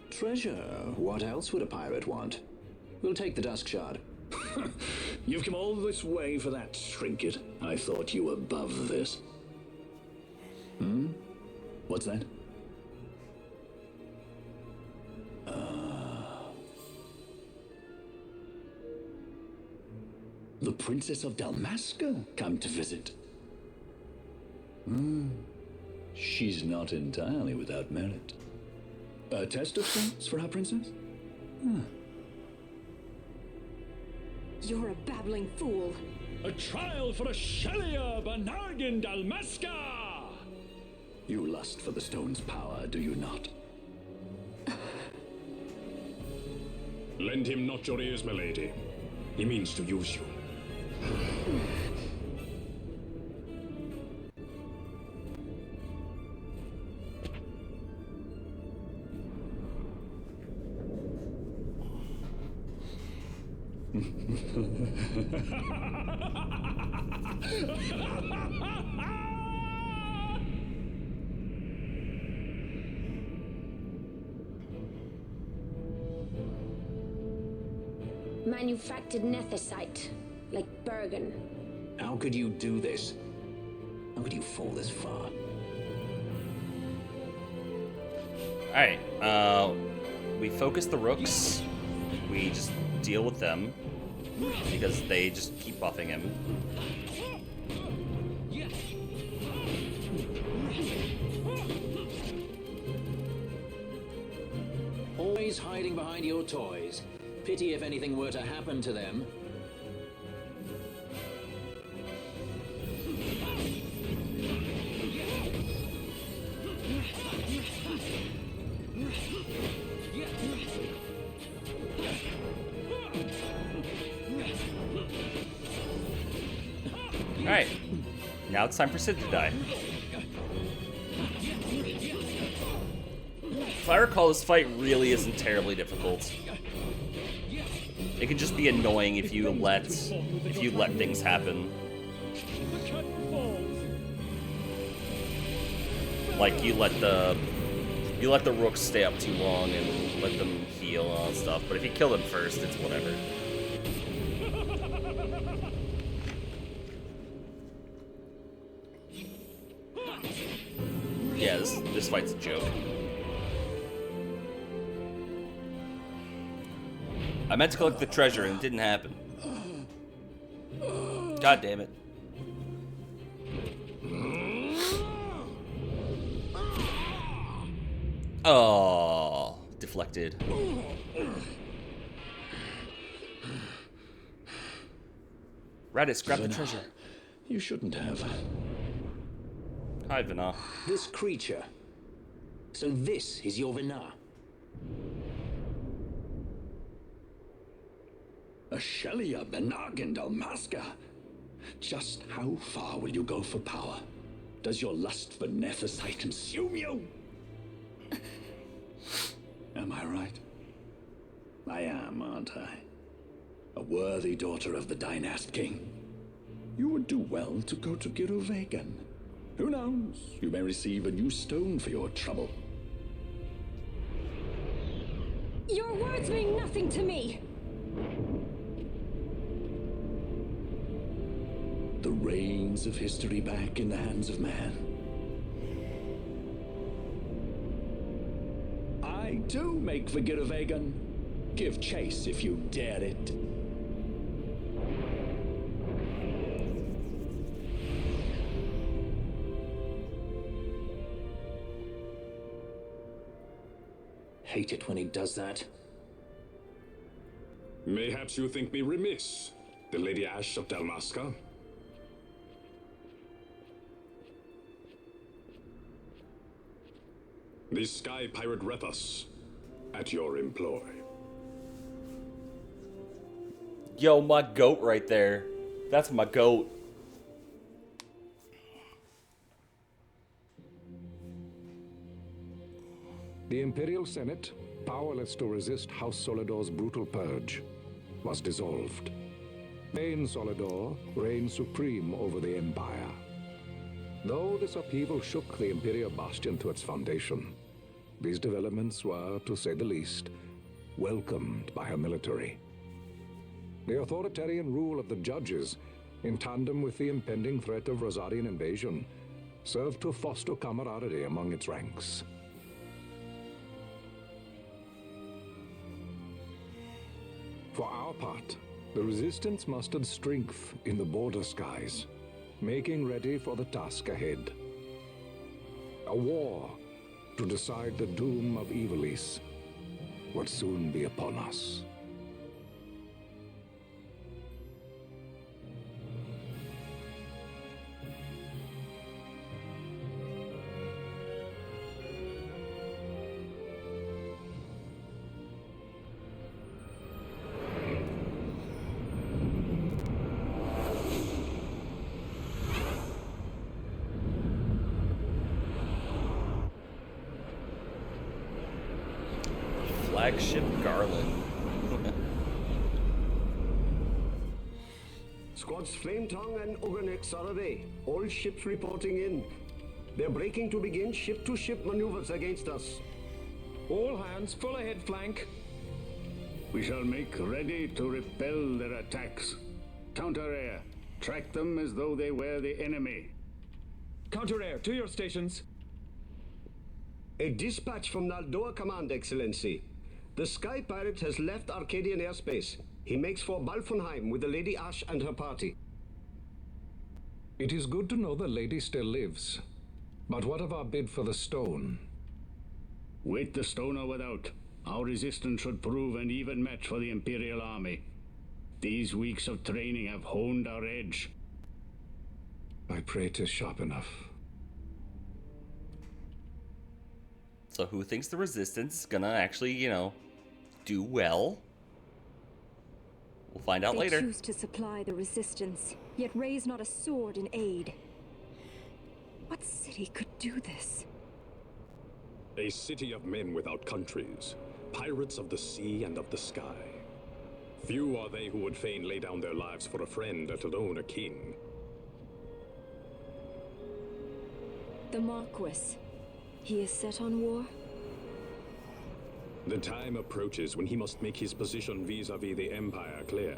Treasure. What else would a pirate want? We'll take the Dusk Shard. You've come all this way for that trinket. I thought you were above this. What's that? The Princess of Dalmasca come to visit. She's not entirely without merit. A test of sorts for our princess? You're a babbling fool. A trial for a Shelia Banargin Dalmasca! You lust for the stone's power, do you not? Lend him not your ears, milady. He means to use you. Manufactured nethicite, like Bergen. How could you do this? How could you fall this far? Alright, we focus the rooks. We just deal with them because they just keep buffing him. Always hiding behind your toys. Pity if anything were to happen to them. Alright, now it's time for Sid to die. If I recall, this fight really isn't terribly difficult. It can just be annoying if you let things happen. The curtain falls. Like you let the rooks stay up too long and let them heal and all that stuff. But if you kill them first, it's whatever. Yeah, this fight's a joke. I meant to collect the treasure and it didn't happen. God damn it. Oh, deflected. Raditz, grab the treasure. You shouldn't have. Hi, Vina. This creature. So this is your Vina. A Shelia Benargan Dalmasca. Just how far will you go for power? Does your lust for Nethicite consume you? Am I right? I am, aren't I? A worthy daughter of the Dynast King. You would do well to go to Giruvegan. Who knows? You may receive a new stone for your trouble. Your words mean nothing to me. The reins of history back in the hands of man. I too make for Giruvegan. Give chase if you dare it. Hate it when he does that. Mayhaps you think me remiss, the Lady Ash of Dalmasca? The Sky Pirate Rethus, at your employ. Yo, my goat right there. That's my goat. The Imperial Senate, powerless to resist House Solidor's brutal purge, was dissolved. Thane Solidor reigned supreme over the Empire. Though this upheaval shook the Imperial Bastion to its foundation, these developments were, to say the least, welcomed by her military. The authoritarian rule of the judges, in tandem with the impending threat of Rosarian invasion, served to foster camaraderie among its ranks. For our part, the Resistance mustered strength in the border skies, making ready for the task ahead. A war to decide the doom of Ivalice would soon be upon us. Flagship Garland. Squads Flametongue and Ogrenex are away. All ships reporting in. They're breaking to begin ship-to-ship maneuvers against us. All hands full ahead flank. We shall make ready to repel their attacks. Counter-air. Track them as though they were the enemy. Counter-air, to your stations. A dispatch from Naldoa Command, Excellency. The Sky Pirate has left Arcadian airspace. He makes for Balfonheim with the Lady Ash and her party. It is good to know the lady still lives. But what of our bid for the stone? With the stone or without, our resistance should prove an even match for the Imperial Army. These weeks of training have honed our edge. I pray 'tis sharp enough. So who thinks the Resistance is gonna actually, do well? We'll find out later. They choose to supply the Resistance, yet raise not a sword in aid. What city could do this? A city of men without countries, pirates of the sea and of the sky. Few are they who would fain lay down their lives for a friend, let alone a king. The Marquis. He is set on war? The time approaches when he must make his position vis-a-vis the Empire clear.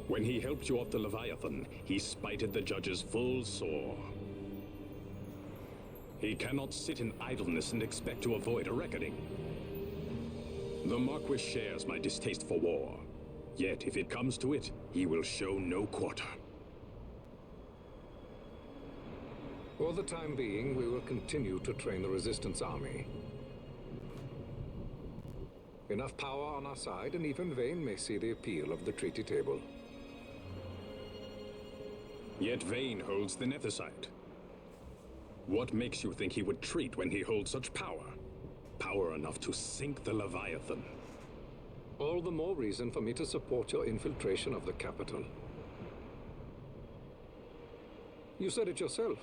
When he helped you off the Leviathan, he spited the judges full sore. He cannot sit in idleness and expect to avoid a reckoning. The Marquis shares my distaste for war. Yet, if it comes to it, he will show no quarter. For the time being, we will continue to train the Resistance Army. Enough power on our side, and even Vane may see the appeal of the treaty table. Yet Vane holds the Netherite. What makes you think he would treat when he holds such power? Power enough to sink the Leviathan. All the more reason for me to support your infiltration of the capital. You said it yourself.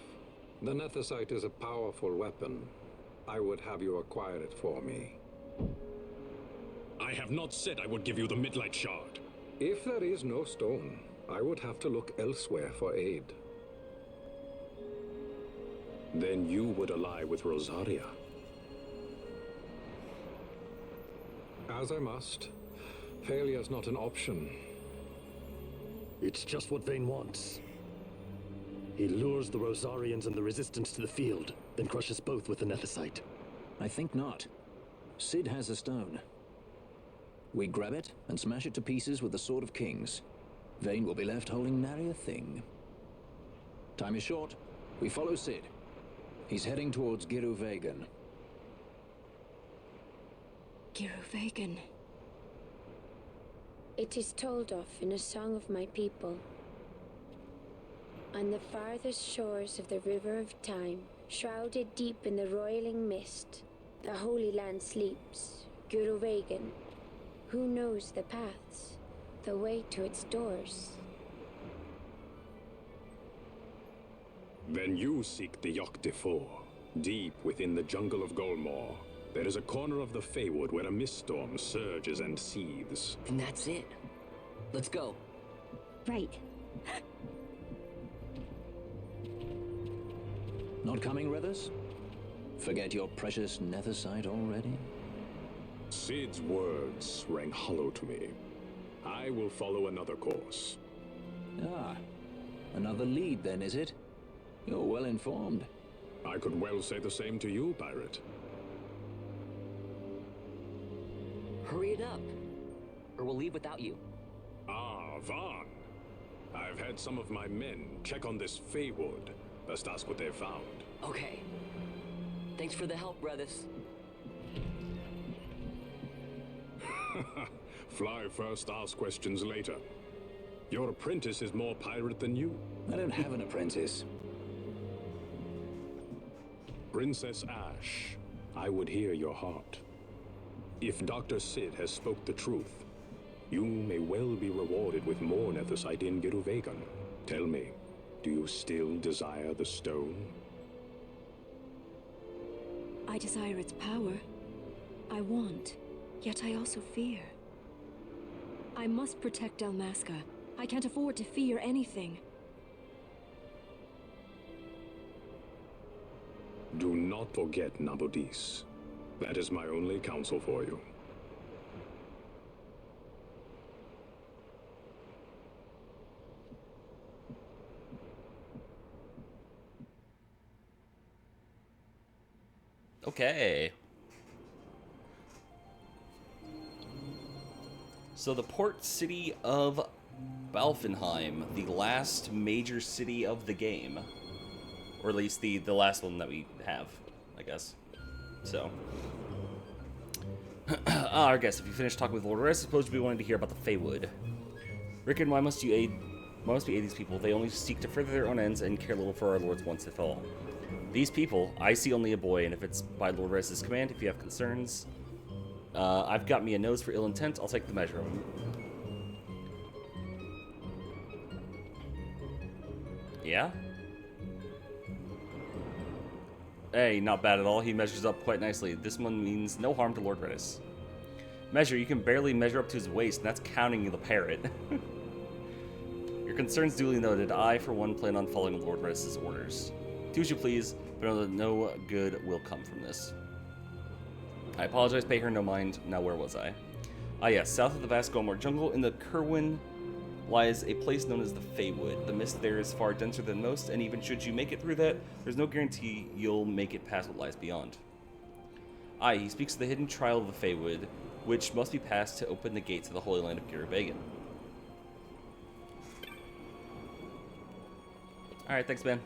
The Netherite is a powerful weapon. I would have you acquire it for me. I have not said I would give you the Midlight Shard. If there is no stone, I would have to look elsewhere for aid. Then you would ally with Rosaria. As I must. Failure's not an option. It's just what Vane wants. He lures the Rosarians and the Resistance to the field, then crushes both with the Netherite. I think not. Cid has a stone. We grab it and smash it to pieces with the Sword of Kings. Vane will be left holding nary a thing. Time is short. We follow Cid. He's heading towards Giruvegan. Giruvegan. It is told of in a song of my people. On the farthest shores of the river of time, shrouded deep in the roiling mist, the Holy Land sleeps, Giruvegan. Who knows the paths, the way to its doors? Then you seek the Yogg Defour. Deep within the jungle of Golmore, there is a corner of the Feywood where a mist storm surges and seethes. And that's it. Let's go. Right. Not coming, Rithers? Forget your precious Netherite already? Cid's words rang hollow to me. I will follow another course. Ah, another lead then, is it? You're well informed. I could well say the same to you, pirate. Hurry it up, or we'll leave without you. Ah, Vaughn. I've had some of my men check on this Feywood. Best ask what they've found. Okay. Thanks for the help, brothers. Fly first, ask questions later. Your apprentice is more pirate than you. I don't have an apprentice. Princess Ash, I would hear your heart. If Dr. Cid has spoke the truth, you may well be rewarded with more Netherite in Giruvegan. Tell me, do you still desire the stone? I desire its power. I want, yet I also fear. I must protect Dalmasca. I can't afford to fear anything. Do not forget Nabudis. That is my only counsel for you. Okay. So the port city of Balfenheim, the last major city of the game. Or at least the last one that we have, I guess. So. I guess if you finish talking with Lord Rest, I suppose you'll be wanting to hear about the Feywood. Rickon, why must we aid these people? They only seek to further their own ends and care little for our Lord's wants if all. These people, I see only a boy, and if it's by Lord Rest's command, if you have concerns, I've got me a nose for ill intent, I'll take the measure of him. Yeah? Hey, not bad at all. He measures up quite nicely. This one means no harm to Lord Redis. Measure, you can barely measure up to his waist, and that's counting the parrot. Your concerns duly noted. I, for one, plan on following Lord Redis' orders. Do as you please, but know that no good will come from this. I apologize, pay her no mind. Now where was I? Ah yes, south of the vast Gomor jungle in the Kerwin lies a place known as the Feywood. The mist there is far denser than most, and even should you make it through that, there's no guarantee you'll make it past what lies beyond. Aye, he speaks of the hidden trial of the Feywood, which must be passed to open the gates of the Holy Land of Giruvegan. Alright, thanks, man.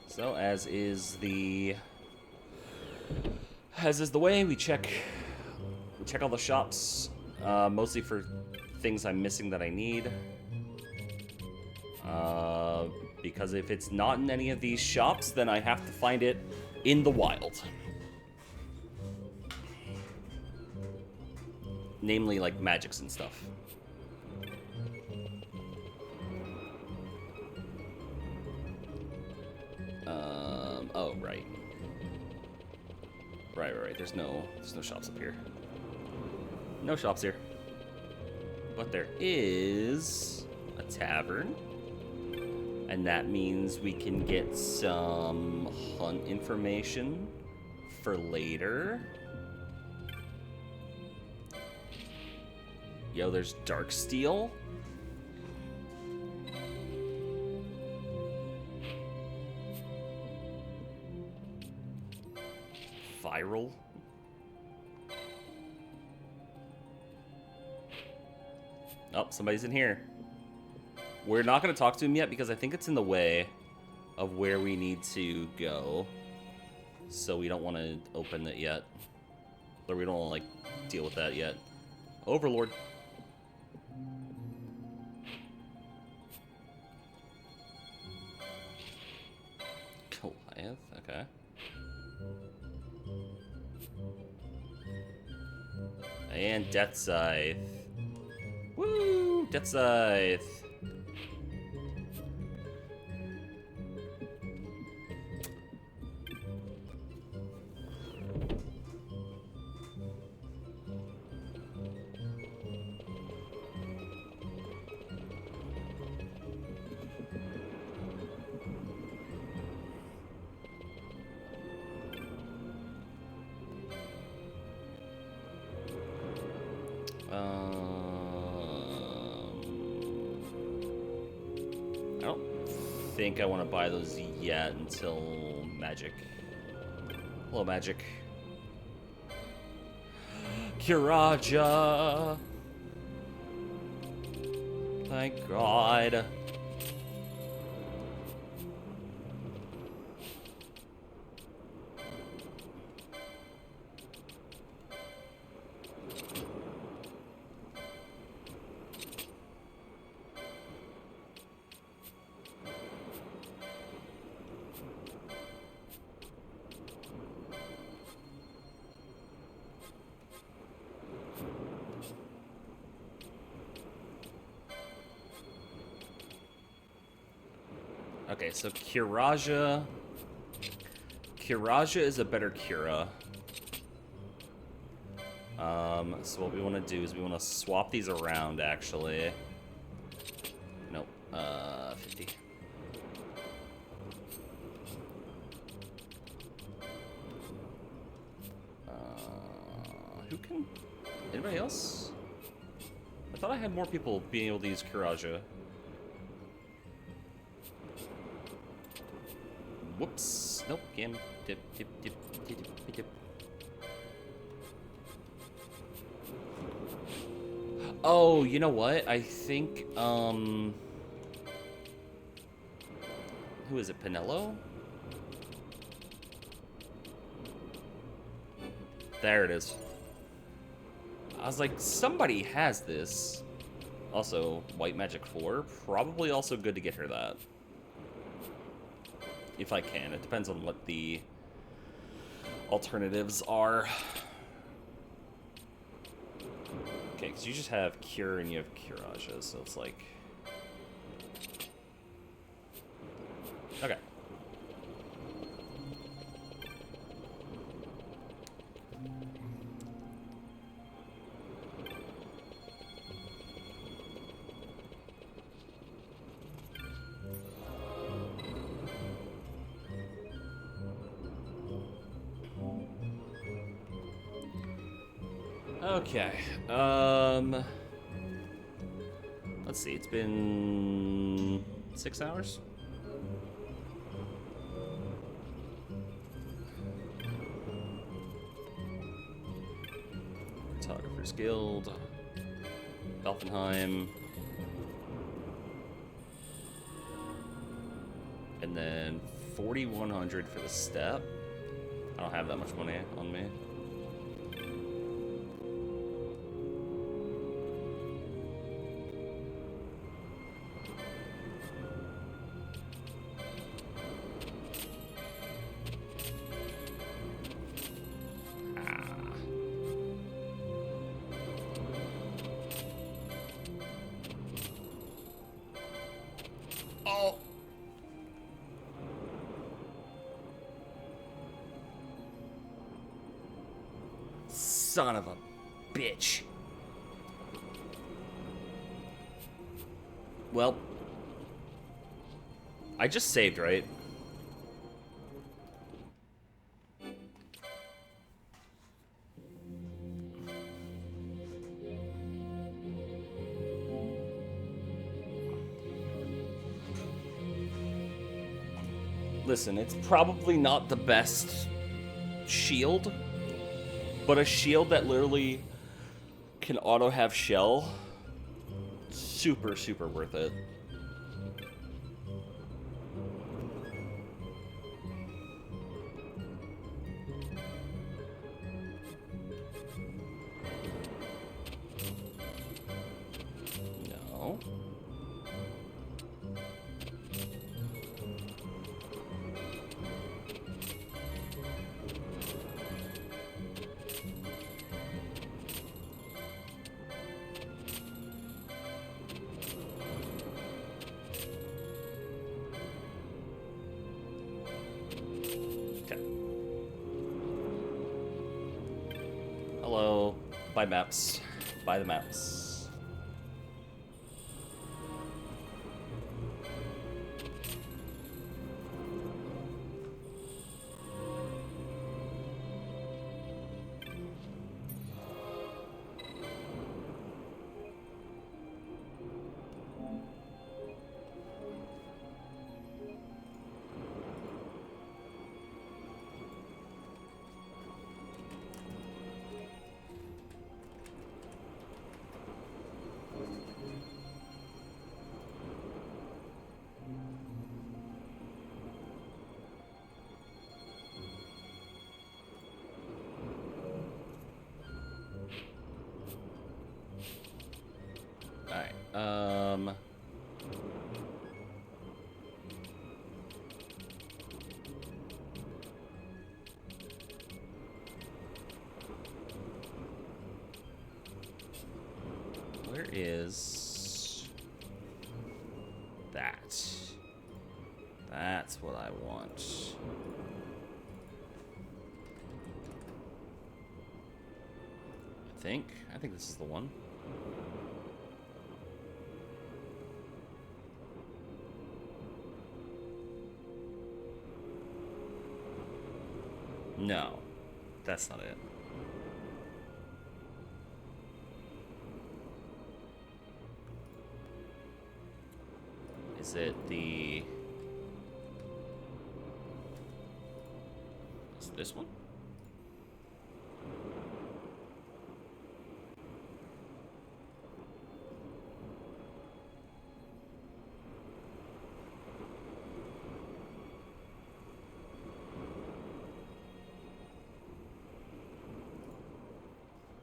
So, as is the way, we check all the shops, mostly for things I'm missing that I need. Because if it's not in any of these shops, then I have to find it in the wild. Namely, like, magics and stuff. Oh, right. Right. There's no shops up here. No shops here. But there is a tavern. And that means we can get some hunt information for later. Yo, there's Darksteel. Viral. Oh, somebody's in here. We're not going to talk to him yet because I think it's in the way of where we need to go. So we don't want to open it yet. Or we don't want to, like, deal with that yet. Overlord. Goliath, okay. And Death Scythe. Woo! Death Scythe. I don't think I want to buy those yet until Magic. Hello, Magic. Kiraja! Thank God. Okay, so Kiraja is a better Kira. So what we want to do is we want to swap these around, actually. Nope, 50. Who can... Anybody else? I thought I had more people being able to use Kiraja. Whoops. Nope. Game. Dip. Oh, you know what? I think, who is it? Pinello? There it is. I was like, somebody has this. Also, White Magic 4. Probably also good to get her that. If I can. It depends on what the alternatives are. Okay, because you just have Cure and you have Curages, so it's like... Okay. Okay. Let's see. It's been 6 hours. Photographer's Guild, Elfenheim, and then 4,100 for the step. I don't have that much money on me. Son of a bitch. Well, I just saved, right? Listen, it's probably not the best shield, but a shield that literally can auto have shell, super, super worth it. No. Hello. Buy maps. Buy the maps. Alright, where is that? That's what I want. I think this is the one. No, that's not it. Is it the... Is it this one?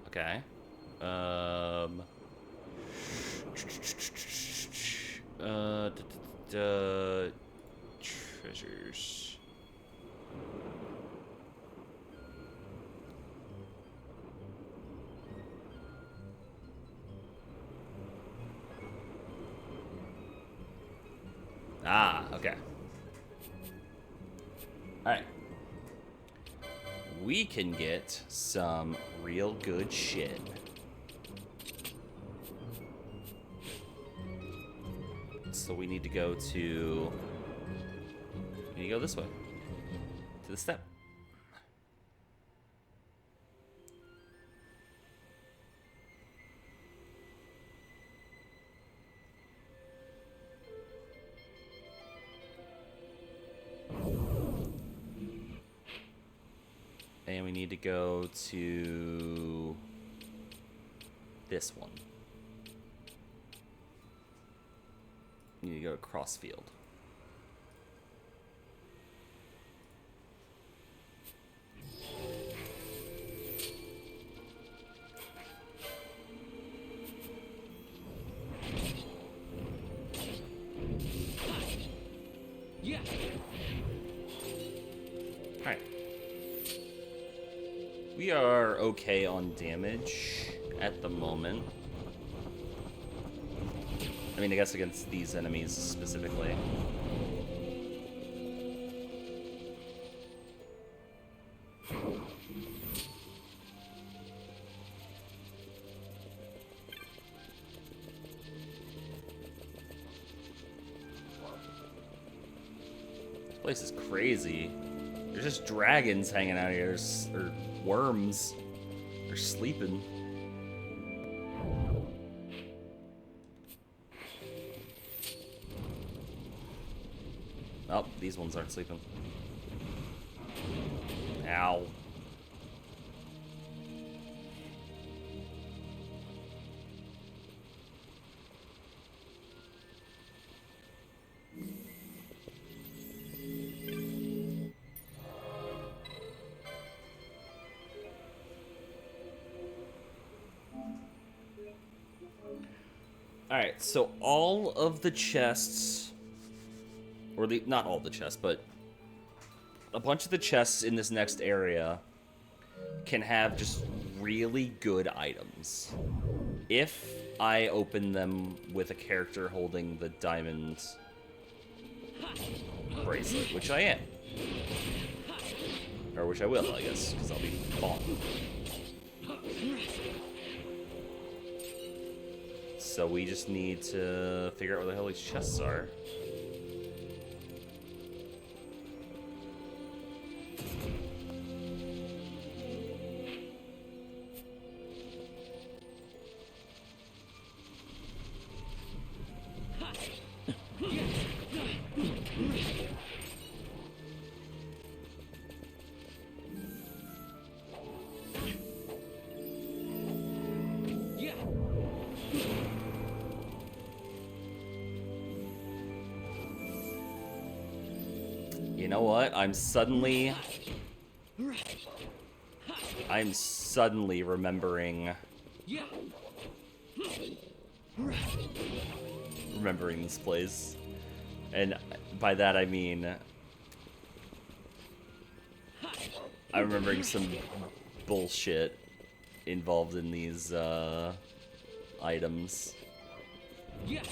Okay. Treasures. Ah, okay. Alright. We can get some real good shit. So we need to go to... We need to go this way. To the step. And we need to go to this one. We need to go to Crossfield. Yeah. Alright. We are okay on damage at the moment. I mean, I guess against these enemies specifically. This place is crazy. There's just dragons hanging out here, or worms. They're sleeping. Oh, these ones aren't sleeping. Ow. Alright, so all of the chests, or not all the chests, but a bunch of the chests in this next area can have just really good items. If I open them with a character holding the diamond bracelet, which I am. Or which I will, I guess, because I'll be Bond. So we just need to figure out where the hell these chests are. You know what? I'm suddenly remembering this place. And by that I mean I'm remembering some bullshit involved in these items. Yeah.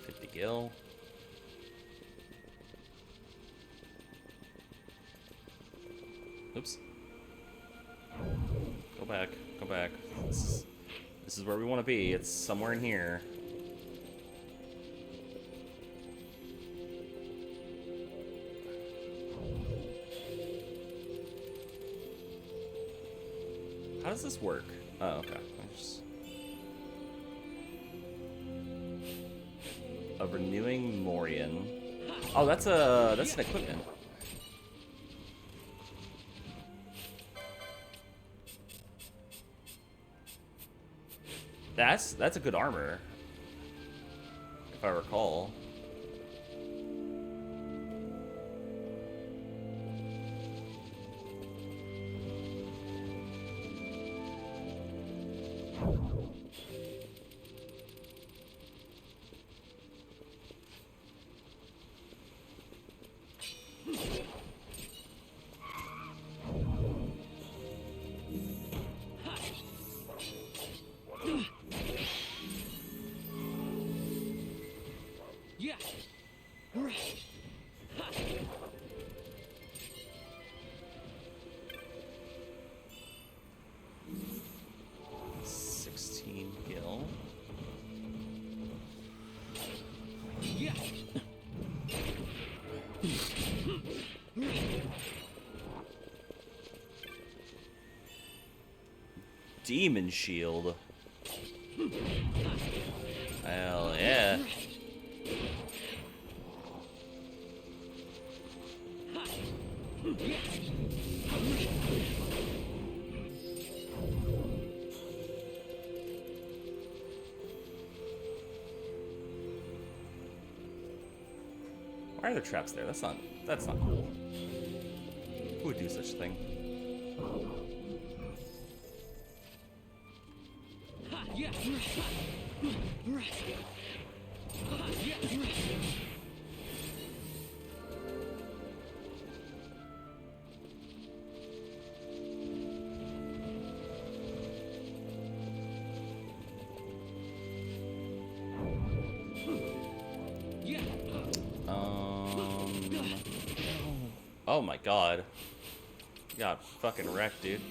50 gil. Oops. Go back. Go back. This is where we want to be. It's somewhere in here. How does this work? Oh, okay. A renewing Morian. Oh, that's an equipment. That's a good armor, if I recall. Gil. Yeah. Demon Shield. Hell yeah. Why are there traps there? That's not cool. Who would do such a thing? Yeah. Oh my god. You got fucking wrecked, dude.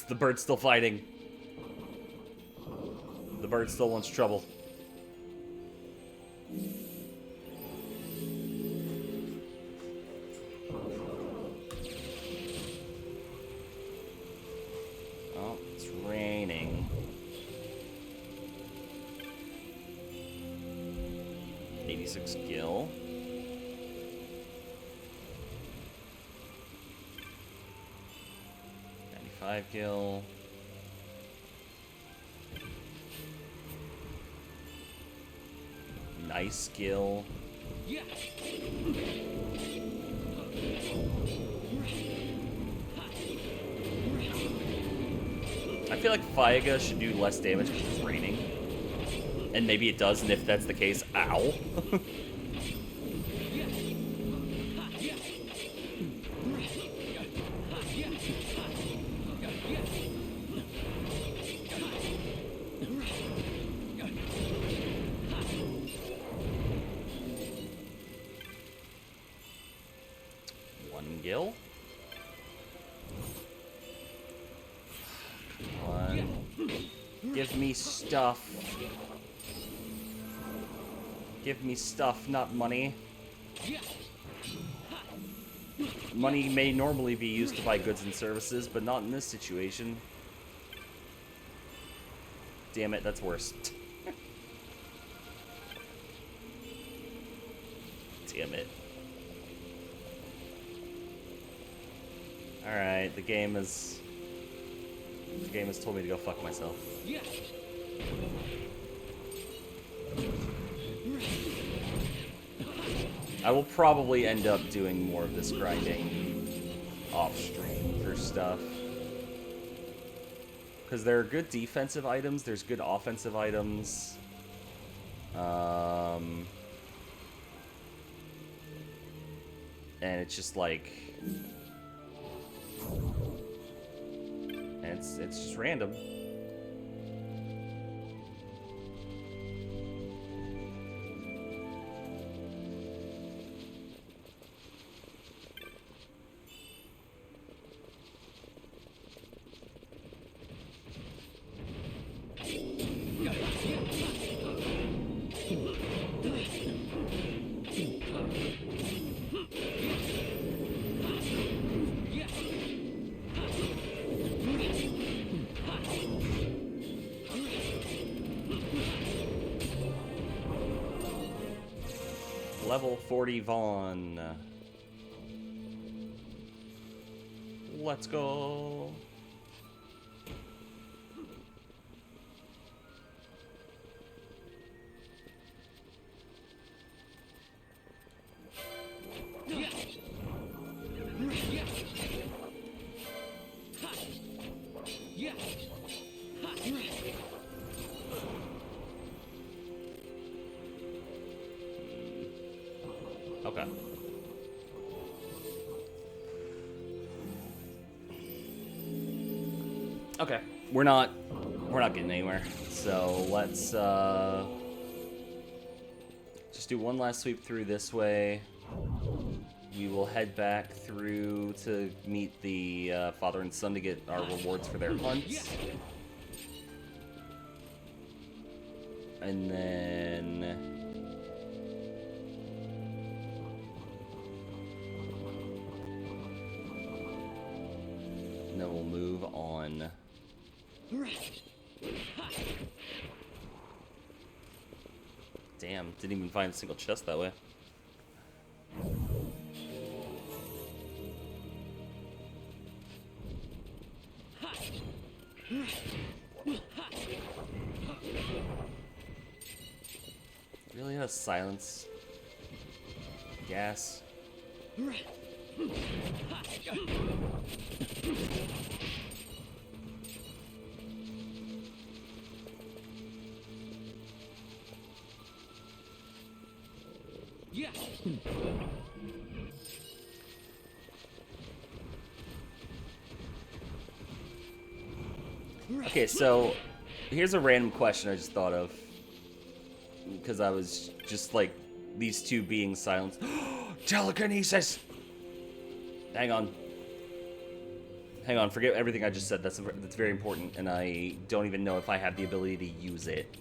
The bird's still fighting. The bird still wants trouble. Oh, it's raining. $86 gil. $5 Nice skill. Yeah. I feel like Faiga should do less damage because it's raining. And maybe it does, and if that's the case, ow. Gil? Come on. Give me stuff. Give me stuff, not money. Money may normally be used to buy goods and services, but not in this situation. Damn it, that's worse. Damn it. Alright, the game has told me to go fuck myself. Yeah. I will probably end up doing more of this grinding off stream for stuff. Because there are good defensive items, there's good offensive items. And it's just like... It's just random. Level 40 Vaughn. Let's go. Okay. Okay. We're not getting anywhere. So let's just do one last sweep through this way. We will head back through to meet the father and son to get our rewards for their hunts. And then we'll move on. Damn, didn't even find a single chest that way. Really has silence. Gas. Yeah. Okay, so here's a random question I just thought of. Because I was just like, these two being silenced. Telekinesis! Hang on. Hang on, forget everything I just said. That's very important, and I don't even know if I have the ability to use it.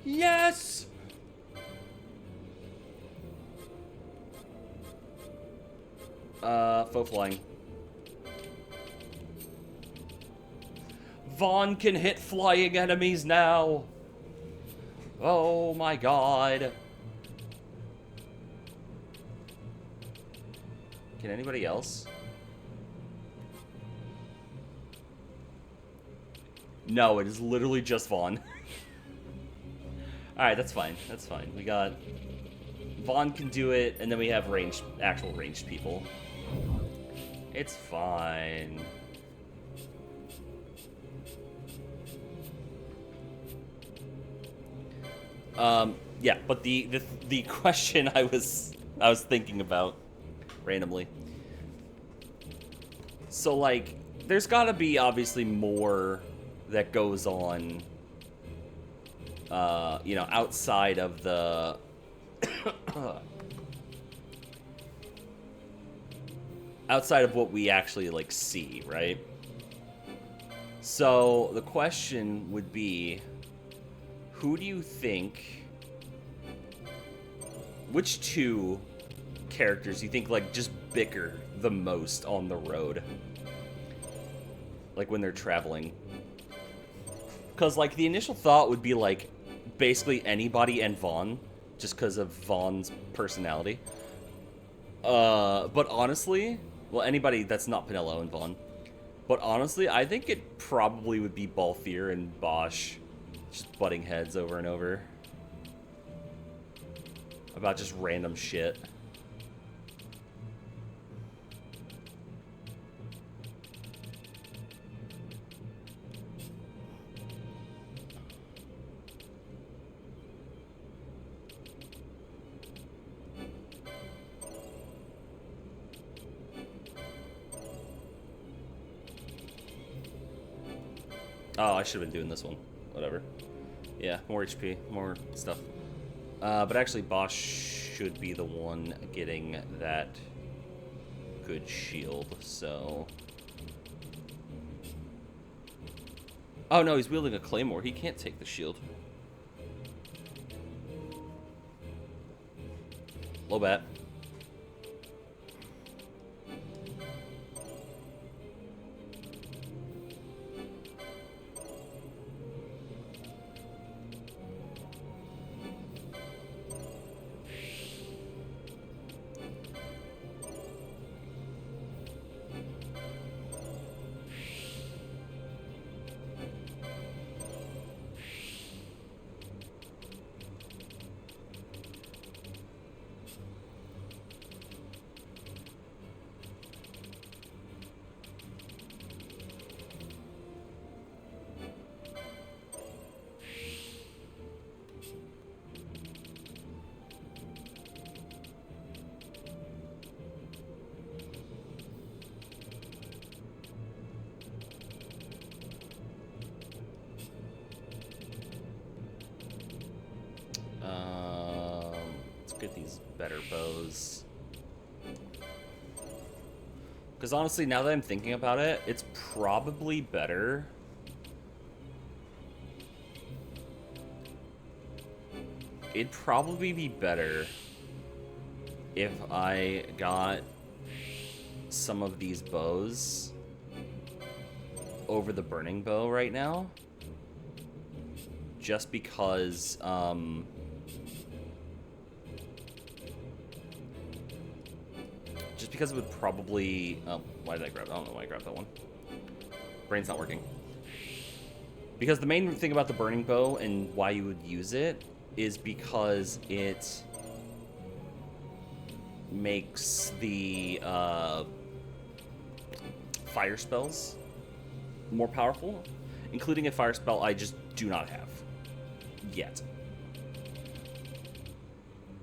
Yes! Faux flying. Vaughn can hit flying enemies now. Oh my god. Can anybody else? No, it is literally just Vaughn. Alright, that's fine. That's fine. We got... Vaughn can do it, and then we have ranged, actual ranged people. It's fine. Yeah, but the question I was thinking about randomly. So like, there's gotta be obviously more that goes on, you know, outside of the outside of what we actually like see, right? So the question would be, who do you think, which two characters you think like just bicker the most on the road? Like when they're traveling. Because like the initial thought would be like basically anybody and Vaughn, just because of Vaughn's personality. But honestly, well, anybody that's not Pinello and Vaughn. But honestly, I think it probably would be Balthier and Bosch just butting heads over and over about just random shit. Oh, I should have been doing this one. Whatever. Yeah, more HP, more stuff. But actually, Bosch should be the one getting that good shield, so... Oh no, he's wielding a claymore. He can't take the shield. Low bat. get these better bows. Because honestly, now that I'm thinking about it, it's probably better. It'd probably be better if I got some of these bows over the burning bow right now. Just because, it would probably... Oh, why did I grab... I don't know why I grabbed that one. Brain's not working. Because the main thing about the burning bow and why you would use it is because it makes the fire spells more powerful, including a fire spell I just do not have yet.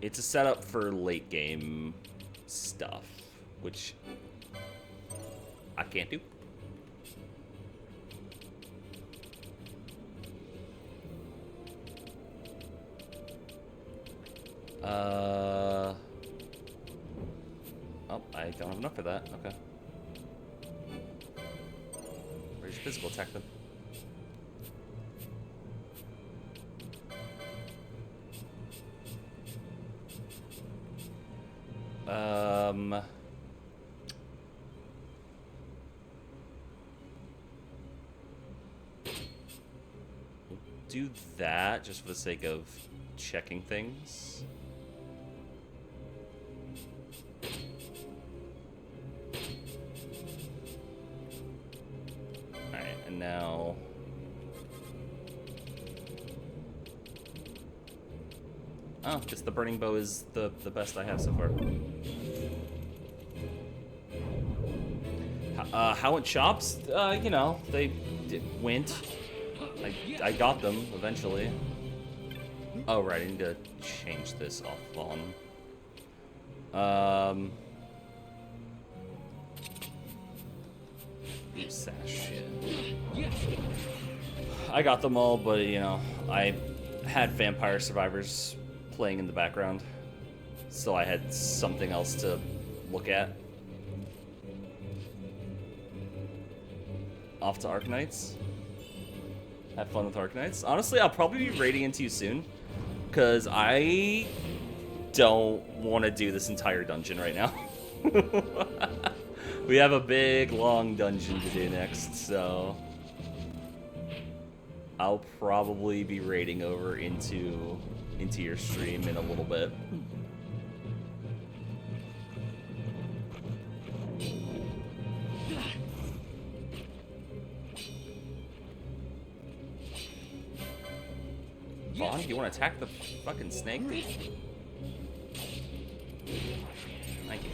It's a setup for late game stuff, which I can't do. Oh, I don't have enough for that. Okay. Where's your physical attack then? Do that just for the sake of checking things. Alright, and now... Oh, just the burning bow is the best I have so far. How it chops? You know, they went. I got them eventually. Oh, right, I need to change this off on. Sash shit. I got them all, but you know, I had Vampire Survivors playing in the background, so I had something else to look at. Off to Arknights. Have fun with Arknights. Honestly, I'll probably be raiding into you soon, because I don't want to do this entire dungeon right now. We have a big, long dungeon to do next, so I'll probably be raiding over into your stream in a little bit. Vaughn, do you want to attack the fucking snake? Thank you.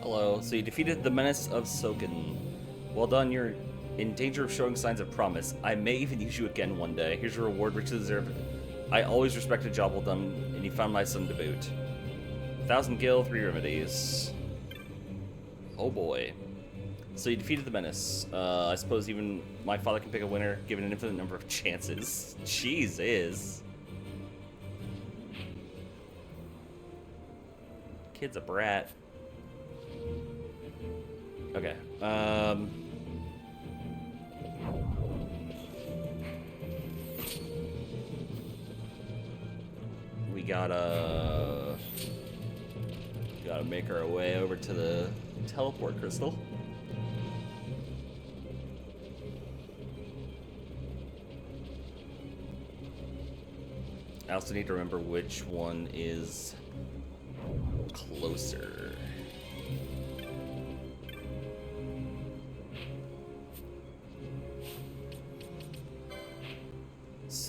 Hello. So you defeated the menace of Soken. Well done, you're in danger of showing signs of promise. I may even use you again one day. Here's your reward, richly deserved. I always respect a job well done, and you found my son to boot. 1,000 gil, 3 remedies. Oh boy. So you defeated the menace. I suppose even my father can pick a winner, given an infinite number of chances. Jesus. Kid's a brat. Okay. We gotta make our way over to the teleport crystal. I also need to remember which one is closer.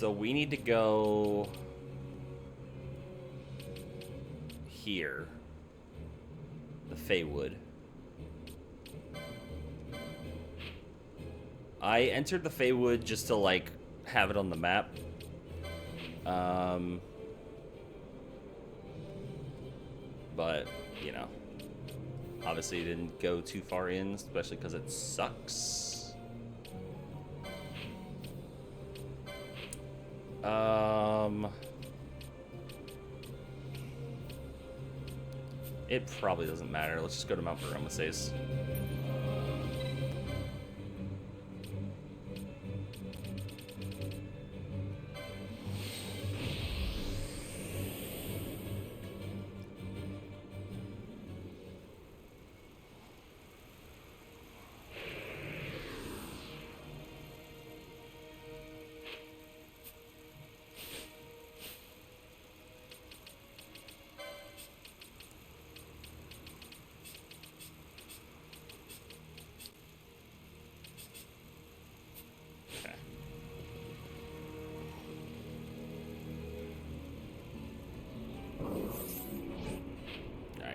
So we need to go here. The Feywood. I entered the Feywood just to, like, have it on the map. But, you know, obviously didn't go too far in, especially because it sucks. It probably doesn't matter. Let's just go to Mount Parameses.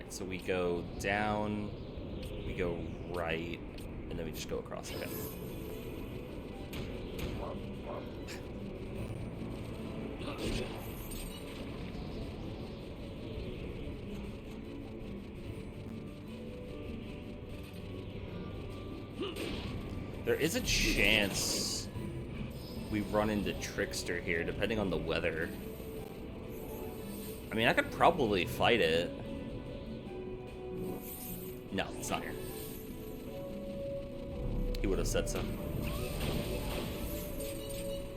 So we go down, we go right, and then we just go across again. There is a chance we run into Trickster here, depending on the weather. I mean, I could probably fight it. No, it's not here. He would have said so.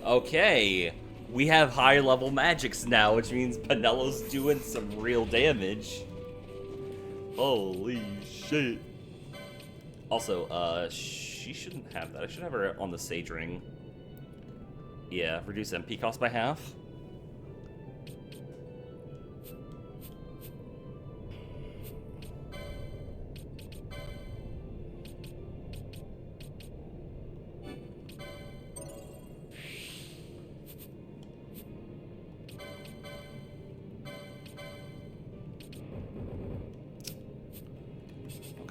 Okay, we have high level magics now, which means Penelo's doing some real damage. Holy shit. Also, she shouldn't have that. I should have her on the Sage Ring. Yeah, reduce MP cost by half.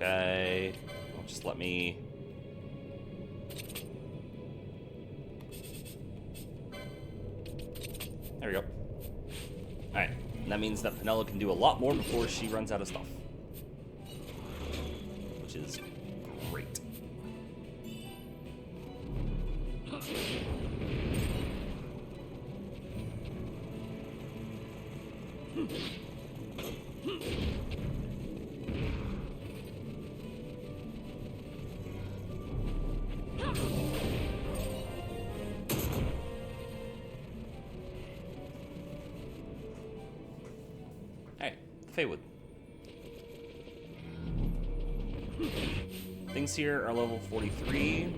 Okay, well, just let me... There we go. Alright, and that means that Penelo can do a lot more before she runs out of stuff. Which is great. Feywood. Things here are level 43.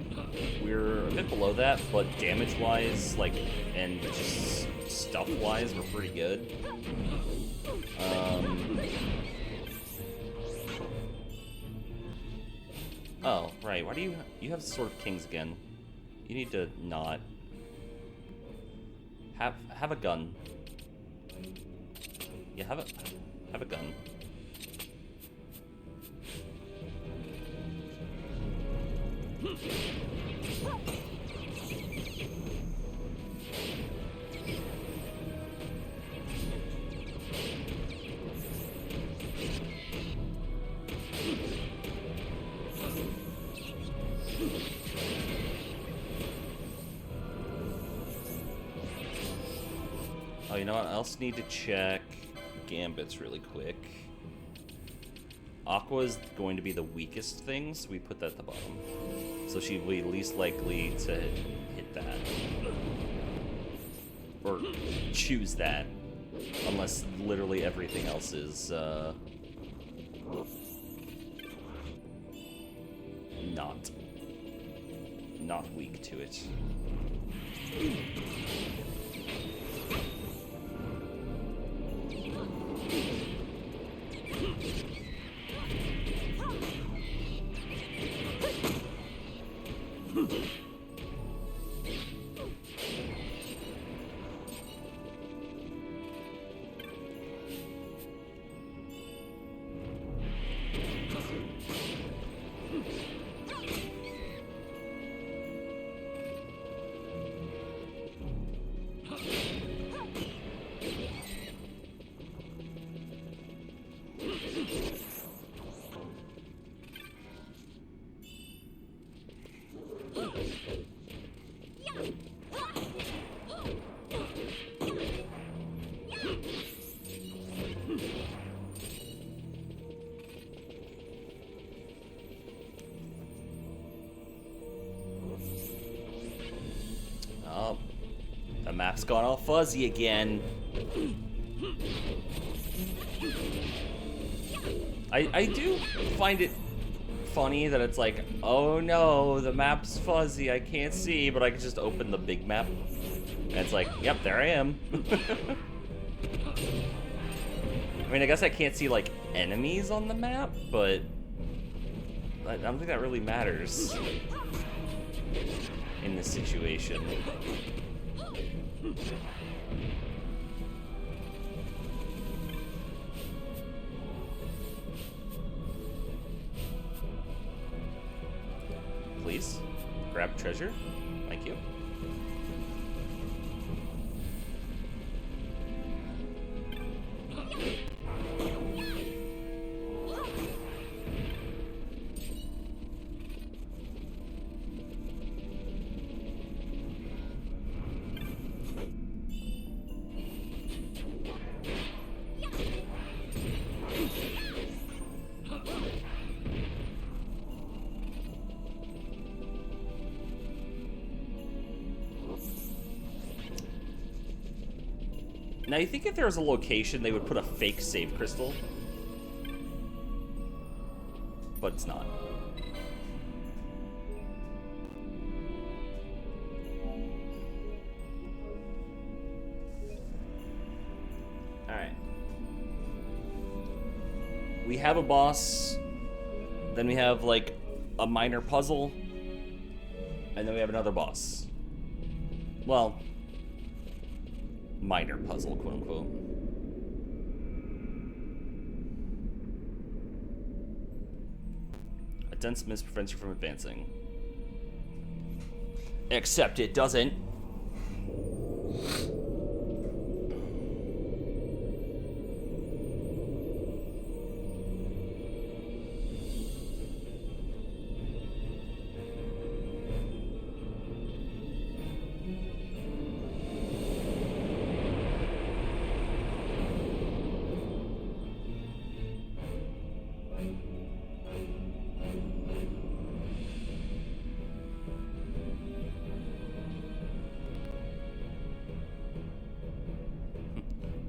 We're a bit below that, but damage-wise, like, and just stuff-wise, we're pretty good. Oh, right. Why do you have Sword of Kings again? You need to not have a gun. Yeah, have a gun. Oh, you know what? I also need to check Gambits really quick. Aqua is going to be the weakest thing, so we put that at the bottom. So she'll be least likely to hit that. Or choose that. Unless literally everything else is, not weak to it. map's gone all fuzzy again. I do find it funny that it's like, oh no, the map's fuzzy, I can't see, but I can just open the big map. And it's like, yep, there I am. I mean, I guess I can't see, like, enemies on the map, but I don't think that really matters in this situation. Please, grab treasure. Thank you. Now, you think if there was a location, they would put a fake save crystal? But it's not. Alright. We have a boss. Then we have, like, a minor puzzle. And then we have another boss. Well, minor puzzle, quote unquote. A dense mist prevents you from advancing. Except it doesn't.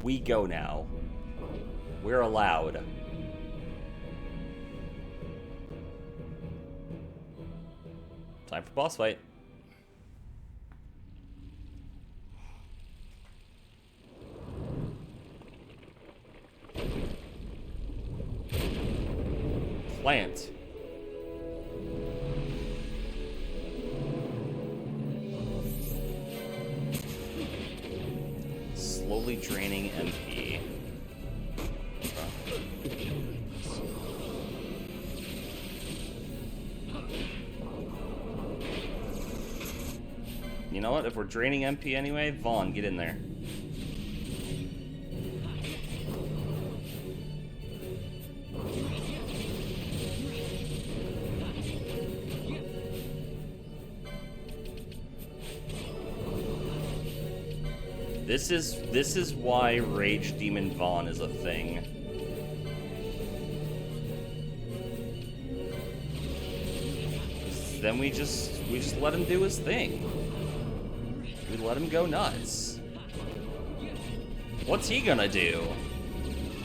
We go now. We're allowed. Time for boss fight. Plant. Slowly draining MP. You know what? If we're draining MP anyway, Vaughn, get in there. This is why Rage Demon Vaughn is a thing. Then we just let him do his thing. We let him go nuts. What's he gonna do?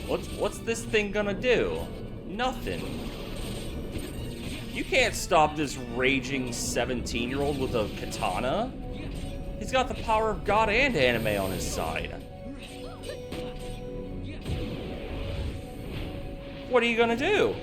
What's this thing gonna do? Nothing. You can't stop this raging 17-year-old with a katana. He's got the power of God and anime on his side. What are you gonna do?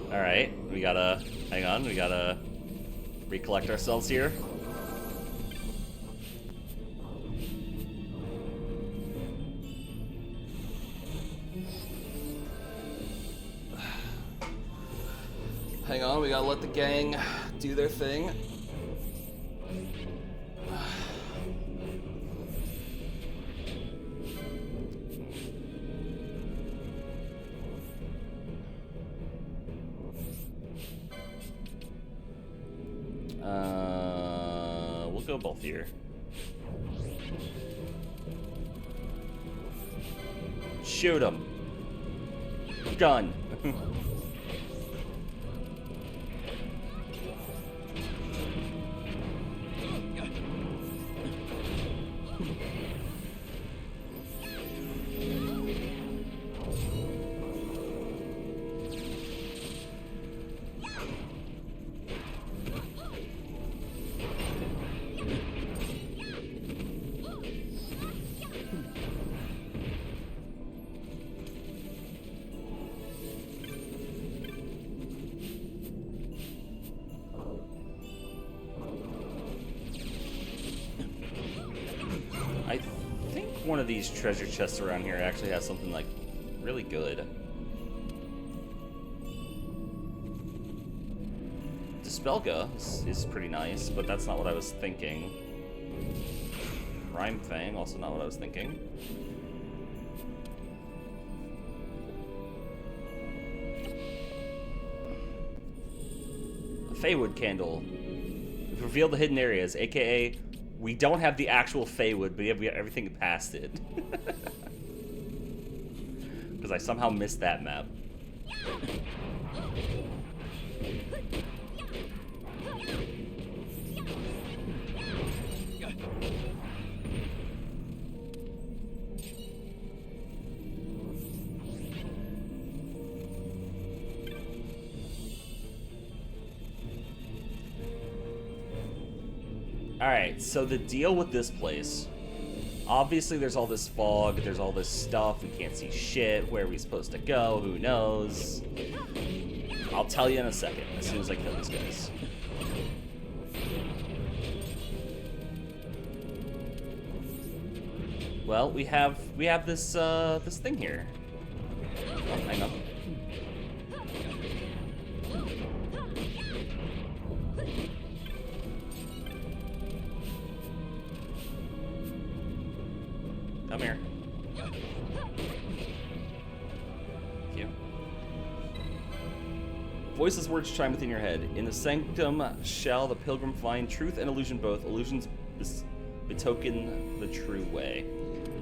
Alright, we gotta... hang on, we gotta recollect ourselves here. Hang on, we gotta let the gang do their thing. We'll go both here. Shoot him. Gun. I think one of these treasure chests around here actually has something like really good. Dispelga is pretty nice, but that's not what I was thinking. Prime Fang, also not what I was thinking. A Feywood candle. We've revealed the hidden areas, aka we don't have the actual Feywood, but we have everything past it. Because I somehow missed that map. Alright, so the deal with this place, obviously there's all this fog, there's all this stuff, we can't see shit, where are we supposed to go, who knows? I'll tell you in a second, as soon as I kill these guys. Well, we have this this thing here. Oh, hang on. Come here. Thank you. Voiceless words chime within your head. In the sanctum shall the pilgrim find truth and illusion both. Illusions betoken the true way.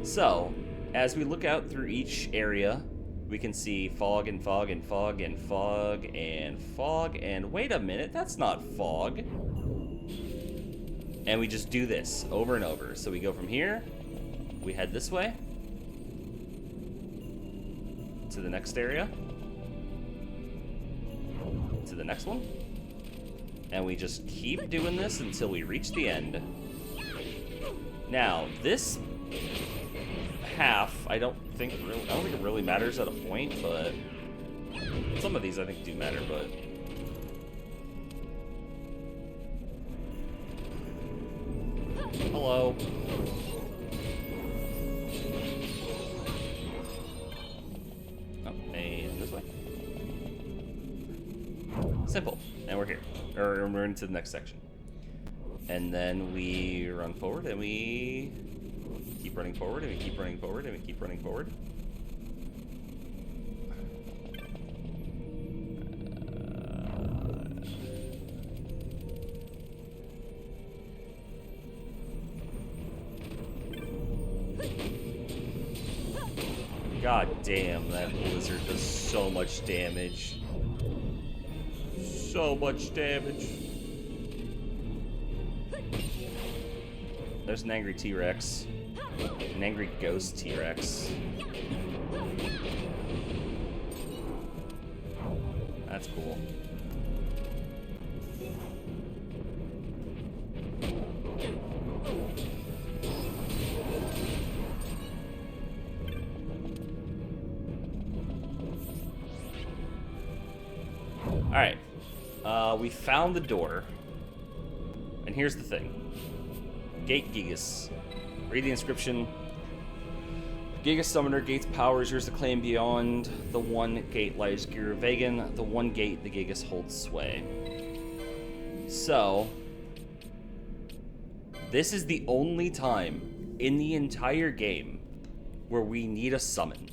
So, as we look out through each area, we can see fog and fog and fog and fog and fog and wait a minute, that's not fog. And we just do this over and over. So we go from here, we head this way to the next area, to the next one, and we just keep doing this until we reach the end. Now, this half, I don't think it really matters at a point, but some of these I think do matter, but hello. Oh, and this way. Simple. And we're here. Or we're into the next section. And then we run forward and we keep running forward and we keep running forward and we keep running forward. God damn, that blizzard does so much damage. So much damage. There's an angry T-Rex. An angry ghost T-Rex. That's cool. Alright. We found the door. And here's the thing. Gate Gigas. Read the inscription. Giga Summoner gates power is yours to claim. Beyond the one gate lies Giruvegan. The one gate, the Gigas holds sway. So, this is the only time in the entire game where we need a summon.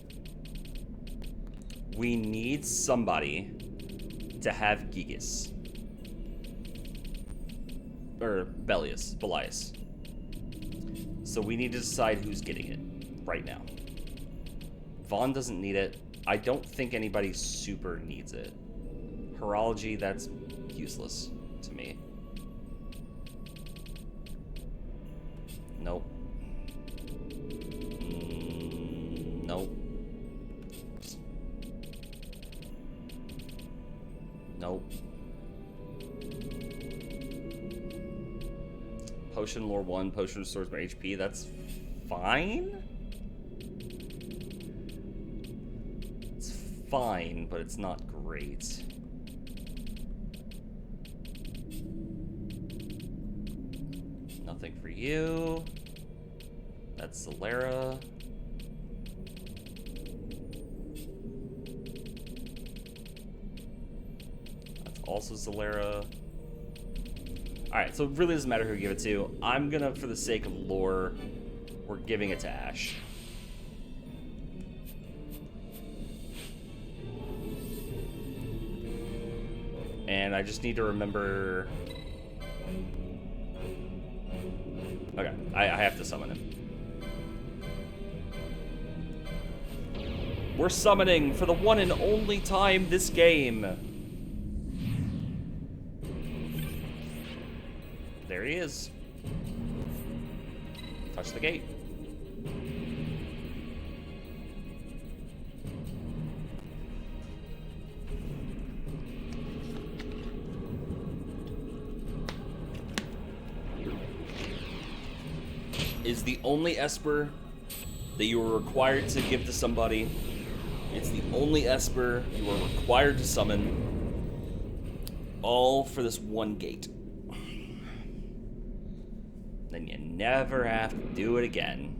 We need somebody to have Gigas. Or Belias. So we need to decide who's getting it right now. Vaughn doesn't need it. I don't think anybody super needs it. Horology, that's useless to me. Nope. Nope. Nope. Potion lore 1, potion restores my HP, that's fine? It's fine, but it's not great. Nothing for you. That's Solera. That's also Solera. Alright, so it really doesn't matter who we give it to. I'm gonna, for the sake of lore, we're giving it to Ash. And I just need to remember... Okay, I have to summon him. We're summoning for the one and only time this game. There he is. Touch the gate. Is the only Esper that you are required to give to somebody. It's the only Esper you are required to summon. All for this one gate. Then you never have to do it again.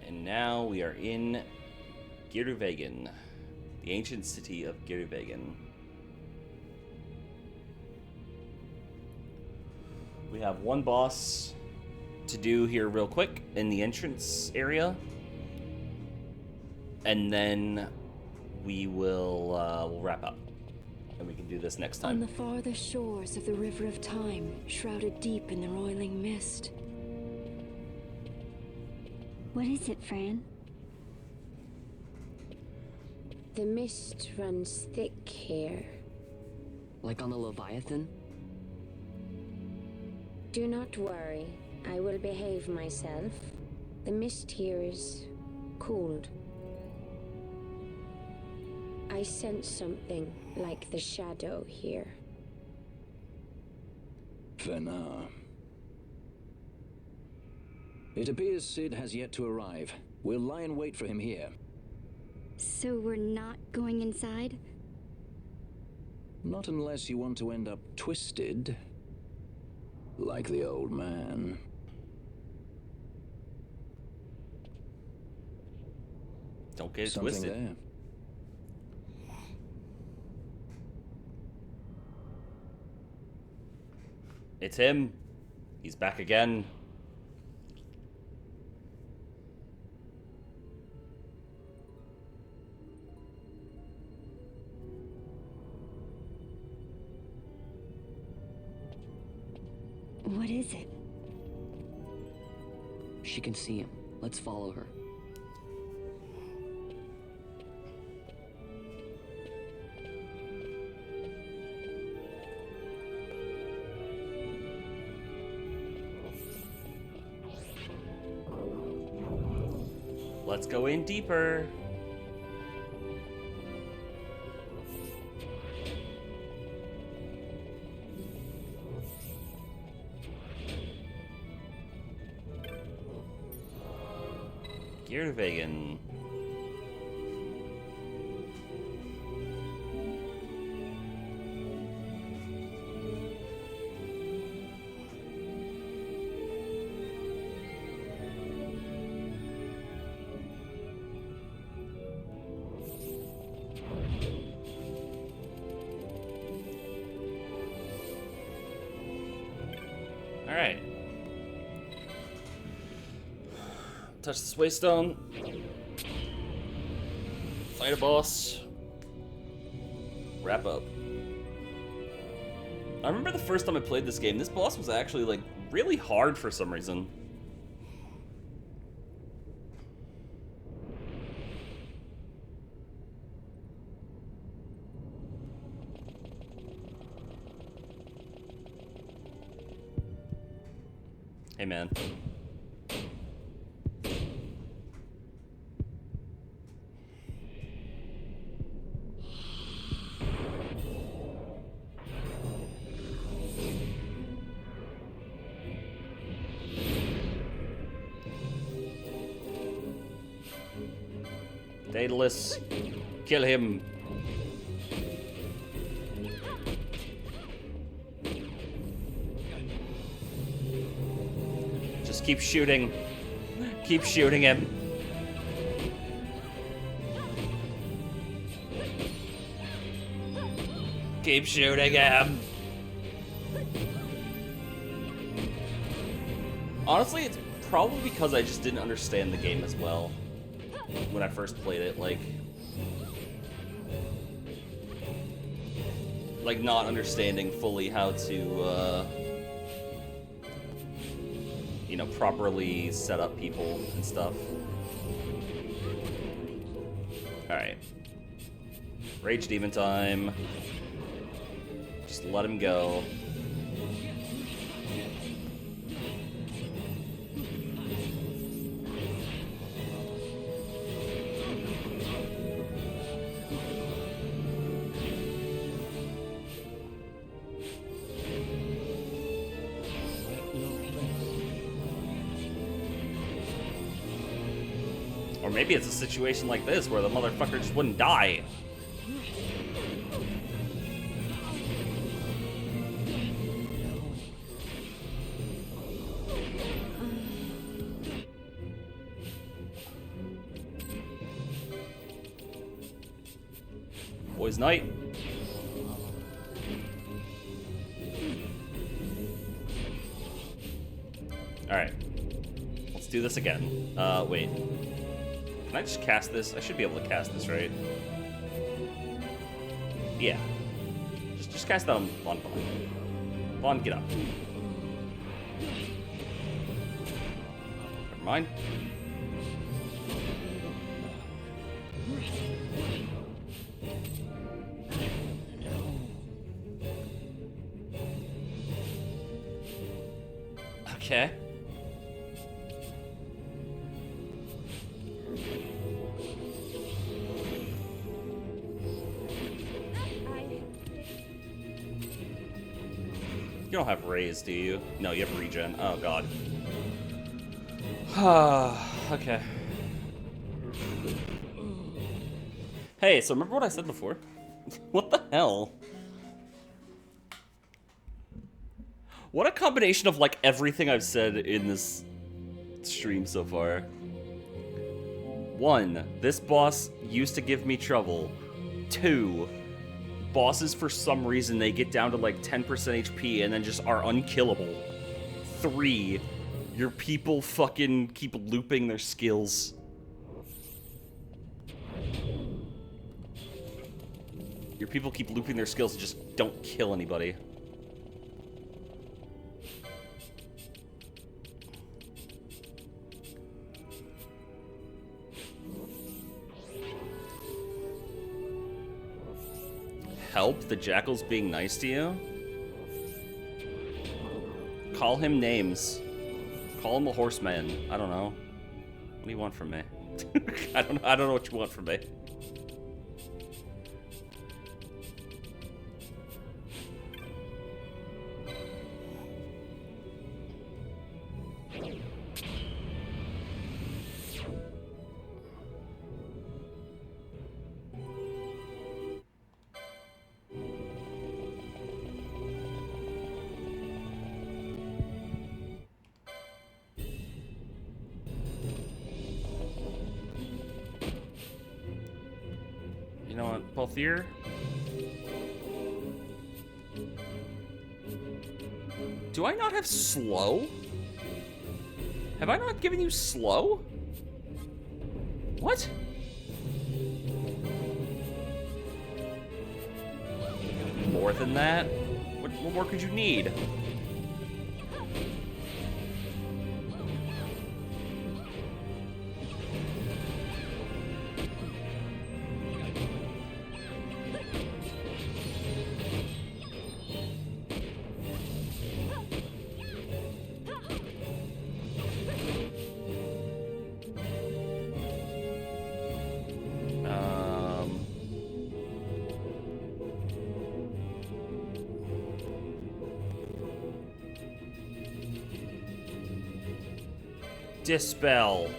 And now we are in Giruvegan, the ancient city of Giruvegan. We have one boss to do here real quick in the entrance area. And then we will we'll wrap up. And we can do this next time. On the farthest shores of the River of Time, shrouded deep in the roiling mist. What is it, Fran? The mist runs thick here. Like on the Leviathan? Do not worry. I will behave myself. The mist here is cold. I sense something like the shadow here. Fenar. It appears Cid has yet to arrive. We'll lie in wait for him here. So we're not going inside? Not unless you want to end up twisted. Like the old man. Don't get Something twisted. There. It's him. He's back again. What is it? She can see him. Let's follow her. Let's go in deeper. Vegan. Alright. Touch this waystone. Fight a boss. Wrap up. I remember the first time I played this game, this boss was actually, like, really hard for some reason. Hey, man. Daedalus, kill him. Just keep shooting. Keep shooting him. Keep shooting him. Honestly, it's probably because I just didn't understand the game as well when I first played it, like not understanding fully how to, you know, properly set up people and stuff. Alright. Rage Demon time. Just let him go. Or maybe it's a situation like this where the motherfucker just wouldn't die. Boys' night. Alright. Let's do this again. Wait. Can I just cast this? I should be able to cast this, right? Yeah. Just cast that on Vaughn. Vaughn, get up. Never mind. Okay. You don't have raise, do you? No, you have regen. Oh, God. Okay. Hey, so remember what I said before? What the hell? What a combination of, like, everything I've said in this stream so far. 1, this boss used to give me trouble. 2, bosses, for some reason, they get down to like 10% HP and then just are unkillable. 3, your people fucking keep looping their skills. Your people keep looping their skills and just don't kill anybody. Help the Jackal's being nice to you? Call him names. Call him a horseman. I don't know. What do you want from me? I don't know what you want from me. You know what, Balthier? Do I not have slow? Have I not given you slow? What? More than that? What more could you need? Dispel.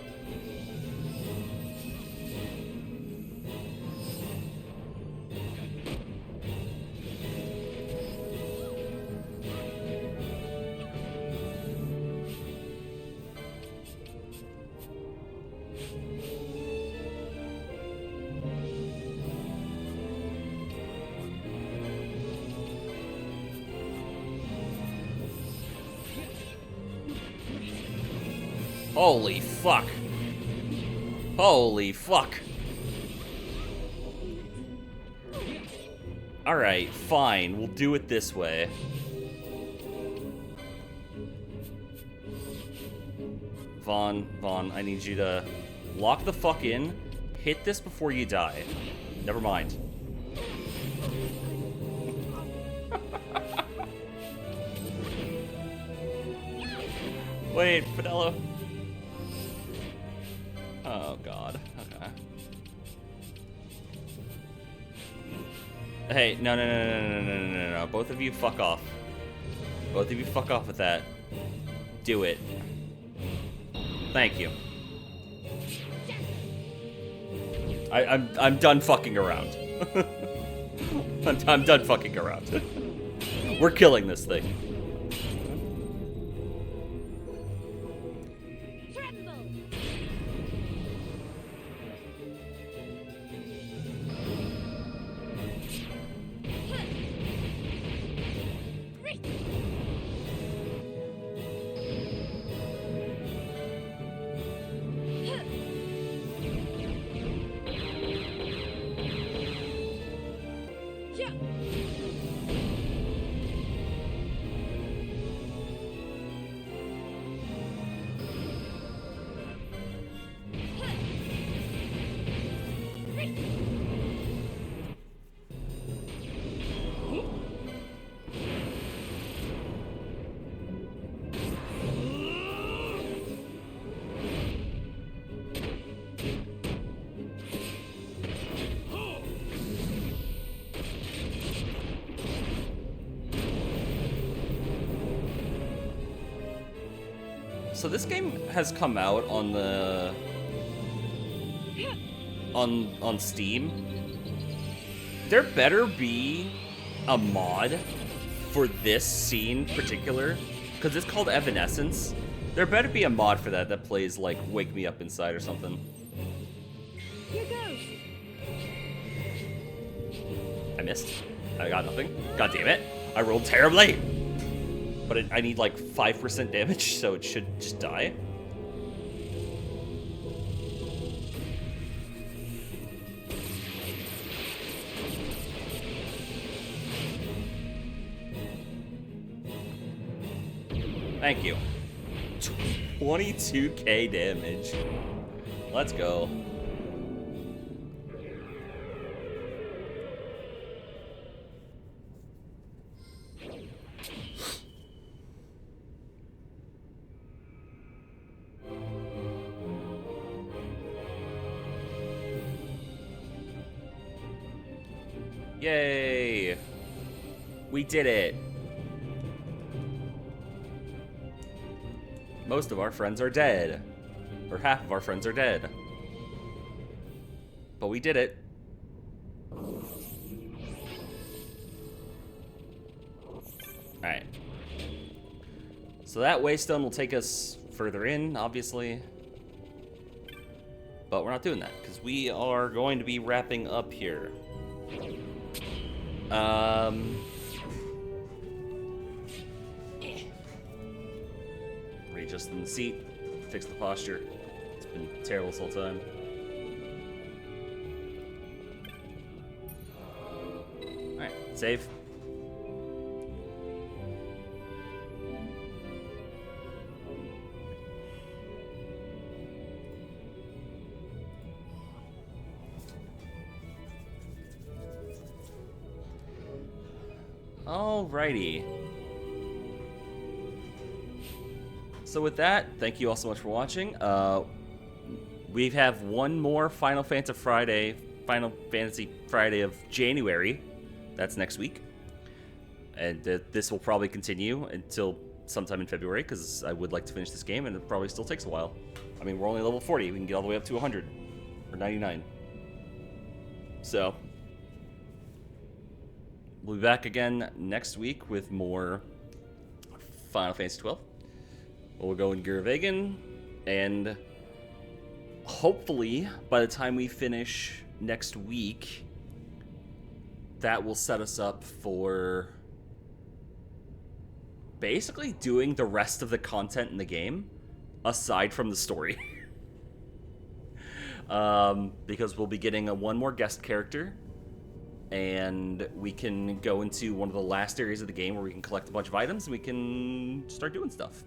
Holy fuck. Holy fuck. Alright, fine. We'll do it this way. Vaughn, I need you to lock the fuck in, hit this before you die. Never mind. Wait, Fidello. Oh, God. Okay. Hey, no. Both of you fuck off. Both of you fuck off with that. Do it. Thank you. I'm done fucking around. I'm done fucking around. We're killing this thing. So this game has come out on the on Steam. There better be a mod for this scene in particular, because it's called Evanescence. There better be a mod for that plays like Wake Me Up Inside or something. Here goes. I missed. I got nothing. God damn it. I rolled terribly. But I need like 5% damage, so it should just die. Thank you. 22k damage. Let's go. Yay! We did it! Most of our friends are dead. Or half of our friends are dead. But we did it. Alright. So that waystone will take us further in, obviously. But we're not doing that, because we are going to be wrapping up here. Readjust in the seat, fix the posture. It's been terrible this whole time. Alright, save. Alrighty. So with that, thank you all so much for watching. We have one more Final Fantasy Friday of January. That's next week. And this will probably continue until sometime in February, because I would like to finish this game, and it probably still takes a while. I mean, we're only level 40. We can get all the way up to 100. Or 99. So we'll be back again next week with more Final Fantasy XII. We'll go in Gurvagan, and hopefully by the time we finish next week, that will set us up for basically doing the rest of the content in the game, aside from the story. Because we'll be getting one more guest character, and we can go into one of the last areas of the game where we can collect a bunch of items and we can start doing stuff.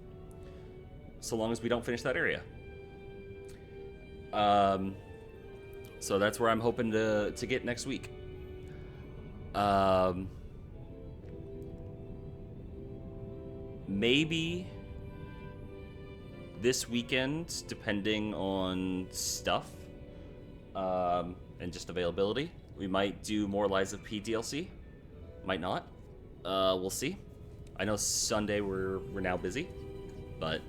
So long as we don't finish that area. So that's where I'm hoping to get next week. Maybe this weekend, depending on stuff and just availability, we might do more Lies of P DLC. Might not. We'll see. I know Sunday we're now busy, but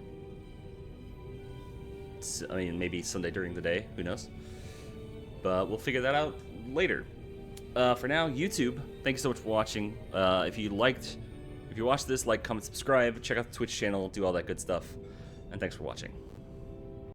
I mean, maybe Sunday during the day, who knows? But we'll figure that out later. For now, YouTube, thank you so much for watching. If you watched this, like, comment, subscribe, check out the Twitch channel, do all that good stuff. And thanks for watching.